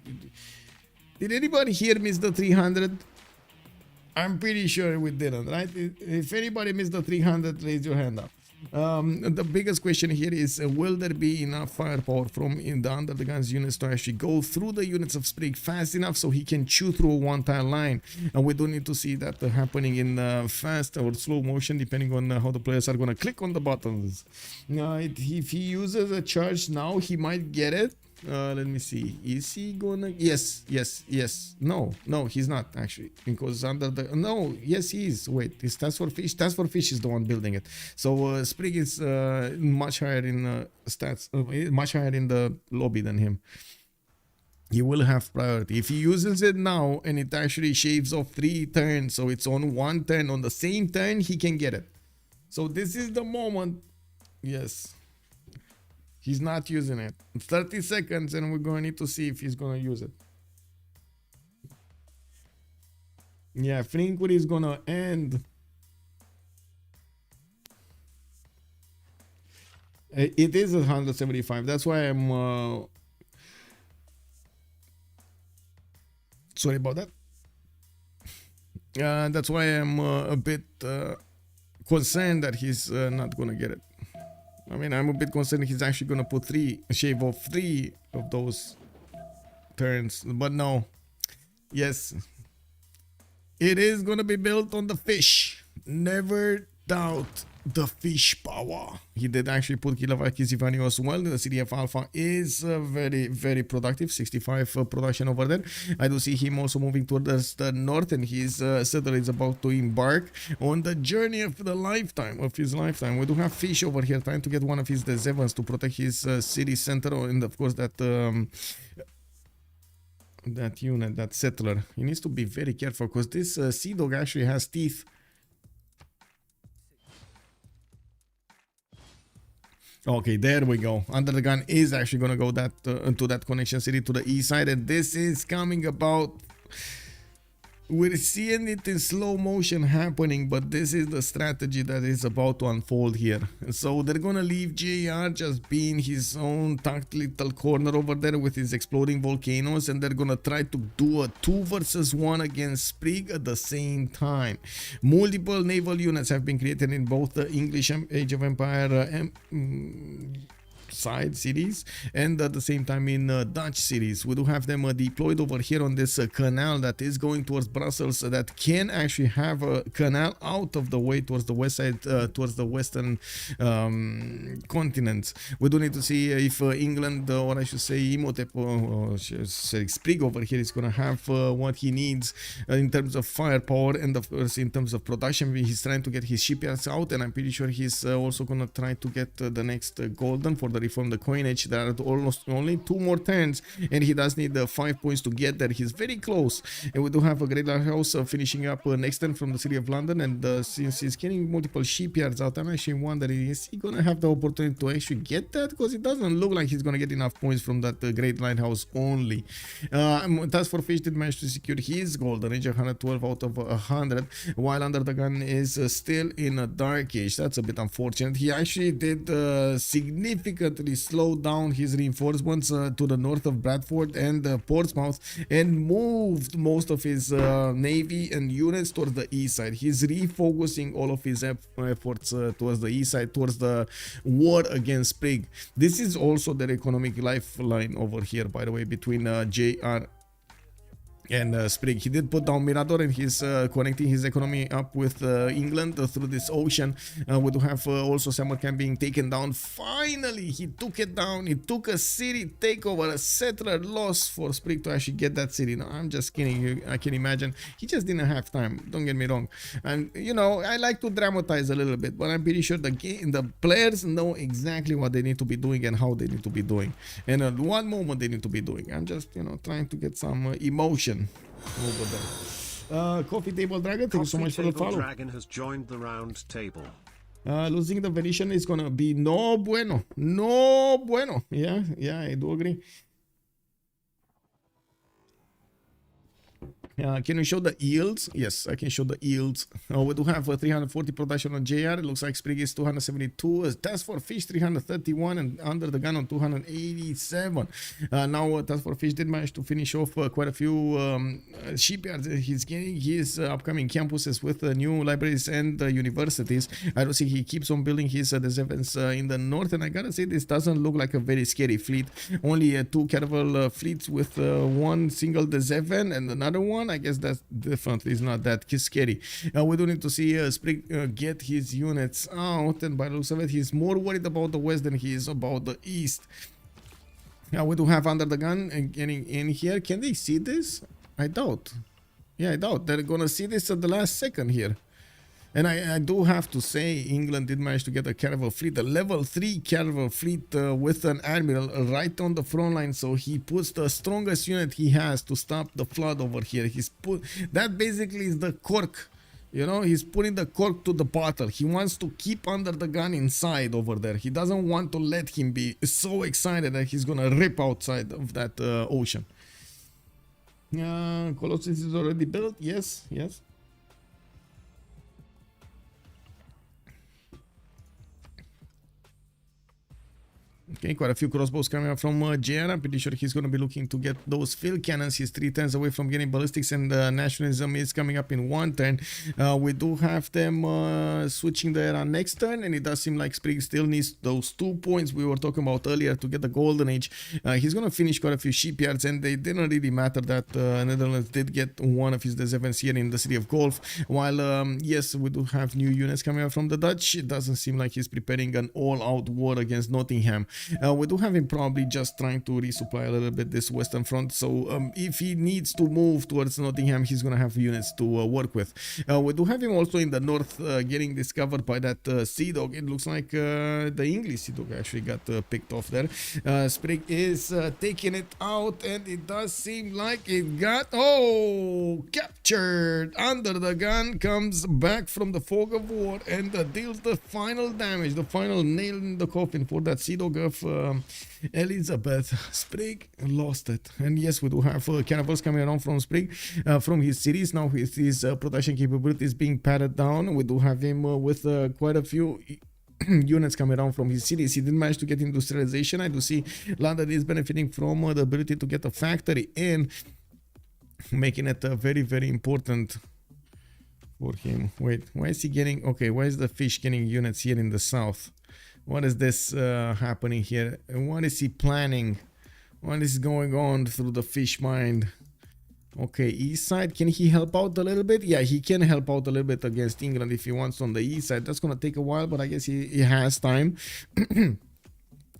did anybody here miss the 300? I'm pretty sure we didn't, right? If anybody missed the 300, raise your hand up. The biggest question here is, will there be enough firepower from the UnderTheGun's units to actually go through the units of Sprig fast enough so he can chew through a one-tile line? And we do need to see that happening in fast or slow motion, depending on how the players are going to click on the buttons. If he uses a charge now, he might get it. Let me see. Is he gonna? Yes. No, he's not actually, because yes, he is. Wait, is TaskForceFish? TaskForceFish is the one building it. So Sprig is much higher in stats, much higher in the lobby than him. He will have priority. If he uses it now and it actually shaves off 3 turns, so it's on 1 turn, on the same turn, he can get it. So this is the moment. Yes. He's not using it. 30 seconds and we're going to need to see if he's going to use it. Yeah, Frinkwood is going to end. It is 175. That's why I'm... sorry about that. That's why I'm a bit concerned that he's not going to get it. I mean, I'm a bit concerned he's actually going to put shave off 3 of those turns. But no. Yes. It is going to be built on the fish. Never doubt the fish power. He did actually put Kilovaki Zivani as well. The CDF Alpha is very, very productive. 65 production over there. I do see him also moving towards the north, and his settler is about to embark on the journey of his lifetime. We do have fish over here trying to get one of his Zevans to protect his city center, and of course that unit, that settler. He needs to be very careful, because this sea dog actually has teeth. Okay, there we go. UnderTheGun is actually going to go to that connection city to the east side, and this is coming about. We're seeing it in slow motion happening, but this is the strategy that is about to unfold here. So they're gonna leave JR just being his own tucked little corner over there with his exploding volcanoes, and they're gonna try to do a 2 versus 1 against Sprig at the same time. Multiple naval units have been created in both the English Age of Empire side cities and at the same time in Dutch cities. We do have them deployed over here on this canal that is going towards Brussels, that can actually have a canal out of the way towards the west side, towards the western continent. We do need to see if England, or I should say Imhotep, or Sprig over here is going to have what he needs in terms of firepower, and of course in terms of production. He's trying to get his shipyards out, and I'm pretty sure he's also going to try to get the next golden for the reform the coinage. There are almost only 2 more turns, and he does need 5 points to get there. He's very close, and we do have a great lighthouse finishing up next turn from the city of London. And since he's getting multiple shipyards out, I'm actually wondering, is he gonna have the opportunity to actually get that? Because it doesn't look like he's gonna get enough points from that great lighthouse only. TaskForceFish did manage to secure his golden age, 112 out of 100, while UnderTheGun is still in a dark age. That's a bit unfortunate. He actually did significantly slow down his reinforcements to the north of Bradford and Portsmouth, and moved most of his navy and units towards the east side. He's refocusing all of his efforts towards the east side, towards the war against Sprig. This is also their economic lifeline over here, by the way, between JR and Sprig. He did put down Mirador, and he's connecting his economy up with England through this ocean. We do have also Samarkand being taken down. Finally, he took it down. He took a city takeover, a settler loss for Sprig to actually get that city. No, I'm just kidding. I can imagine he just didn't have time. Don't get me wrong. And you know, I like to dramatize a little bit, but I'm pretty sure the players know exactly what they need to be doing and how they need to be doing, and at what moment they need to be doing. I'm just, you know, trying to get some emotion over there. Coffee Table Dragon, thank you so much for the follow. Dragon has joined the round table. Losing the Venetian is gonna be no bueno. No bueno. Yeah, I do agree. Can you show the yields? Yes, I can show the yields. We do have 340 production on JR. It looks like Sprig is 272. TaskForceFish 331, and UnderTheGun on 287. Now TaskForceFish did manage to finish off quite a few shipyards. He's getting his upcoming campuses with new libraries and universities. I don't see he keeps on building his sevens in the north, and I gotta say, this doesn't look like a very scary fleet. Only 2 caravel fleets with 1 single Zeven and another one. I guess that definitely is not that scary. We do need to see Sprig get his units out, and by the looks of it, he's more worried about the west than he is about the east. We do have UnderTheGun getting in here. Can they see this? I doubt. Yeah, I doubt. They're gonna see this at the last second here. And I do have to say, England did manage to get a caravel fleet, a level 3 caravel fleet with an admiral right on the front line. So he puts the strongest unit he has to stop the flood over here. That basically is the cork. You know, he's putting the cork to the bottle. He wants to keep UnderTheGun inside over there. He doesn't want to let him be so excited that he's gonna rip outside of that ocean. Colossus is already built. Yes. Okay, quite a few crossbows coming up from JR. I'm pretty sure he's going to be looking to get those field cannons. He's 3 turns away from getting ballistics, and nationalism is coming up in 1 turn. We do have them switching the era next turn, and it does seem like Sprig still needs those 2 points we were talking about earlier to get the golden age. He's going to finish quite a few shipyards, and they didn't really matter that Netherlands did get one of his sevens here in the city of Gulf. While, yes, we do have new units coming up from the Dutch. It doesn't seem like he's preparing an all-out war against Nottingham. We do have him probably just trying to resupply a little bit this western front, so if he needs to move towards Nottingham, he's gonna have units to work with. We do have him also in the north getting discovered by that Sea Dog. It looks like the English Sea Dog actually got picked off there. Sprig is taking it out, and it does seem like it got captured. UnderTheGun comes back from the fog of war and deals the final damage, the final nail in the coffin for that Sea Dog of Elizabeth. Sprig lost it. And yes, we do have cannibals coming around from Sprig, from his cities. Now his production capabilities being padded down. We do have him with quite a few units coming around from his cities. He didn't manage to get industrialization. I do see London is benefiting from the ability to get a factory in, making it very, very important for him. Wait, why is he getting... Okay, why is the fish getting units here in the south? What is this happening here? And what is he planning? What is going on through the fish mind? Okay, east side, can he help out a little bit? Yeah, he can help out a little bit against England if he wants on the east side. That's going to take a while, but I guess he has time.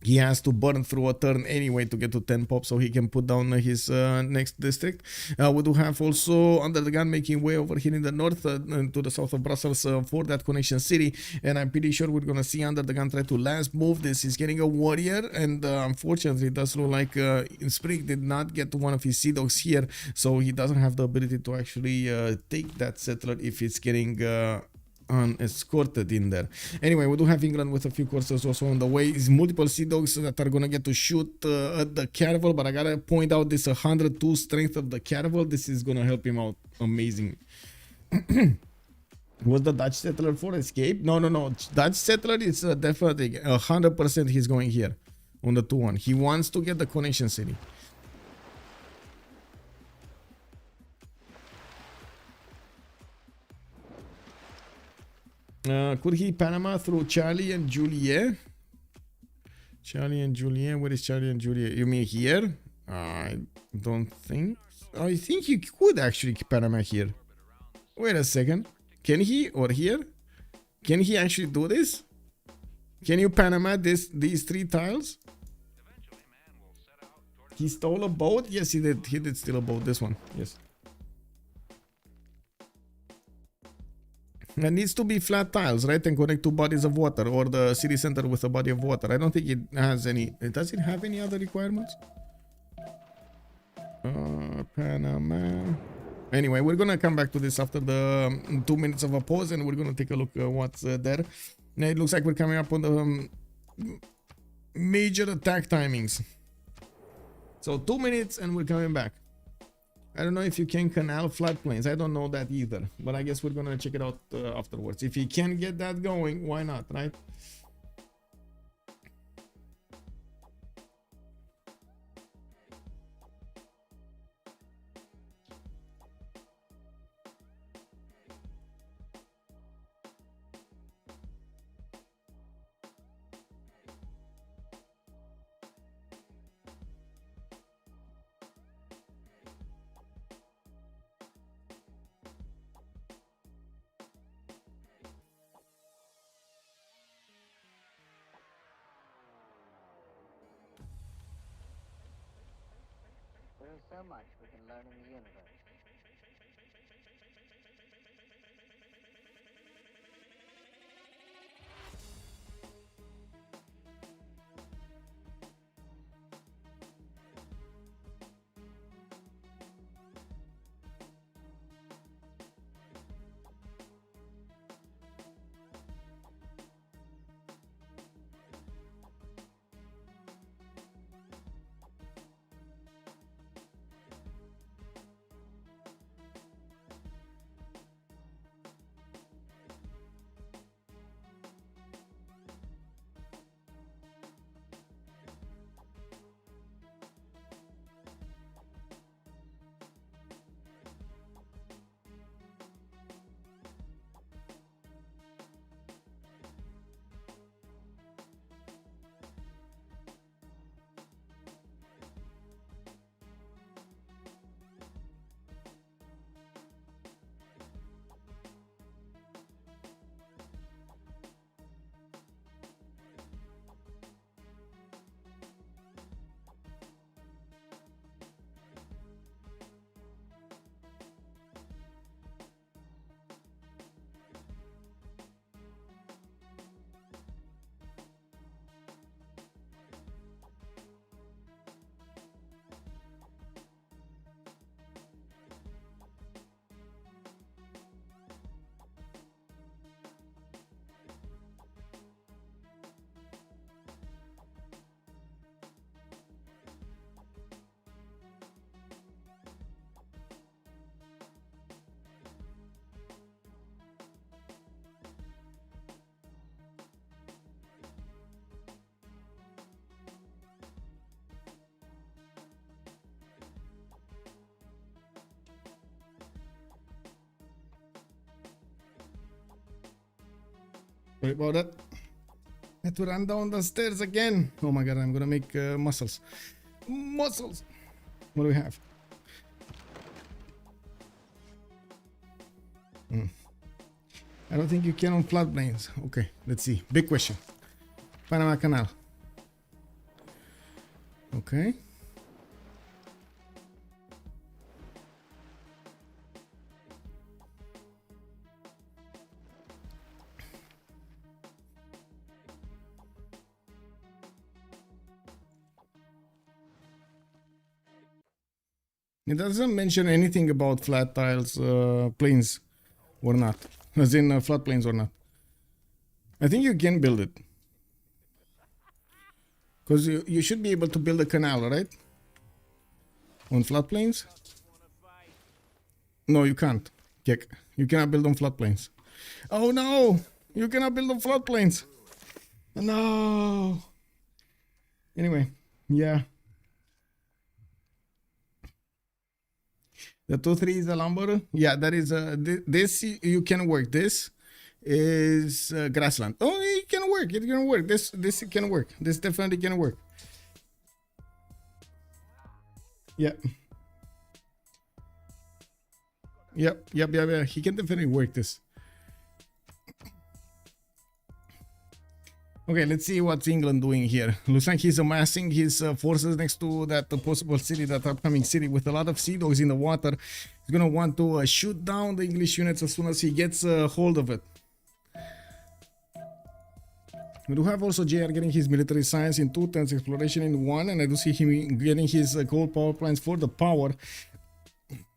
He has to burn through a turn anyway to get to 10 pop so he can put down his next district. We do have also UnderTheGun making way over here in the north to the south of Brussels for that connection city. And I'm pretty sure we're going to see UnderTheGun try to last move this. He's getting a warrior, and unfortunately it does look like Sprig did not get one of his sea dogs here, so he doesn't have the ability to actually take that settler if it's getting... unescorted in there. Anyway, we do have England with a few courses also on the way. It's multiple sea dogs that are gonna get to shoot at the caravel, but I gotta point out this 102 strength of the caravel. This is gonna help him out amazing. Was the Dutch settler for escape? No. Dutch settler is definitely 100% he's going here on the 2-1. He wants to get the connection city. Could he Panama through Charlie and Juliet? Charlie and Juliet? Where is Charlie and Juliet? You mean here? I don't think. I think he could actually Panama here. Wait a second. Can he? Or here? Can he actually do this? Can you Panama these 3 tiles? He stole a boat? Yes, he did. He did steal a boat. This one. Yes. It needs to be flat tiles, right? And connect to bodies of water, or the city center with a body of water. I don't think it has any... Does it have any other requirements? Panama... Anyway, we're gonna come back to this after the 2 minutes of a pause, and we're gonna take a look at what's there. Now it looks like we're coming up on the major attack timings. So 2 minutes and we're coming back. I don't know if you can canal floodplains. I don't know that either, but I guess we're gonna check it out afterwards. If you can get that going, why not, right? There's so much we can learn in the universe. Sorry about that. I had to run down the stairs again. Oh my god, I'm gonna make muscles. Muscles! What do we have? I don't think you can on floodplains. Okay, let's see. Big question. Panama Canal. Okay. It doesn't mention anything about flat tiles, plains or not. As in floodplains or not. I think you can build it. Because you should be able to build a canal, right? On floodplains? No, you can't. Kek. You cannot build on floodplains. Oh no! You cannot build on floodplains! No! Anyway, yeah. The 2-3 is a lumber. Yeah, that is this you can work. This is grassland. Oh, it can work. It can work. This can work. This definitely can work. Yeah. Yep. He can definitely work this. Okay, let's see what's England doing here. Looks like he's amassing his forces next to that possible city, that upcoming city, with a lot of sea dogs in the water. He's gonna want to shoot down the English units as soon as he gets hold of it. We do have also JR getting his military science in 2 turns, exploration in 1, and I do see him getting his coal power plants for the power.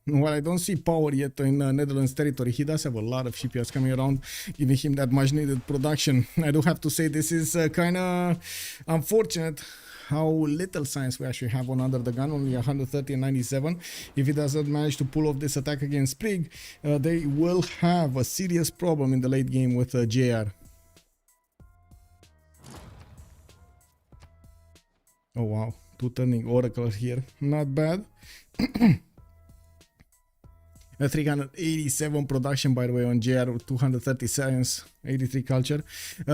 While I don't see power yet in Netherlands territory, he does have a lot of shipyards coming around, giving him that much needed production. I do have to say this is kind of unfortunate how little science we actually have on Under the Gun, only 130 and 97. If he doesn't manage to pull off this attack against Sprig, they will have a serious problem in the late game with JR. Oh wow, 2 turning oracles here, not bad. 387 production, by the way, on JR, 230 science, 83 culture.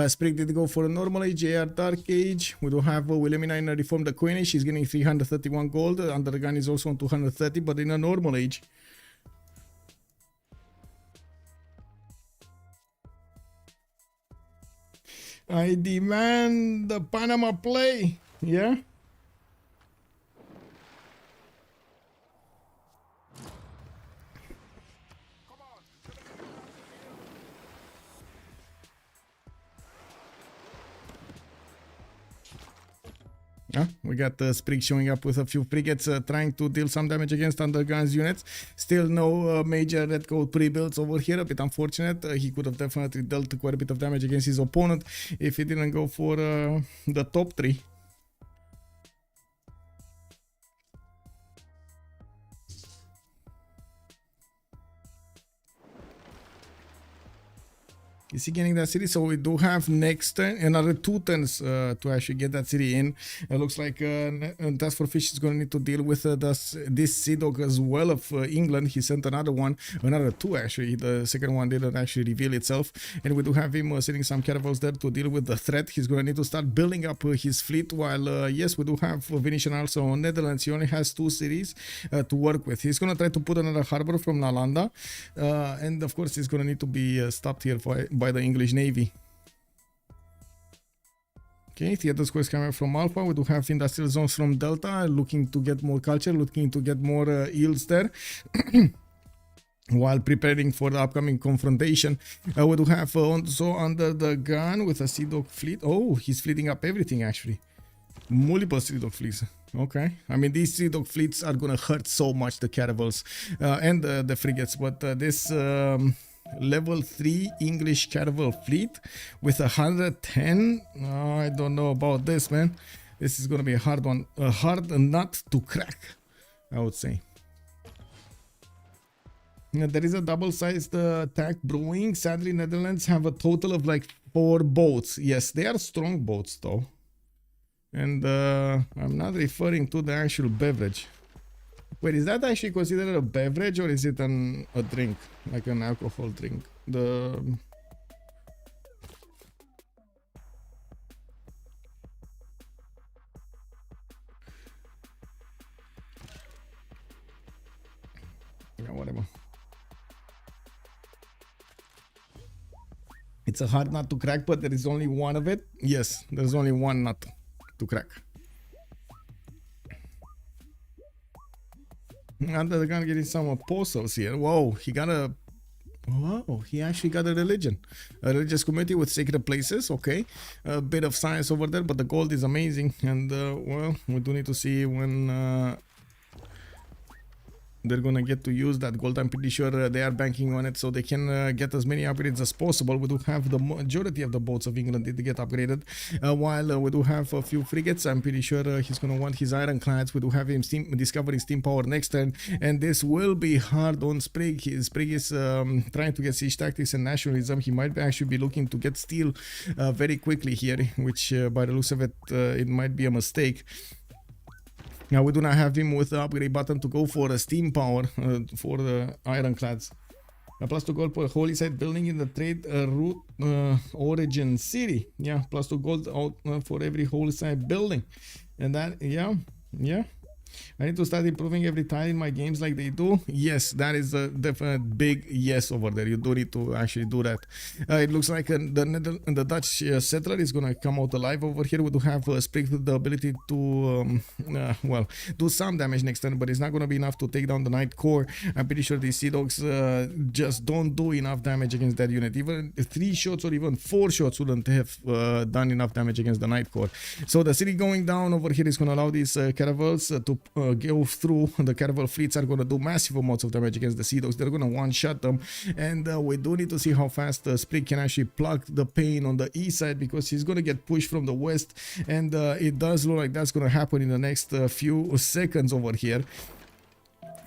Sprig did go for a normal age, JR dark age. We do have Wilhelmina reform the Queenish. She's getting 331 gold. Under the Gun is also on 230, but in a normal age. I demand the Panama play. Yeah. We got Sprig showing up with a few frigates trying to deal some damage against Undergun's units. Still no major red coat pre-builds over here, a bit unfortunate. He could have definitely dealt quite a bit of damage against his opponent if he didn't go for the top 3. Is he getting that city? So we do have next turn another 2 turns to actually get that city in. It looks like TaskForceFish is going to need to deal with this sea dog as well of England. He sent another 2 actually. The second one didn't actually reveal itself. And we do have him sending some caravels there to deal with the threat. He's going to need to start building up his fleet, while yes, we do have Venetian also on Netherlands. He only has 2 cities to work with. He's going to try to put another harbor from Nalanda. And of course, he's going to need to be stopped here by the English Navy. Okay, theater squares coming from Alpha. We do have industrial zones from Delta, looking to get more culture, looking to get more yields there. While preparing for the upcoming confrontation, we do have also Under the Gun with a Sea Dog fleet. Oh, he's fleeting up everything actually. Multiple Sea Dog fleets. Okay, I mean these Sea Dog fleets are gonna hurt so much the caravels and the frigates, but this level 3 English caravel fleet with 110, I don't know about this, man. This is gonna be a hard one, a hard nut to crack, I would say. There is a double-sized attack brewing. Sadly, Netherlands have a total of like 4 boats. Yes, they are strong boats though. And I'm not referring to the actual beverage. Wait, is that actually considered a beverage, or is it a drink? Like an alcohol drink? whatever. It's a hard nut to crack, but there is only one of it. Yes, there's only one nut to crack. Under the gun, getting some apostles here. Whoa, he got a... Wow, he actually got a religion. A religious community with sacred places, okay. A bit of science over there, but the gold is amazing. And, well, we do need to see when... they're gonna get to use that gold. I'm pretty sure they are banking on it so they can get as many upgrades as possible. We do have the majority of the boats of England did get upgraded, while we do have a few frigates. I'm pretty sure he's gonna want his ironclads. We do have him discovering steam power next turn, and this will be hard on Sprig. Sprig is trying to get siege tactics and nationalism. He might actually be looking to get steel very quickly here, which by the looks of it, it might be a mistake. Now we do not have him with the upgrade button to go for a steam power for the ironclads. +2 gold for a holy site building in the trade route origin city. Yeah, +2 gold out for every holy site building. And that, yeah. I need to start improving every tile in my games like they do. Yes, that is a definite big yes over there. You do need to actually do that. It looks like the Dutch settler is going to come out alive over here. We do have Sprig with the ability to, well, do some damage next turn, but it's not going to be enough to take down the Knight Core. I'm pretty sure these Sea Dogs just don't do enough damage against that unit. Even 3 shots or even 4 shots wouldn't have done enough damage against the Knight Core. So the city going down over here is going to allow these caravels to go through. The caravel fleets are going to do massive amounts of damage against the Sea Dogs. They're going to one-shot them, and we do need to see how fast Sprig can actually plug the pain on the east side, because he's going to get pushed from the west, and it does look like that's going to happen in the next few seconds over here.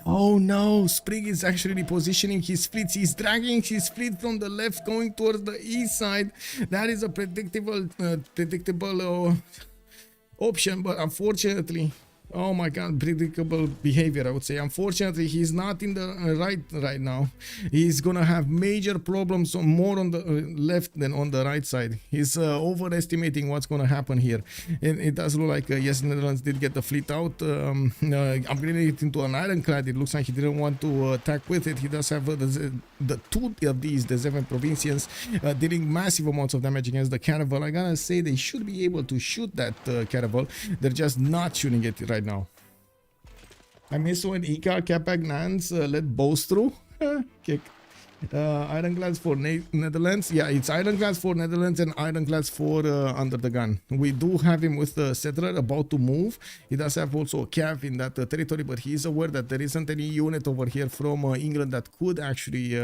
Oh no, Sprig is actually repositioning his fleets. He's dragging his fleet from the left going towards the east side. That is a predictable option, but unfortunately, oh my god, predictable behavior, I would say. Unfortunately, he's not in the right now. He's gonna have major problems more on the left than on the right side. He's overestimating what's gonna happen here. And it does look like, yes, Netherlands did get the fleet out, upgrading it into an ironclad. It looks like he didn't want to attack with it. He does have the 2 of these, the 7 provincians, dealing massive amounts of damage against the caravel. I gotta say, they should be able to shoot that caravel. They're just not shooting it right now. I miss when Ika Capagnans let bows through. Kick. Ironclads for Netherlands. Yeah, it's ironclads for Netherlands and ironclads for Under the Gun. We do have him with the settler about to move. He does have also a cav in that territory, but he's aware that there isn't any unit over here from England that could actually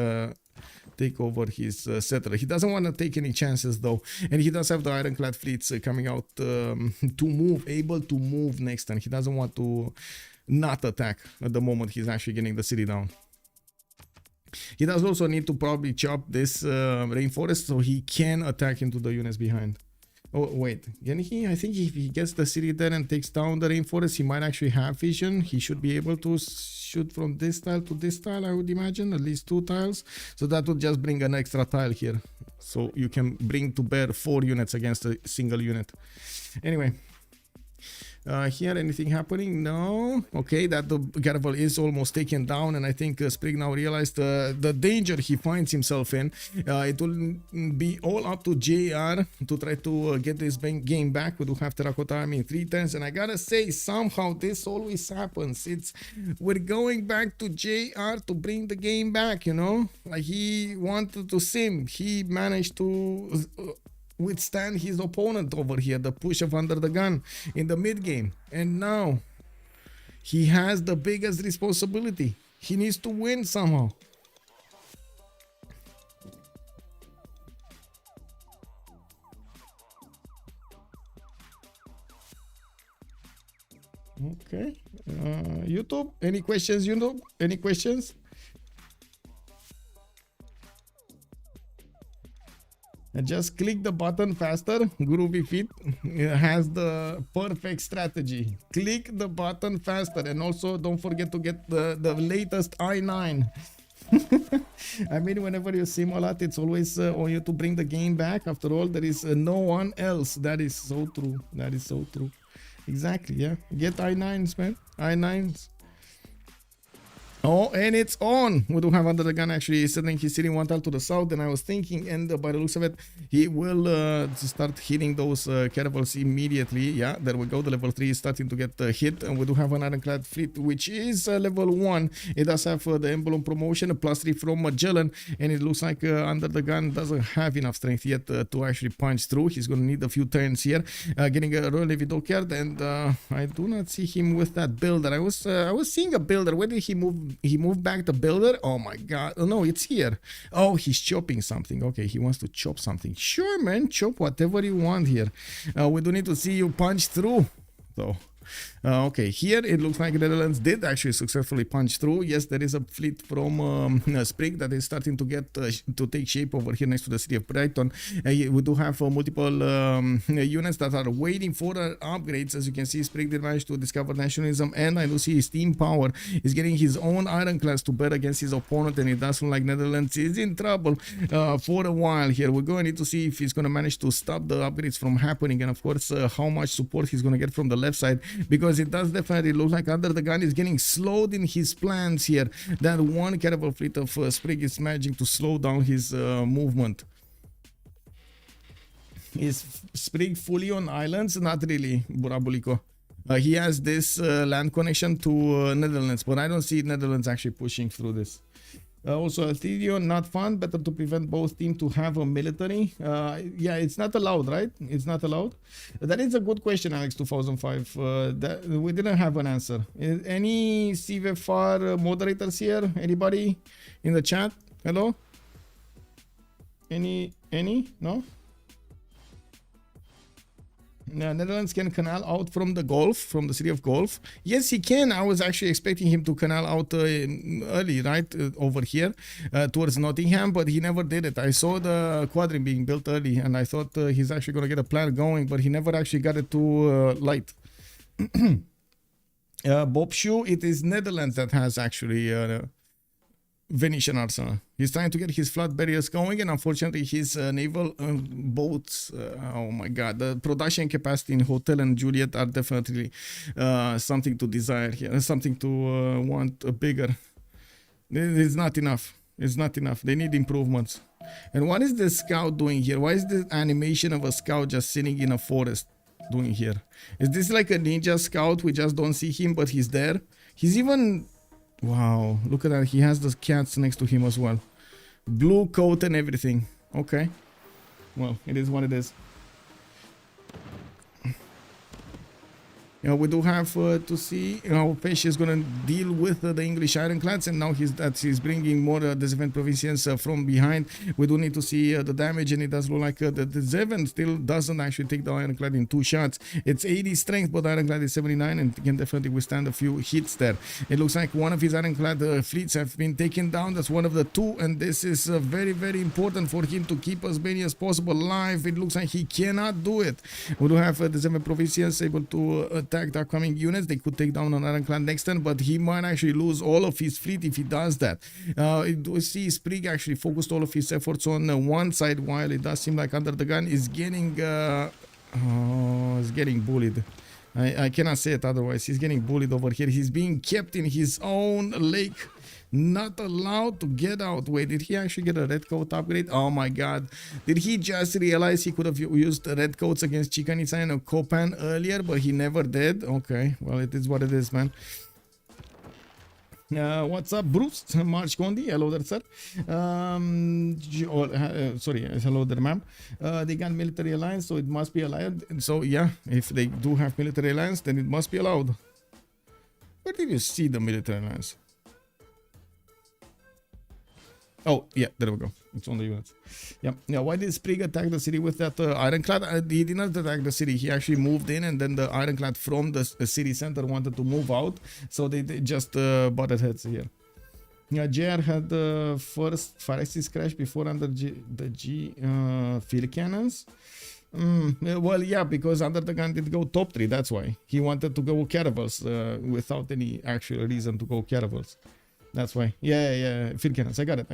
take over his settler. He doesn't want to take any chances though, and he does have the ironclad fleets coming out to move, able to move next turn. He doesn't want to not attack at the moment he's actually getting the city down. He does also need to probably chop this rainforest so he can attack into the units behind. Oh wait, can he? I think if he gets the city there and takes down the rainforest, he might actually have vision. He should be able to shoot from this tile to this tile, I would imagine, at least 2 tiles. So that would just bring an extra tile here, so you can bring to bear 4 units against a single unit. Anyway, here anything happening? No. Okay, that the caravel is almost taken down, and I think Sprig now realized the danger he finds himself in. It will be all up to JR to try to get this game back. We do have Terracotta Army in 3 turns, and I gotta say, somehow this always happens. We're going back to JR to bring the game back, you know? Like, he wanted to sim. He managed to withstand his opponent over here, the push of Under the Gun in the mid game, and now he has the biggest responsibility. He needs to win somehow. Okay, YouTube, any questions? YouTube, any questions? Just click the button faster. Groovy Fit has the perfect strategy. Click the button faster, and also don't forget to get the latest i9. I mean, whenever you sim a lot, it's always on you to bring the game back. After all, there is no one else. That is so true. That is so true. Exactly, yeah. Get i9s, man. i9s. Oh, and it's on. We do have Under the Gun actually sending his city one tile to the south, and I was thinking, and by the looks of it, he will start hitting those caravels immediately. Yeah, there we go. The level 3 is starting to get hit, and we do have an ironclad fleet, which is level 1. It does have the emblem promotion, a +3 from Magellan, and it looks like Under the Gun doesn't have enough strength yet to actually punch through. He's going to need a few turns here, getting a Royal Navy dockyard, and I do not see him with that builder. I was seeing a builder. Where did he move? He moved back the builder. Oh my god. Oh no, it's here. Oh, he's chopping something. Okay, he wants to chop something. Sure, man, chop whatever you want here. We do need to see you punch through though. Okay, here it looks like the Netherlands did actually successfully punch through. Yes, there is a fleet from Spriggan that is starting to get to take shape over here next to the city of Brighton. We do have multiple units that are waiting for upgrades. As you can see, Spriggan did manage to discover nationalism, and I do see his steam power is getting his own ironclads to bear against his opponent, and it does look like Netherlands is in trouble for a while here. We're going to need to see if he's going to manage to stop the upgrades from happening, and of course how much support he's going to get from the left side, because it does definitely look like Under the Gun is getting slowed in his plans here. That one caravel fleet of Sprig is managing to slow down his movement. Is Sprig fully on islands? Not really, Burabuliko. He has this land connection to Netherlands, but I don't see Netherlands actually pushing through this. Also, Althedio, not fun. Better to prevent both teams to have a military. Yeah, it's not allowed, right? It's not allowed. That is a good question, Alex 2005. That we didn't have an answer. Any CivFR moderators here? Anybody in the chat? Hello? Any? No? Netherlands can canal out from the Gulf, from the city of Gulf. Yes, he can. I was actually expecting him to canal out early, right, over here towards Nottingham, but he never did it. I saw the quadrant being built early, and I thought he's actually going to get a plan going, but he never actually got it to light. Bob Shoe, it is Netherlands that has actually Venetian arsenal. He's trying to get his flood barriers going, and unfortunately his naval boats, oh my god, the production capacity in Hotel and Juliet are definitely something to desire here, something to want bigger. It's not enough. It's not enough. They need improvements. And what is the scout doing here? Why is the animation of a scout just sitting in a forest doing here? Is this like a ninja scout? We just don't see him, but he's there. He's even... Wow, look at that. He has the cats next to him as well. Blue coat and everything. Okay. Well, it is what it is. We do have to see how Fish is going to deal with the English ironclads, and now he's bringing more Zeven provincians from behind. We do need to see the damage, and it does look like the Zeven still doesn't actually take the ironclad in 2 shots. It's 80 strength, but the ironclad is 79 and can definitely withstand a few hits there. It looks like one of his ironclad fleets have been taken down. That's one of the 2, and this is very, very important for him to keep as many as possible alive. It looks like he cannot do it. We do have the Zeven provincians able to attack the upcoming units. They could take down an ironclad next turn, but he might actually lose all of his fleet if he does that. We see Sprig actually focused all of his efforts on one side, while it does seem like Under the Gun is getting bullied. I cannot say it otherwise. He's getting bullied over here. He's being kept in his own lake, not allowed to get out. Wait, did he actually get a red coat upgrade? Oh my god. Did he just realize he could have used red coats against Chicanitsa and Kopan earlier, but he never did? Okay, well, it is what it is, man. What's up, Bruce? March Condi, hello there, sir. Sorry, hello there, ma'am. They got military alliance, so it must be allowed. So yeah, if they do have military alliance, then it must be allowed. Where did you see the military alliance? Oh, yeah, there we go. It's on the units. Yeah. Now, why did Sprig attack the city with that ironclad? He did not attack the city. He actually moved in, and then the ironclad from the city center wanted to move out. So they just butted heads here. Yeah, JR had the first Pharisee crash before under the G field cannons. Well, yeah, because Under the Gun did go top 3. That's why. He wanted to go caravels without any actual reason to go caravels. That's why. Yeah. Field cannons. I got it.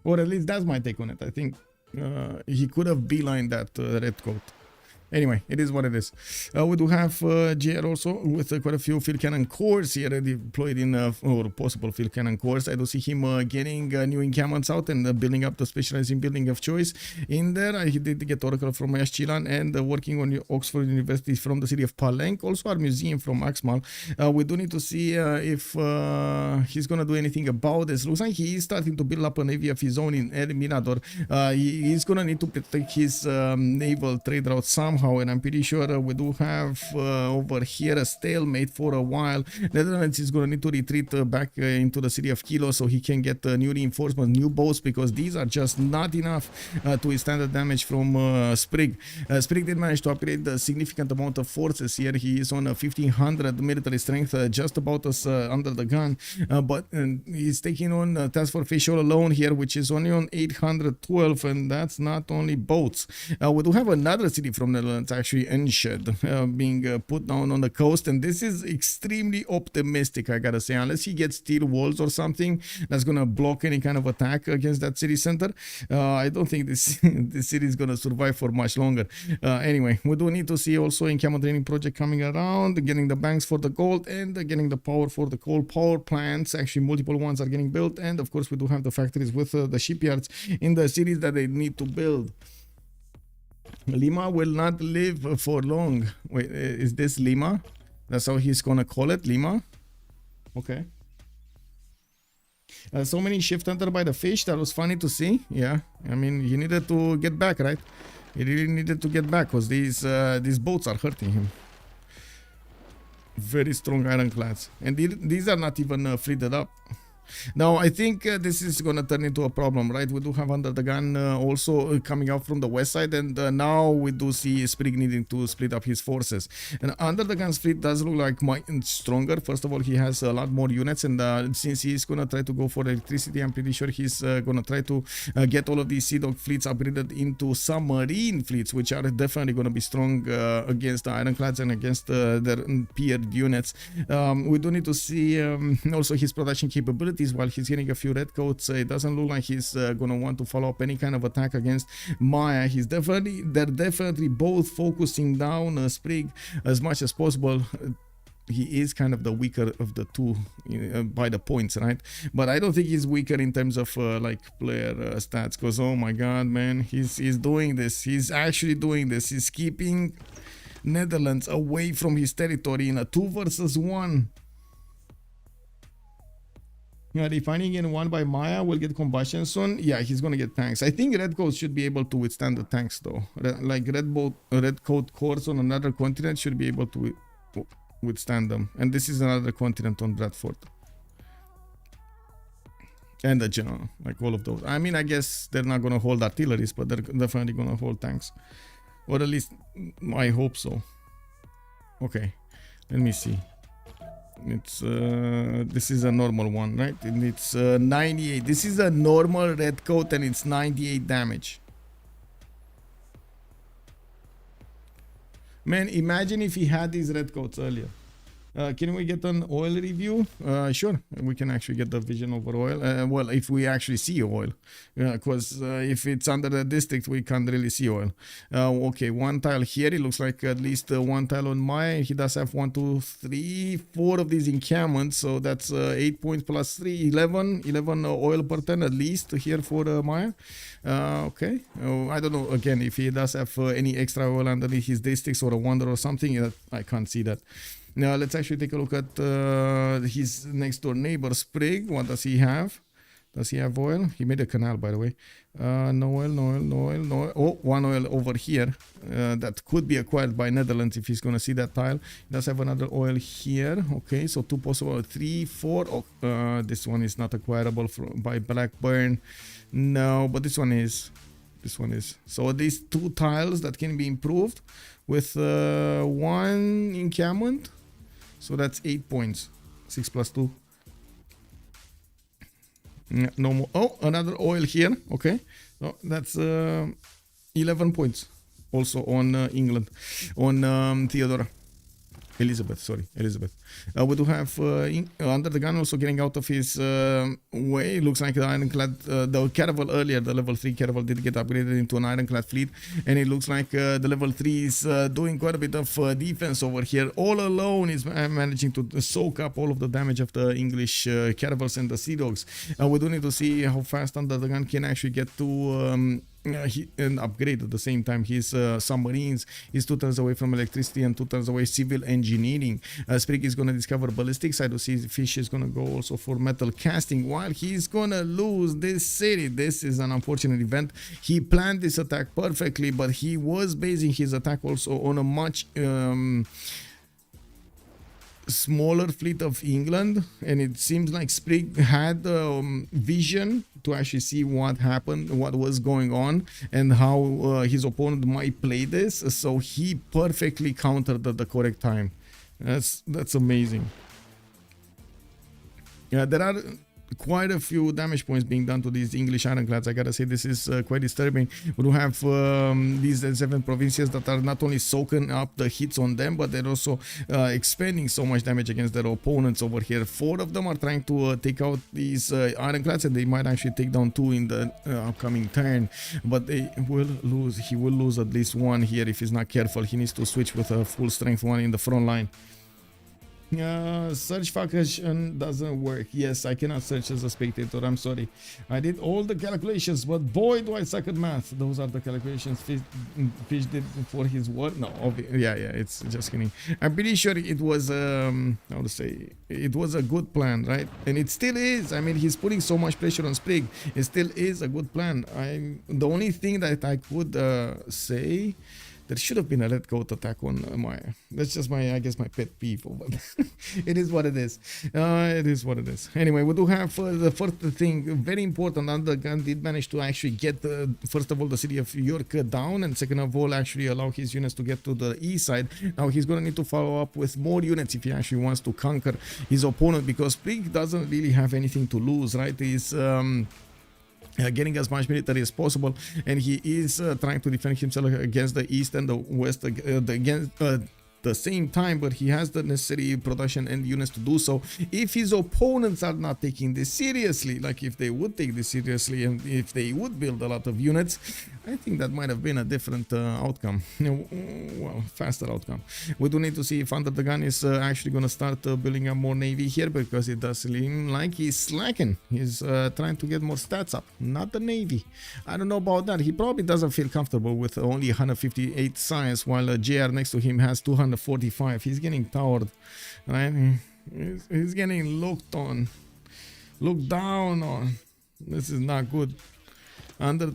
Or at least that's my take on it. I think he could have beelined that red coat. Anyway, it is what it is. We do have GR also with quite a few field cannon cores here deployed in or possible field cannon cores. I do see him getting new encampments out and building up the specializing building of choice in there. He did get Oracle from Chilan and working on Oxford University from the city of Palenque. Also our museum from Axmal. We do need to see if he's going to do anything about this. Looks like he is starting to build up a navy of his own in El Mirador. He's going to need to protect his naval trade route somehow, and I'm pretty sure we do have over here a stalemate for a while. Netherlands is going to need to retreat back into the city of Kilo so he can get new reinforcements, new boats, because these are just not enough to withstand the damage from Sprig. Sprig did manage to upgrade a significant amount of forces here. He is on a 1500 military strength, just about us under the gun, but he's taking on TaskForceFish all alone here, which is only on 812, and that's not only boats. We do have another city from Netherlands, actually Enschede, being put down on the coast, and this is extremely optimistic, I gotta say. Unless he gets steel walls or something that's gonna block any kind of attack against that city center, I don't think this city is gonna survive for much longer. Anyway, we do need to see also encampment training project coming around, getting the banks for the gold and getting the power for the coal power plants. Actually, multiple ones are getting built, and of course we do have the factories with the shipyards in the cities that they need to build. Lima will not live for long. Wait, is this Lima? That's how he's gonna call it, Lima? Okay. So many shift hunter by the fish. That was funny to see. Yeah, I mean, he needed to get back, right? He really needed to get back because these boats are hurting him. Very strong ironclads, and these are not even fleeted up. Now, I think this is going to turn into a problem, right? We do have UnderTheGun also coming out from the west side, and now we do see Sprig needing to split up his forces. And UnderTheGun's fleet does look like much stronger. First of all, he has a lot more units, and since he's going to try to go for electricity, I'm pretty sure he's going to try to get all of these Sea Dog fleets upgraded into submarine fleets, which are definitely going to be strong against the ironclads and against their peered units. We do need to see also his production capabilities. While he's getting a few redcoats, it doesn't look like he's gonna want to follow up any kind of attack against Maya. They're definitely both focusing down Sprig as much as possible. He is kind of the weaker of the two by the points, right? But I don't think he's weaker in terms of like player stats, because oh my god, man, he's doing this. He's actually doing this. He's keeping Netherlands away from his territory in a 2 versus 1. Yeah, refining in 1 by Maya will get combustion soon. Yeah, he's gonna get tanks. I think Redcoat should be able to withstand the tanks though. Like Redcoat cores on another continent should be able to withstand them. And this is another continent on Bradford. And the general, like all of those. I mean, I guess they're not gonna hold artilleries, but they're definitely gonna hold tanks. Or at least I hope so. Okay, let me see. It's this is a normal one, right? And it's 98. This is a normal redcoat and it's 98 damage. Man, imagine if he had these redcoats earlier. Can we get an oil review? Sure, we can actually get the vision over oil. Well, if we actually see oil, because if it's under the district, we can't really see oil. Okay, 1 tile here. It looks like at least 1 tile on Maya. He does have 1, 2, 3, 4 of these encampments, so that's 8 points plus 3, 11 oil per turn at least here for Maya. Okay, I don't know again if he does have any extra oil underneath his districts or a wonder or something. I can't see that. Now let's actually take a look at his next door neighbor Sprig. What does he have? Does he have oil? He made a canal, by the way. No oil, no oil, no oil, no oil. Oh, 1 oil over here that could be acquired by Netherlands if he's going to see that tile. He does have another oil here. Okay, so 2 possible, 3, 4. Oh, this one is not acquirable by Blackburn. No, but this one is. This one is. So these 2 tiles that can be improved with 1 encampment. So that's 8 points. 6 plus 2. No more. Oh, another oil here. Okay. So that's 11 points. Also on England. On Theodora. Elizabeth, sorry, Elizabeth. We do have Under the Gun also getting out of his way. Looks like the ironclad, the caravel earlier, the level 3 caravel did get upgraded into an ironclad fleet, and it looks like the level 3 is doing quite a bit of defense over here. All alone is managing to soak up all of the damage of the English caravels and the Sea Dogs. We do need to see how fast Under the Gun can actually get to and upgrade at the same time his submarines. He's 2 turns away from electricity and 2 turns away civil engineering. Spriggan is going to discover ballistics. I do see Fish is going to go also for metal casting, while he's going to lose this city. This is an unfortunate event. He planned this attack perfectly, but he was basing his attack also on a much smaller fleet of England, and it seems like Sprig had vision to actually see what happened, what was going on, and how his opponent might play this. So he perfectly countered at the correct time. That's amazing. Yeah, there are quite a few damage points being done to these English ironclads. I gotta say, this is quite disturbing. We do have these 7 provincias that are not only soaking up the hits on them, but they're also expending so much damage against their opponents over here. 4 of them are trying to take out these ironclads, and they might actually take down 2 in the upcoming turn, but they will lose. He will lose at least 1 here if he's not careful. He needs to switch with a full strength 1 in the front line. Search function doesn't work. Yes, I cannot search as a spectator. I'm sorry. I did all the calculations, but boy, do I suck at math. Those are the calculations Fish did for his work. No, yeah, it's just kidding. I'm pretty sure it was, how to say, it was a good plan, right? And it still is. I mean, he's putting so much pressure on Sprig. It still is a good plan. The only thing that I could say, there should have been a red coat attack on my. That's just my, I guess, my pet peeve. But it is what it is. It is what it is. Anyway, we do have the first thing, very important. Under the Gun did manage to actually get, first of all, the city of York down, and second of all, actually allow his units to get to the east side. Now he's going to need to follow up with more units if he actually wants to conquer his opponent, because Sprig doesn't really have anything to lose, right? He's getting as much military as possible, and he is trying to defend himself against the east and the west against the same time, but he has the necessary production and units to do so. If his opponents are not taking this seriously, like if they would take this seriously and if they would build a lot of units, I think that might have been a different outcome. Well, faster outcome. We do need to see if Under the Gun is actually going to start building up more navy here, because it does seem like he's slacking. He's trying to get more stats up, not the navy. I don't know about that. He probably doesn't feel comfortable with only 158 science, while JR next to him has 245. He's getting towered, right? He's getting looked down on. This is not good. Under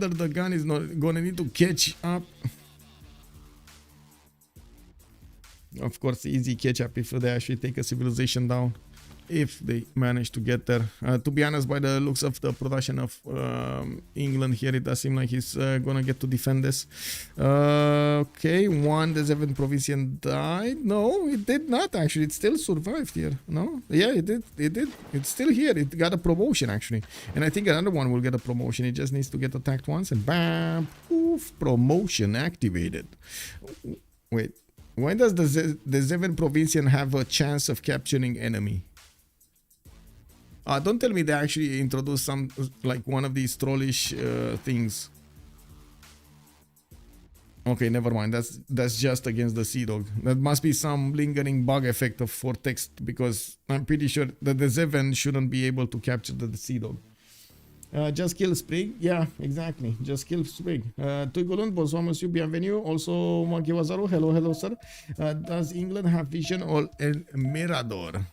the Gun is not gonna need to catch up. Of course, easy catch up if they actually take a civilization down, if they manage to get there. To be honest, by the looks of the production of England here, it does seem like he's gonna get to defend this. Okay, the 7 provincian died. No, it did not actually. It still survived here. No, yeah, it did. It's still here. It got a promotion actually, and I think another one will get a promotion. It just needs to get attacked once, and bam, poof, promotion activated. Wait, why does the 7 provincian have a chance of capturing enemy? Don't tell me they actually introduced some, like one of these trollish things. Okay, never mind. That's just against the Sea Dog. That must be some lingering bug effect for text, because I'm pretty sure that the 7 shouldn't be able to capture the Sea Dog. Just kill Sprig. Yeah, exactly. Just kill Sprig. Tuigulund, bonsoir monsieur, bienvenue. Also, Monkey Wazaru, hello, sir. Does England have vision or El Mirador?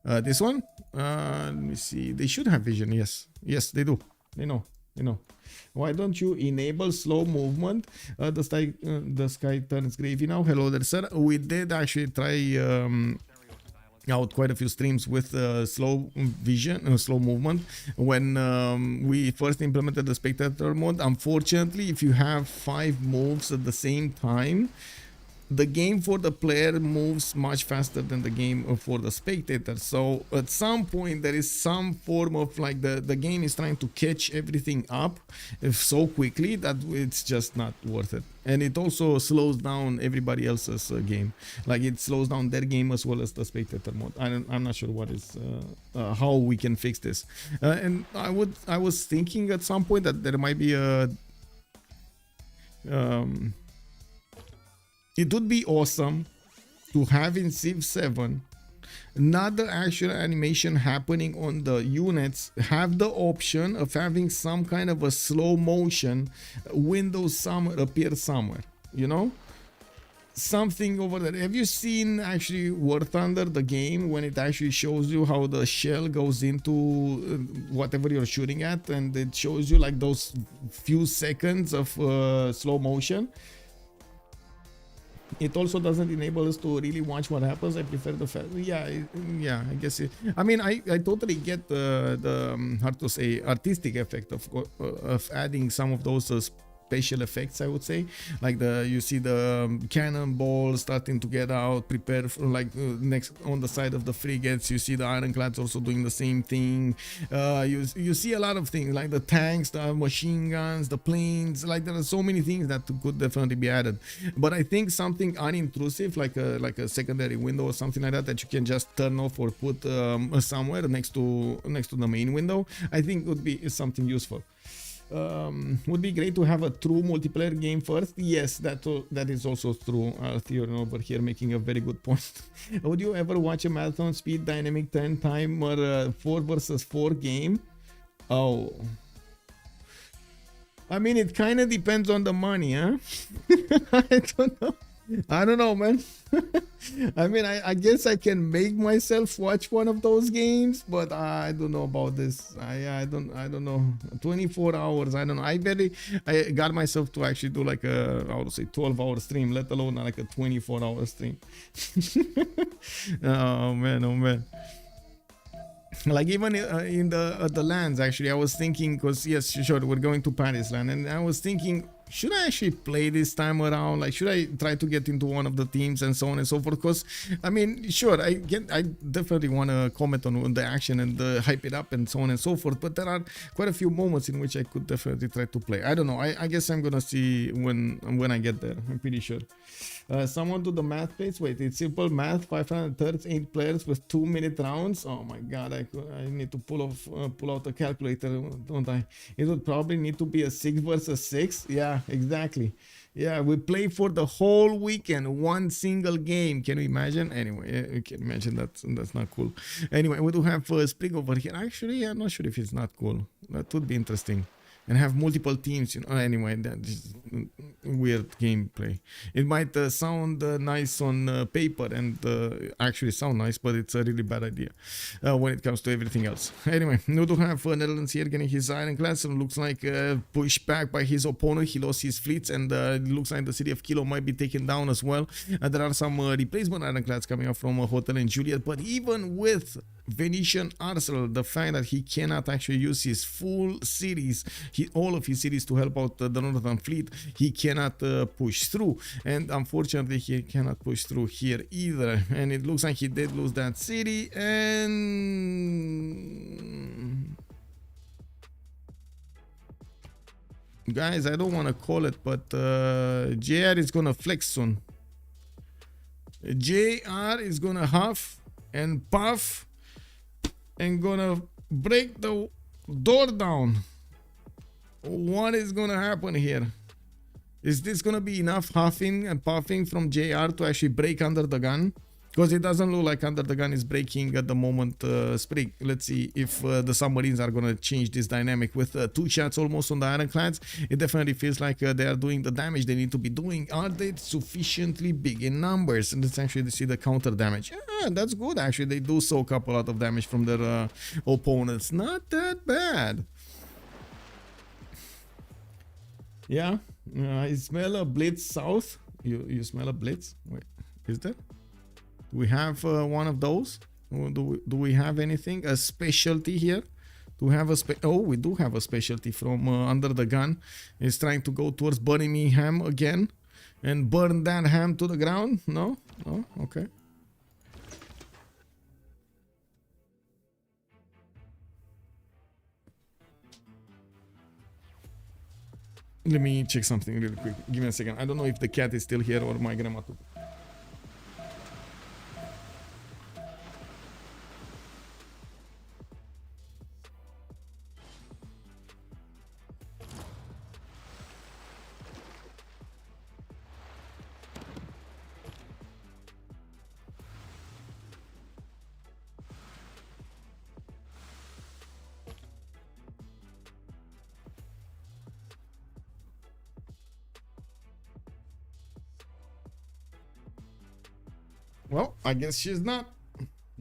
This one? Let me see. They should have vision, yes. Yes, they do. They know. Why don't you enable slow movement? The sky turns gravy now. Hello there, sir. We did actually try out quite a few streams with slow vision, slow movement when we first implemented the spectator mode. Unfortunately, if you have 5 moves at the same time, the game for the player moves much faster than the game for the spectator. So at some point there is some form of like the game is trying to catch everything up so quickly that it's just not worth it. And it also slows down everybody else's game. Like it slows down their game as well as the spectator mode. I'm not sure what is how we can fix this. And I was thinking at some point that there might be a it would be awesome to have in Civ 7 not the actual animation happening on the units, have the option of having some kind of a slow motion window appear somewhere, you know, something over there. Have you seen actually War Thunder, the game, when it actually shows you how the shell goes into whatever you're shooting at, and it shows you like those few seconds of slow motion? It also doesn't enable us to really watch what happens. I prefer the fact, yeah, I guess I mean, I totally get the how to say, artistic effect of adding some of those special effects, I would say, like you see the cannonball starting to get out, prepare for like next on the side of the frigates. You see the ironclads also doing the same thing. You see a lot of things like the tanks, the machine guns, the planes. Like there are so many things that could definitely be added. But I think something unintrusive, like a secondary window or something like that you can just turn off or put somewhere next to the main window, I think would be something useful. Would be great to have a true multiplayer game first. Yes, that is also true. Theory over here making a very good point. Would you ever watch a marathon speed dynamic 10 timer 4 versus 4 game? Oh, I mean, it kind of depends on the money, huh? I don't know, man. I mean, I guess I can make myself watch one of those games, but I don't know about this. I don't know. 24 hours. I don't know. I got myself to actually do like a, I would say 12-hour stream, let alone like a 24-hour stream. Oh man. Like even in the lands, actually, I was thinking, because yes, sure, we're going to Paris land, and I was thinking, should I actually play this time around? Like, should I try to get into one of the teams and so on and so forth? Because I mean, sure, I definitely want to comment on the action and hype it up and so on and so forth. But there are quite a few moments in which I could definitely try to play. I don't know. I guess I'm gonna see when I get there. I'm pretty sure. Someone do the math, please. Wait, it's simple math. 538 players with 2-minute rounds. Oh my god, I need to pull out a calculator, don't I? It would probably need to be a 6 versus 6. Yeah, exactly. Yeah, we play for the whole weekend, one single game. Can you imagine? Anyway, you can imagine that's not cool. Anyway, we do have Spriggan over here. Actually, I'm not sure if it's not cool. That would be interesting. And have multiple teams, you know. Anyway, that's weird gameplay. It might sound nice on paper and actually sound nice, but it's a really bad idea when it comes to everything else. Anyway, we do have Netherlands here getting his ironclads, and looks like pushed back by his opponent. He lost his fleets, and it looks like the city of Kilo might be taken down as well. There are some replacement ironclads coming up from Hotel and Juliet, but even with Venetian arsenal, the fact that he cannot actually use his full cities, all of his cities, to help out the northern fleet, he cannot push through, and unfortunately he cannot push through here either. And it looks like he did lose that city, and guys, I don't want to call it, but JR is gonna flex soon. JR is gonna huff and puff and gonna break the door down. What is gonna happen here? Is this gonna be enough huffing and puffing from JR to actually break UnderTheGun? Because it doesn't look like UnderTheGun is breaking at the moment. Sprig, let's see if the submarines are gonna change this dynamic. With 2 shots almost on the ironclads, it definitely feels like they are doing the damage they need to be doing. Are they sufficiently big in numbers? And let's actually see the counter damage. Yeah, that's good. Actually, they do soak up a lot of damage from their opponents. Not that bad. Yeah, I smell a blitz south. You smell a blitz? Wait, is there? Do we have one of those? Do we have anything? A specialty here? Do we have a oh, we do have a specialty from UnderTheGun. It's trying to go towards Birmingham again. and burn that ham to the ground? No? No? Okay. Let me check something really quick. Give me a second. I don't know if the cat is still here or my grandma took it. Well, I guess she's not.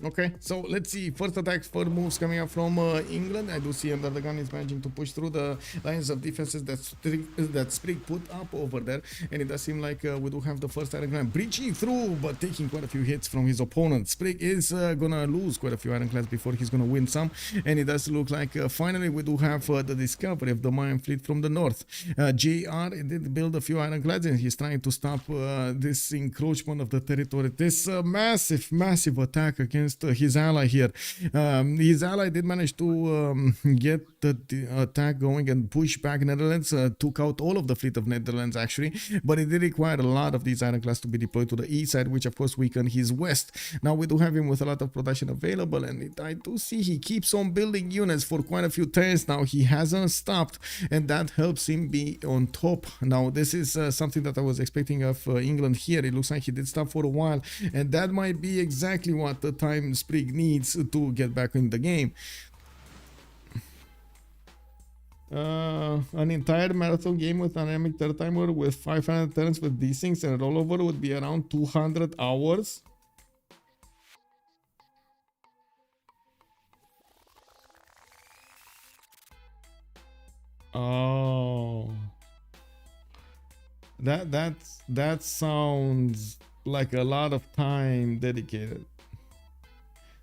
Okay, so let's see. First attack, first moves coming up from England. I do see UnderTheGun is managing to push through the lines of defenses that Sprig put up over there. And it does seem like we do have the first ironclad breaching through, but taking quite a few hits from his opponent. Sprig is gonna lose quite a few ironclads before he's gonna win some. And it does look like finally we do have the discovery of the Mayan fleet from the north. JR did build a few ironclads and he's trying to stop this encroachment of the territory. This massive attack against his ally here. His ally did manage to get the attack going and push back Netherlands, took out all of the fleet of Netherlands actually, but it did require a lot of these ironclads to be deployed to the east side, which of course weakened his west. Now we do have him with a lot of production available, and I do see he keeps on building units for quite a few turns now. He hasn't stopped, and that helps him be on top. Now this is something that I was expecting of England here. It looks like he did stop for a while, and that might be exactly what the time Sprig needs to get back in the game. An entire marathon game with dynamic third timer with 500 turns with these things and rollover would be around 200 hours. Oh, that sounds like a lot of time dedicated.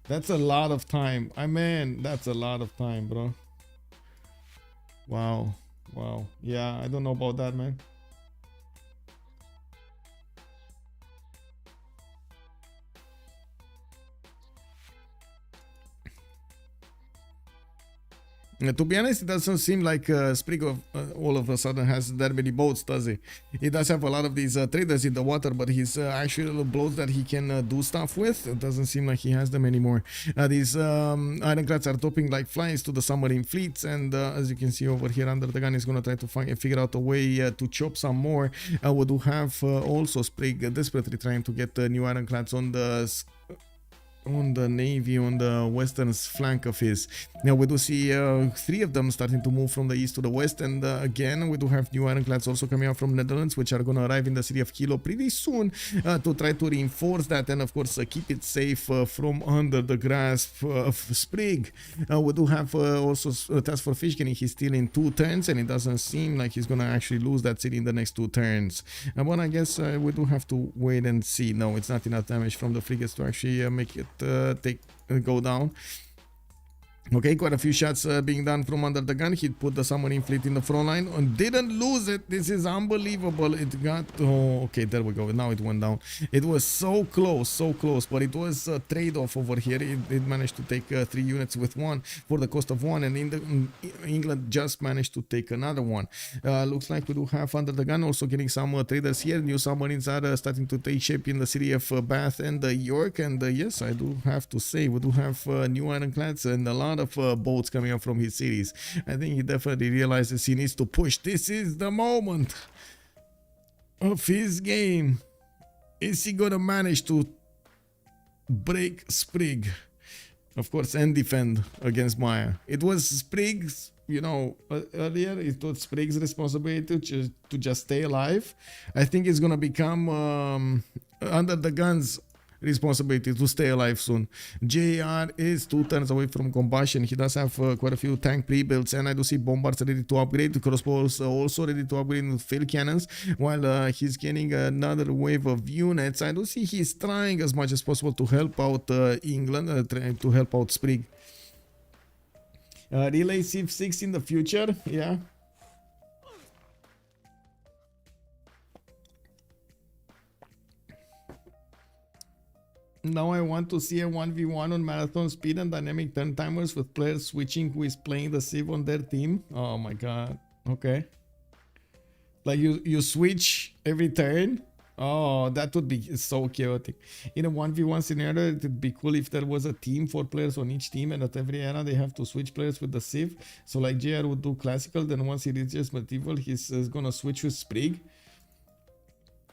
That's a lot of time. I mean, that's a lot of time, bro. Wow. Wow. Yeah, I don't know about that, man. To be honest, it doesn't seem like Sprig all of a sudden has that many boats, does he? He does have a lot of these traders in the water, but his actual boats that he can do stuff with, it doesn't seem like he has them anymore. These ironclads are topping like flies to the submarine fleets, and as you can see over here, UnderTheGun is going to try to figure out a way to chop some more. We do have also Sprig desperately trying to get new ironclads on the navy on the western flank of his. Now we do see 3 of them starting to move from the east to the west, and again we do have new ironclads also coming out from Netherlands, which are going to arrive in the city of Kilo pretty soon to try to reinforce that and of course keep it safe from under the grasp of Sprig. We do have also TaskForceFish getting his steel in 2 turns, and it doesn't seem like he's going to actually lose that city in the next 2 turns. But I guess we do have to wait and see. No, it's not enough damage from the frigates to actually make it go down. Okay, quite a few shots being done from UnderTheGun. He put the submarine fleet in the front line and didn't lose it. This is unbelievable. It got... Oh, okay, there we go. Now it went down. It was so close, but it was a trade-off over here. It managed to take 3 units with 1 for the cost of 1, and England just managed to take another one. Looks like we do have UnderTheGun also getting some traders here. New submarines are starting to take shape in the city of Bath and York, and yes, I do have to say we do have new ironclads and a lot of boats coming up from his cities. I think he definitely realizes he needs to push. This is the moment of his game. Is he gonna manage to break Sprig, of course, and defend against Maya? It was Sprig's, you know, earlier it was Sprig's responsibility to just stay alive. I think it's gonna become UnderTheGun's responsibility to stay alive soon. JR is 2 turns away from combustion. He does have quite a few tank pre-builds, and I do see bombards ready to upgrade. The crossbows also ready to upgrade with field cannons, while he's getting another wave of units. I do see he's trying as much as possible to help out England, trying to help out Sprig. Relay Civ6 in the future, yeah. Now I want to see a 1v1 on marathon speed and dynamic turn timers with players switching who is playing the Civ on their team. Oh my god. Okay. Like you switch every turn. Oh, that would be so chaotic. In a 1v1 scenario, it would be cool if there was a team, 4 players on each team, and at every era they have to switch players with the Civ. So like JR would do classical, then once he reaches medieval, he's gonna switch with Sprig.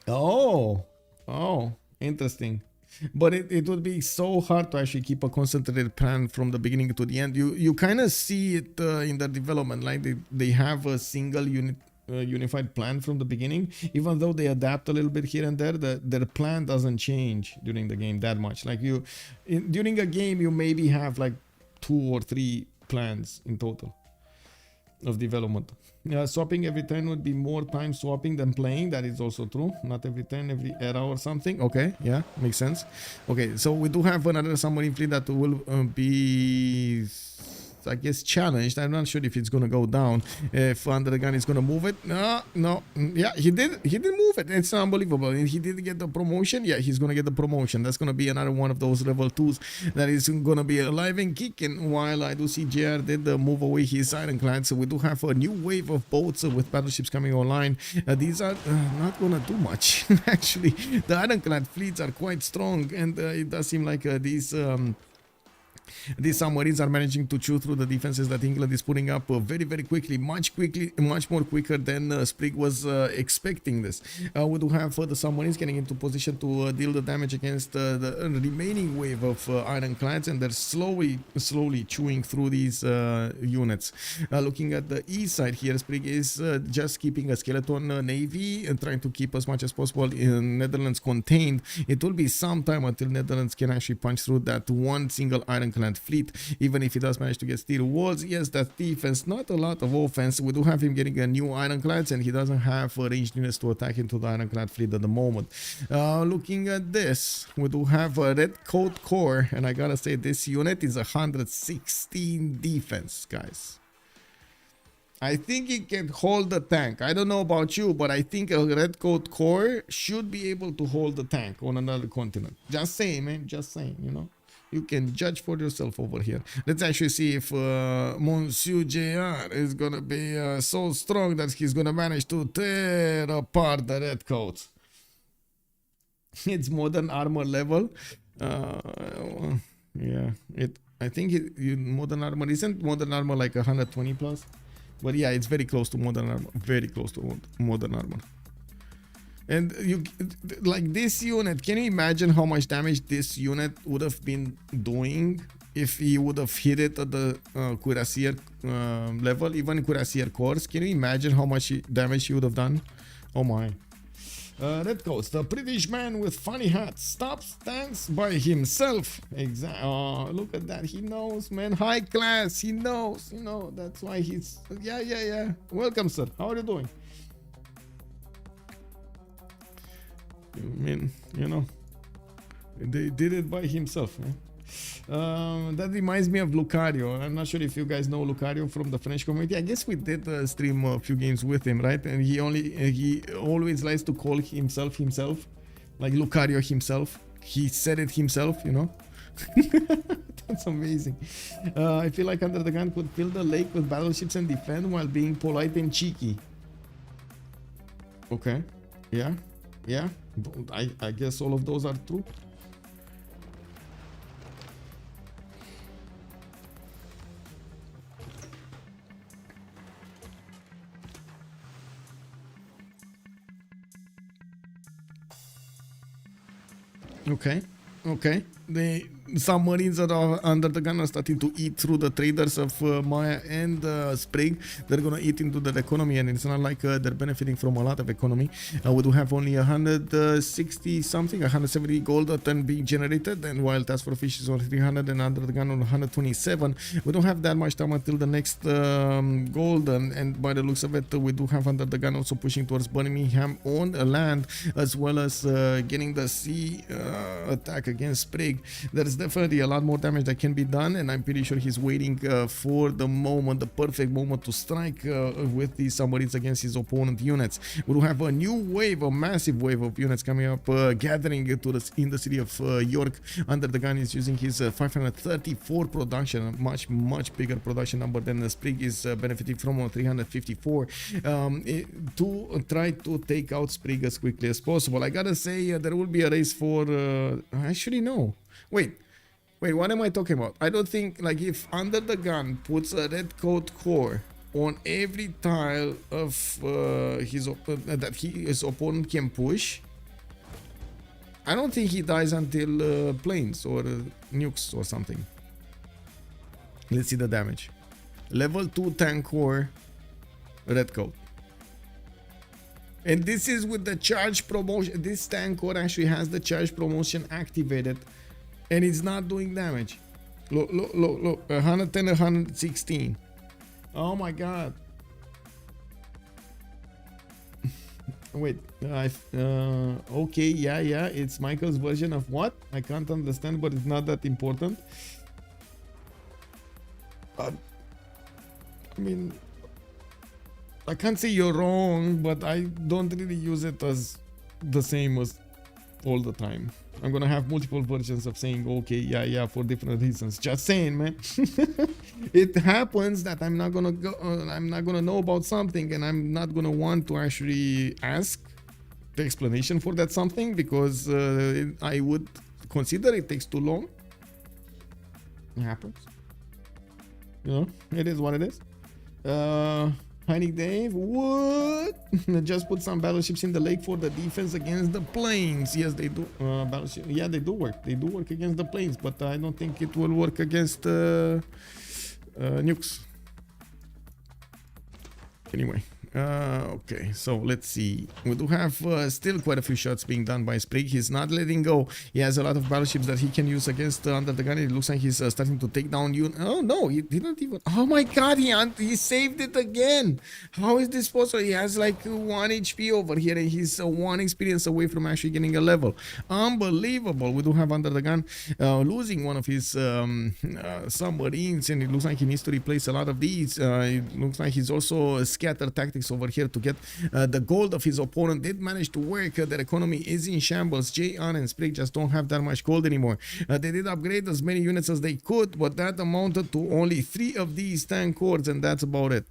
Oh, interesting. But it would be so hard to actually keep a concentrated plan from the beginning to the end. You kind of see it in the development, like they have a single unified plan from the beginning, even though they adapt a little bit here and there. Their plan doesn't change during the game that much. Like during a game, you maybe have like 2 or 3 plans in total of development. Swapping every turn would be more time swapping than playing. That is also true. Not every turn, every era or something. Okay, yeah, makes sense. Okay, so we do have another submarine fleet that will be, I guess, challenged. I'm not sure if it's gonna go down. If UnderTheGun is gonna move it. No. Yeah, he did move it. It's unbelievable. And he did get the promotion. Yeah, he's gonna get the promotion. That's gonna be another one of those level 2s that is gonna be alive and kicking. While I do see JR did move away his ironclad, so we do have a new wave of boats with battleships coming online. These are not gonna do much. Actually, the ironclad fleets are quite strong, and it does seem like these submarines are managing to chew through the defenses that England is putting up very quickly, much more quicker than Sprig was expecting this. We do have the submarines getting into position to deal the damage against the remaining wave of ironclads, and they're slowly chewing through these units. Looking at the east side here, Sprig is just keeping a skeleton navy and trying to keep as much as possible in Netherlands contained. It will be some time until Netherlands can actually punch through that one single ironclad fleet, even if he does manage to get steel walls. Yes, that's defense, not a lot of offense. We do have him getting a new ironclads, and he doesn't have ranged units to attack into the ironclad fleet at the moment. Looking at this, we do have a red coat core, and I gotta say this unit is 116 defense, guys. I think it can hold the tank. I don't know about you, but I think a red coat core should be able to hold the tank on another continent. Just saying, man, just saying, you know. You can judge for yourself over here. Let's actually see if Monsieur JR is gonna be so strong that he's gonna manage to tear apart the red coat. It's modern armor level. Yeah, I think modern armor isn't modern armor like 120 plus, but yeah, it's very close to modern armor. Very close to modern armor. And you like this unit, can you imagine how much damage this unit would have been doing if he would have hit it at the cuirassier level, even cuirassier cores? Can you imagine how much damage he would have done? Oh my. Red Coats, the British man with funny hat, stops tanks by himself. Exactly. Oh, look at that. He knows, man. High class. He knows. You know, that's why he's. Yeah. Welcome, sir. How are you doing? I mean, you know, they did it by himself, man. That reminds me of Lucario. I'm not sure if you guys know Lucario from the French community. I guess we did stream a few games with him, right? And he always likes to call himself, like Lucario himself. He said it himself, you know. That's amazing. I feel like UnderTheGun could fill the lake with battleships and defend while being polite and cheeky. Okay. Yeah. I guess all of those are true. Okay. The submarines that are UnderTheGun are starting to eat through the traders of Maya and Sprig. They're gonna eat into the economy, and it's not like they're benefiting from a lot of economy. We do have only 160 something, 170 gold a ton being generated, and while TaskForceFish is on 300 and UnderTheGun on 127, we don't have that much time until the next gold, and by the looks of it, we do have UnderTheGun also pushing towards Birmingham on land, as well as getting the sea attack against Sprig. There's there's definitely a lot more damage that can be done, and I'm pretty sure he's waiting for the moment, the perfect moment to strike with these submarines against his opponent units. We'll have a new wave, a massive wave of units coming up, gathering in the city of York. UnderTheGun is using his 534 production, a much bigger production number than the Sprig is benefiting from 354 to try to take out Sprig as quickly as possible. I gotta say there will be a race for actually no, wait, what am I talking about? I don't think, like, if UnderTheGun puts a red coat core on every tile of his opponent can push, I don't think he dies until planes or nukes or something. Let's see the damage. Level 2 tank core, red coat. And this is with the charge promotion. This tank core actually has the charge promotion activated, and it's not doing damage. Look, 110, 116. Oh my god. Wait, okay, yeah, it's Michael's version of what? I can't understand, but it's not that important. I mean, I can't say you're wrong, but I don't really use it as the same as all the time. I'm gonna have multiple versions of saying okay, yeah, for different reasons. Just saying, man. It happens that I'm not gonna know about something, and I'm not gonna want to actually ask the explanation for that something, because I would consider it takes too long. It happens. You know, it is what it is. Tiny Dave, what? Just put some battleships in the lake for the defense against the planes. Yes, they do. Battleship, yeah, they do work. They do work against the planes, but I don't think it will work against nukes. Anyway, okay, so let's see. We do have still quite a few shots being done by Sprig. He's not letting go. He has a lot of battleships that he can use against UnderTheGun. It looks like he's starting to take down you. Oh no, he didn't even. Oh my god, he saved it again. How is this possible? He has like 1 HP over here, and he's 1 experience away from actually getting a level. Unbelievable. We do have UnderTheGun losing one of his submarines, and it looks like he needs to replace a lot of these. It looks like he's also scatter tactics over here to get the gold of his opponent. Did manage to work. Their economy is in shambles. JR and Sprig just don't have that much gold anymore. They did upgrade as many units as they could, but that amounted to only 3 of these tank cores, and that's about it.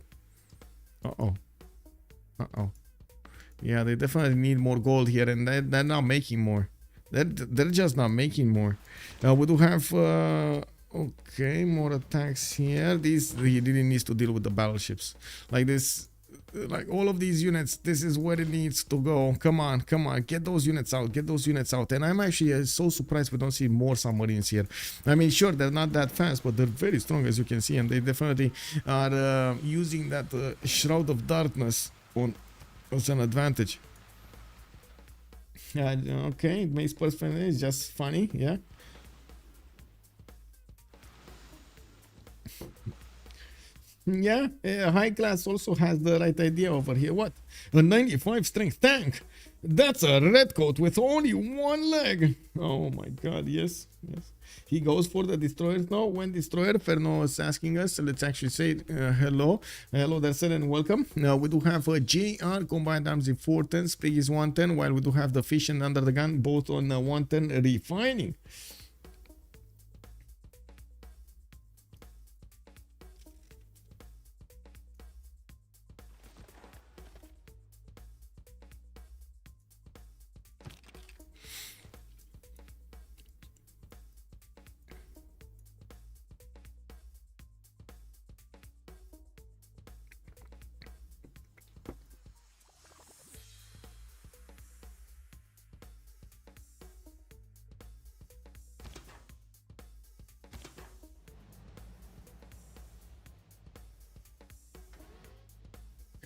Yeah, they definitely need more gold here, and they're not making more. They're just not making more. We do have okay, more attacks here. He really needs to deal with the battleships like this. Like all of these units, this is where it needs to go. Come on, get those units out, and I'm actually so surprised we don't see more submarines here. I mean, sure, they're not that fast, but they're very strong, as you can see, and they definitely are using that shroud of darkness as an advantage. Okay, it makes perfect. It's just funny, yeah. Yeah, high class also has the right idea over here. What? A 95 strength tank? That's a red coat with only 1 leg. Oh my god, yes. He goes for the destroyers now. When destroyer, Ferno is asking us. Let's actually say hello. Hello there, sir, and welcome. Now we do have a JR combined arms in 410. Sprig is 110, while we do have the Fish and UnderTheGun both on 110 refining.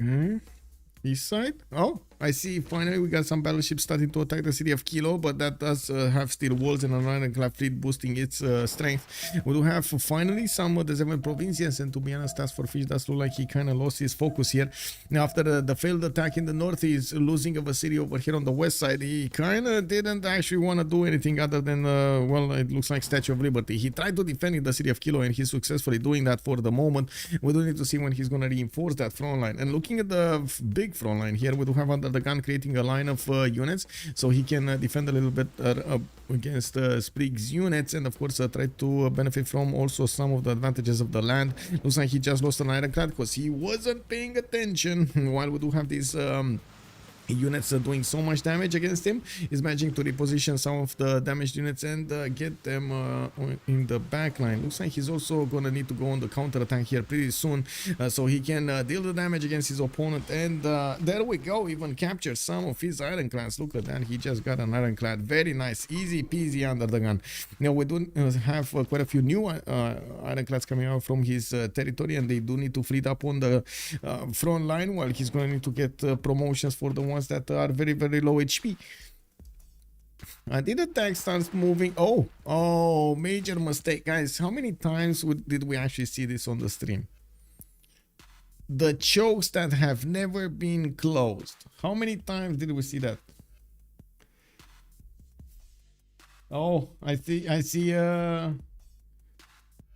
Okay. East side? Oh, I see finally we got some battleships starting to attack the city of Kilo, but that does have steel walls and an ironclad fleet boosting its strength. We do have finally some of the 7 provincias, and to be honest, TaskForceFish does look like he kind of lost his focus here. Now, after the failed attack in the north, he's losing of a city over here on the west side. He kind of didn't actually want to do anything other than, well, it looks like Statue of Liberty. He tried to defend the city of Kilo, and he's successfully doing that for the moment. We do need to see when he's going to reinforce that front line. And looking at the big front line here, we do have UnderTheGun creating a line of units, so he can defend a little bit against Sprig's units, and of course try to benefit from also some of the advantages of the land. Looks like he just lost an ironclad because he wasn't paying attention. While we do have these units doing so much damage against him, he's managing to reposition some of the damaged units and get them in the back line. Looks like he's also gonna need to go on the counter attack here pretty soon, so he can deal the damage against his opponent. And there we go, even capture some of his ironclads. Look at that, he just got an ironclad. Very nice, easy peasy UnderTheGun. Now we do have quite a few new ironclads coming out from his territory, and they do need to fleet up on the front line, while he's going to need to get promotions for the ones that are very, very low HP. Did the tank starts moving? Oh, major mistake, guys. How many times did we actually see this on the stream? The chokes that have never been closed. How many times did we see that? Oh, I see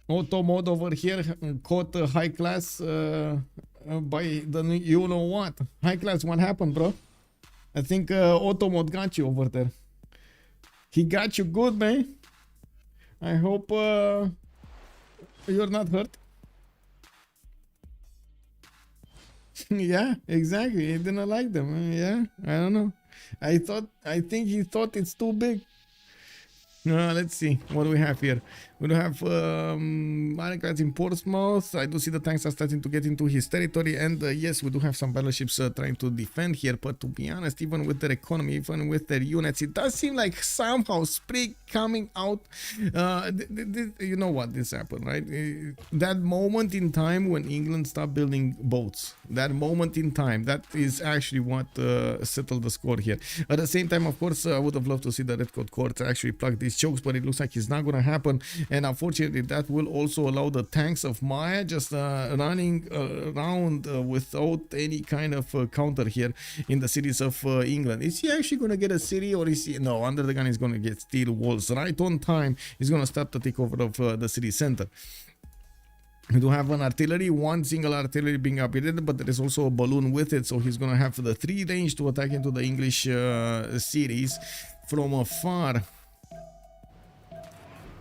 auto mode over here caught high class by the you know what. High class, what happened, bro? I think auto mode got you over there. He got you good, man. I hope you're not hurt. Yeah, exactly. He didn't like them. Yeah, I don't know. I think he thought it's too big. Let's see what do we have here. We do have ironclads in Portsmouth. I do see the tanks are starting to get into his territory, and yes, we do have some battleships trying to defend here. But to be honest, even with their economy, even with their units, it does seem like somehow Sprig coming out. You know what this happened, right? That moment in time when England stopped building boats. That moment in time, that is actually what settled the score here. At the same time, of course, I would have loved to see the Red Coat Court actually plug these chokes, but it looks like it's not going to happen. And unfortunately, that will also allow the tanks of Maya just running around without any kind of counter here in the cities of England. Is he actually going to get a city, or is he? No, UnderTheGun is going to get steel walls right on time. He's going to start the takeover of the city center. We do have an artillery, one single artillery being upgraded, but there is also a balloon with it, so he's going to have the 3 range to attack into the English cities from afar.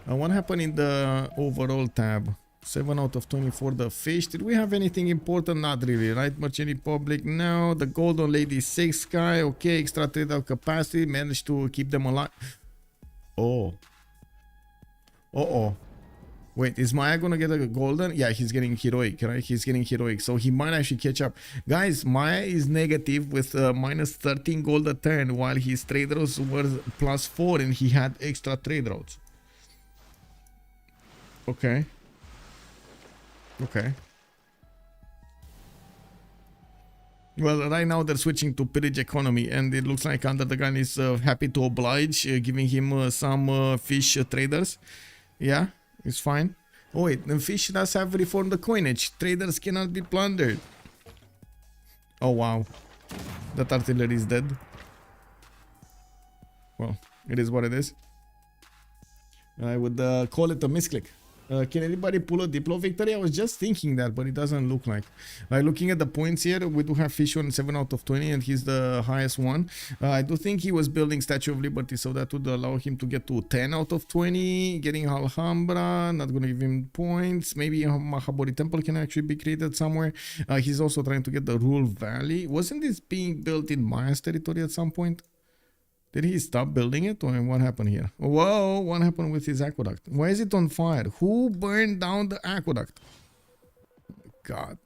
What happened in the overall tab? 7 out of 20 for the fish. Did we have anything important? Not really, right? Merchant Republic, no. The Golden Lady 6 guy, okay. Extra trade out capacity, managed to keep them alive. Oh. Wait, is Maya gonna get a golden? Yeah, he's getting heroic, right? He's getting heroic, so he might actually catch up. Guys, Maya is negative with minus 13 gold a turn, while his trade routes were plus 4 and he had extra trade routes. Okay. Well, right now they're switching to pillage economy, and it looks like UnderTheGun is happy to oblige, giving him some fish traders. Yeah, it's fine. Oh wait, the fish does have reformed the coinage. Traders cannot be plundered. Oh wow, that artillery is dead. Well, it is what it is. I would call it a misclick. Can anybody pull a Diplo victory? I was just thinking that, but it doesn't look like. Looking at the points here, we do have Fish on 7 out of 20, and he's the highest one. I do think he was building Statue of Liberty, so that would allow him to get to 10 out of 20. Getting Alhambra, not going to give him points. Maybe Mahabori Temple can actually be created somewhere. He's also trying to get the Rule Valley. Wasn't this being built in Maya's territory at some point? Did he stop building it, or what happened here? Whoa, what happened with his aqueduct? Why is it on fire? Who burned down the aqueduct? God.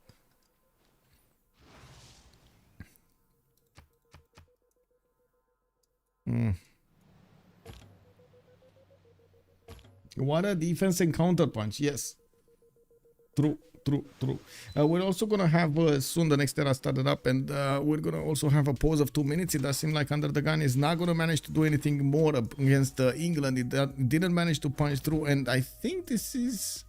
What a defense and counterpunch. Yes. True. True. We're also gonna have soon the next era started up, and we're gonna also have a pause of 2 minutes. It does seem like Under the Gun is not gonna manage to do anything more against England. It didn't manage to punch through, and I think this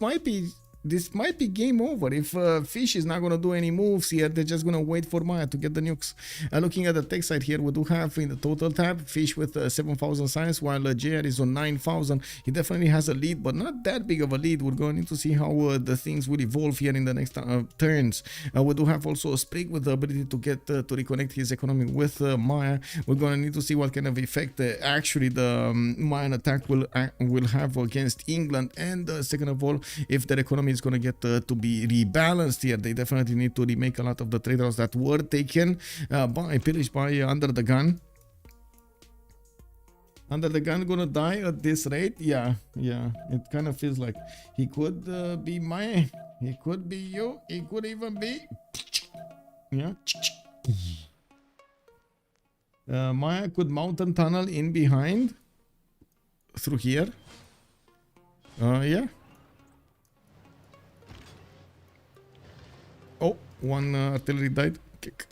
might be game over. If Fish is not going to do any moves here, they're just going to wait for Maya to get the nukes. Looking at the tech side here, we do have in the total tab Fish with 7,000 science, while JR is on 9,000. He definitely has a lead, but not that big of a lead. We're going to see how the things will evolve here in the next turns. We do have also a Sprig with the ability to get to reconnect his economy with Maya. We're going to need to see what kind of effect actually the Mayan attack will have against England, and second of all, if their economy is going to get to be rebalanced here. They definitely need to remake a lot of the trade routes that were taken pillaged by UnderTheGun. UnderTheGun gonna die at this rate? Yeah, it kind of feels like he could be Maya, he could be you, he could even be Maya could mountain tunnel in behind through here. Yeah. Oh, one artillery died. Kick.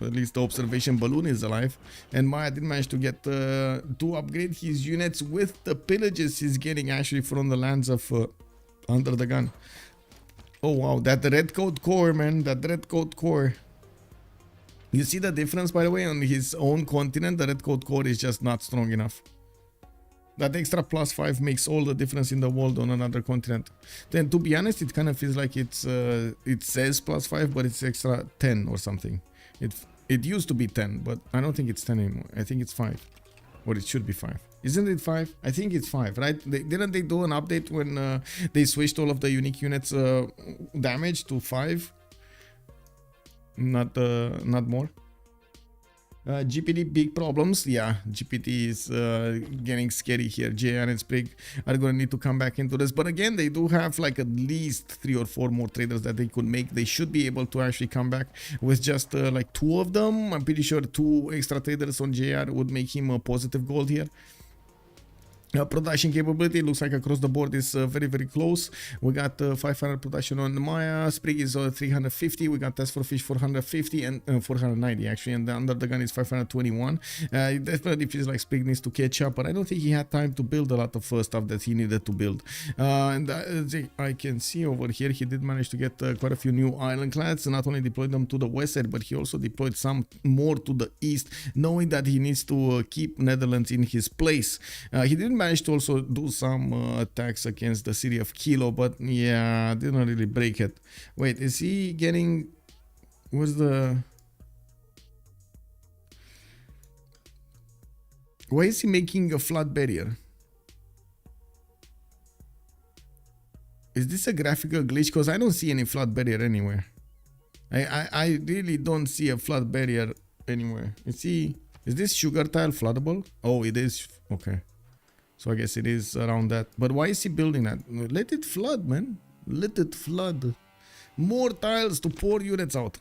At least the observation balloon is alive. And Maya did manage to get to upgrade his units with the pillages he's getting actually from the lands of UnderTheGun. Oh wow, that red coat core, man. That red coat core. You see the difference, by the way, on his own continent? The red coat core is just not strong enough. That extra +5 makes all the difference in the world on another continent. Then, to be honest, it kind of feels like it says +5, but it's extra 10 or something. It used to be 10, but I don't think it's 10 anymore. I think it's 5, or it should be 5. Isn't it 5? I think it's 5, right? Didn't they do an update when they switched all of the unique units damage to 5? Not more. GPT big problems. Yeah, GPT is getting scary here. JR and Sprig are going to need to come back into this, but again, they do have like at least 3 or 4 more traders that they could make. They should be able to actually come back with just like 2 of them. I'm pretty sure 2 extra traders on JR would make him a positive gold here. Production capability looks like across the board is very close. We got 500 production on Maya. Sprig is 350. We got TaskForceFish 450 and 490 actually, and the UnderTheGun is 521. It definitely feels like Sprig needs to catch up, but I don't think he had time to build a lot of stuff that he needed to build. And I can see over here he did manage to get quite a few new ironclads. Not only deployed them to the west side, but he also deployed some more to the east, knowing that he needs to keep Netherlands in his place. He didn't managed to also do some attacks against the city of Kilo, but yeah, didn't really break it. Wait, is he getting... What's the... Why is he making a flood barrier? Is this a graphical glitch? Because I don't see any flood barrier anywhere. I really don't see a flood barrier anywhere. Is this sugar tile floodable? Oh, it is. Okay. So I guess it is around that. But why is he building that? Let it flood, man. Let it flood. More tiles to pour units out.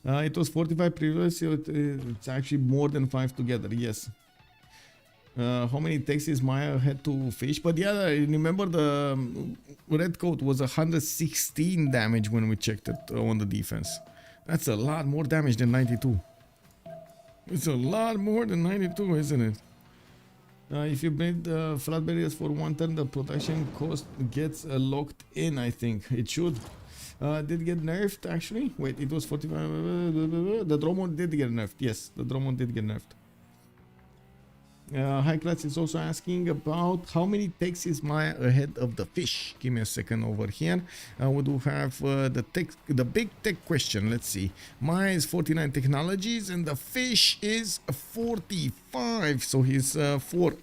It was 45 previously. It's actually more than 5 together. Yes. How many Texas Maya had to fish? But yeah, I remember the red coat was 116 damage when we checked it on the defense. That's a lot more damage than 92. It's a lot more than 92, isn't it? If you build flood barriers for 1 turn, the protection cost gets locked in, I think. It should. Did get nerfed, actually? Wait, it was 45... The Dromon did get nerfed. Yes, the Dromon did get nerfed. High Class is also asking about how many techs is Maya ahead of the fish. Give me a second over here. We do have the big tech question. Let's see. Maya is 49 technologies and the fish is 45. So he's 4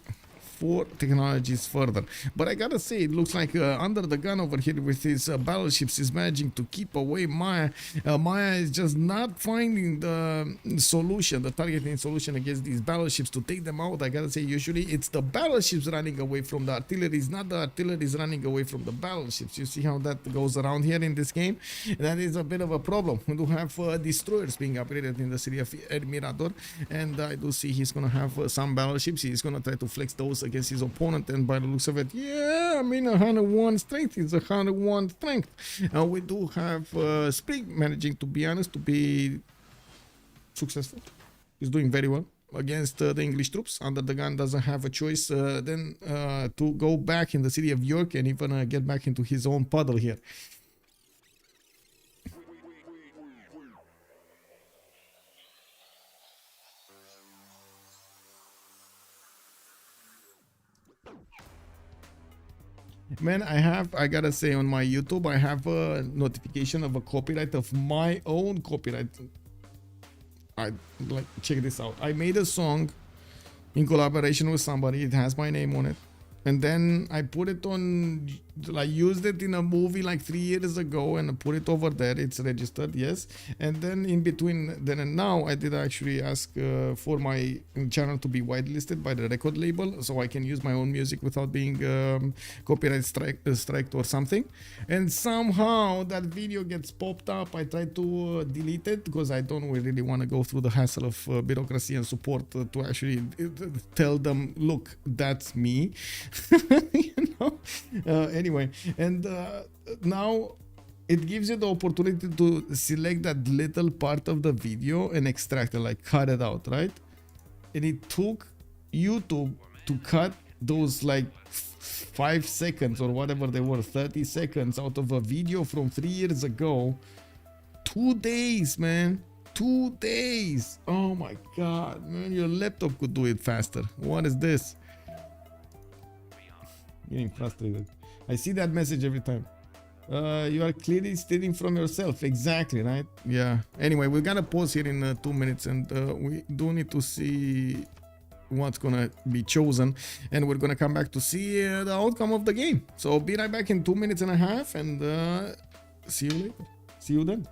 technologies further. But I gotta say, it looks like UnderTheGun over here with his battleships is managing to keep away Maya. Maya is just not finding the solution, the targeting solution against these battleships to take them out. I gotta say, usually it's the battleships running away from the artillery, not the artillery running away from the battleships. You see how that goes around here in this game? That is a bit of a problem. We do have destroyers being upgraded in the city of El Mirador, and I do see he's gonna have some battleships. He's gonna try to flex those against his opponent, and by the looks of it, yeah, I mean 101 strength is 101 strength. We do have Sprig managing, to be honest, to be successful. He's doing very well against the English troops. UnderTheGun doesn't have a choice then to go back in the city of York and even get back into his own puddle here. Man, I gotta say, on my YouTube, I have a notification of a copyright of my own copyright. Check this out. I made a song in collaboration with somebody. It has my name on it. And then I put it on, I used it in a movie like 3 years ago and I put it over there. It's registered, yes. And then in between then and now, I did actually ask for my channel to be whitelisted by the record label so I can use my own music without being copyright striked or something. And somehow that video gets popped up. I tried to delete it because I don't really want to go through the hassle of bureaucracy and support to actually tell them, look, that's me. You know. Anyway, and now it gives you the opportunity to select that little part of the video and extract it, like cut it out, right? And it took YouTube to cut those like 5 seconds or whatever they were, 30 seconds out of a video from 3 years ago. 2 days, man. 2 days. Oh my god, man, your laptop could do it faster. What is this? Getting frustrated. I see that message every time. You are clearly stealing from yourself. Exactly, right? Yeah. Anyway, we're gonna pause here in 2 minutes, and we do need to see what's gonna be chosen, and we're gonna come back to see the outcome of the game. So be right back in 2 minutes and a half, and see you later. See you then.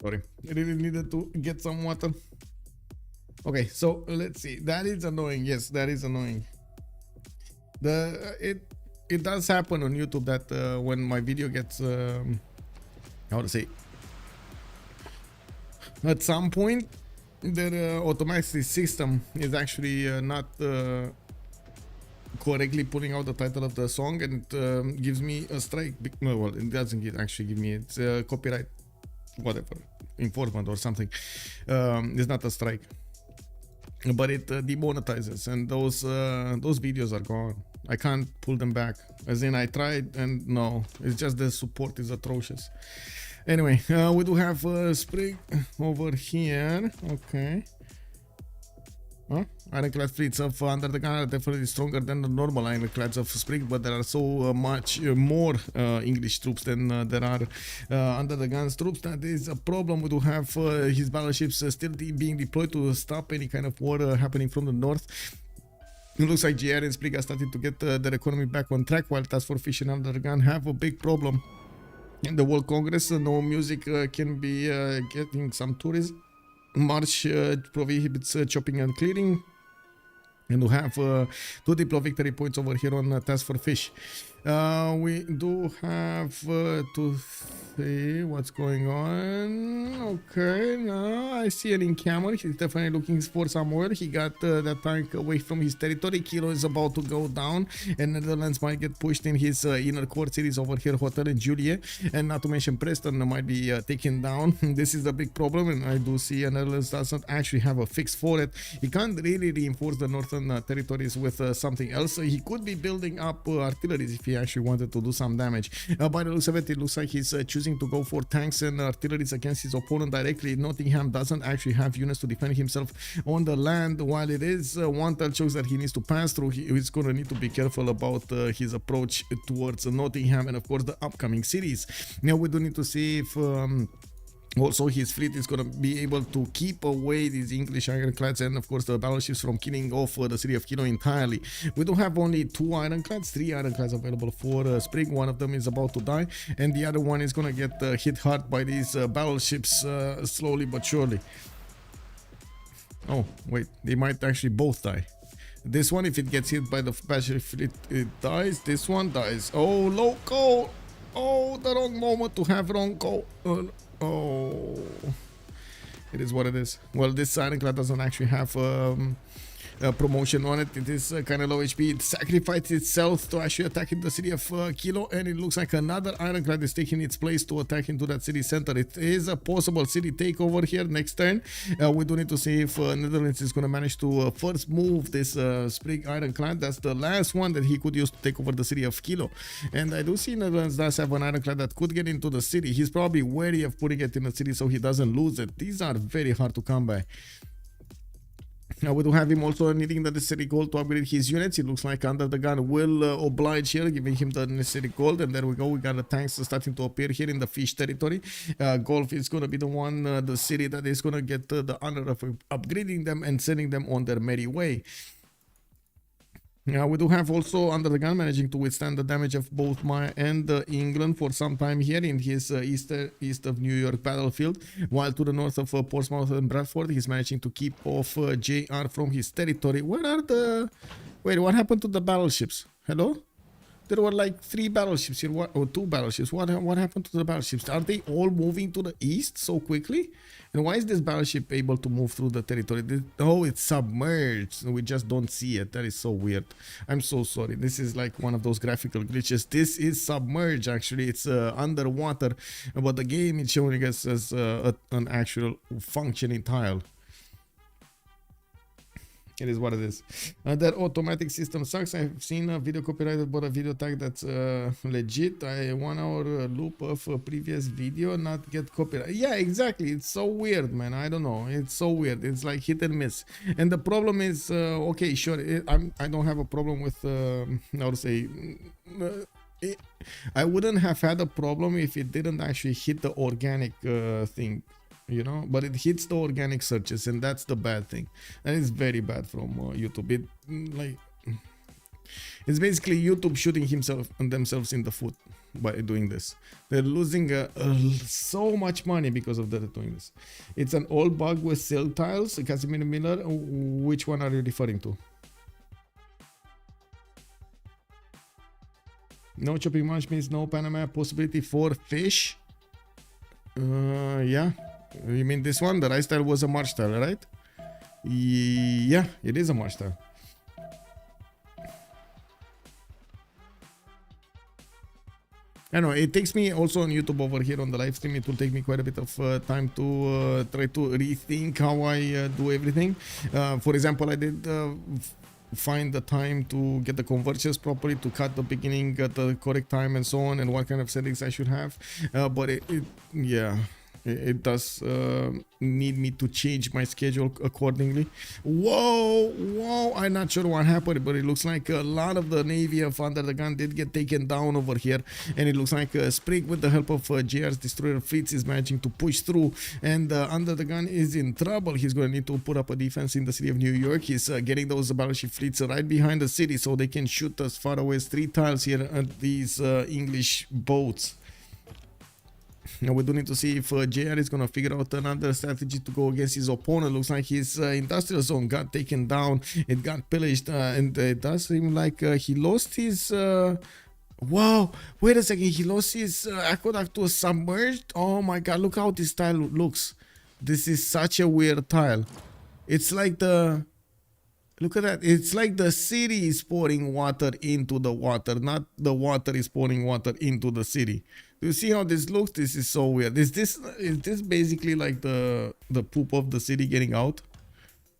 Sorry, I really needed to get some water. Okay, so let's see. That is annoying. Yes, that is annoying. It does happen on YouTube that when my video gets how to say, at some point the automatic system is actually not correctly putting out the title of the song, and it gives me a strike. Well, it doesn't actually give me, it's copyright, whatever, enforcement or something. It's not a strike, but it demonetizes, and those videos are gone. I can't pull them back. As in, I tried, and no, it's just the support is atrocious. Anyway, we do have Sprig over here. Okay. Huh? Ironclad fleets of UnderTheGun are definitely stronger than the normal ironclads of Sprig, but there are so much more English troops than there are UnderTheGun's troops. That is a problem. We do have his battleships still being deployed to stop any kind of war happening from the north. It looks like GR and Sprig are starting to get their economy back on track, while TaskForceFish and UnderTheGun have a big problem. In the World Congress, no music can be getting some tourism. March prohibits chopping and clearing, and we have 2 deploy victory points over here on TaskForceFish. We do have to see what's going on. Okay, now I see an in-camera. He's definitely looking for some oil. He got that tank away from his territory. Kilo is about to go down, and Netherlands might get pushed in his inner core cities over here, Hotel and Julia, and not to mention Preston might be taken down. This is a big problem, and I do see Netherlands doesn't actually have a fix for it. He can't really reinforce the northern territories with something else. He could be building up artillery if he actually wanted to do some damage. By the looks of it looks like he's choosing to go for tanks and artillery against his opponent directly. Nottingham doesn't actually have units to defend himself on the land. While it is one chokes that he needs to pass through, he's going to need to be careful about his approach towards Nottingham and of course the upcoming cities. Now we do need to see if also his fleet is going to be able to keep away these English ironclads and of course the battleships from killing off the city of Kilo entirely. We do have only 2 ironclads, 3 ironclads available for Sprig. One of them is about to die, and the other one is going to get hit hard by these battleships slowly but surely. Oh wait, they might actually both die. This one, if it gets hit by the battleship fleet, it dies. This one dies. Oh, loco! Oh, the wrong moment to have wrong call. Oh, it is what it is. Well, this ironclad doesn't actually have promotion on it. It is kind of low HP. It sacrificed itself to actually attack in the city of Kilo, and it looks like another ironclad is taking its place to attack into that city center. It is a possible city takeover here next turn. We do need to see if Netherlands is going to manage to first move this Sprig ironclad. That's the last one that he could use to take over the city of Kilo. And I do see Netherlands does have an ironclad that could get into the city. He's probably wary of putting it in the city so he doesn't lose it. These are very hard to come by. Now we do have him also needing the necessary gold to upgrade his units. It looks like UnderTheGun will oblige here, giving him the necessary gold. And there we go. We got the tanks starting to appear here in the fish territory. Golf is going to be the one, the city that is going to get the honor of upgrading them and sending them on their merry way. We do have also UnderTheGun managing to withstand the damage of both Maya and England for some time here in his east of New York battlefield, while to the north of Portsmouth and Bradford he's managing to keep off JR from his territory. Where are the... Wait, what happened to the battleships? Hello? There were like 3 battleships here, or 2 battleships. What happened to the battleships? Are they all moving to the east so quickly? And why is this battleship able to move through the territory? Oh, it's submerged. We just don't see it. That is so weird. I'm so sorry. This is like one of those graphical glitches. This is submerged, actually. It's underwater. But the game is showing us as an actual functioning tile. It is what it is. That automatic system sucks. I've seen a video copyrighted but a video tag that's legit. I 1 hour loop of a previous video not get copyright. Yeah, exactly. It's so weird, man. I don't know. It's so weird. It's like hit and miss. And the problem is, okay, sure. I don't have a problem with, how to say, I wouldn't have had a problem if it didn't actually hit the organic thing. You know, but it hits the organic searches, and that's the bad thing. That is very bad from YouTube. It's basically YouTube shooting themselves in the foot by doing this. They're losing so much money because of that doing this. It's an old bug with silk tiles. Casimir Miller, which one are you referring to? No chopping much means no Panama possibility for fish. Yeah. You mean this one? The rice tile was a marsh tile, right? Yeah, it is a marsh tile. I know it takes me also on YouTube over here on the live stream. It will take me quite a bit of time to try to rethink how I do everything. For example, I did find the time to get the conversions properly, to cut the beginning at the correct time and so on, and what kind of settings I should have. But yeah. It does need me to change my schedule accordingly. Whoa, I'm not sure what happened, but it looks like a lot of the Navy of Under the Gun did get taken down over here, and it looks like Sprig, with the help of JR's destroyer fleets, is managing to push through, and Under the Gun is in trouble. He's going to need to put up a defense in the city of New York. He's getting those battleship fleets right behind the city so they can shoot as far away as 3 tiles here at these English boats. Now we do need to see if JR is going to figure out another strategy to go against his opponent. Looks like his industrial zone got taken down. It got pillaged, and it does seem like he lost his... Wow, wait a second. He lost his aqueduct to submerged. Oh my god, look how this tile looks. This is such a weird tile. It's like the... Look at that. It's like the city is pouring water into the water, not the water is pouring water into the city. Do you see how this looks? This is so weird. Is this basically like the poop of the city getting out?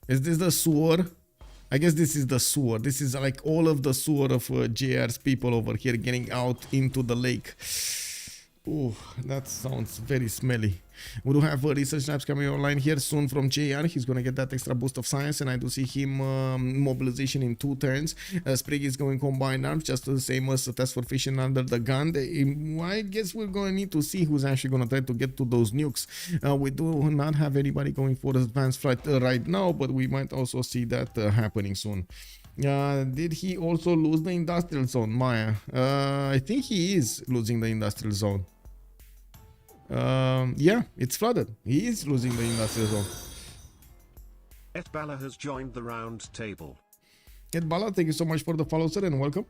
Is this the sewer? I guess this is the sewer. This is like all of the sewer of JR's people over here getting out into the lake. Oh, that sounds very smelly. We do have research labs coming online here soon from JR. He's going to get that extra boost of science, and I do see him mobilization in 2 turns. Sprig is going combined arms, just the same as TaskForceFish and Under the Gun. I guess we're going to need to see who's actually going to try to get to those nukes. We do not have anybody going for advanced flight right now, but we might also see that happening soon. Did he also lose the industrial zone, Maya? I think he is losing the industrial zone. Yeah, it's flooded. He is losing the industrial zone. Ed Bala has joined the round table. Ed Bala, thank you so much for the follow, sir, and welcome.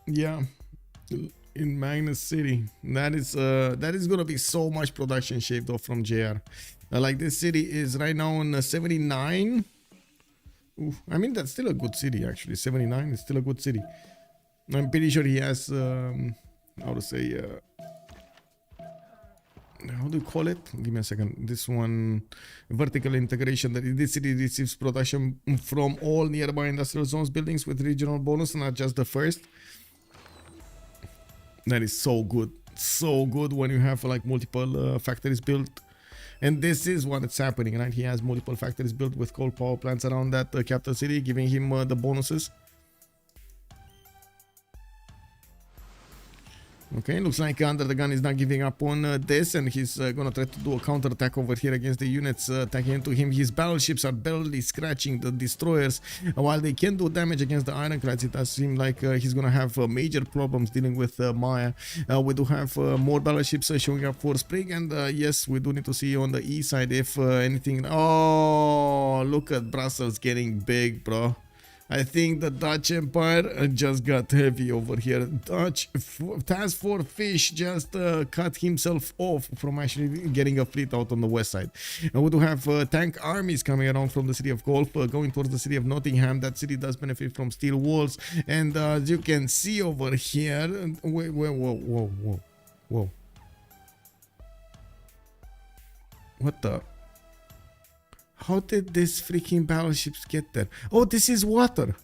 Yeah, in Magnus City, that is gonna be so much production shaved off from JR. Like, this city is right now on 79. Oof, I mean, that's still a good city actually. 79 is still a good city. I'm pretty sure he has how to say, how do you call it? Give me a second. This one, vertical integration. That this city receives production from all nearby industrial zones buildings with regional bonus, not just the first. That is so good when you have like multiple factories built, and this is what it's happening, right? He has multiple factories built with coal power plants around that capital city, giving him the bonuses. Okay, looks like Under the Gun is not giving up on this, and he's gonna try to do a counter attack over here against the units attacking into him. His battleships are barely scratching the destroyers. While they can do damage against the ironclads, it does seem like he's gonna have major problems dealing with Maya. We do have more battleships showing up for Sprig, and yes, we do need to see on the east side if anything. Oh, look at Brussels getting big, bro. I think the Dutch Empire just got heavy over here. TaskForceFish just cut himself off from actually getting a fleet out on the west side. And we do have tank armies coming around from the city of Gulf, going towards the city of Nottingham. That city does benefit from steel walls. And as you can see over here... Whoa. What the... How did these freaking battleships get there? Oh, this is water.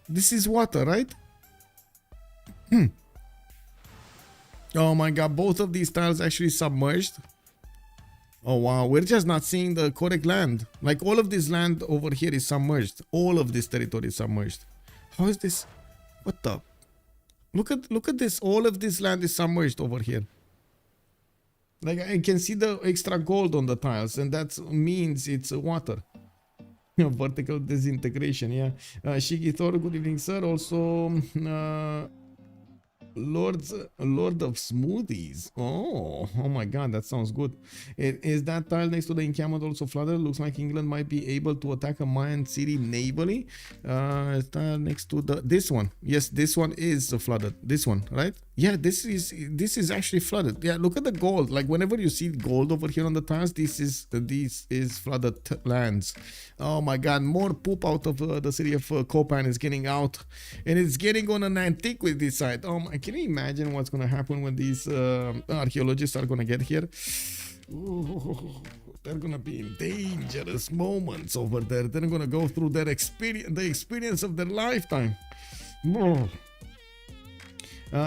This is water, right? Oh my god, both of these tiles actually submerged. Oh wow, we're just not seeing the correct land. Like, all of this land over here is submerged. All of this territory is submerged. How is this? What the? Look at this. All of this land is submerged over here. Like, I can see the extra gold on the tiles, and that means it's water. Vertical disintegration, yeah. Shiki Thor, good evening, sir. Also, Lord of Smoothies. Oh my God, that sounds good. Is that tile next to the encampment also flooded? Looks like England might be able to attack a Mayan city navally. Tile next to this one. Yes, this one is flooded. This one, right? Yeah, this is actually flooded. Yeah, look at the gold. Like whenever you see gold over here on the tiles, this is flooded lands. Oh my God, more poop out of the city of Copan is getting out, and it's getting on an antiquity site. Oh my, can you imagine what's gonna happen when these archaeologists are gonna get here? Ooh, they're gonna be in dangerous moments over there. They're gonna go through their experience, the experience of their lifetime.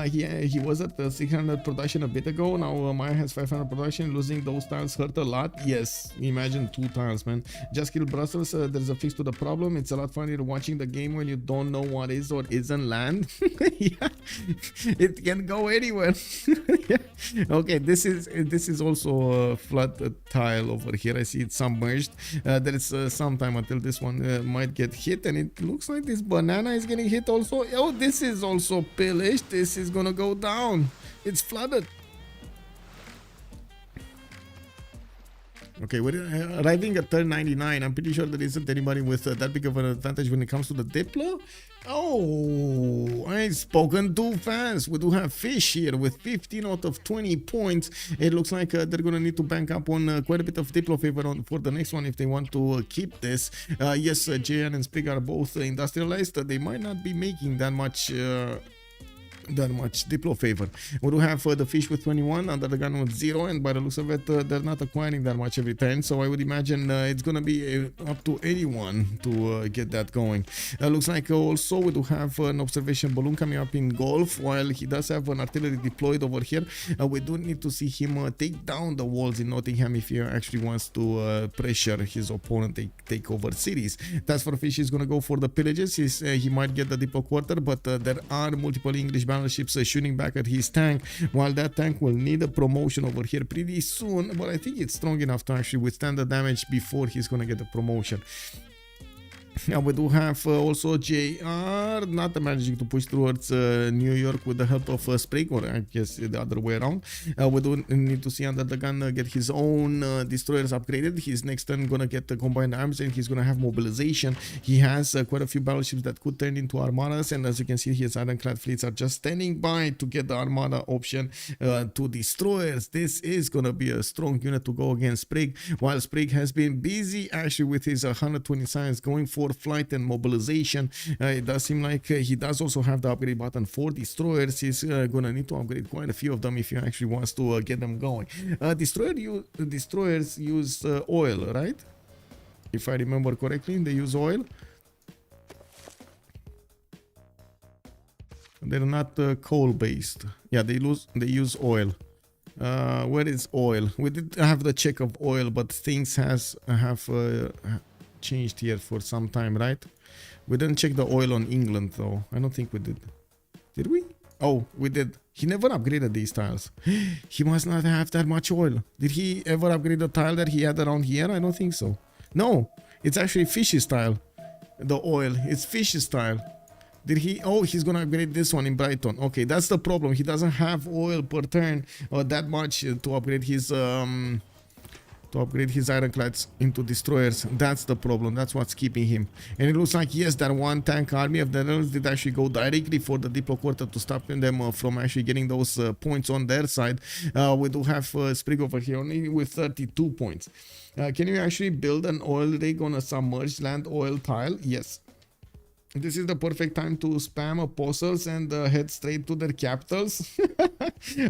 He was at the 600 production a bit ago. Now Maya has 500 production. Losing those tiles hurt a lot. Yes, imagine 2 tiles, man. Just kill Brussels. There's a fix to the problem. It's a lot funnier watching the game when you don't know what is or isn't land. Yeah, it can go anywhere. Yeah. Okay, this is also a flood tile over here. I see it submerged. There is some time until this one might get hit, and it looks like this banana is getting hit also. Oh, this is also pillaged. This is gonna go down. It's flooded. Okay, we're arriving at turn 99. I'm pretty sure there isn't anybody with that big of an advantage when it comes to the Diplo. Oh, I've spoken too fast. We do have Fish here with 15 out of 20 points. It looks like they're going to need to bank up on quite a bit of Diplo favor for the next one if they want to keep this. Yes, Jayan and Spriggan are both industrialized. They might not be making that much Diplo favor. We do have the Fish with 21, UnderTheGun with 0, and by the looks of it, they're not acquiring that much every turn, so I would imagine it's gonna be up to anyone to get that going. Looks like also we do have an observation balloon coming up in Golf. While he does have an artillery deployed over here, we do need to see him take down the walls in Nottingham if he actually wants to pressure his opponent, take over cities. TaskForceFish is gonna go for the pillages. He might get the Diplo quarter, but there are multiple English battleships shooting back at his tank, while that tank will need a promotion over here pretty soon, but I think it's strong enough to actually withstand the damage before he's gonna get the promotion. Now we do have also JR not managing to push towards New York with the help of Sprig, or I guess the other way around. We do need to see UnderTheGun get his own destroyers upgraded. His next turn gonna get the combined arms, and he's gonna have mobilization. He has quite a few battleships that could turn into armadas, and as you can see, his ironclad fleets are just standing by to get the armada option to destroyers. This is gonna be a strong unit to go against Sprig, while Sprig has been busy actually with his 120 science going for flight and mobilization. It does seem like he does also have the upgrade button for destroyers. He's gonna need to upgrade quite a few of them if he actually wants to get them going. Destroyers use oil, right? If I remember correctly, they use oil. They're not coal based. Yeah, they use oil. Where is oil? We did have the check of oil, but things have changed here for some time, right? We didn't check the oil on England though. I don't think we did. Did we? Oh, we did. He never upgraded these tiles. He must not have that much oil. Did he ever upgrade the tile that he had around here? I don't think so. No, it's actually Fish's tile. The oil, it's Fish's tile. Did he? Oh, he's gonna upgrade this one in Brighton. Okay, that's the problem. He doesn't have oil per turn or that much to upgrade his ironclads into destroyers. That's the problem. That's what's keeping him. And it looks like, yes, that one tank army of the Netherlands did actually go directly for the Diplo quarter to stop them from actually getting those points on their side. We do have Sprig over here only with 32 points. Can you actually build an oil rig on a submerged land oil tile? Yes. This is the perfect time to spam apostles and head straight to their capitals.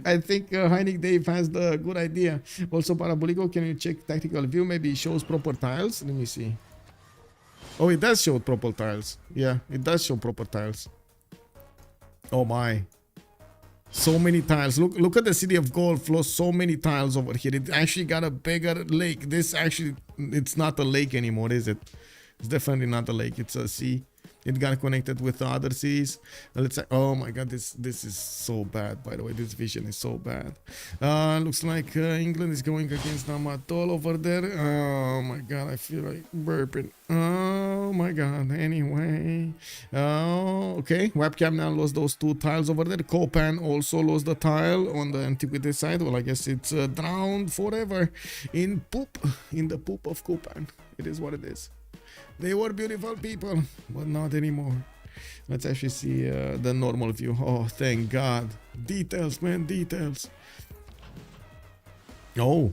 I think Heinig Dave has the good idea. Also, Parabolico, can you check tactical view? Maybe it shows proper tiles. Let me see. Oh, it does show proper tiles. Yeah, it does show proper tiles. Oh my. So many tiles. Look at the city of Golf. Lost so many tiles over here. It actually got a bigger lake. This actually, it's not a lake anymore, is it? It's definitely not a lake. It's a sea. it got connected with the other cities. Let's say, oh my god, this is so bad. By the way, this vision is so bad. Looks like England is going against Namatol over there. Oh my god, I feel like burping. Oh my god. Anyway, okay, webcam now lost those 2 tiles over there. Copan also lost the tile on the antiquity side. Well, I guess it's drowned forever in poop, in the poop of Copan. It is what it is. They were beautiful people, but not anymore. Let's actually see the normal view. Oh, thank god. Details, man, details. Oh.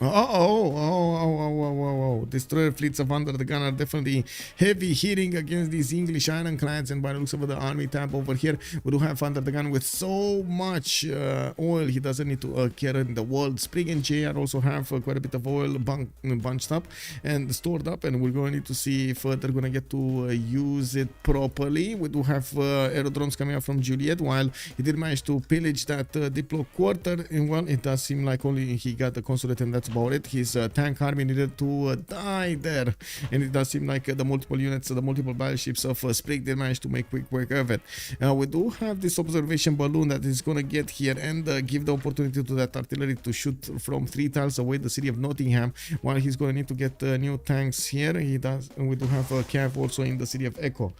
Oh. Destroyer fleets of UnderTheGun are definitely heavy hitting against these English ironclads, and by the looks of the army tab over here, we do have UnderTheGun with so much oil he doesn't need to carry in the world. Spriggan JR also have quite a bit of oil bunched up and stored up, and we're going to need to see if they're going to get to use it properly. We do have aerodromes coming up from Juliet, while he did manage to pillage that Diplo quarter, and well, it does seem like only he got the consulate, and that's about it. His tank army needed to die there, and it does seem like the multiple units, the multiple battleships of Sprig, they managed to make quick work of it. We do have this observation balloon that is going to get here and give the opportunity to that artillery to shoot from 3 tiles away the city of Nottingham, while he's going to need to get new tanks here. He does, and we do have a cav also in the city of Echo.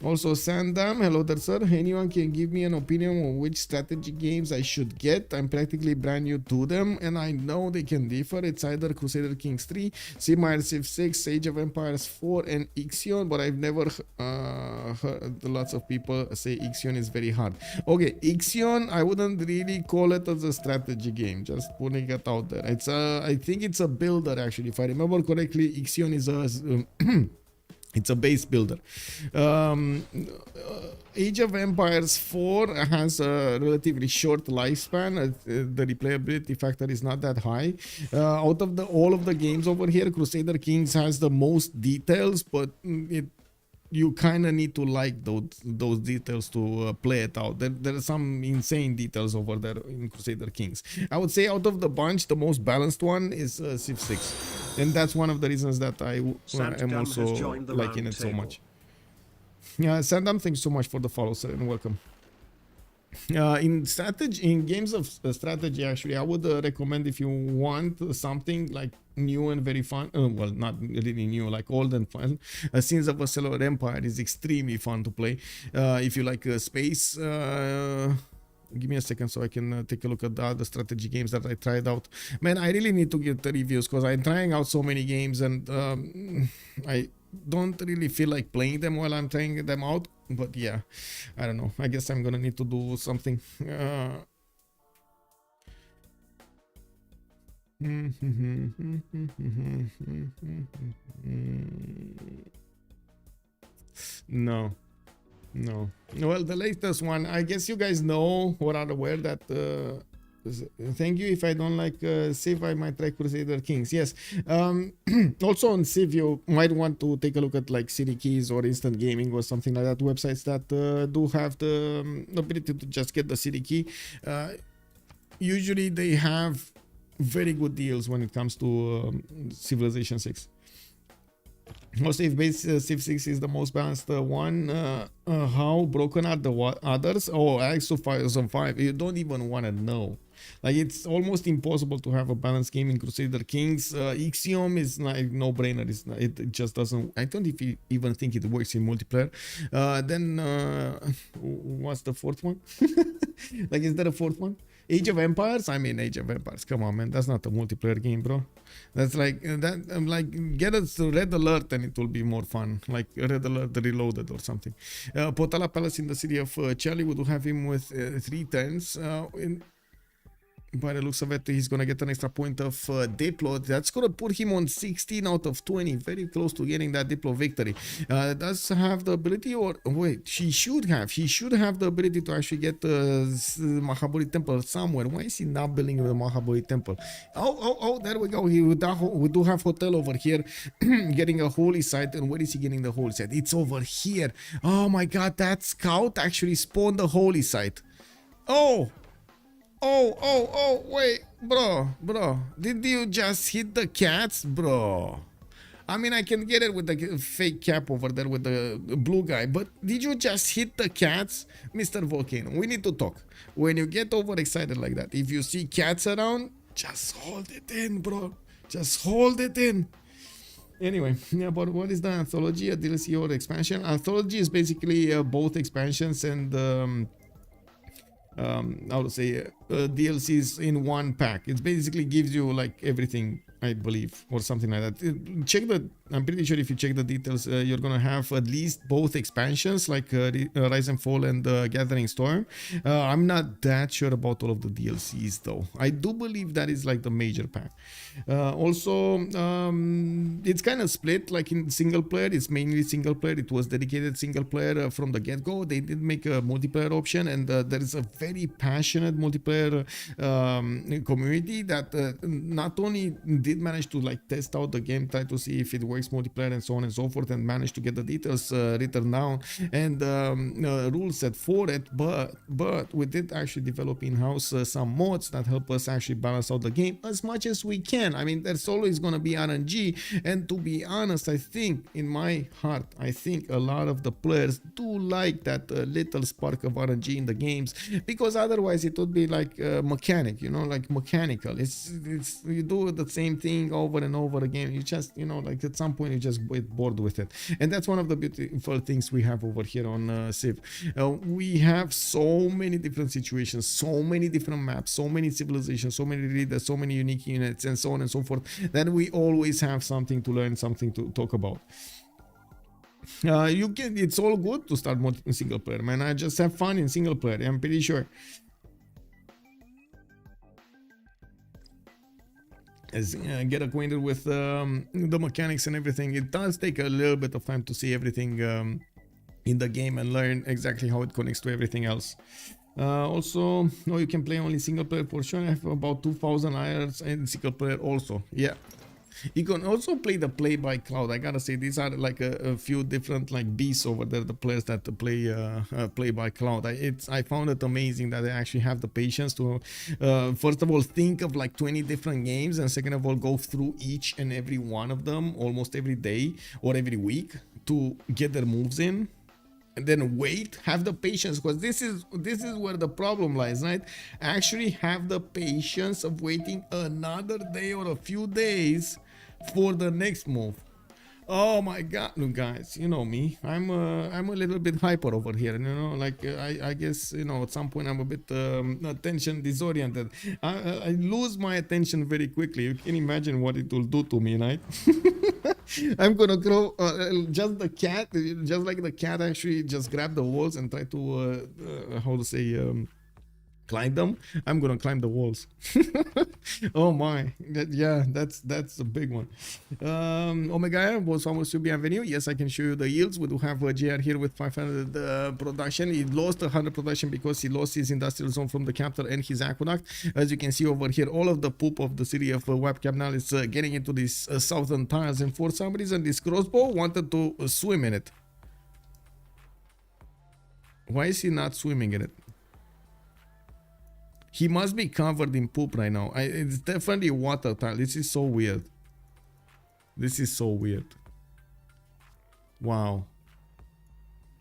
Also, Sandam, hello there, sir. Anyone can give me an opinion on which strategy games I should get? I'm practically brand new to them, and I know they can differ. It's either Crusader Kings 3, Civ6, Age of Empires 4, and Ixion, but I've never heard lots of people say Ixion is very hard. Okay, Ixion, I wouldn't really call it as a strategy game, just putting it out there. It's I think it's a builder, actually. If I remember correctly, Ixion is a... it's a base builder. Age of Empires 4 has a relatively short lifespan. The replayability factor is not that high. Out of all of the games over here, Crusader Kings has the most details, but you kind of need to like those details to play it out. There are some insane details over there in Crusader Kings. I would say out of the bunch, the most balanced one is Civ6. And that's one of the reasons that I am also liking it so much. Yeah, Sandam, thanks so much for the follow, sir, and welcome. In games of strategy, actually, I would recommend, if you want something like new and very fun, well, not really new, like old and fun, Sins of a Solar Empire is extremely fun to play. If you like space, give me a second so I can take a look at the other strategy games that I tried out. Man, I really need to get the reviews because I'm trying out so many games, and I don't really feel like playing them while I'm trying them out. But yeah, I don't know. I guess I'm gonna need to do something. No. Well, the latest one, I guess you guys know or are aware that thank you. If I don't like Civ, I might try Crusader Kings. Yes. Also on Civ, you might want to take a look at like City Keys or Instant Gaming or something like that. Websites that do have the ability to just get the city key. Usually they have very good deals when it comes to Civilization 6. Also, if base Civ6 is the most balanced one, how broken are the others? Oh, Alex 2005, you don't even want to know. Like, it's almost impossible to have a balanced game in Crusader Kings. Ixiom is like no-brainer. It just doesn't. I don't even think it works in multiplayer. Then what's the fourth one? Like, is there a fourth one? Age of Empires? I mean, Age of Empires. Come on, man. That's not a multiplayer game, bro. That's like that. I'm like, get us to Red Alert and it will be more fun. Like Red Alert Reloaded or something. Potala Palace in the city of Charlie. We do have him with 3 turns. By the looks of it, he's gonna get an extra point of Diplo. That's gonna put him on 16 out of 20, very close to getting that Diplo victory. Does have the ability, or wait, he should have the ability to actually get the Mahabali Temple somewhere. Why is he not building the Mahabali Temple? Oh, there we go. We do have hotel over here, getting a holy site. And where is he getting the holy site? It's over here. Oh my God, that scout actually spawned the holy site. Oh, wait, bro, did you just hit the cats, bro? I mean, I can get it with the fake cap over there with the blue guy, but did you just hit the cats? Mr. Volcano, we need to talk. When you get overexcited like that, if you see cats around, just hold it in, bro. Just hold it in. Anyway, yeah, but what is the anthology, a DLC or expansion? Anthology is basically both expansions and how to say DLCs in one pack. It basically gives you like everything, I believe, or something like that. Check the, I'm pretty sure if you check the details, you're gonna have at least both expansions, like Rise and Fall and Gathering Storm. I'm not that sure about all of the DLCs though. I do believe that is like the major pack. Also, it's kind of split, like in single player. It's mainly single player. It was dedicated single player from the get-go. They did make a multiplayer option, and there is a very passionate multiplayer community that not only did manage to like test out the game, try to see if it works multiplayer and so on and so forth, and managed to get the details written down and rules set for it, but we did actually develop in-house some mods that help us actually balance out the game as much as we can. I mean, there's always going to be RNG, and to be honest, I think in my heart, I think a lot of the players do like that little spark of RNG in the games, because otherwise it would be like mechanic, you know, like mechanical. It's you do the same thing over and over again. You just, you know, like at some point you just get bored with it, and that's one of the beautiful things we have over here on Civ. We have so many different situations, so many different maps, so many civilizations, so many leaders, so many unique units, and so on and so forth, that we always have something to learn, something to talk about. You can, it's all good to start single player, man. I just have fun in single player, I'm pretty sure. As get acquainted with the mechanics and everything. It does take a little bit of time to see everything in the game and learn exactly how it connects to everything else. Also, no, you can play only single player for sure. I have about 2,000 hours in single player also. Yeah. You can also play the play by cloud. I gotta say, these are like a few different like beasts over there, the players that play by cloud. I found it amazing that they actually have the patience to first of all think of like 20 different games, and second of all go through each and every one of them almost every day or every week to get their moves in. And then wait, have the patience, because this is where the problem lies, right? Actually have the patience of waiting another day or a few days for the next move. Oh my god, look guys, you know me, I'm a little bit hyper over here, you know, like I guess, you know, at some point I'm a bit attention disoriented. I lose my attention very quickly. You can imagine what it will do to me, right? I'm gonna grow just the cat, just like the cat actually just grab the walls and try to how to say climb them. I'm gonna climb the walls. Oh my, yeah, that's a big one. Omega was almost to be avenue. Yes, I can show you the yields. We do have a JR here with 500 production. He lost 100 production because he lost his industrial zone from the capital and his aqueduct. As you can see over here, all of the poop of the city of Webcam now is getting into these southern tiles, and for some reason this crossbow wanted to swim in it. Why is he not swimming in it? He must be covered in poop right now. It's definitely water tile. This is so weird. This is so weird. Wow.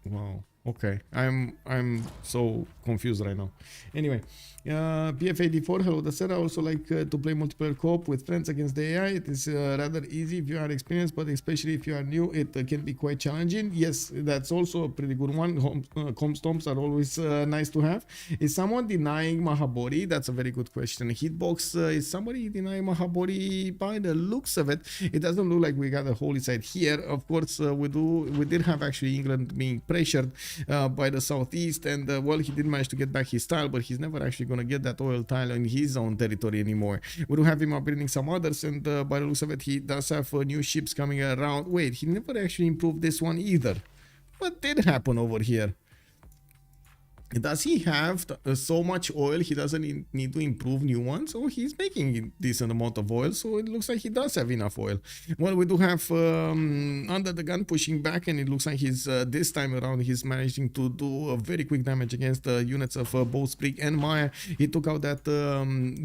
Wow. Okay. I'm so confused right now. Anyway, PF84, hello. The set I also like to play multiplayer co-op with friends against the AI. It is rather easy if you are experienced, but especially if you are new, it can be quite challenging. Yes, that's also a pretty good one. Com stomps are always nice to have. Is someone denying Mahabori? That's a very good question. Hitbox, is somebody denying Mahabori? By the looks of it, it doesn't look like we got a holy side here. Of course, we did have actually England being pressured by the southeast, and well, he did manage to get back his tile, but he's never actually gonna get that oil tile in his own territory anymore. We do have him upgrading some others, and by the looks of it, he does have new ships coming around. Wait, he never actually improved this one either. What did happen over here? Does he have so much oil he doesn't need to improve new ones? Or he's making a decent amount of oil, so it looks like he does have enough oil. Well, we do have Under the Gun pushing back, and it looks like he's this time around he's managing to do a very quick damage against the units of both Sprig and Maya. He took out that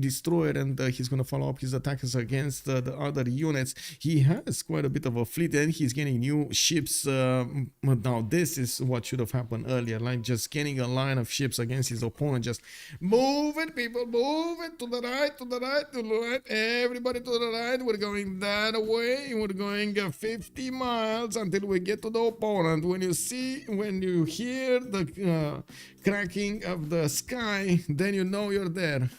destroyer, and he's gonna follow up his attacks against the other units. He has quite a bit of a fleet, and he's getting new ships. Now this is what should have happened earlier, like just getting a line of ships against his opponent. Just move it, people, move it to the right, to the right, to the right, everybody to the right. We're going that way. We're going 50 miles until we get to the opponent. When you hear the cracking of the sky, then you know you're there.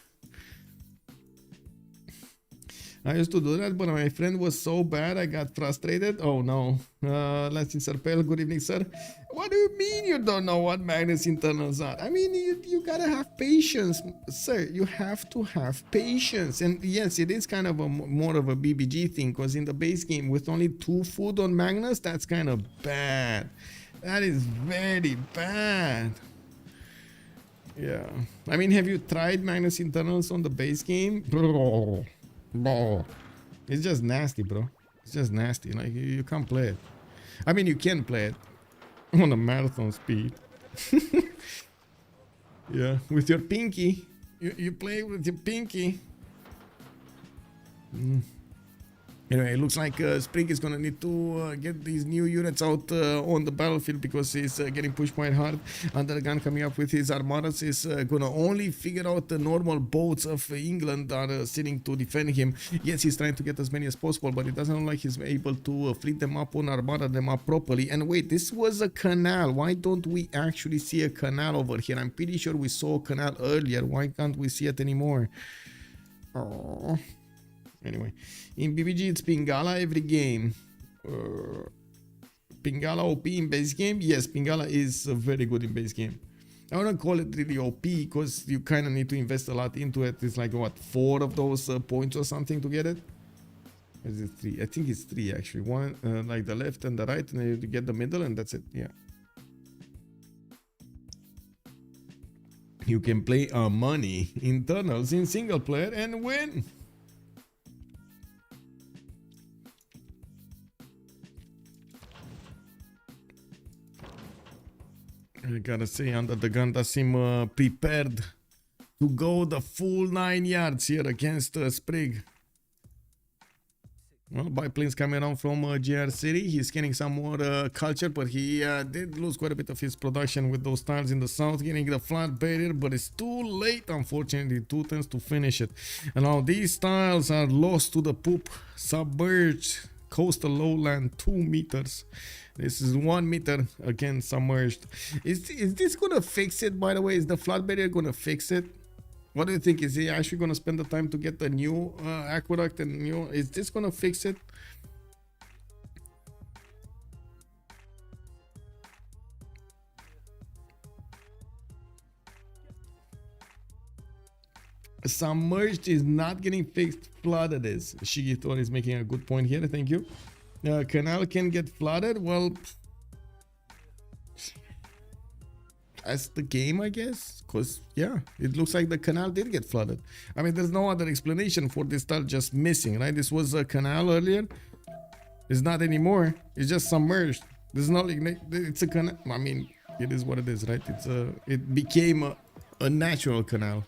I used to do that, but my friend was so bad I got frustrated. Oh no. Let's Serpel, good evening, sir. What do you mean you don't know what Magnus internals are? I mean, you gotta have patience, sir. You have to have patience. And yes, it is kind of more of a BBG thing, because in the base game with only 2 food on Magnus, that's kind of bad. That is very bad. Yeah. I mean, have you tried Magnus internals on the base game? Bro. It's just nasty, bro. It's just nasty. Like, you can't play it. I mean, you can play it on a marathon speed. Yeah, with your pinky. You play with your pinky. Anyway, it looks like Sprig is gonna need to get these new units out on the battlefield, because he's getting pushed quite hard. UnderTheGun coming up with his armadas is gonna only figure out the normal boats of England are sitting to defend him. Yes, he's trying to get as many as possible, but it doesn't look like he's able to fleet them up on armada them up properly. And wait, this was a canal. Why don't we actually see a canal over here? I'm pretty sure we saw a canal earlier. Why can't we see it anymore? Oh. Anyway, in BBG it's Pingala every game. Pingala OP in base game? Yes, Pingala is very good in base game. I wouldn't call it really OP, because you kind of need to invest a lot into it. It's like, what, 4 of those points or something to get it? Or is it 3? I think it's 3 actually. One like the left and the right, and then you get the middle, and that's it. Yeah. You can play money internals in single player and win. I gotta say, UnderTheGun does seem prepared to go the full 9 yards here against Sprig. Well, biplane's coming around from GR City. He's getting some more culture, but he did lose quite a bit of his production with those tiles in the south, getting the flat barrier, but it's too late, unfortunately. 2 turns to finish it. And now these tiles are lost to the poop, submerged, coastal lowland, 2 meters. This is 1 meter again submerged. Is this gonna fix it, by the way? Is the flood barrier gonna fix it? What do you think? Is he actually gonna spend the time to get the new aqueduct and new? Is this gonna fix it? Submerged is not getting fixed. Flooded is. Shigitor is making a good point here. Thank you. Canal can get flooded. Well, that's the game, I guess. Because, yeah, it looks like the canal did get flooded. I mean, there's no other explanation for this tile just missing, right? This was a canal earlier. It's not anymore. It's just submerged. There's not like, it's a canal. I mean, it is what it is, right? It became a natural canal.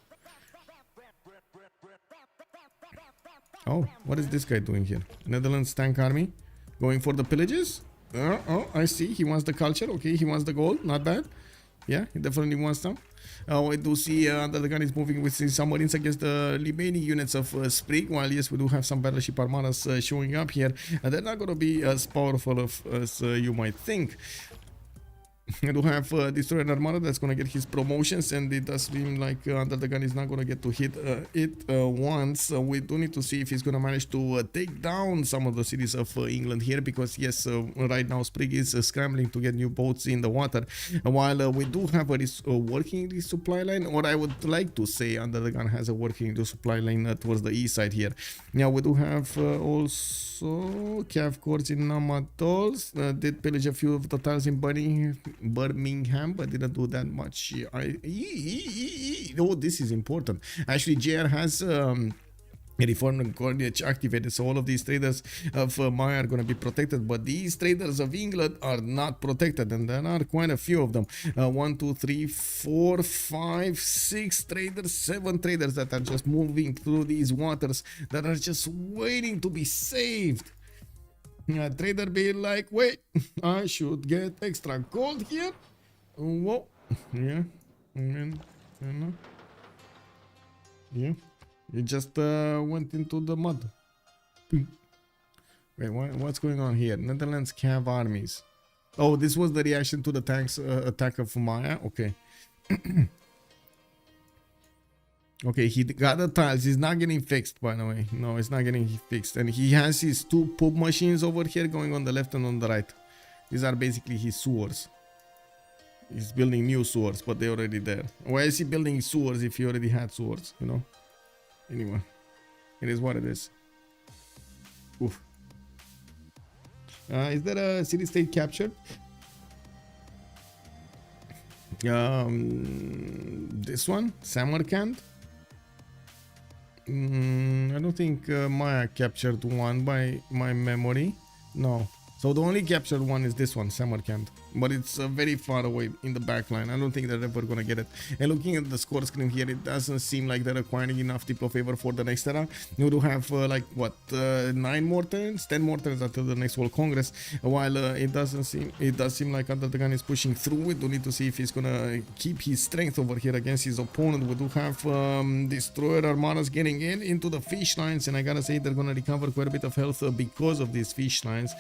Oh, what is this guy doing here? Netherlands tank army going for the pillages. Oh, I see. He wants the culture. Okay, he wants the gold. Not bad. Yeah, he definitely wants some. I do see UnderTheGun is moving with some submarines against the remaining units of Sprig. While yes, we do have some battleship armadas showing up here. And they're not going to be as powerful as you might think. I do have Destroyer Armada that's going to get his promotions, and it does seem like UnderTheGun is not going to get to hit it once. We do need to see if he's going to manage to take down some of the cities of England here, because yes, right now Sprig is scrambling to get new boats in the water, while we do have a working resupply line, or I would like to say UnderTheGun has a working resupply line towards the east side here. Now we do have also Cav cores in Namatols, did pillage a few of the tiles in Bunny Birmingham, but didn't do that much. Oh, this is important. Actually, JR has reformed and coordinates activated, so all of these traders of Maya are going to be protected, but these traders of England are not protected, and there are quite a few of them. 1, 2, 3, 4, 5, 6 traders, 7 traders that are just moving through these waters, that are just waiting to be saved. Trader be like, wait, I should get extra gold here. Whoa, yeah, yeah. It just went into the mud. Wait, what's going on here? Netherlands Cav armies. Oh, this was the reaction to the tanks attack of Maya. Okay. Okay, he got the tiles. He's not getting fixed, by the way. No, it's not getting fixed. And he has his 2 poop machines over here going on the left and on the right. These are basically his sewers. He's building new sewers, but they're already there. Why is he building sewers if he already had sewers, you know? Anyway, it is what it is. Oof. Is there a city state captured? This one, Samarkand. I don't think Maya captured one by my memory. No. So the only captured one is this one, Samarkand. But it's very far away in the back line. I don't think they're ever going to get it. And looking at the score screen here, it doesn't seem like they're acquiring enough Diplo favor for the next era. You do have like what, 9 more turns, 10 more turns until the next World Congress. While it does seem like UnderTheGun is pushing through. We do need to see if he's going to keep his strength over here against his opponent. We do have destroyer armadas getting into the fish lines, and I gotta say they're going to recover quite a bit of health because of these fish lines.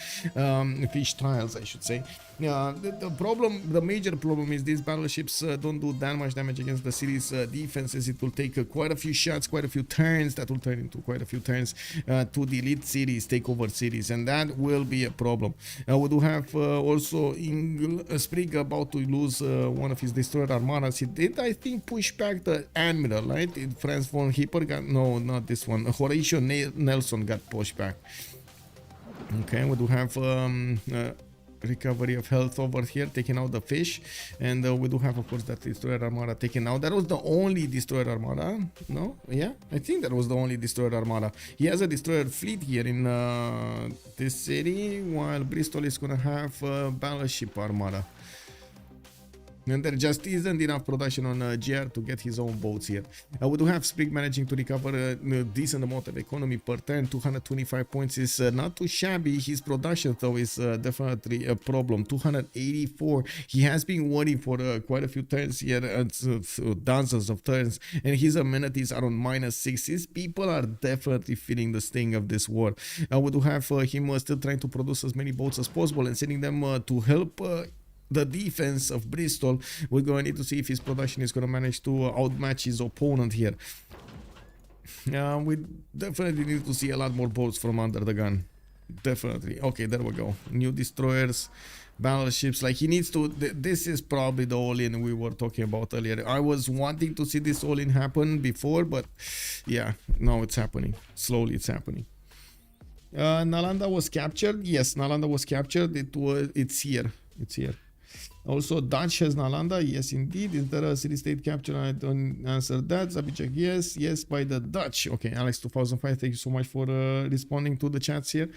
Fish tiles, I should say. The major problem is these battleships don't do that much damage against the city's defenses. It will take quite a few shots, quite a few turns. That will turn into quite a few turns to delete cities, take over cities, and that will be a problem. We do have also Spriggan about to lose one of his destroyer armadas. He did, I think, push back the admiral, right? Franz von Hipper got, no, not this one. Horatio Nelson got pushed back. Okay, we do have recovery of health over here, taking out the fish, and we do have, of course, that destroyer armada taken out. That was the only destroyer armada. No, yeah, I think that was the only destroyer armada. He has a destroyer fleet here in this city, while Bristol is gonna have battleship armada. And there just isn't enough production on GR to get his own boats here. We do have Sprig managing to recover a decent amount of economy per turn. 225 points is not too shabby. His production, though, is definitely a problem. 284. He has been working for quite a few turns here, dozens of turns, and his amenities are on -6. His people are definitely feeling the sting of this war. We do have him still trying to produce as many boats as possible and sending them to help the defense of Bristol. We're going to need to see if his production is going to manage to outmatch his opponent here. We definitely need to see a lot more boats from UnderTheGun. Definitely. Okay, there we go. New destroyers, battleships. Like, he needs to. This is probably the all-in we were talking about earlier. I was wanting to see this all-in happen before, but yeah, now it's happening. Slowly, it's happening. Nalanda was captured. Yes, Nalanda was captured. It's here. It's here. Also, Dutch has Nalanda. Yes, indeed. Is there a city-state capture? I don't answer that. Zabicek, yes. Yes, by the Dutch. Okay, Alex 2005, thank you so much for responding to the chats here.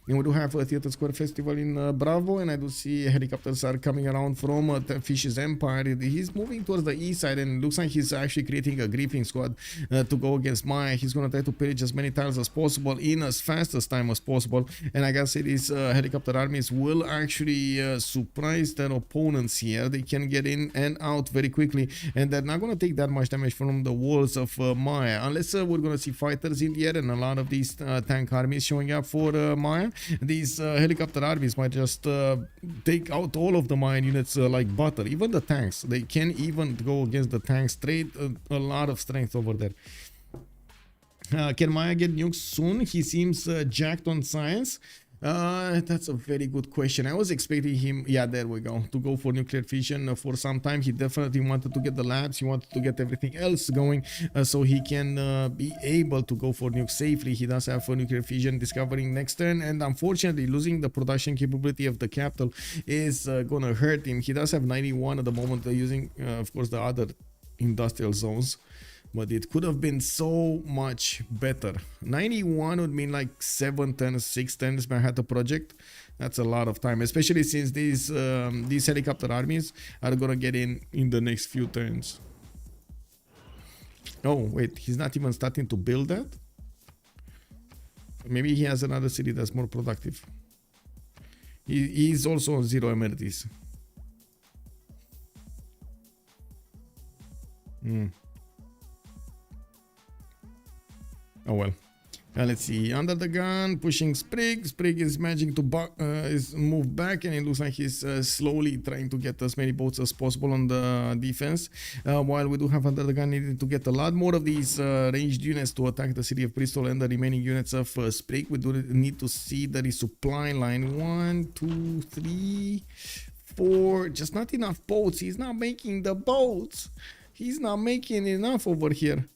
And we do have a Theatre Square Festival in Bravo, and I do see helicopters are coming around from Fish's Empire. He's moving towards the east side, and it looks like he's actually creating a griefing squad to go against Maya. He's going to try to pillage as many tiles as possible in as fast as time as possible. And I gotta say, these helicopter armies will actually surprise their opponents here. They can get in and out very quickly, and they're not going to take that much damage from the walls of Maya, unless we're going to see fighters in the air and a lot of these tank armies showing up for Maya. These helicopter armies might just take out all of the Mayan units like butter. Even the tanks, they can even go against the tanks straight. A lot of strength over there. Can Maya get nukes soon? He seems jacked on science. That's a very good question. I was expecting him, yeah, there we go, to go for nuclear fission for some time. He definitely wanted to get the labs, he wanted to get everything else going so he can be able to go for nuke safely. He does have for nuclear fission discovering next turn, and unfortunately losing the production capability of the capital is gonna hurt him. He does have 91 at the moment, using of course the other industrial zones, but it could have been so much better. 91 would mean like 7 turns, 6 turns by had the project. That's a lot of time, especially since these helicopter armies are gonna get in the next few turns. Oh wait, he's not even starting to build that. Maybe he has another city that's more productive. He's also on 0 amenities. Oh well. Let's see. Under the gun, pushing Sprig. Sprig is managing to is move back, and it looks like he's slowly trying to get as many boats as possible on the defense. While we do have under the gun needing to get a lot more of these ranged units to attack the city of Bristol and the remaining units of Sprig. We do need to see the resupply line. 1, 2, 3, 4. Just not enough boats. He's not making the boats. He's not making enough over here.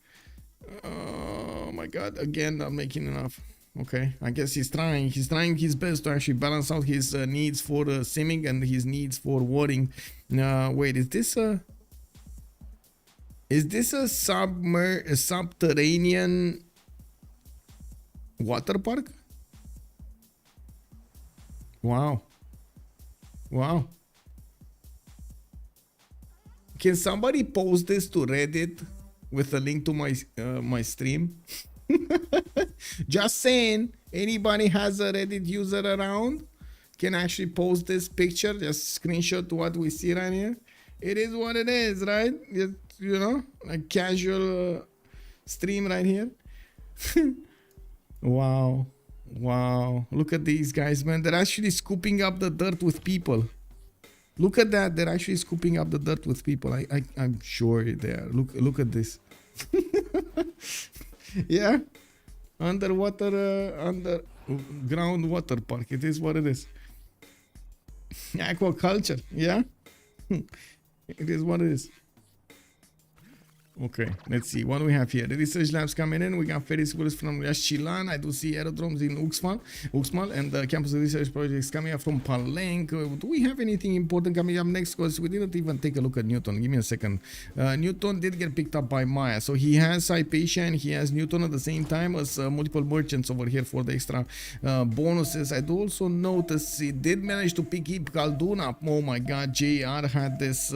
Oh my god, again not making enough. Okay, I guess he's trying his best to actually balance out his needs for simming and his needs for warring. Wait, is this a subterranean water park? Wow. Can somebody post this to Reddit with a link to my my stream? Just saying, anybody has a Reddit user around can actually post this picture, just screenshot what we see right here. It is what it is, right? Just, you know, a casual stream right here. Wow, look at these guys, man. They're actually scooping up the dirt with people. Look at that. They're actually scooping up the dirt with people. I'm sure they are. Look at this. Yeah. Underground water park. It is what it is. Aquaculture. Yeah. It is what it is. Okay, let's see what we have here. The research labs coming in. We got ferry schools from Chilan. I do see aerodromes in Uxmal, and the campus research projects coming up from Palenque. Do we have anything important coming up next? Because we didn't even take a look at Newton. Give me a second. Newton did get picked up by Maya, so he has Hypatia and he has Newton at the same time as multiple merchants over here for the extra bonuses. I do also notice he did manage to pick up Calduna. Oh my god, JR had this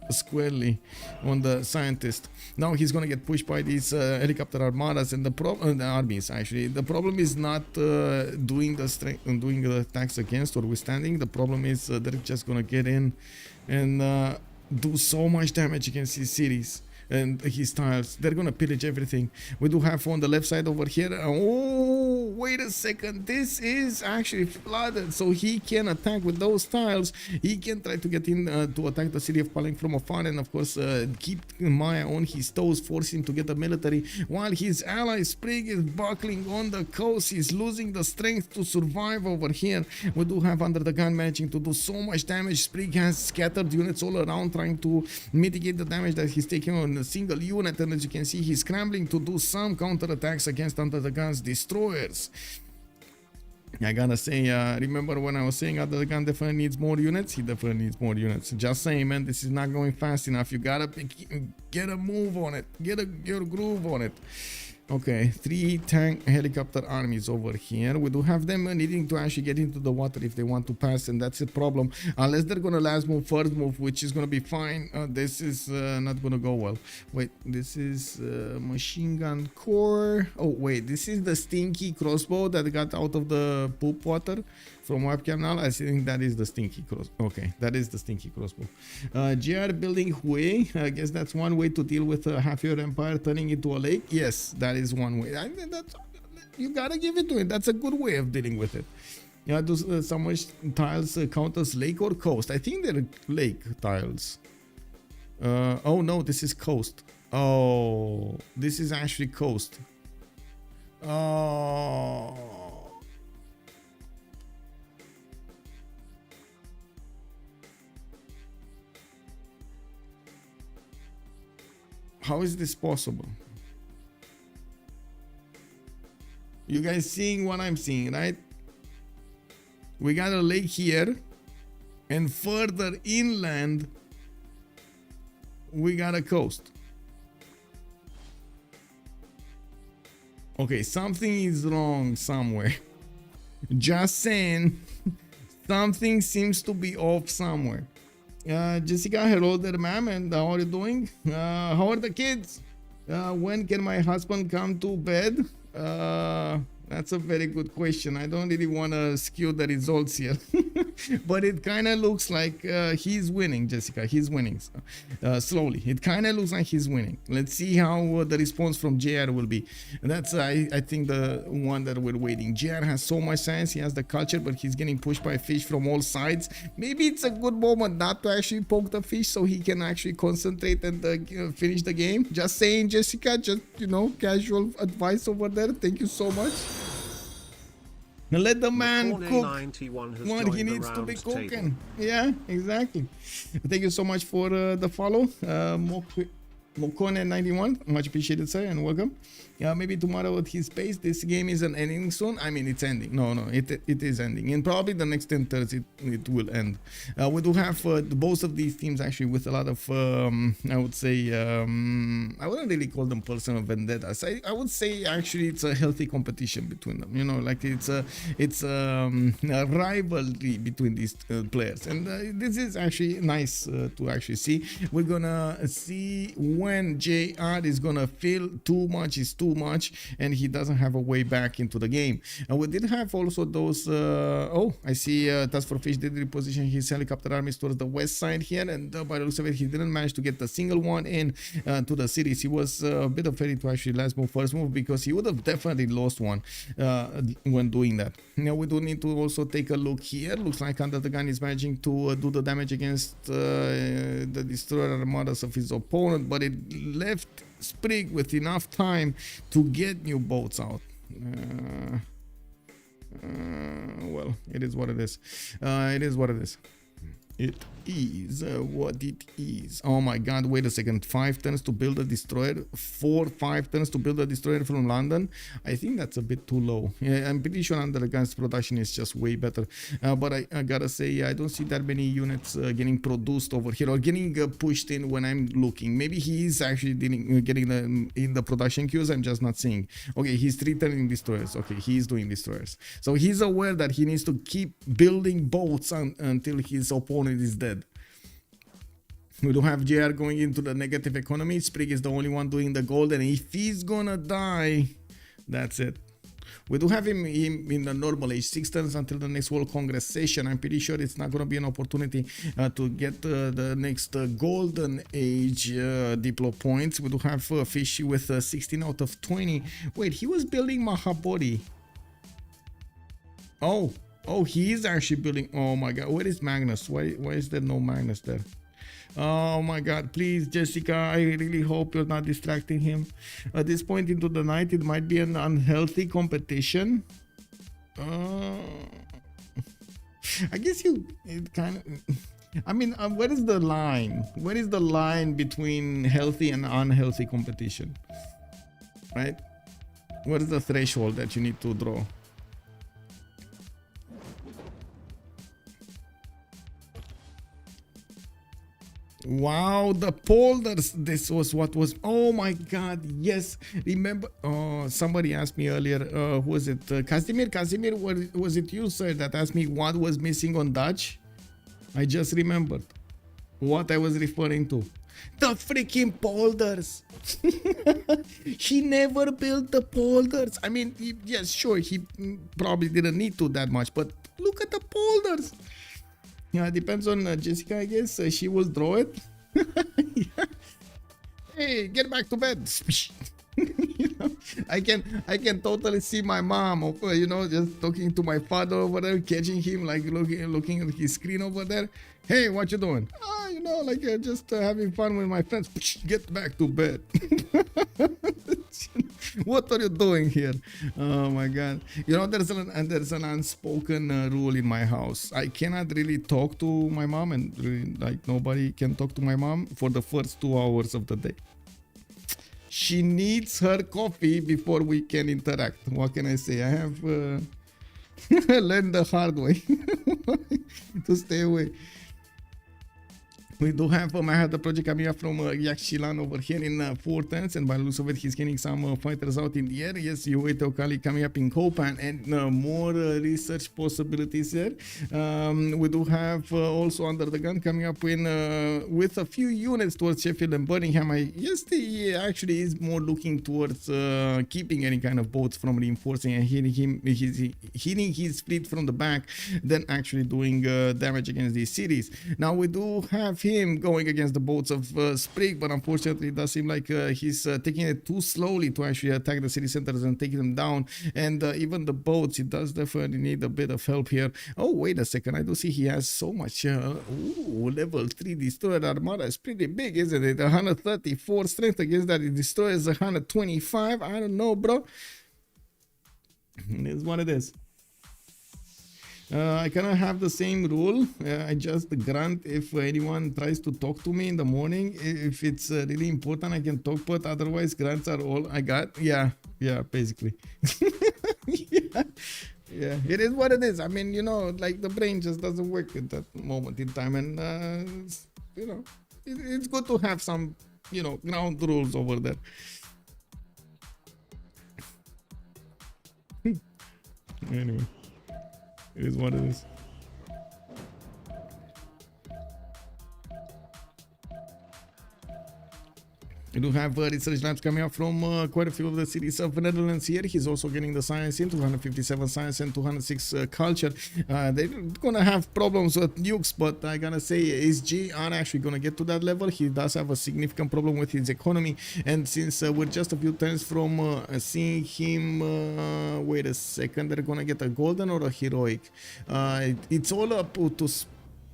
squarely on the scientist. Now he's gonna get pushed by these helicopter armadas and the armies. Actually, the problem is not doing the attacks against or withstanding. The problem is they're just gonna get in and do so much damage against his cities and his tiles. They're gonna pillage everything. We do have on the left side over here. Oh, wait a second. This is actually flooded, so he can attack with those tiles. He can try to get in to attack the city of Palenque from afar, and of course keep Maya on his toes, force him to get the military, while his ally Sprig is buckling on the coast. He's losing the strength to survive over here. We do have under the gun managing to do so much damage. Sprig has scattered units all around trying to mitigate the damage that he's taking on a single unit, and as you can see, he's scrambling to do some counterattacks against under the gun's destroyers. I gotta say, remember when I was saying Under the Gun definitely needs more units? He definitely needs more units. Just saying, man, this is not going fast enough. You gotta get a move on it, get a groove on it. Okay, 3 tank helicopter armies over here. We do have them needing to actually get into the water if they want to pass, and that's a problem. Unless they're gonna last move, first move, which is gonna be fine. This is not gonna go well. Wait, this is machine gun core. Oh wait, this is the stinky crossbow that got out of the poop water from webcam now. I think that is the stinky crossbow. Okay, that is the stinky crossbow. GR building Hui. I guess that's one way to deal with half your empire turning into a lake. Yes, that is one way. I think that's, you gotta give it to it. That's a good way of dealing with it. Yeah, those some tiles count as lake or coast. I think they're lake tiles. Oh no, this is coast. Oh, this is actually coast. Oh. How is this possible? You guys seeing what I'm seeing, right? We got a lake here, and further inland we got a coast. Okay, something is wrong somewhere. Just saying, something seems to be off somewhere. Jessica, hello there, ma'am, and how are you doing? How are the kids? When can my husband come to bed? That's a very good question. I don't really want to skew the results here. But it kind of looks like he's winning, Jessica. He's winning slowly. It kind of looks like he's winning. Let's see how the response from JR will be. And that's, I think, the one that we're waiting. JR has so much science. He has the culture, but he's getting pushed by fish from all sides. Maybe it's a good moment not to actually poke the fish so he can actually concentrate and finish the game. Just saying, Jessica. Just, casual advice over there. Thank you so much. Now let the man cook what he needs to be cooking. Yeah, exactly. Thank you so much for the follow. Mokone91, much appreciated, sir, and welcome. Maybe tomorrow at his pace. This game isn't ending soon. I mean, it's ending. No, it is ending. In probably the next 10 turns, it will end. We do have both of these teams actually with a lot of, I would say, I wouldn't really call them personal vendettas. I would say actually it's a healthy competition between them. Like it's a rivalry between these players, and this is actually nice to actually see. We're gonna see when JR is gonna feel too much is too much and he doesn't have a way back into the game. And we did have also those I see TaskForceFish did reposition his helicopter armies towards the west side here, and by the looks of it, he didn't manage to get the single one in to the cities. He was a bit afraid to actually last move, first move, because he would have definitely lost one when doing that. Now we do need to also take a look here. Looks like UnderTheGun is managing to do the damage against the destroyer armadas of his opponent, but it left Sprig with enough time to get new boats out. Well, it is what it is. It is what it is. It is what it is. Oh my god, wait a second. 5 turns to build a destroyer? 5 turns to build a destroyer from London? I think that's a bit too low. Yeah, I'm pretty sure UnderTheGun's production is just way better. But I gotta say, I don't see that many units getting produced over here or getting pushed in when I'm looking. Maybe he is actually getting them in the production queues. I'm just not seeing. Okay, he's 3 turning destroyers. Okay, he's doing destroyers. So he's aware that he needs to keep building boats until his opponent is dead. We do have JR going into the negative economy. Sprig is the only one doing the gold, and if he's gonna die, that's it. We do have him in the normal age, 6 turns until the next World Congress session. I'm pretty sure it's not gonna be an opportunity to get the next golden age Diplo points. We do have Fish with 16 out of 20. Wait, he was building Mahabodhi. Oh, he is actually building. Oh my god, where is Magnus? Why is there no Magnus there? Oh my god, please, Jessica, I really hope you're not distracting him. At this point into the night, it might be an unhealthy competition. I guess it kind of... I mean, where is the line? Where is the line between healthy and unhealthy competition? Right? What is the threshold that you need to draw? Wow, the polders. This was what was. Oh my god, yes. Remember, somebody asked me earlier, who was it? Casimir, was it you, sir, that asked me what was missing on Dutch? I just remembered what I was referring to. The freaking polders. He never built the polders. I mean, yes, sure, he probably didn't need to that much, but look at the polders. Yeah, depends on Jessica, I guess. She will draw it. Yeah. Hey, get back to bed. I can totally see my mom, just talking to my father over there, catching him, like looking at his screen over there. Hey, what you doing? Just having fun with my friends. Get back to bed. What are you doing here? Oh my god. There's an unspoken rule in my house. I cannot really talk to my mom, and really, nobody can talk to my mom for the first 2 hours of the day. she needs her coffee before we can interact. What can I say? I have learned the hard way to stay away. We do have a Manhattan project coming up from Yakshilan over here in 4 turns, and by the looks of it, he's getting some fighters out in the air. Yes, you wait Kali coming up in Kopan, and more research possibilities there. We do have also Under the Gun coming up in with a few units towards Sheffield and Birmingham. Yes, he actually is more looking towards keeping any kind of boats from reinforcing and hitting his fleet from the back than actually doing damage against these cities. Now we do have him going against the boats of Sprig, but unfortunately it does seem like he's taking it too slowly to actually attack the city centers and taking them down, and even the boats, he does definitely need a bit of help here. Oh, wait a second, I do see he has so much level 3 destroyer armada. It's pretty big, isn't it? 134 strength against that. It destroys 125. I don't know, bro. It is what it is. I cannot have the same rule. I just grant if anyone tries to talk to me in the morning. If it's really important, I can talk, but otherwise grants are all I got. Yeah, basically. Yeah, it is what it is. I mean, you know, like the brain just doesn't work at that moment in time, and you know, it's good to have some, you know, ground rules over there. Anyway. It is what it is. We do have research labs coming up from quite a few of the cities of the Netherlands here. He's also getting the science in 257 science and 206 culture. They're gonna have problems with nukes, but I gotta say, is G are actually gonna get to that level? He does have a significant problem with his economy, and since we're just a few turns from seeing him, wait a second, they're gonna get a golden or a heroic. It's all up to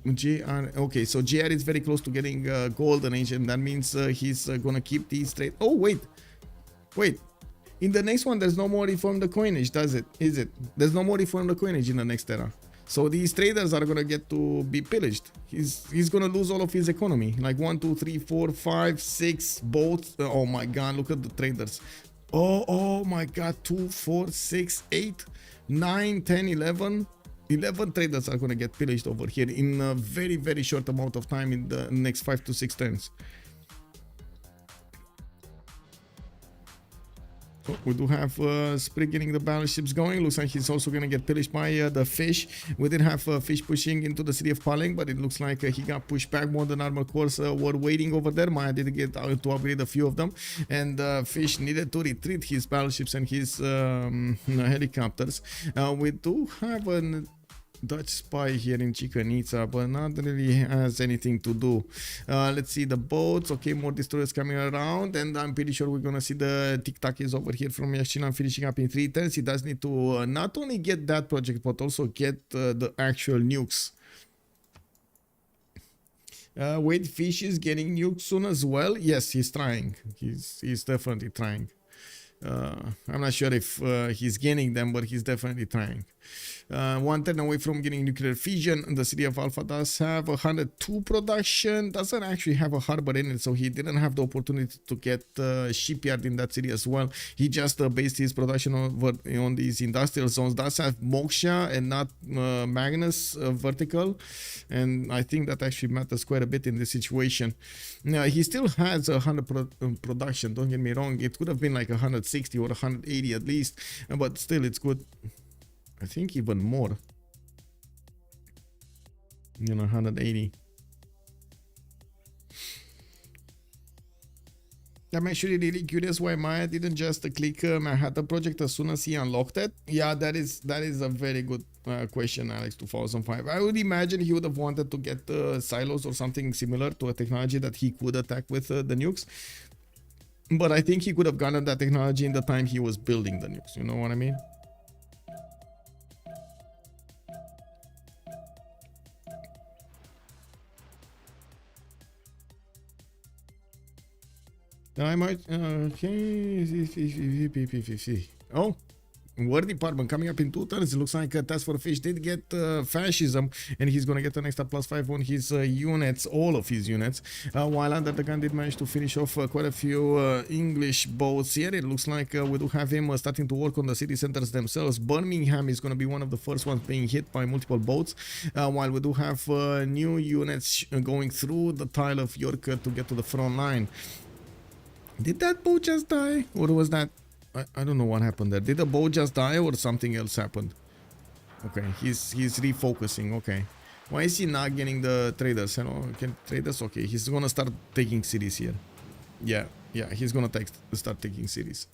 GR. Okay, so GR is very close to getting golden age, and that means he's gonna keep these trade. Oh, wait. In the next one, there's no more reform the coinage, does it? Is it? There's no more reform the coinage in the next era. So these traders are gonna get to be pillaged. He's gonna lose all of his economy. Like 1, 2, 3, 4, 5, 6 boats. Oh my god, look at the traders. Oh my god, 2, 4, 6, 8, 9, 10, 11. 11 traders are going to get pillaged over here in a very, very short amount of time in the next 5 to 6 turns. Oh, we do have Sprig getting the battleships going. Looks like he's also going to get pillaged by the fish. We did have fish pushing into the city of Paleng, but it looks like he got pushed back. More than armor cores were waiting over there. Maya did get out to upgrade a few of them, and fish needed to retreat his battleships and his helicopters. We do have a Dutch spy here in Chicanitsa, but not really has anything to do. Let's see the boats. Okay, more destroyers coming around, and I'm pretty sure we're gonna see the tic-tac over here from Yashinan finishing up in 3 turns. He does need to not only get that project, but also get the actual nukes. Wait, fish is getting nukes soon as well. Yes, he's trying. He's definitely trying. I'm not sure if he's gaining them, but he's definitely trying. 1 turn away from getting nuclear fission. The city of Alpha does have 102 production, doesn't actually have a harbor in it, so he didn't have the opportunity to get shipyard in that city as well. He just based his production on these industrial zones. Does have Moksha and not Magnus vertical, and I think that actually matters quite a bit in this situation. He still has 100 production, don't get me wrong. It could have been like 160 or 180 at least, but still it's good. I think even more, you know, 180. I'm actually really curious why Maya didn't just click Manhattan project as soon as he unlocked it. Yeah, that is a very good question, Alex 2005. I would imagine he would have wanted to get silos or something similar to a technology that he could attack with the nukes. But I think he could have gotten that technology in the time he was building the nukes. You know what I mean? I might, okay. Oh, War Department coming up in 2 turns. It looks like TaskForceFish did get fascism, and he's gonna get an extra +5 on his units, all of his units. While UnderTheGun did manage to finish off quite a few English boats here. It looks like we do have him starting to work on the city centers themselves. Birmingham is gonna be one of the first ones being hit by multiple boats, while we do have new units going through the tile of York to get to the front line. Did that boat just die, or was that? I don't know what happened there. Did the boat just die or something else happened? Okay, he's refocusing. Okay, why is he not getting the traders? You know, can traders? Okay, he's gonna start taking cities here. Yeah, he's gonna start taking cities.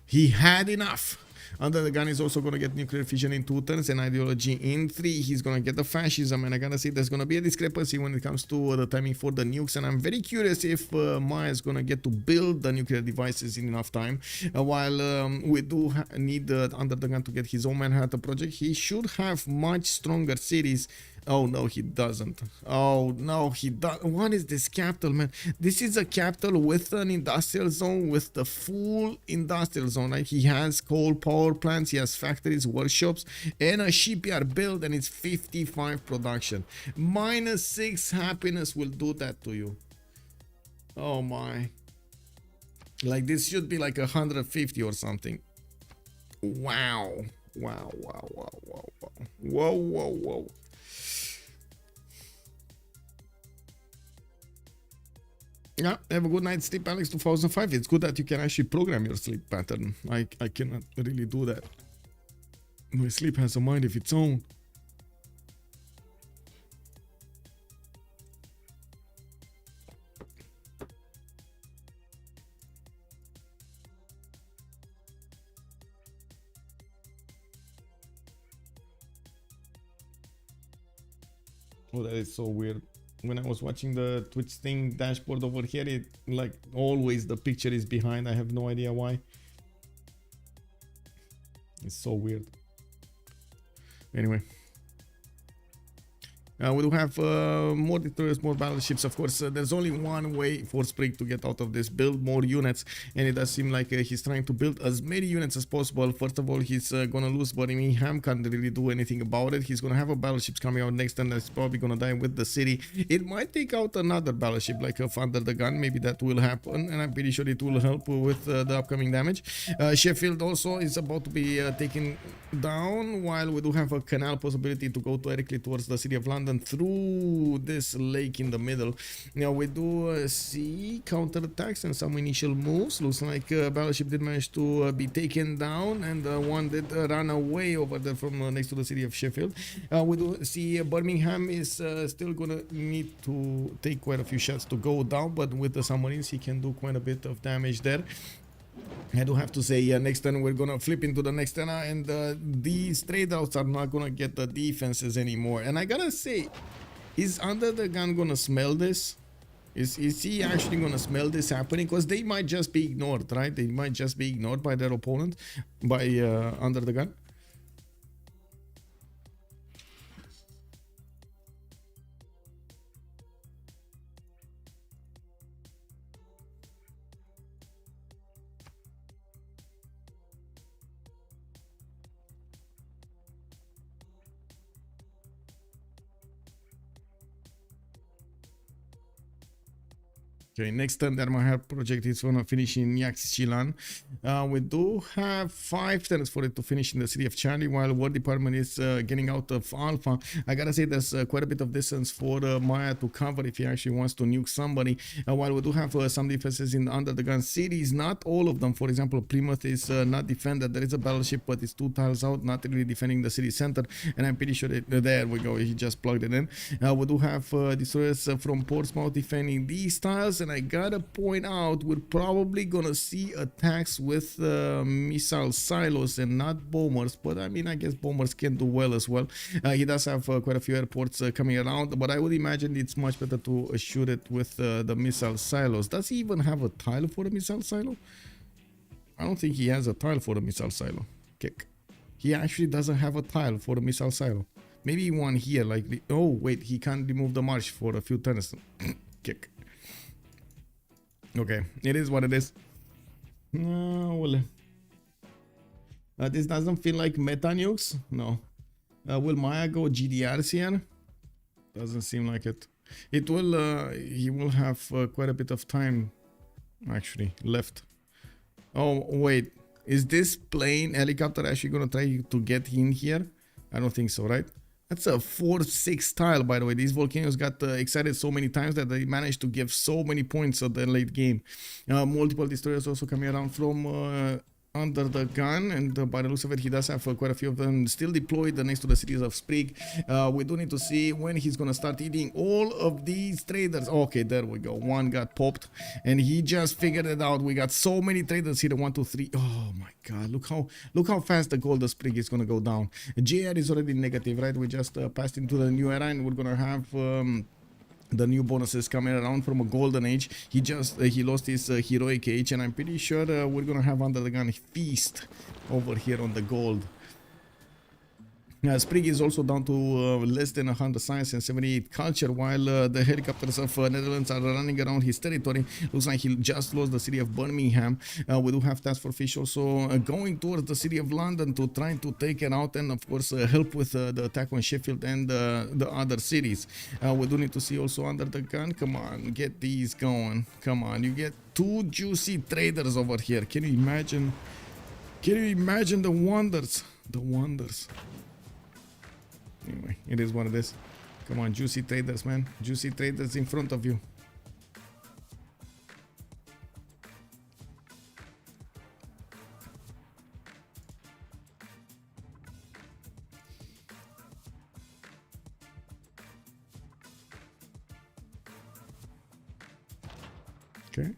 He had enough. UnderTheGun is also gonna get nuclear fission in 2 turns and ideology in 3. He's gonna get the fascism, and I gotta say there's gonna be a discrepancy when it comes to the timing for the nukes, and I'm very curious if Maya is gonna get to build the nuclear devices in enough time. While we do need UnderTheGun to get his own Manhattan project, he should have much stronger cities. Oh no, he doesn't. Oh no, he does. What is this capital, man? This is a capital with an industrial zone, with the full industrial zone. Like, he has coal power plants, he has factories, workshops, and a shipyard built, and it's 55 production. -6 happiness will do that to you. Oh my. Like, this should be like 150 or something. Wow. Wow. Whoa. Yeah, have a good night's sleep, Alex 2005. It's good that you can actually program your sleep pattern. I cannot really do that. My sleep has a mind of its own. Oh, that is so weird. When I was watching the Twitch thing dashboard over here, it like always the picture is behind. I have no idea why. It's so weird. Anyway. We do have more destroyers, more battleships. Of course, there's only one way for Sprig to get out of this: build more units. And it does seem like he's trying to build as many units as possible. First of all, he's gonna lose Birmingham, can't really do anything about it. He's gonna have a battleships coming out next, and that's probably gonna die with the city. It might take out another battleship like UnderTheGun. Maybe that will happen, and I'm pretty sure it will help with the upcoming damage. Sheffield also is about to be taken down, while we do have a canal possibility to go directly towards the city of London through this lake in the middle. Now we do see counterattacks and some initial moves. Looks like battleship did manage to be taken down, and one did run away over there from next to the city of Sheffield. We do see Birmingham is still gonna need to take quite a few shots to go down, but with the submarines he can do quite a bit of damage there. I do have to say, next turn we're gonna flip into the next turn, and these trade routes are not gonna get the defenses anymore. And I gotta say, is UnderTheGun gonna smell this? Is he actually gonna smell this happening? Because they might just be ignored, right? They might just be ignored by their opponent, by UnderTheGun. Okay, next turn that my help project is gonna finish in Yaxchilan. We do have 5 turns for it to finish in the city of Charlie, while War Department is getting out of Alpha. I gotta say there's quite a bit of distance for Maya to cover if he actually wants to nuke somebody. While we do have some defenses in UnderTheGun cities, not all of them. For example, Plymouth is not defended. There is a battleship, but it's 2 tiles out, not really defending the city center. And I'm pretty sure that there we go. He just plugged it in. We do have destroyers from Portsmouth defending these tiles. And I gotta point out, we're probably gonna see attacks with missile silos and not bombers, but I mean, I guess bombers can do well as well. He does have quite a few airports coming around, but I would imagine it's much better to shoot it with the missile silos. Does he even have a tile for a missile silo? I don't think he has a tile for a missile silo. Kick. He actually doesn't have a tile for a missile silo. Maybe one here, like the, oh wait, he can't remove the marsh for a few turns. Kick. Okay, it is what it is. Well, This doesn't feel like meta nukes. No. Will Maya go GDRs here? Doesn't seem like it. It will. He will have quite a bit of time, actually, left. Oh wait, is this plane helicopter actually gonna try to get in here? I don't think so, right? That's a 4-6 tile, by the way. These volcanoes got excited so many times that they managed to give so many points at the late game. Multiple destroyers also coming around from under the gun, and by the looks of it, he does have quite a few of them still deployed next to the cities of Sprig. We do need to see when he's gonna start eating all of these traders. Okay, there we go. One got popped, and he just figured it out. We got so many traders here. 1, 2, 3. Oh my god! Look how fast the gold of Sprig is gonna go down. JR is already negative, right? We just passed into the new era, and we're gonna have. The new bonuses coming around from a golden age. He lost his heroic age, and I'm pretty sure we're gonna have under the gun feast over here on the gold. Sprig is also down to less than 100 science and 78 culture, while the helicopters of Netherlands are running around his territory. Looks like he just lost the city of Birmingham. We do have TaskForceFish also going towards the city of London to try to take it out and of course help with the attack on Sheffield and the other cities. We do need to see also under the gun. Come on, get these going. Come on, you get 2 juicy traders over here. Can you imagine? Can you imagine the wonders? The wonders. Anyway, it is what it is. Come on, juicy traders, man. Juicy traders in front of you. Okay.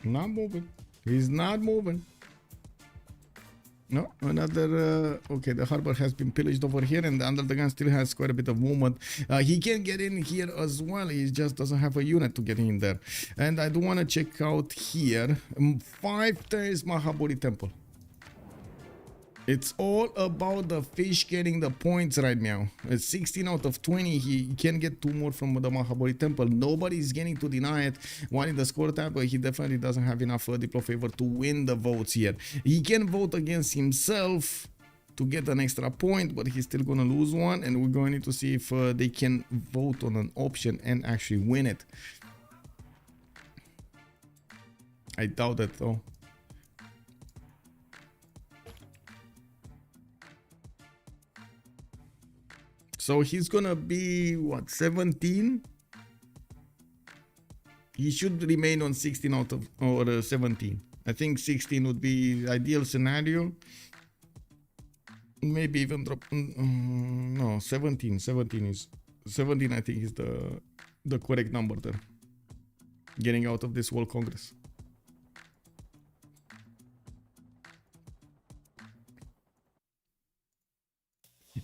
Not moving. He's not moving. No, another, okay, the harbor has been pillaged over here, and under the gun still has quite a bit of movement. He can get in here as well, he just doesn't have a unit to get in there. And I do want to check out here, 5 times Mahabodhi Temple. It's all about the fish getting the points right now. It's 16 out of 20. He can get 2 more from the Mahabodhi Temple. Nobody's getting to deny it. One in the score tab, but he definitely doesn't have enough Diplo favor to win the votes here. He can vote against himself to get an extra point, but he's still gonna lose one, and we're going to need to see if they can vote on an option and actually win it. I doubt it though. So he's gonna be, what, 17? He should remain on 16 out of, or 17. I think 16 would be the ideal scenario. Maybe even drop, no, 17. 17 I think is the correct number there. Getting out of this World Congress.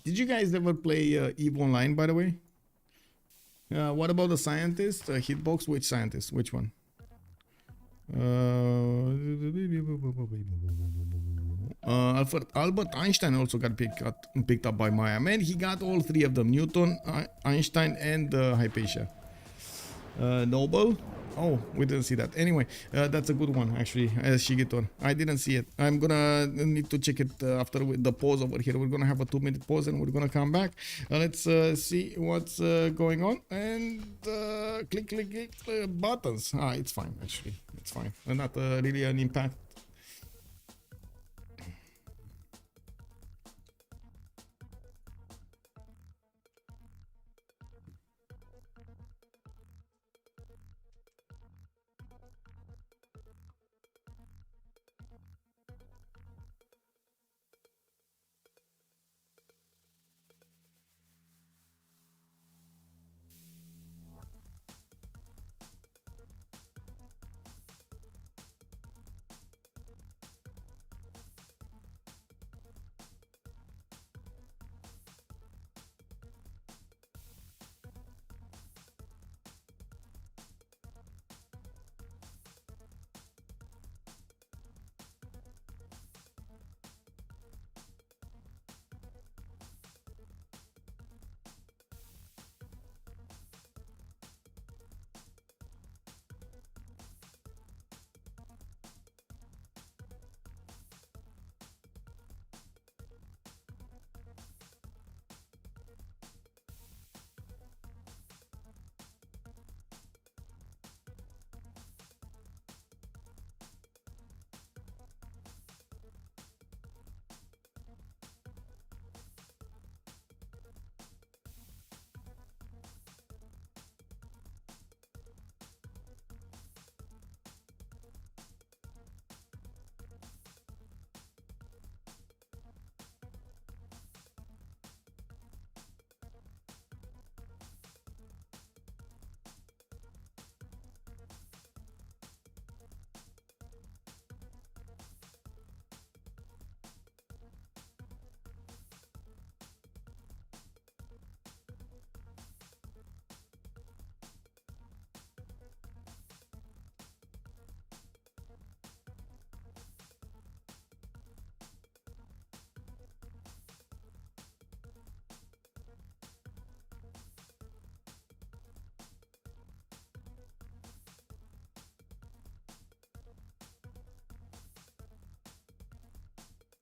Did you guys ever play EVE Online, by the way? What about the scientist? Hitbox, which scientist? Which one? Albert Einstein also got picked up by Maya. Man, he got all 3 of them. Newton, Einstein, and Hypatia. Noble? Oh, we didn't see that. Anyway, that's a good one, actually, Shigeton. I didn't see it. I'm gonna need to check it after the pause over here. We're gonna have a 2-minute pause and we're gonna come back. Let's see what's going on. And click buttons. It's fine, actually. It's fine. Not really an impact.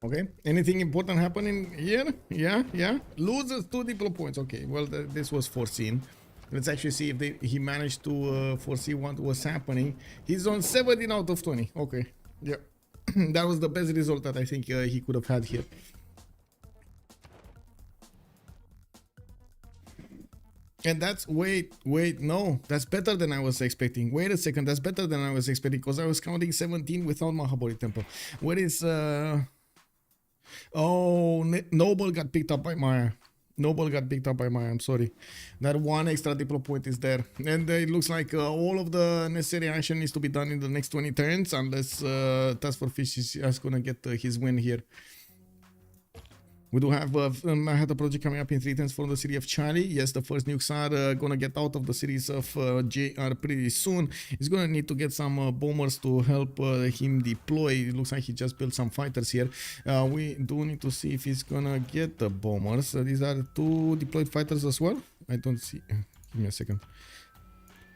Okay, anything important happening here? Yeah. Loses 2 diplo points. Okay, well, this was foreseen. Let's actually see if he managed to foresee what was happening. He's on 17 out of 20. Okay, yeah. That was the best result that I think he could have had here. And that's, wait, no, that's better than I was expecting. Wait a second, that's better than I was expecting, because I was counting 17 without Mahabodhi Temple. Where is, oh, Noble got picked up by Maya. Noble got picked up by Maya, I'm sorry. That 1 extra diplo point is there. And it looks like all of the necessary action needs to be done in the next 20 turns, unless TaskForceFish is gonna get his win here. We do have Manhattan project coming up in 3 turns from the city of Charlie. Yes, the first nukes are gonna get out of the cities of JR pretty soon. He's gonna need to get some bombers to help him deploy. It looks like he just built some fighters here. We do need to see if he's gonna get the bombers. These are 2 deployed fighters as well. I don't see. Give me a second.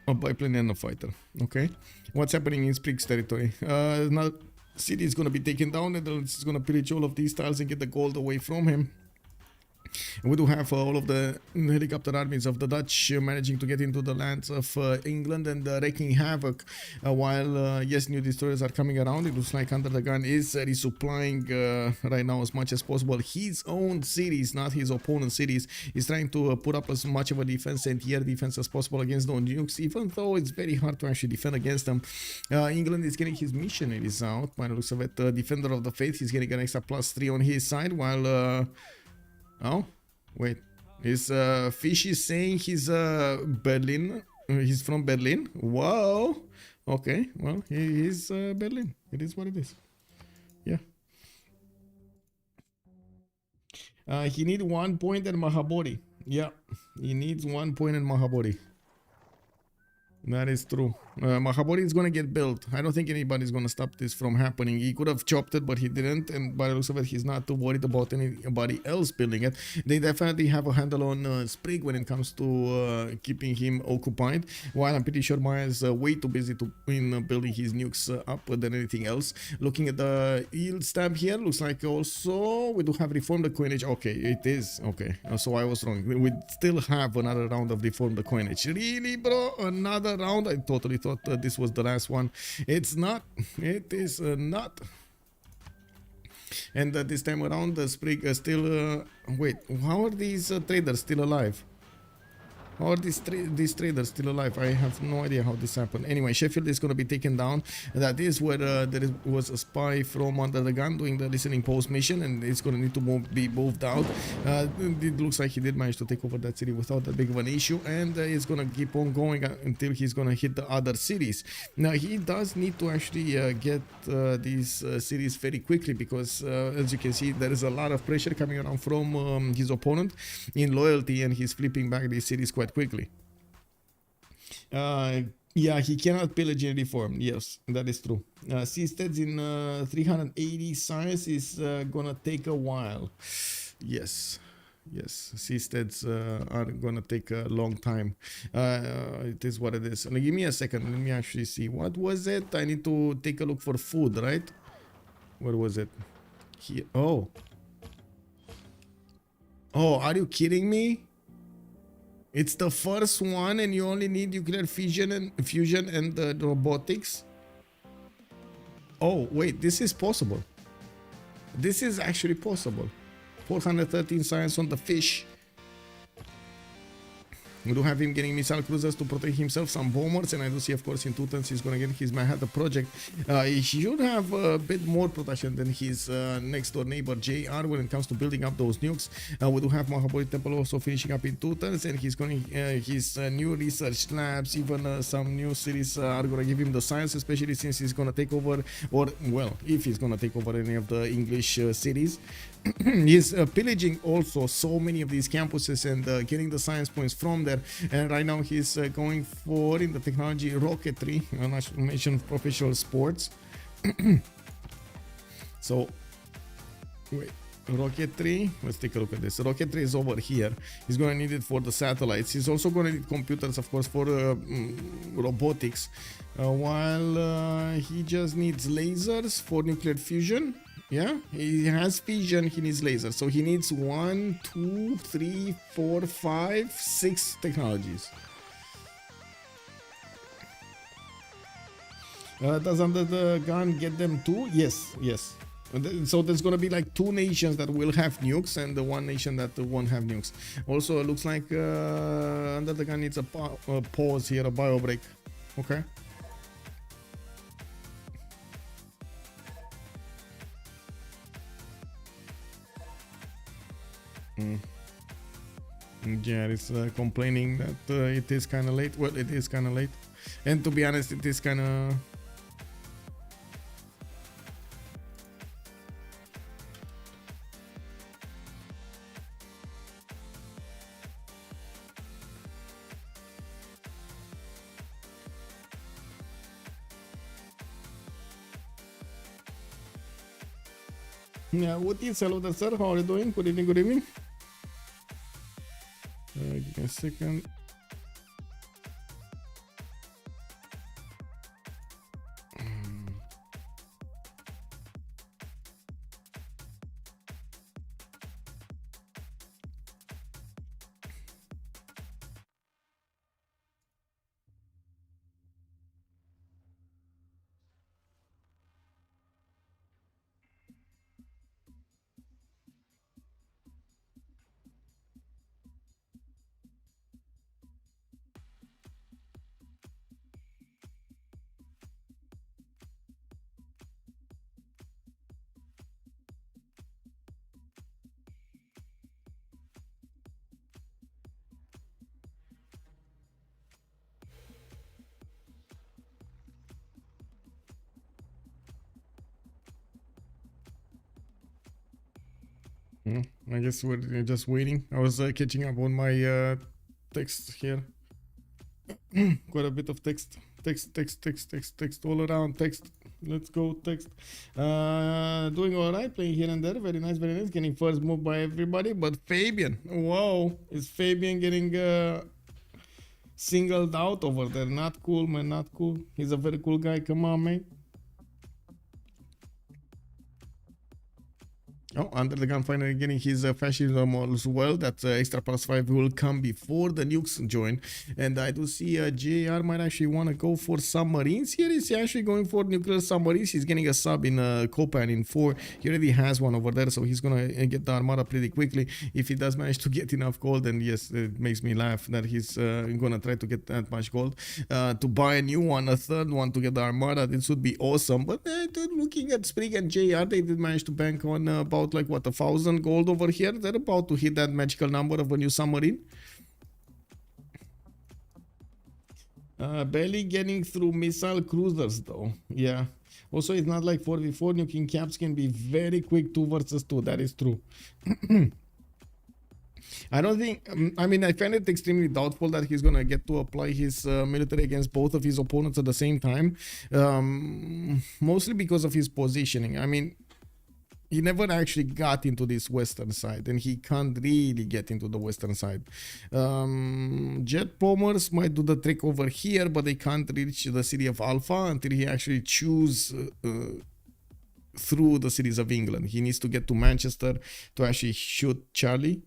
A biplane and a fighter. Okay. What's happening in Sprig's territory? Now, city is going to be taken down, and it's going to pillage all of these tiles and get the gold away from him. And we do have all of the helicopter armies of the Dutch managing to get into the lands of England and wreaking havoc, while yes, new destroyers are coming around. It looks like UnderTheGun is resupplying right now as much as possible his own cities, not his opponent's cities. He's trying to put up as much of a defense and air defense as possible against those nukes, even though it's very hard to actually defend against them. England is getting his missionaries out. By the looks of it, Defender of the Faith, he's getting an extra +3 on his side, while oh, wait. Is Fish is saying he's Berlin. He's from Berlin. Whoa. Okay. Well, he is Berlin. It is what it is. Yeah. He needs 1 point in Mahabodhi. Yeah. He needs 1 point in Mahabodhi. That is true. Mahabodhi is going to get built. I don't think anybody's going to stop this from happening. He could have chopped it, but he didn't. And by the looks of it, he's not too worried about anybody else building it. They definitely have a handle on Sprig when it comes to keeping him occupied. While I'm pretty sure Maya is way too busy in building his nukes up than anything else. Looking at the yield stamp here, looks like also we do have reformed the coinage. Okay, it is. Okay, so I was wrong. We still have another round of reformed the coinage. Really, bro? Another round? I totally thought this was the last one. It's not. It is not. And this time around, the Sprig still. Wait, how are these traders still alive? How are these traders still alive? I have no idea how this happened. Anyway, Sheffield is going to be taken down. That is where there was a spy from UnderTheGun doing the listening post mission, and it's going to need to be moved out. It looks like he did manage to take over that city without that big of an issue, and it's going to keep on going until he's going to hit the other cities. Now, he does need to actually get these cities very quickly, because as you can see, there is a lot of pressure coming around from his opponent in loyalty, and he's flipping back these cities quite quickly. Yeah, he cannot pillage and reform. Yes, that is true. Seasteads in 380 science is gonna take a while. Yes, seasteads are gonna take a long time. It is what it is. Now, give me a second. Let me actually see. What was it? I need to take a look for food, right? Where was it? Here. Oh, are you kidding me? It's the first one, and you only need nuclear fusion and robotics. Oh wait, this is possible. This is actually possible. 413 science on the fish. We do have him getting missile cruisers to protect himself, some bombers, and I do see, of course, in 2 turns he's going to get his Manhattan project. He should have a bit more protection than his next door neighbor JR when it comes to building up those nukes. We do have Mahabodhi Temple also finishing up in 2 turns, and he's going his new research labs, even some new cities are going to give him the science, especially since he's going to take over, or well, if he's going to take over any of the English cities. He's pillaging also so many of these campuses and getting the science points from there, and right now he's going for, in the technology, rocketry, not to mention professional sports. So wait, rocketry, let's take a look at this. Rocketry is over here. He's going to need it for the satellites. He's also going to need computers, of course, for robotics, while he just needs lasers for nuclear fusion Yeah, he has vision, he needs laser. So he needs 1, 2, 3, 4, 5, 6 technologies. Does Under the Gun get them too? Yes, yes. So there's gonna be like 2 nations that will have nukes and the 1 nation that won't have nukes. Also, it looks like Under the Gun needs a pause here, a bio break. Okay. Yeah, it's complaining that it is kind of late. Well, it is kind of late, and to be honest, it is kind of. Yeah, what is hello there, sir? How are you doing? Good evening, good evening. Give me a second. I guess we're just waiting. I was catching up on my text here. Quite a bit of text all around. Text. Let's go text. Doing all right, playing here and there. Very nice, very nice. Getting first move by everybody, but Fabian. Wow, is Fabian getting singled out over there? Not cool, man. Not cool. He's a very cool guy. Come on, man. Oh, Under the Gun finally getting his fascism as well. That extra +5 will come before the nukes join. And I do see JR might actually want to go for submarines here. Is he actually going for nuclear submarines? He's getting a sub in Copan in 4. He already has one over there, so he's going to get the Armada pretty quickly. If he does manage to get enough gold, then yes, it makes me laugh that he's going to try to get that much gold. To buy a new one, a third one to get the Armada, this would be awesome. But looking at Spriggan and JR, they did manage to bank on about like what, 1,000 gold over here. They're about to hit that magical number of a new submarine. Barely getting through missile cruisers though. Yeah, also it's not like 4v4. Nuking caps can be very quick 2 versus 2. That is true. I don't think, I mean, I find it extremely doubtful that he's gonna get to apply his military against both of his opponents at the same time, mostly because of his positioning. I mean, he never actually got into this western side, and he can't really get into the western side. Jet bombers might do the trick over here, but they can't reach the city of Alpha until he actually chews through the cities of England. He needs to get to Manchester to actually shoot Charlie,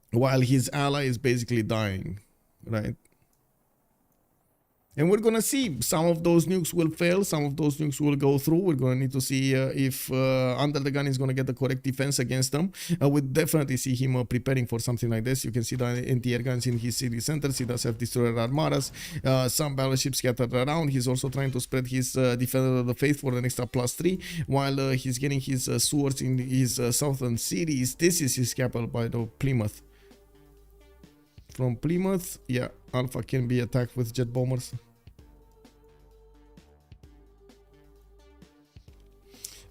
while his ally is basically dying, right? And we're going to see some of those nukes will fail. Some of those nukes will go through. We're going to need to see if Under the Gun is going to get the correct defense against them. We definitely see him preparing for something like this. You can see the anti-air guns in his city centers. He does have destroyer armadas. Some battleships scattered around. He's also trying to spread his Defender of the Faith for an extra +3 while he's getting his swords in his southern cities. This is his capital, by the Plymouth. From Plymouth, yeah, Alpha can be attacked with jet bombers.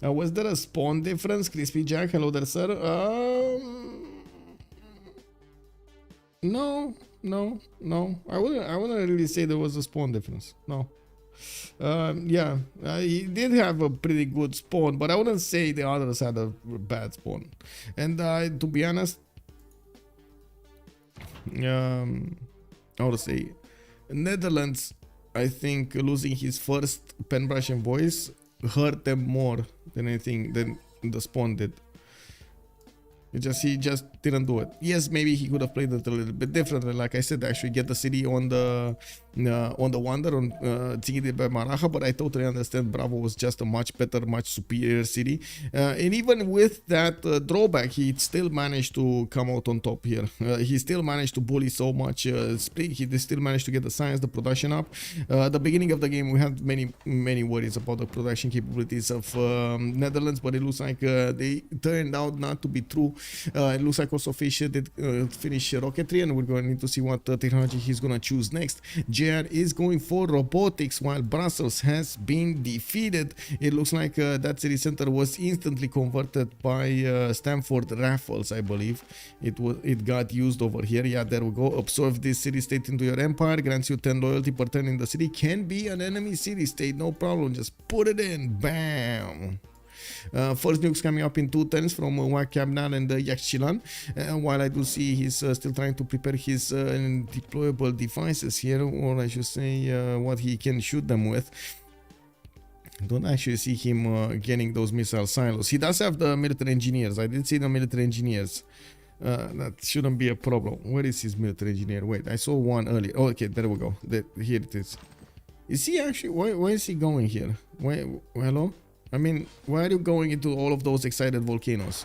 Was there a spawn difference? Crispy Jack, hello there, sir. No. I wouldn't really say there was a spawn difference. No. Yeah, he did have a pretty good spawn, but I wouldn't say the others had a bad spawn. And to be honest, I would say Netherlands, I think losing his first pen brush and voice hurt them more than anything than the spawn did. He just didn't do it. Yes, maybe he could have played it a little bit differently. Like I said, actually get the city on the Wonder on Tigre by Maraja, but I totally understand. Bravo was just a much better, much superior city, and even with that drawback, he still managed to come out on top here. He still managed to bully so much Sprig. He still managed to get the science, the production up. The beginning of the game, we had many worries about the production capabilities of Netherlands, but it looks like they turned out not to be true. It looks like also Fish did finish rocketry, and we're going to need to see what technology he's going to choose next. JR is going for robotics while Brussels has been defeated. It looks like that city center was instantly converted by Stanford Raffles, I believe. It got used over here. Yeah, there we go. Absorb this city state into your empire. Grants you 10 loyalty per turn in the city. Can be an enemy city state, no problem. Just put it in. Bam. First nukes coming up in 2 turns from Wak Kamnan and Yaxchilan. While I do see he's still trying to prepare his deployable devices here, or I should say what he can shoot them with. I don't actually see him getting those missile silos. He does have the military engineers. I did see the military engineers. That shouldn't be a problem. Where is his military engineer? Wait, I saw one earlier. Oh, okay, there we go. Here it is. Is he actually... Where is he going here? Hello? I mean, why are you going into all of those excited volcanoes?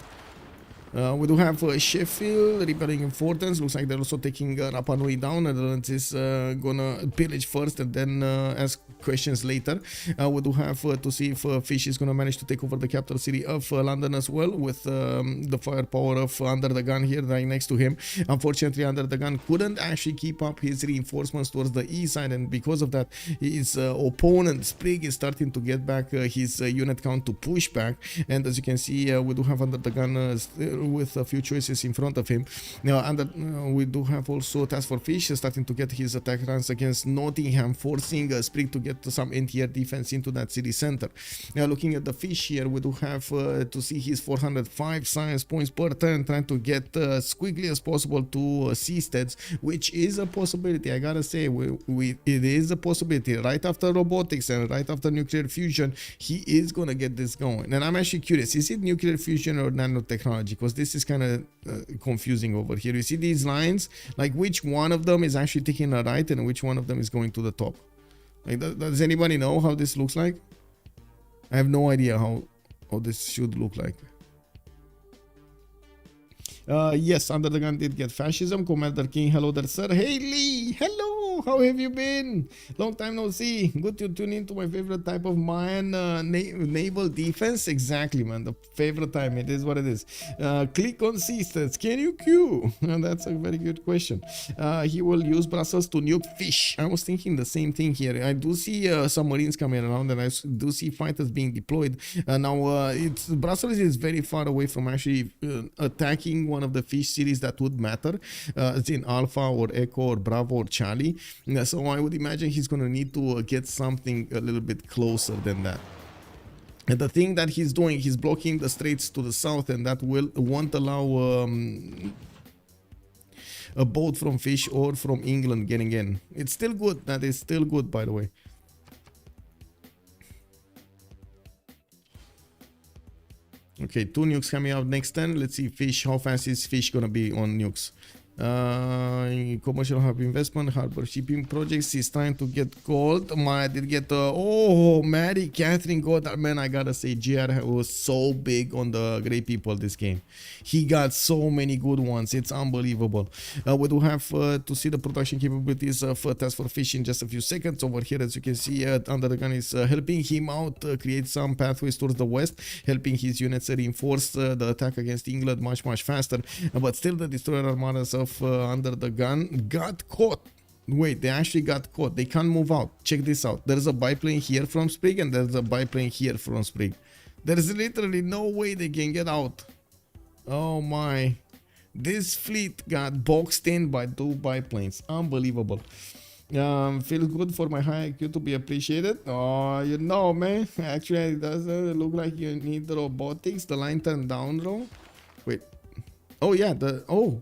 We do have Sheffield repairing importance. Looks like they're also taking Rapa Nui down. Netherlands is gonna pillage first and then ask questions later. We do have to see if Fish is gonna manage to take over the capital city of London as well, with the firepower of UnderTheGun here right next to him. Unfortunately, UnderTheGun couldn't actually keep up his reinforcements towards the east side, and because of that, his opponent Sprig is starting to get back his unit count to push back. And as you can see, we do have UnderTheGun with a few choices in front of him. Now, we do have also TaskForceFish starting to get his attack runs against Nottingham, forcing Sprig to get some anti-air defense into that city center. Now, looking at the Fish here, we do have to see his 405 science points per turn, trying to get as quickly as possible to seasteads, which is a possibility. I gotta say, it is a possibility. Right after robotics and right after nuclear fusion, he is gonna get this going. And I'm actually curious, is it nuclear fusion or nanotechnology? Because this is kind of confusing over here. You see these lines, like which one of them is actually taking a right and which one of them is going to the top. Like, does anybody know how this looks like? I have no idea how this should look like. Yes, UnderTheGun did get fascism. Commander King, hello there, sir. Hey Lee, hello, how have you been? Long time no see. Good to tune into my favorite type of Mayan naval defense. Exactly, man, the favorite time. It is what it is. Click on C-stats. Can you queue? That's a very good question. He will use Brussels to nuke Fish. I was thinking the same thing here. I do see submarines coming around, and I do see fighters being deployed. Now, Brussels is very far away from actually attacking one of the Fish cities that would matter, as in Alpha or Echo or Bravo or Charlie. So I would imagine he's going to need to get something a little bit closer than that. And the thing that he's doing, he's blocking the straits to the south, and that won't allow a boat from Fish or from England getting in. It's still good. That is still good, by the way. Okay, 2 nukes coming out next turn. Let's see Fish. How fast is Fish gonna be on nukes? Commercial hub investment, harbor shipping projects. He's trying to get gold. I did get oh, Mary Catherine gold. Man, I gotta say, GR was so big on the great people this game. He got so many good ones. It's unbelievable. We do have to see the production capabilities of TaskForceFish in just a few seconds. Over here, as you can see, UnderTheGun is helping him out create some pathways towards the west, helping his units reinforce the attack against England much faster. But still, the destroyer armadas of UnderTheGun got caught. Wait, they actually got caught. They can't move out. Check this out. There's a biplane here from Sprig, and there's a biplane here from Sprig. There's literally no way they can get out. Oh my. This fleet got boxed in by 2 biplanes. Unbelievable. Feels good for my high IQ to be appreciated. Oh, you know, man. Actually, it doesn't look like you need the robotics. The line turned down, bro. Wait. Oh yeah,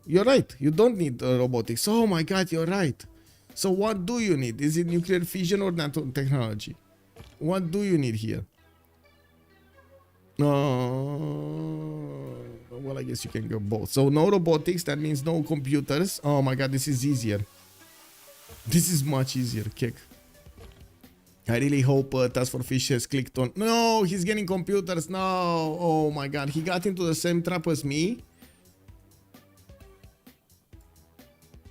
you're right. You don't need robotics. Oh my god, you're right. So what do you need? Is it nuclear fission or nanotechnology? What do you need here? Well, I guess you can go both. So no robotics, that means no computers. Oh my god, this is easier. This is much easier, kick. I really hope TaskForceFish has clicked on... No, he's getting computers. No. Oh my god, he got into the same trap as me.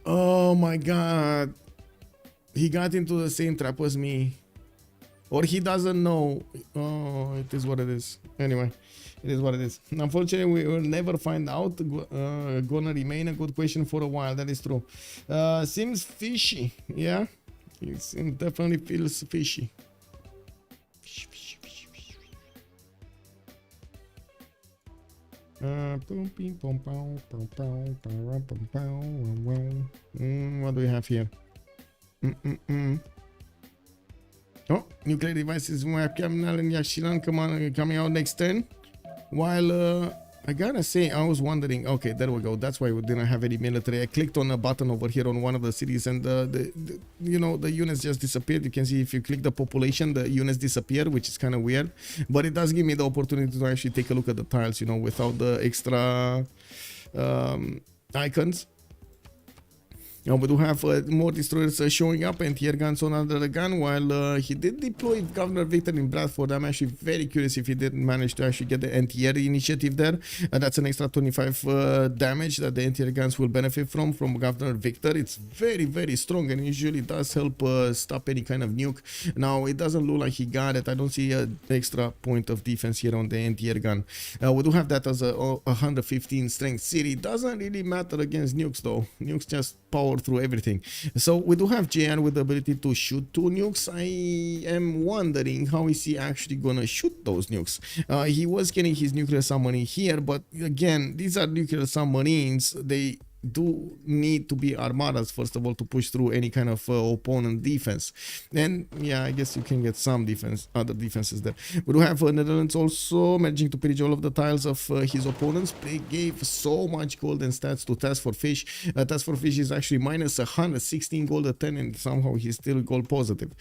Oh my god. He got into the same trap as me. Or he doesn't know. Oh, it is what it is. Anyway, it is what it is. Unfortunately, we will never find out. Gonna remain a good question for a while. That is true. Seems fishy. Yeah, it definitely feels fishy. What do we have here? Oh, nuclear devices webcam and Yashiran coming out next turn. While I gotta say, I was wondering. Okay, there we go. That's why we didn't have any military. I clicked on a button over here on one of the cities, and the units just disappeared. You can see if you click the population, the units disappear, which is kind of weird. But it does give me the opportunity to actually take a look at the tiles, without the extra icons. Now we do have more destroyers showing up and tier guns on UnderTheGun. While he did deploy Governor Victor in Bradford, I'm actually very curious if he did manage to actually get the anti-air initiative there. That's an extra 25 damage that the anti-air guns will benefit from Governor Victor. It's very, very strong and usually does help stop any kind of nuke. Now it doesn't look like he got it. I don't see an extra point of defense here on the anti-air gun. We do have that as a 115 strength city. Doesn't really matter against nukes though. Nukes just power through everything. So we do have JN with the ability to shoot 2 nukes. I am wondering how is he actually gonna shoot those nukes. He was getting his nuclear submarine here, but again, these are nuclear submarines. They do need to be armadas first of all to push through any kind of opponent defense. And yeah, I guess you can get some defense, other defenses there. We do have Netherlands also managing to pillage all of the tiles of his opponents. They gave so much gold and stats to TaskForceFish. TaskForceFish is actually minus 116 gold a turn, and somehow he's still gold positive.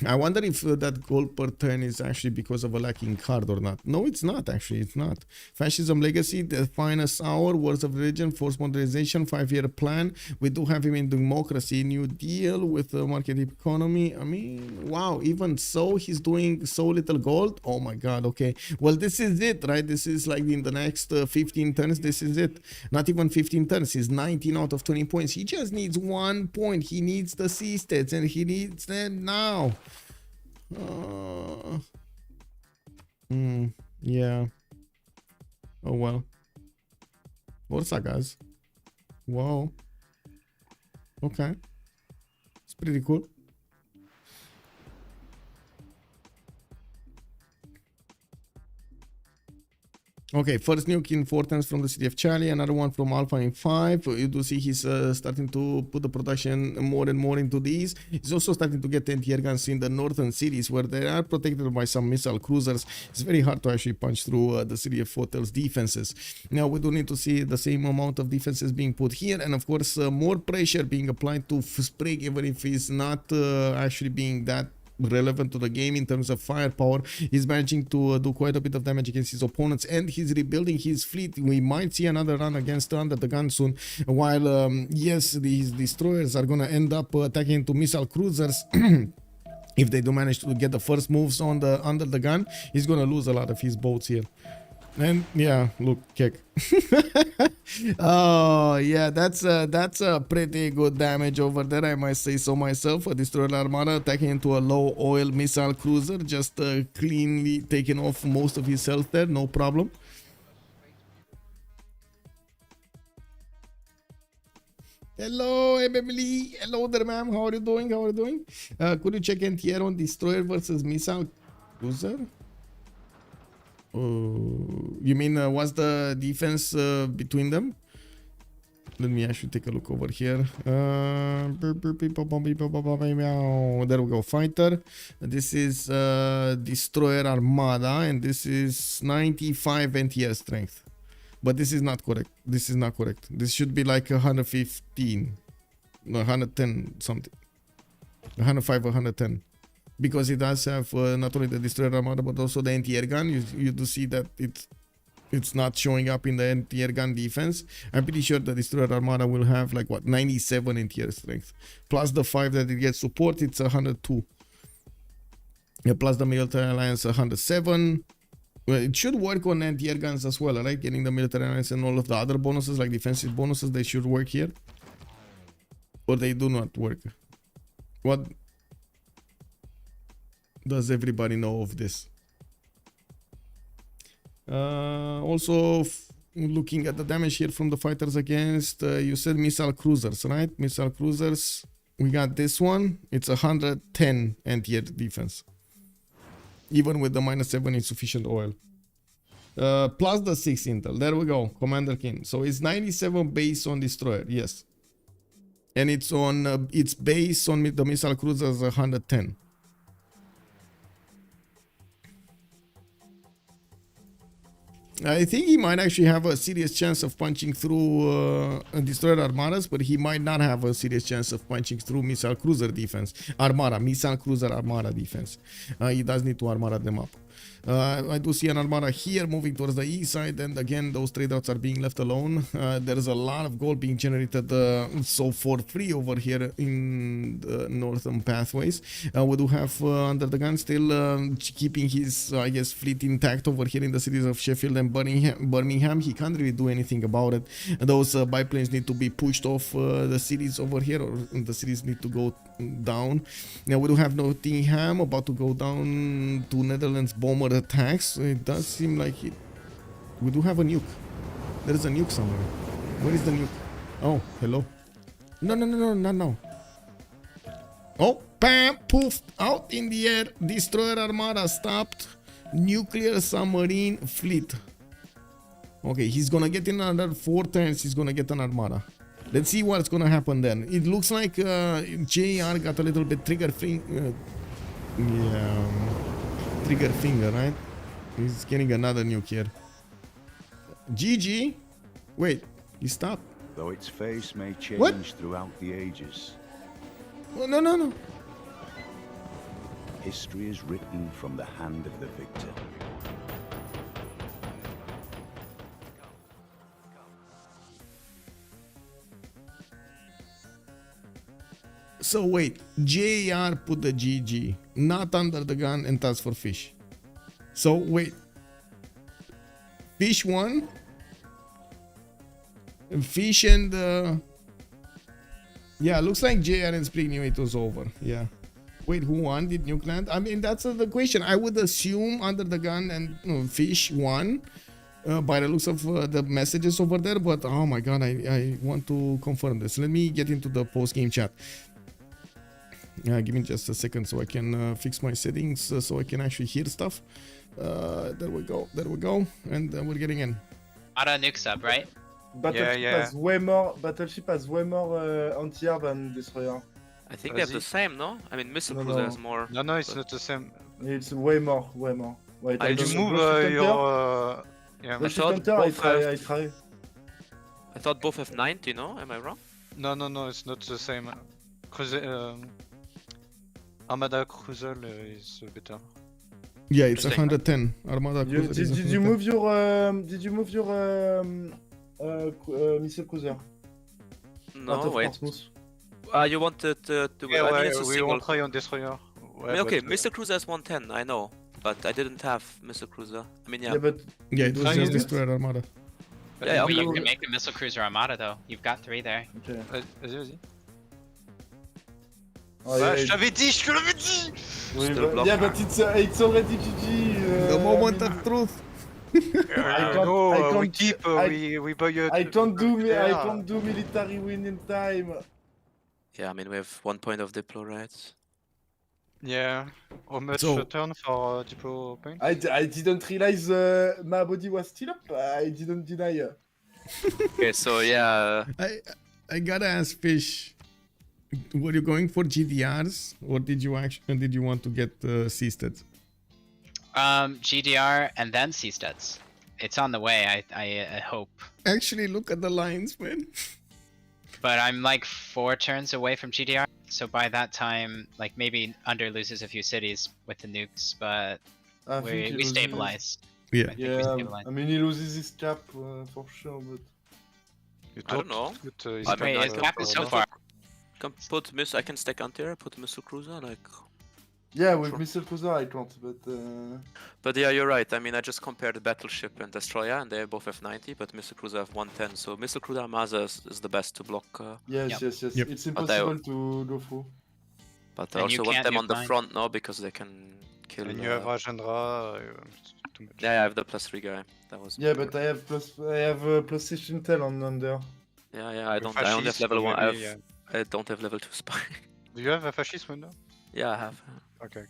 I wonder if that gold per turn is actually because of a lacking card or not. No, it's not actually. It's not. Fascism Legacy, the finest hour, Words of Religion, Forced Modernization, 5-year plan. We do have him in Democracy, New Deal with the market economy. I mean, wow. Even so, he's doing so little gold. Oh my god. Okay. Well, this is it, right? This is like in the next 15 turns. This is it. Not even 15 turns. He's 19 out of 20 points. He just needs 1 point. He needs the C stats and he needs them now. Yeah. Oh well. What's that, guys? Whoa. Okay. It's pretty cool. Okay, first nuke in 4 turns from the city of Charlie, another one from Alpha in 5. You do see he's starting to put the production more and more into these. He's also starting to get anti-air guns in the northern cities where they are protected by some missile cruisers. It's very hard to actually punch through the city of Hotel's defenses. Now we do need to see the same amount of defenses being put here, and of course more pressure being applied to Sprig, even if he's not actually being that relevant to the game in terms of firepower. He's managing to do quite a bit of damage against his opponents, and he's rebuilding his fleet. We might see another run against UnderTheGun soon, while yes, these destroyers are gonna end up attacking into missile cruisers. If they do manage to get the first moves on the UnderTheGun, he's gonna lose a lot of his boats here. And yeah, look, kick. Oh yeah, that's a pretty good damage over there, I might say so myself. A destroyer armada attacking into a low oil missile cruiser, just cleanly taking off most of his health there, no problem. Hello, Emily. Hello there, ma'am. How are you doing? How are you doing? Could you check NTR on destroyer versus missile cruiser? You mean what's the defense between them? Let me actually take a look over here. There we go, fighter. This is destroyer armada, and this is 95 anti-air strength. But this is not correct. This is not correct. This should be like 115, no, 110 something. 105 or 110. because it does have not only the destroyer armada but also the anti-air gun. You do see that it's not showing up in the anti-air gun defense. I'm pretty sure the destroyer armada will have like what, 97 anti-air strength, plus the 5 that it gets support. It's 102. Yeah, plus the military alliance 107. Well, it should work on anti-air guns as well, right? Getting the military alliance and all of the other bonuses, like defensive bonuses, they should work here. Or they do not work. What does everybody know of this? Also, looking at the damage here from the fighters against, you said missile cruisers, right? Missile cruisers. We got this one. It's 110 anti-air defense. Even with the -7 insufficient oil. Plus the 6 intel. There we go. Commander King. So it's 97 base on destroyer. Yes. And it's on its base on the missile cruisers 110. I think he might actually have a serious chance of punching through destroyer armadas, but he might not have a serious chance of punching through missile cruiser defense. Missile cruiser armada defense. He does need to armada them up. I do see an armada here moving towards the east side, and again those trade routes are being left alone. There's a lot of gold being generated so for free over here in the northern pathways. We do have Under the Gun still keeping his I guess fleet intact over here in the cities of Sheffield and Birmingham. He can't really do anything about it. Those biplanes need to be pushed off the cities over here, or the cities need to go down. Now we do have Nottingham about to go down to Netherlands bomber attacks. It does seem like we do have a nuke. There is a nuke somewhere. Where is the nuke? Oh, hello. No, not now. Oh, bam, poofed out in the air. Destroyer armada stopped. Nuclear submarine fleet. Okay, he's gonna get in another 4 turns. He's gonna get an armada. Let's see what's gonna happen then. It looks like JR got a little bit trigger finger. Trigger finger, right? He's getting another nuke here. GG. Wait, he stopped. Though its face may change What? throughout the ages, Oh, no. history is written from the hand of the victor. So wait, JR put the GG, not Under the Gun and TaskForceFish. So wait, Fish won. Fish and yeah, looks like JR and Sprig knew it was over. Yeah. Wait, who won? Did Nuke land? I mean, that's the question. I would assume Under the Gun and Fish won by the looks of the messages over there. But oh my god, I want to confirm this. Let me get into the post-game chat. Give me just a second so I can fix my settings so I can actually hear stuff. There we go. And we're getting in. Auto nuke sub, right? Battleship has way more anti-air than destroyer. I think they have the same, no? I mean, missile cruiser has more. No, it's not the same. It's way more. Wait, Did you move your... yeah. The counter, I try. I thought both have 90, no? Am I wrong? No, it's not the same. Cruiser, Armada Cruiser is better. Yeah, it's 110. Armada Cruiser. Did you move your missile cruiser? No, wait. You wanted to... we won't try on destroyer. I mean, okay, missile cruiser has 110, I know. But I didn't have missile cruiser. I mean, yeah. Yeah, it was just destroyer armada. Yeah, But okay. you can make a missile cruiser armada though. You've got 3 there. Okay. Vas-y. Oh, yeah, Je t'avais dit, je te l'avais dit! Yeah, but it's already GG. The moment of truth. We buy a... I can't do military win in time. Yeah, I mean, we have 1 point of diplo, right? Yeah. How much turn for depot point? I didn't realize my body was still up. I didn't deny. Okay, so yeah. I gotta ask Fish. Were you going for GDRs or did you want to get C-Stats? GDR and then C-Stats. It's on the way, I hope. Actually, look at the lines, man. but I'm like 4 turns away from GDR. So by that time, like maybe Under loses a few cities with the nukes, but I think he we loses. stabilize. Yeah. I think we Yeah, stabilize. I mean he loses his cap for sure, but You I don't know. put I his mean, Wait, I his can cap put is so missile- far. Can put I can stack anti-air, put missile cruiser, like. yeah, with Sure. missile cruiser I can't. But yeah, you're right. I mean, I just compared the battleship and destroyer, and they both have 90, but missile cruiser have 110. So missile cruiser Armada is the best to block. Yes, Yep. yes. Yep. It's impossible to go through. But I And you also want can't them nuke on the mine. front now because they can kill. and you have Rajendra. Too much. Yeah, I have the +3 guy. That was. Yeah, but I have plus 6 intel on under. Yeah, I With don't. I only have fascist, level 1. maybe, yeah. I don't have level 2 spy. Do you have a fascist window? Yeah, I have. Okay.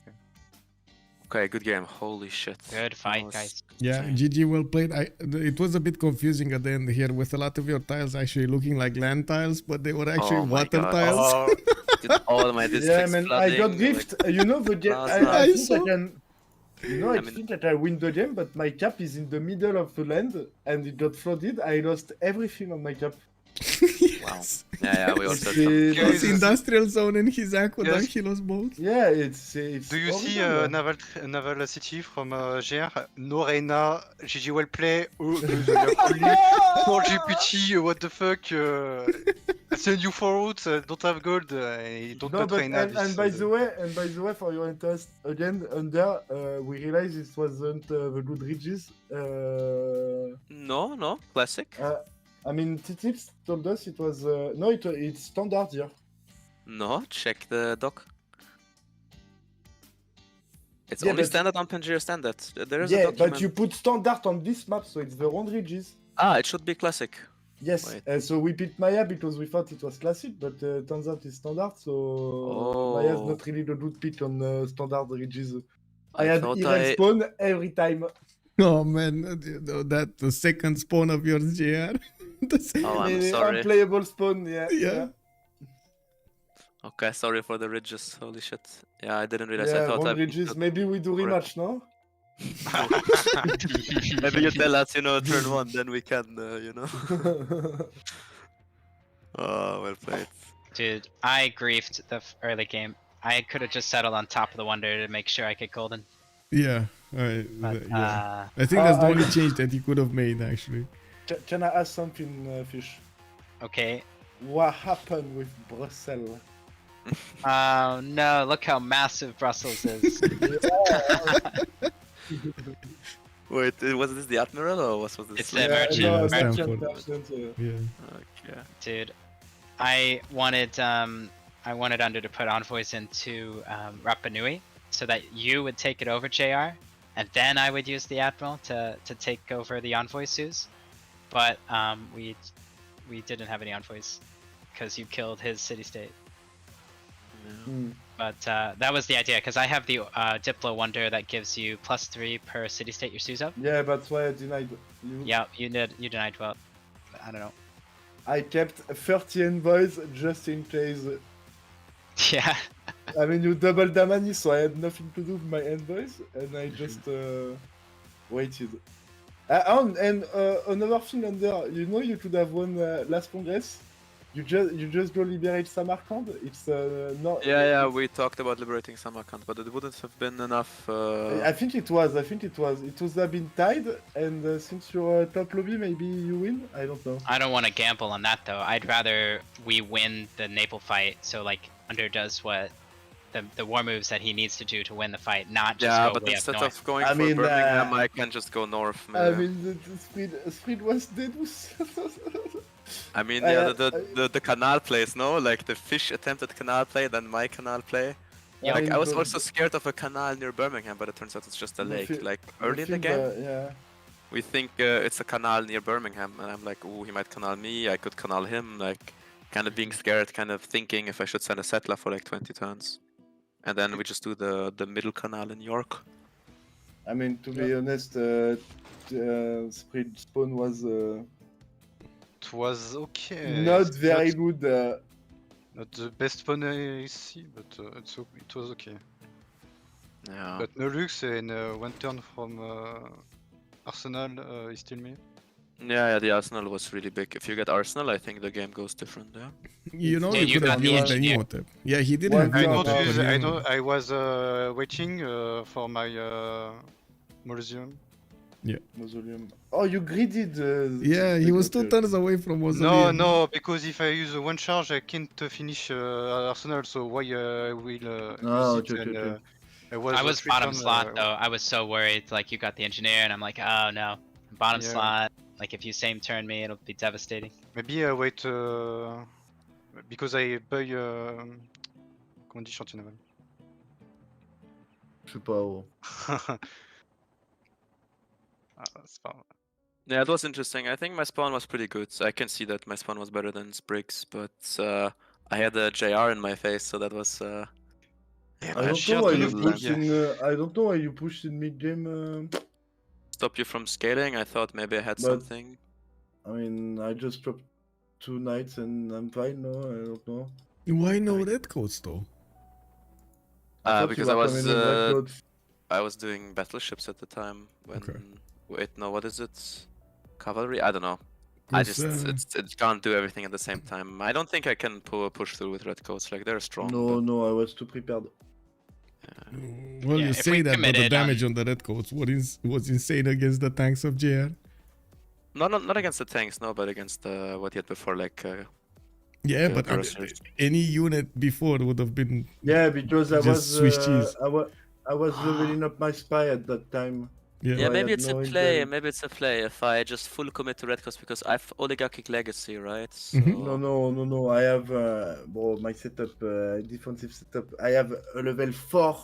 Okay, good game. Holy shit. Good fight, That was guys. Yeah, insane. GG, well played. It was a bit confusing at the end here with a lot of your tiles actually looking like land tiles, but they were actually Oh my water God. tiles. Oh, Did all my Yeah, districts man, I flooding, got like- gift. You know the game. Plaza. I I think saw. I can. You know, I I mean- think that I win the game, but my cap is in the middle of the land, and it got flooded. I lost everything on my cap. Yes. Yeah, we also. It's, had some- Yeah, His industrial zone and his aqueduct, Yes. he lost both. Yeah, it's. do you see horrible. naval city from GR? No Reina, GG well play. Oh, poor GPT, what the fuck? I send you 4 routes, don't have gold, don't No, let but Reina. and by the way, for your interest, again, under we realized it wasn't the good ridges. No, classic. I mean, Titips told us it was no, it's standard here. No, check the doc. It's Yeah, only but- standard on Pangaea standard. There is a Yeah, document. but you put standard on this map, so it's the round ridges. It should be classic. Yes, Wait. so we picked Maya because we thought it was classic, but turns out it's standard, so Maya's Oh. not really the good pick on standard ridges. I I had thought even spawn every time. Oh man, that the second spawn of yours, JR. Oh, I'm The sorry. Unplayable spawn, yeah. Yeah. Okay, sorry for the ridges. Holy shit. Yeah, I didn't realize. I Yeah, thought round I ridges. Maybe we do Correct. rematch, no? Maybe you tell us, turn 1, then we can, Oh, well played. Dude, I griefed the early game. I could have just settled on top of the wonder to make sure I get golden. Yeah, But, yeah. I think that's the I- only change that he could have made actually. Can I ask something, Fish? Okay. What happened with Brussels? Oh no, look how massive Brussels is. Wait, was this the Admiral or was this? It's the merchant. Yeah, merchant, Stanford. merchant, Yeah. Okay. Dude, I wanted Under to put envoys into Rapa Nui so that you would take it over, JR, and then I would use the Admiral to take over the envoy Sues. But we didn't have any envoys because you killed his city-state. Hmm. But that was the idea, because I have the Diplo Wonder that gives you +3 per city-state your Sues up. Yeah, that's why I denied you. Yeah, you denied 12. I don't know. I kept 30 envoys just in case. Yeah. I mean, you doubled the money, so I had nothing to do with my envoys, and I just waited. Another thing, Under, you could have won last Congress. You just go liberate Samarkand. It's not. Yeah, we talked about liberating Samarkand, but it wouldn't have been enough. I think it was. It would have been tied, and since you're top lobby, maybe you win. I don't know. I don't want to gamble on that though. I'd rather we win the Naples fight, so like Under does what the war moves that he needs to do to win the fight, not just Yeah, go but way up instead north. of going I for mean, Birmingham, I can just go north. I Man. mean, the Speed was dead. I mean, I- yeah, the canal plays, no? Like the fish attempted canal play, then my canal play. Yeah, Like I was but- also scared of a canal near Birmingham, but it turns out it's just a lake. Like early in the game, Yeah. we think it's a canal near Birmingham, and I'm like, ooh, he might canal me. I could canal him. Like, kind of being scared, kind of thinking if I should send a settler for like 20 turns, and then we just do the middle canal in York. I mean, to be honest, Speed Spawn was It was okay. not It's very good. Not the best spawn I see, but it was okay. Yeah. But no lux and one turn from Arsenal is still me. Yeah, the Arsenal was really big. If you get Arsenal, I think the game goes different. Yeah. You know, Yeah, you you could have got the used the engineer. Emotep. Yeah, he did One have I turn, Emotep, noticed. but I you know. know. I was waiting for my museum. Mausoleum. Oh, you gridded. Yeah, he was 2 turns away from No, Mausoleum. no, because if I use one charge, I can't finish Arsenal. So why I will Oh, use it? okay, And, okay. I was bottom return, slot though. I was so worried. Like you got the engineer, and I'm like, oh no, bottom Yeah. slot. Like if you same turn me, it'll be devastating. Maybe I wait because I buy. Comment on dit chantier naval? Je sais pas. Oh. C'est pas grave. Yeah, it was interesting. I think my spawn was pretty good. I can see that my spawn was better than Sprig's, but I had a JR in my face, so that was. Yeah, I but don't shit, know why you you know, pushed yeah. in. I don't know why you pushed in mid game. Stop you from scaling. I thought maybe I had But- something. I mean, I just dropped 2 knights and I'm fine. No, I don't know. Why no red coats though? thought you Because were I was coming in red coats. I was doing battleships at the time. When Okay. wait, no, what is it? Cavalry? I don't know. I 'Cause, just it can't do everything at the same time. I don't think I can push through with red coats. Like they're strong. No, but, no, I was too prepared. well, Yeah, you if say we that, but the committed damage on the red coats was insane against the tanks of JR. not against the tanks, no, but against what he had before, like. Yeah, Yeah, but Cursors. any unit before would have been. Yeah, because I Just was Swiss cheese. I was leveling up my spy at that time. Yeah. Yeah, I maybe had it's no a play. intent. Maybe it's a play if I just full commit to red coats because I've oligarchic legacy, right? So... Mhm. No. I have my setup, defensive setup. I have a level 4.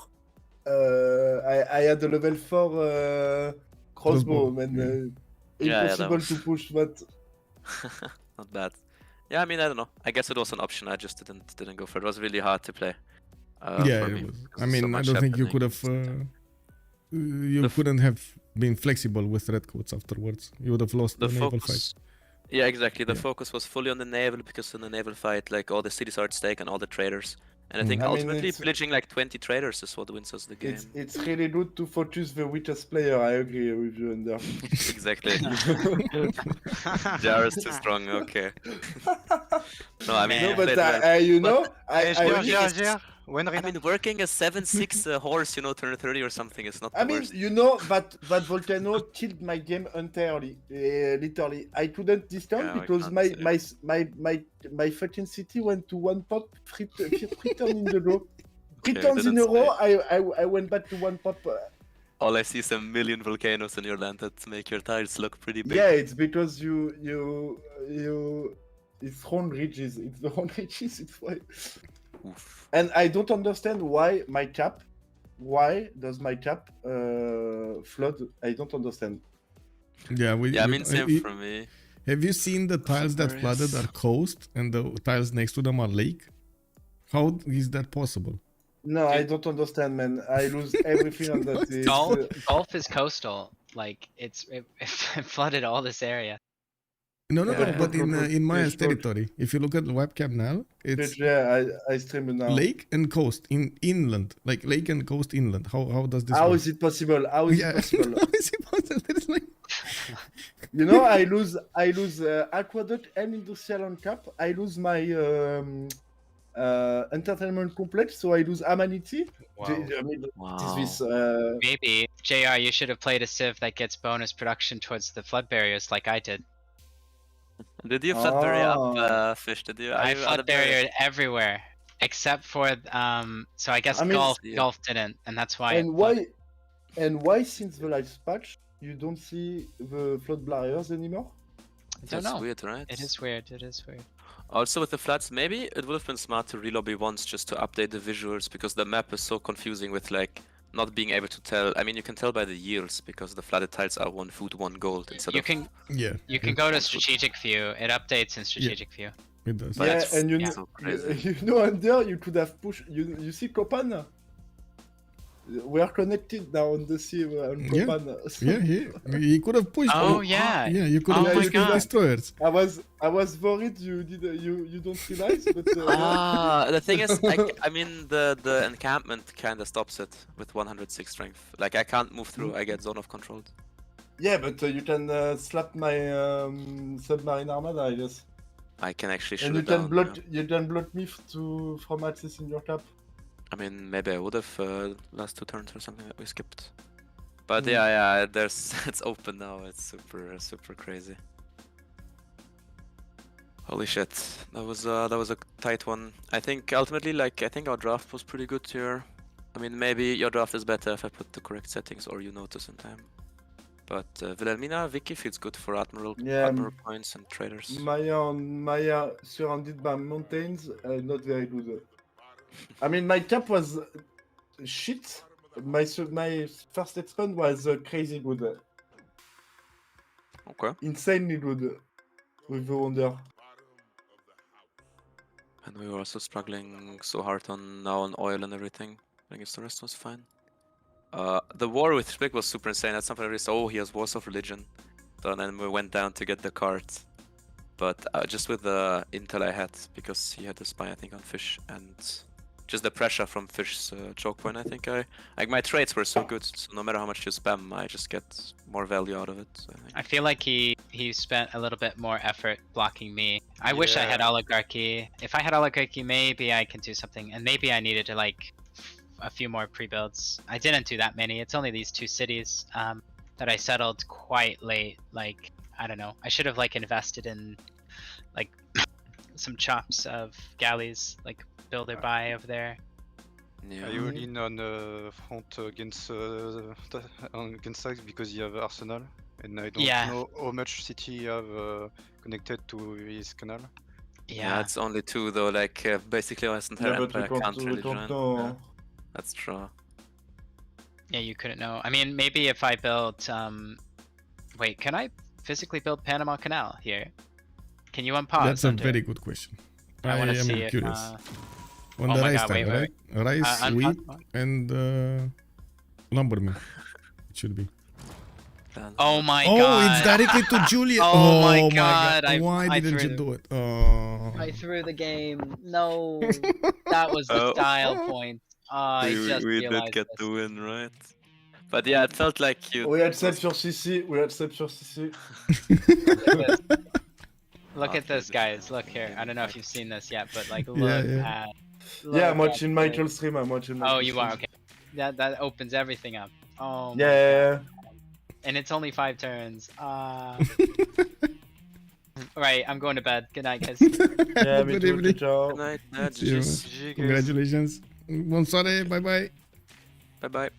I had a level 4 crossbow, Crossbow, man. Yeah, that Impossible was- to push that. Not bad. Yeah, I mean, I don't know. I guess it was an option. I just didn't go for it. It was really hard to play. Yeah, for it me, was. because I so mean, I much don't think you happening could at have. the same time. You The f- couldn't have been flexible with red coats afterwards. You would have lost the, The naval fight. focus. Yeah, exactly. The Yeah. focus was fully on the naval because in the naval fight, like all the cities are at stake and all the traders. And I think I mean, ultimately it's- pillaging like 20 traders is what wins us the game. It's really good to focus the weakest player. I agree with you, Under. Exactly. Jar is too strong. Okay. No, I mean, No, you but played well. you know, Hey, I GR, really- GR. When I Rena? mean, working a 7-6 horse, you know, turn 30 or something is not the I mean, worst. you know that volcano killed my game entirely, literally. I couldn't discount Yeah, I because can't my say. my fucking city went to 1 pop, 3 turns in a row. 3 Okay, turns in a didn't row, I went back to 1 pop. All I see is a million volcanoes in your land that make your tiles look pretty big. Yeah, it's because it's wrong ridges. It's the wrong ridges. It's why. Oof. And I don't understand why my cap. Why does my cap flood? I don't understand. Yeah, Yeah, I mean, same you- for me. Have you seen the tiles that flooded are coast and the tiles next to them are lake? How is that possible? No, I don't understand, man. I lose everything on that. It's, Golf is coastal. Like it flooded all this area. No, Yeah. but in Maya's Yes, territory, if you look at the webcam now, it's yeah, I stream it now. lake and coast inland, like lake and coast inland. How does this How work? is it possible? How is Yeah, it possible? how is it possible? There's like... You know, I lose aqueduct and industrial on cap. I lose my entertainment complex, so I lose amenity. I mean, Wow. this Maybe JR, you should have played a civ that gets bonus production towards the flood barriers like I did. Did you flood barrier Oh. up, Fish? Did you? Are I you out flood of barrier? barrier everywhere except for so I guess I mean- golf didn't, and that's why. and why since the last patch you don't see the flood barriers anymore? I don't That's know. weird, right? It is weird. It is weird. Also, with the floods, maybe it would have been smart to relobby once just to update the visuals because the map is so confusing with like not being able to tell. I mean, you can tell by the yields because the flooded tiles are 1 food, 1 gold instead You of. can Yeah, you can go to strategic view. It updates in strategic view. it does. But Yeah, it's and you so crazy. you know, under you could have pushed. You see Copan? We are connected now on the sea on Yeah. Copan. Yeah, he could have pushed. Oh, yeah. yeah, you could Oh have my pushed his God. destroyers. I was worried you don't realize, but The thing is, I mean, the encampment kind of stops it with 106 strength. Like, I can't move through, I get zone of control. Yeah, but you can slap my submarine armada, I guess. I can actually shoot And you it can down. block yeah. you can block me from accessing your cap. I mean, maybe I would have last 2 turns or something that we skipped. But Mm. yeah, there's it's open now. It's super crazy. Holy shit, that was a tight one. I think ultimately, like, I think our draft was pretty good here. I mean, maybe your draft is better if I put the correct settings or you notice in time. But Wilhelmina, Vicky feels good for Admiral points and traders. Maya surrounded by mountains, not very good. I mean, my cap was shit. My first expan was crazy good. Okay. Insanely good with the Wonder. And we were also struggling so hard on oil and everything. I guess the rest was fine. The war with Sprig was super insane. That's something I really saw. Oh, he has Wars of Religion. So then we went down to get the cart. But just with the intel I had, because he had a spy, I think, on Fish, and just the pressure from Fish's choke point, I think like my trades were so good, so no matter how much you spam, I just get more value out of it. So I feel like he spent a little bit more effort blocking me. I wish I had Oligarchy. If I had Oligarchy, maybe I can do something, and maybe I needed to like a few more pre-builds. I didn't do that many. It's only these 2 cities that I settled quite late. Like, I don't know. I should have like invested in like some chops of galleys, like builder buy over there. yeah. Are you all in on front against Sax because you have Arsenal? And I don't know how much city you have connected to his canal. Yeah, it's only 2 though. Like basically, Western Empire can't really join. Yeah, that's true. Yeah, you couldn't know. I mean, maybe if I built wait, can I physically build Panama Canal here? Can you unpause? That's a very good question. I want to am see curious. if On oh the my rice God, time, wait, right? Rice, wheat, and lumberman. It should be. Oh my oh, god. it's directly to Julia. Oh my god. Why I didn't threw you the- do it? Oh. I threw the game. No. That was the style point. I just we realized did get this. the win, right? But yeah, it felt like you. We accept your CC. We accept your CC. Look at this, guys. Look here. I don't know if you've seen this yet, but like, look Yeah. at. Yeah, I'm look watching at Michael this. stream. I'm watching Michael Oh, you stream. are okay. That opens everything up. Oh. My Yeah. God. And it's only 5 turns. Right, I'm going to bed. Good night, guys. Yeah, me Good too. evening. Ciao. Good night, See you. GG's. Congratulations. Bonsoir. Bye bye. Bye bye.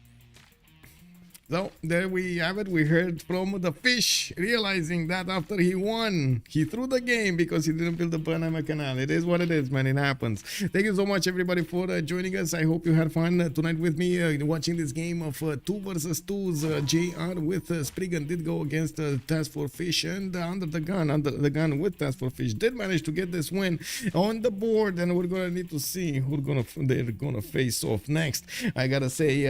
So there we have it. We heard from the fish realizing that after he won, he threw the game because he didn't build the Panama Canal. It is what it is, man. It happens. Thank you so much, everybody, for joining us. I hope you had fun tonight with me watching this game of 2 versus 2s. JR with Spriggan did go against TaskForceFish, and Under the Gun with TaskForceFish did manage to get this win on the board, and we're gonna need to see who they're gonna face off next. I gotta say,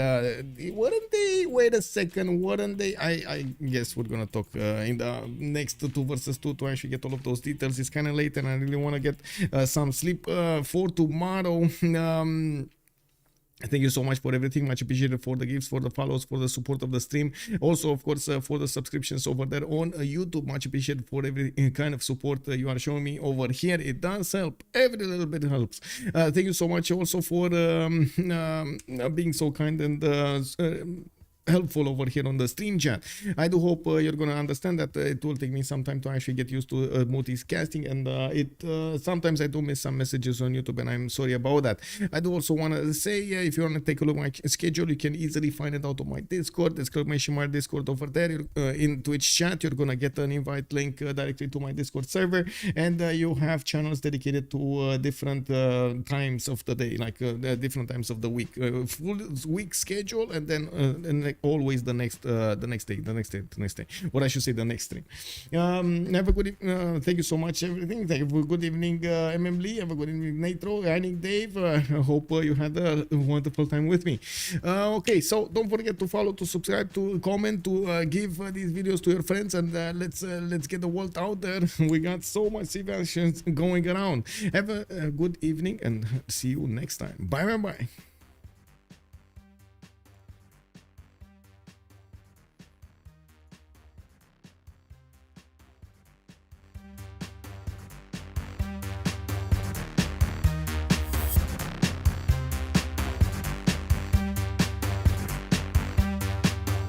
wouldn't they wait a second? Wouldn't they? I guess we're gonna talk in the next 2 versus 2 to actually get all of those details. It's kind of late, and I really want to get some sleep for tomorrow. Thank you so much for everything. Much appreciated for the gifts, for the follows, for the support of the stream. Also, of course, for the subscriptions over there on YouTube. Much appreciated for every kind of support you are showing me over here. It does help. Every little bit helps. Thank you so much also for being so kind and helpful over here on the stream chat. I do hope you're gonna understand that it will take me some time to actually get used to multicasting, and sometimes I do miss some messages on YouTube, and I'm sorry about that. I do also want to say, if you want to take a look at my schedule, you can easily find it out on my Discord. Exclamation mark Discord over there. In Twitch chat, you're gonna get an invite link directly to my Discord server, and you have channels dedicated to different times of the day, like different times of the week, full week schedule, and then always the next day, or I should say the next stream. Have a good thank you so much, everything. Thank you for good evening, MMLee. Have a good evening, Nitro, Yannick, Dave. I hope you had a wonderful time with me. Okay, so don't forget to follow, to subscribe, to comment, to give these videos to your friends, and let's get the world out there. We got so much Civ actions going around. Have a good evening, and see you next time. Bye bye.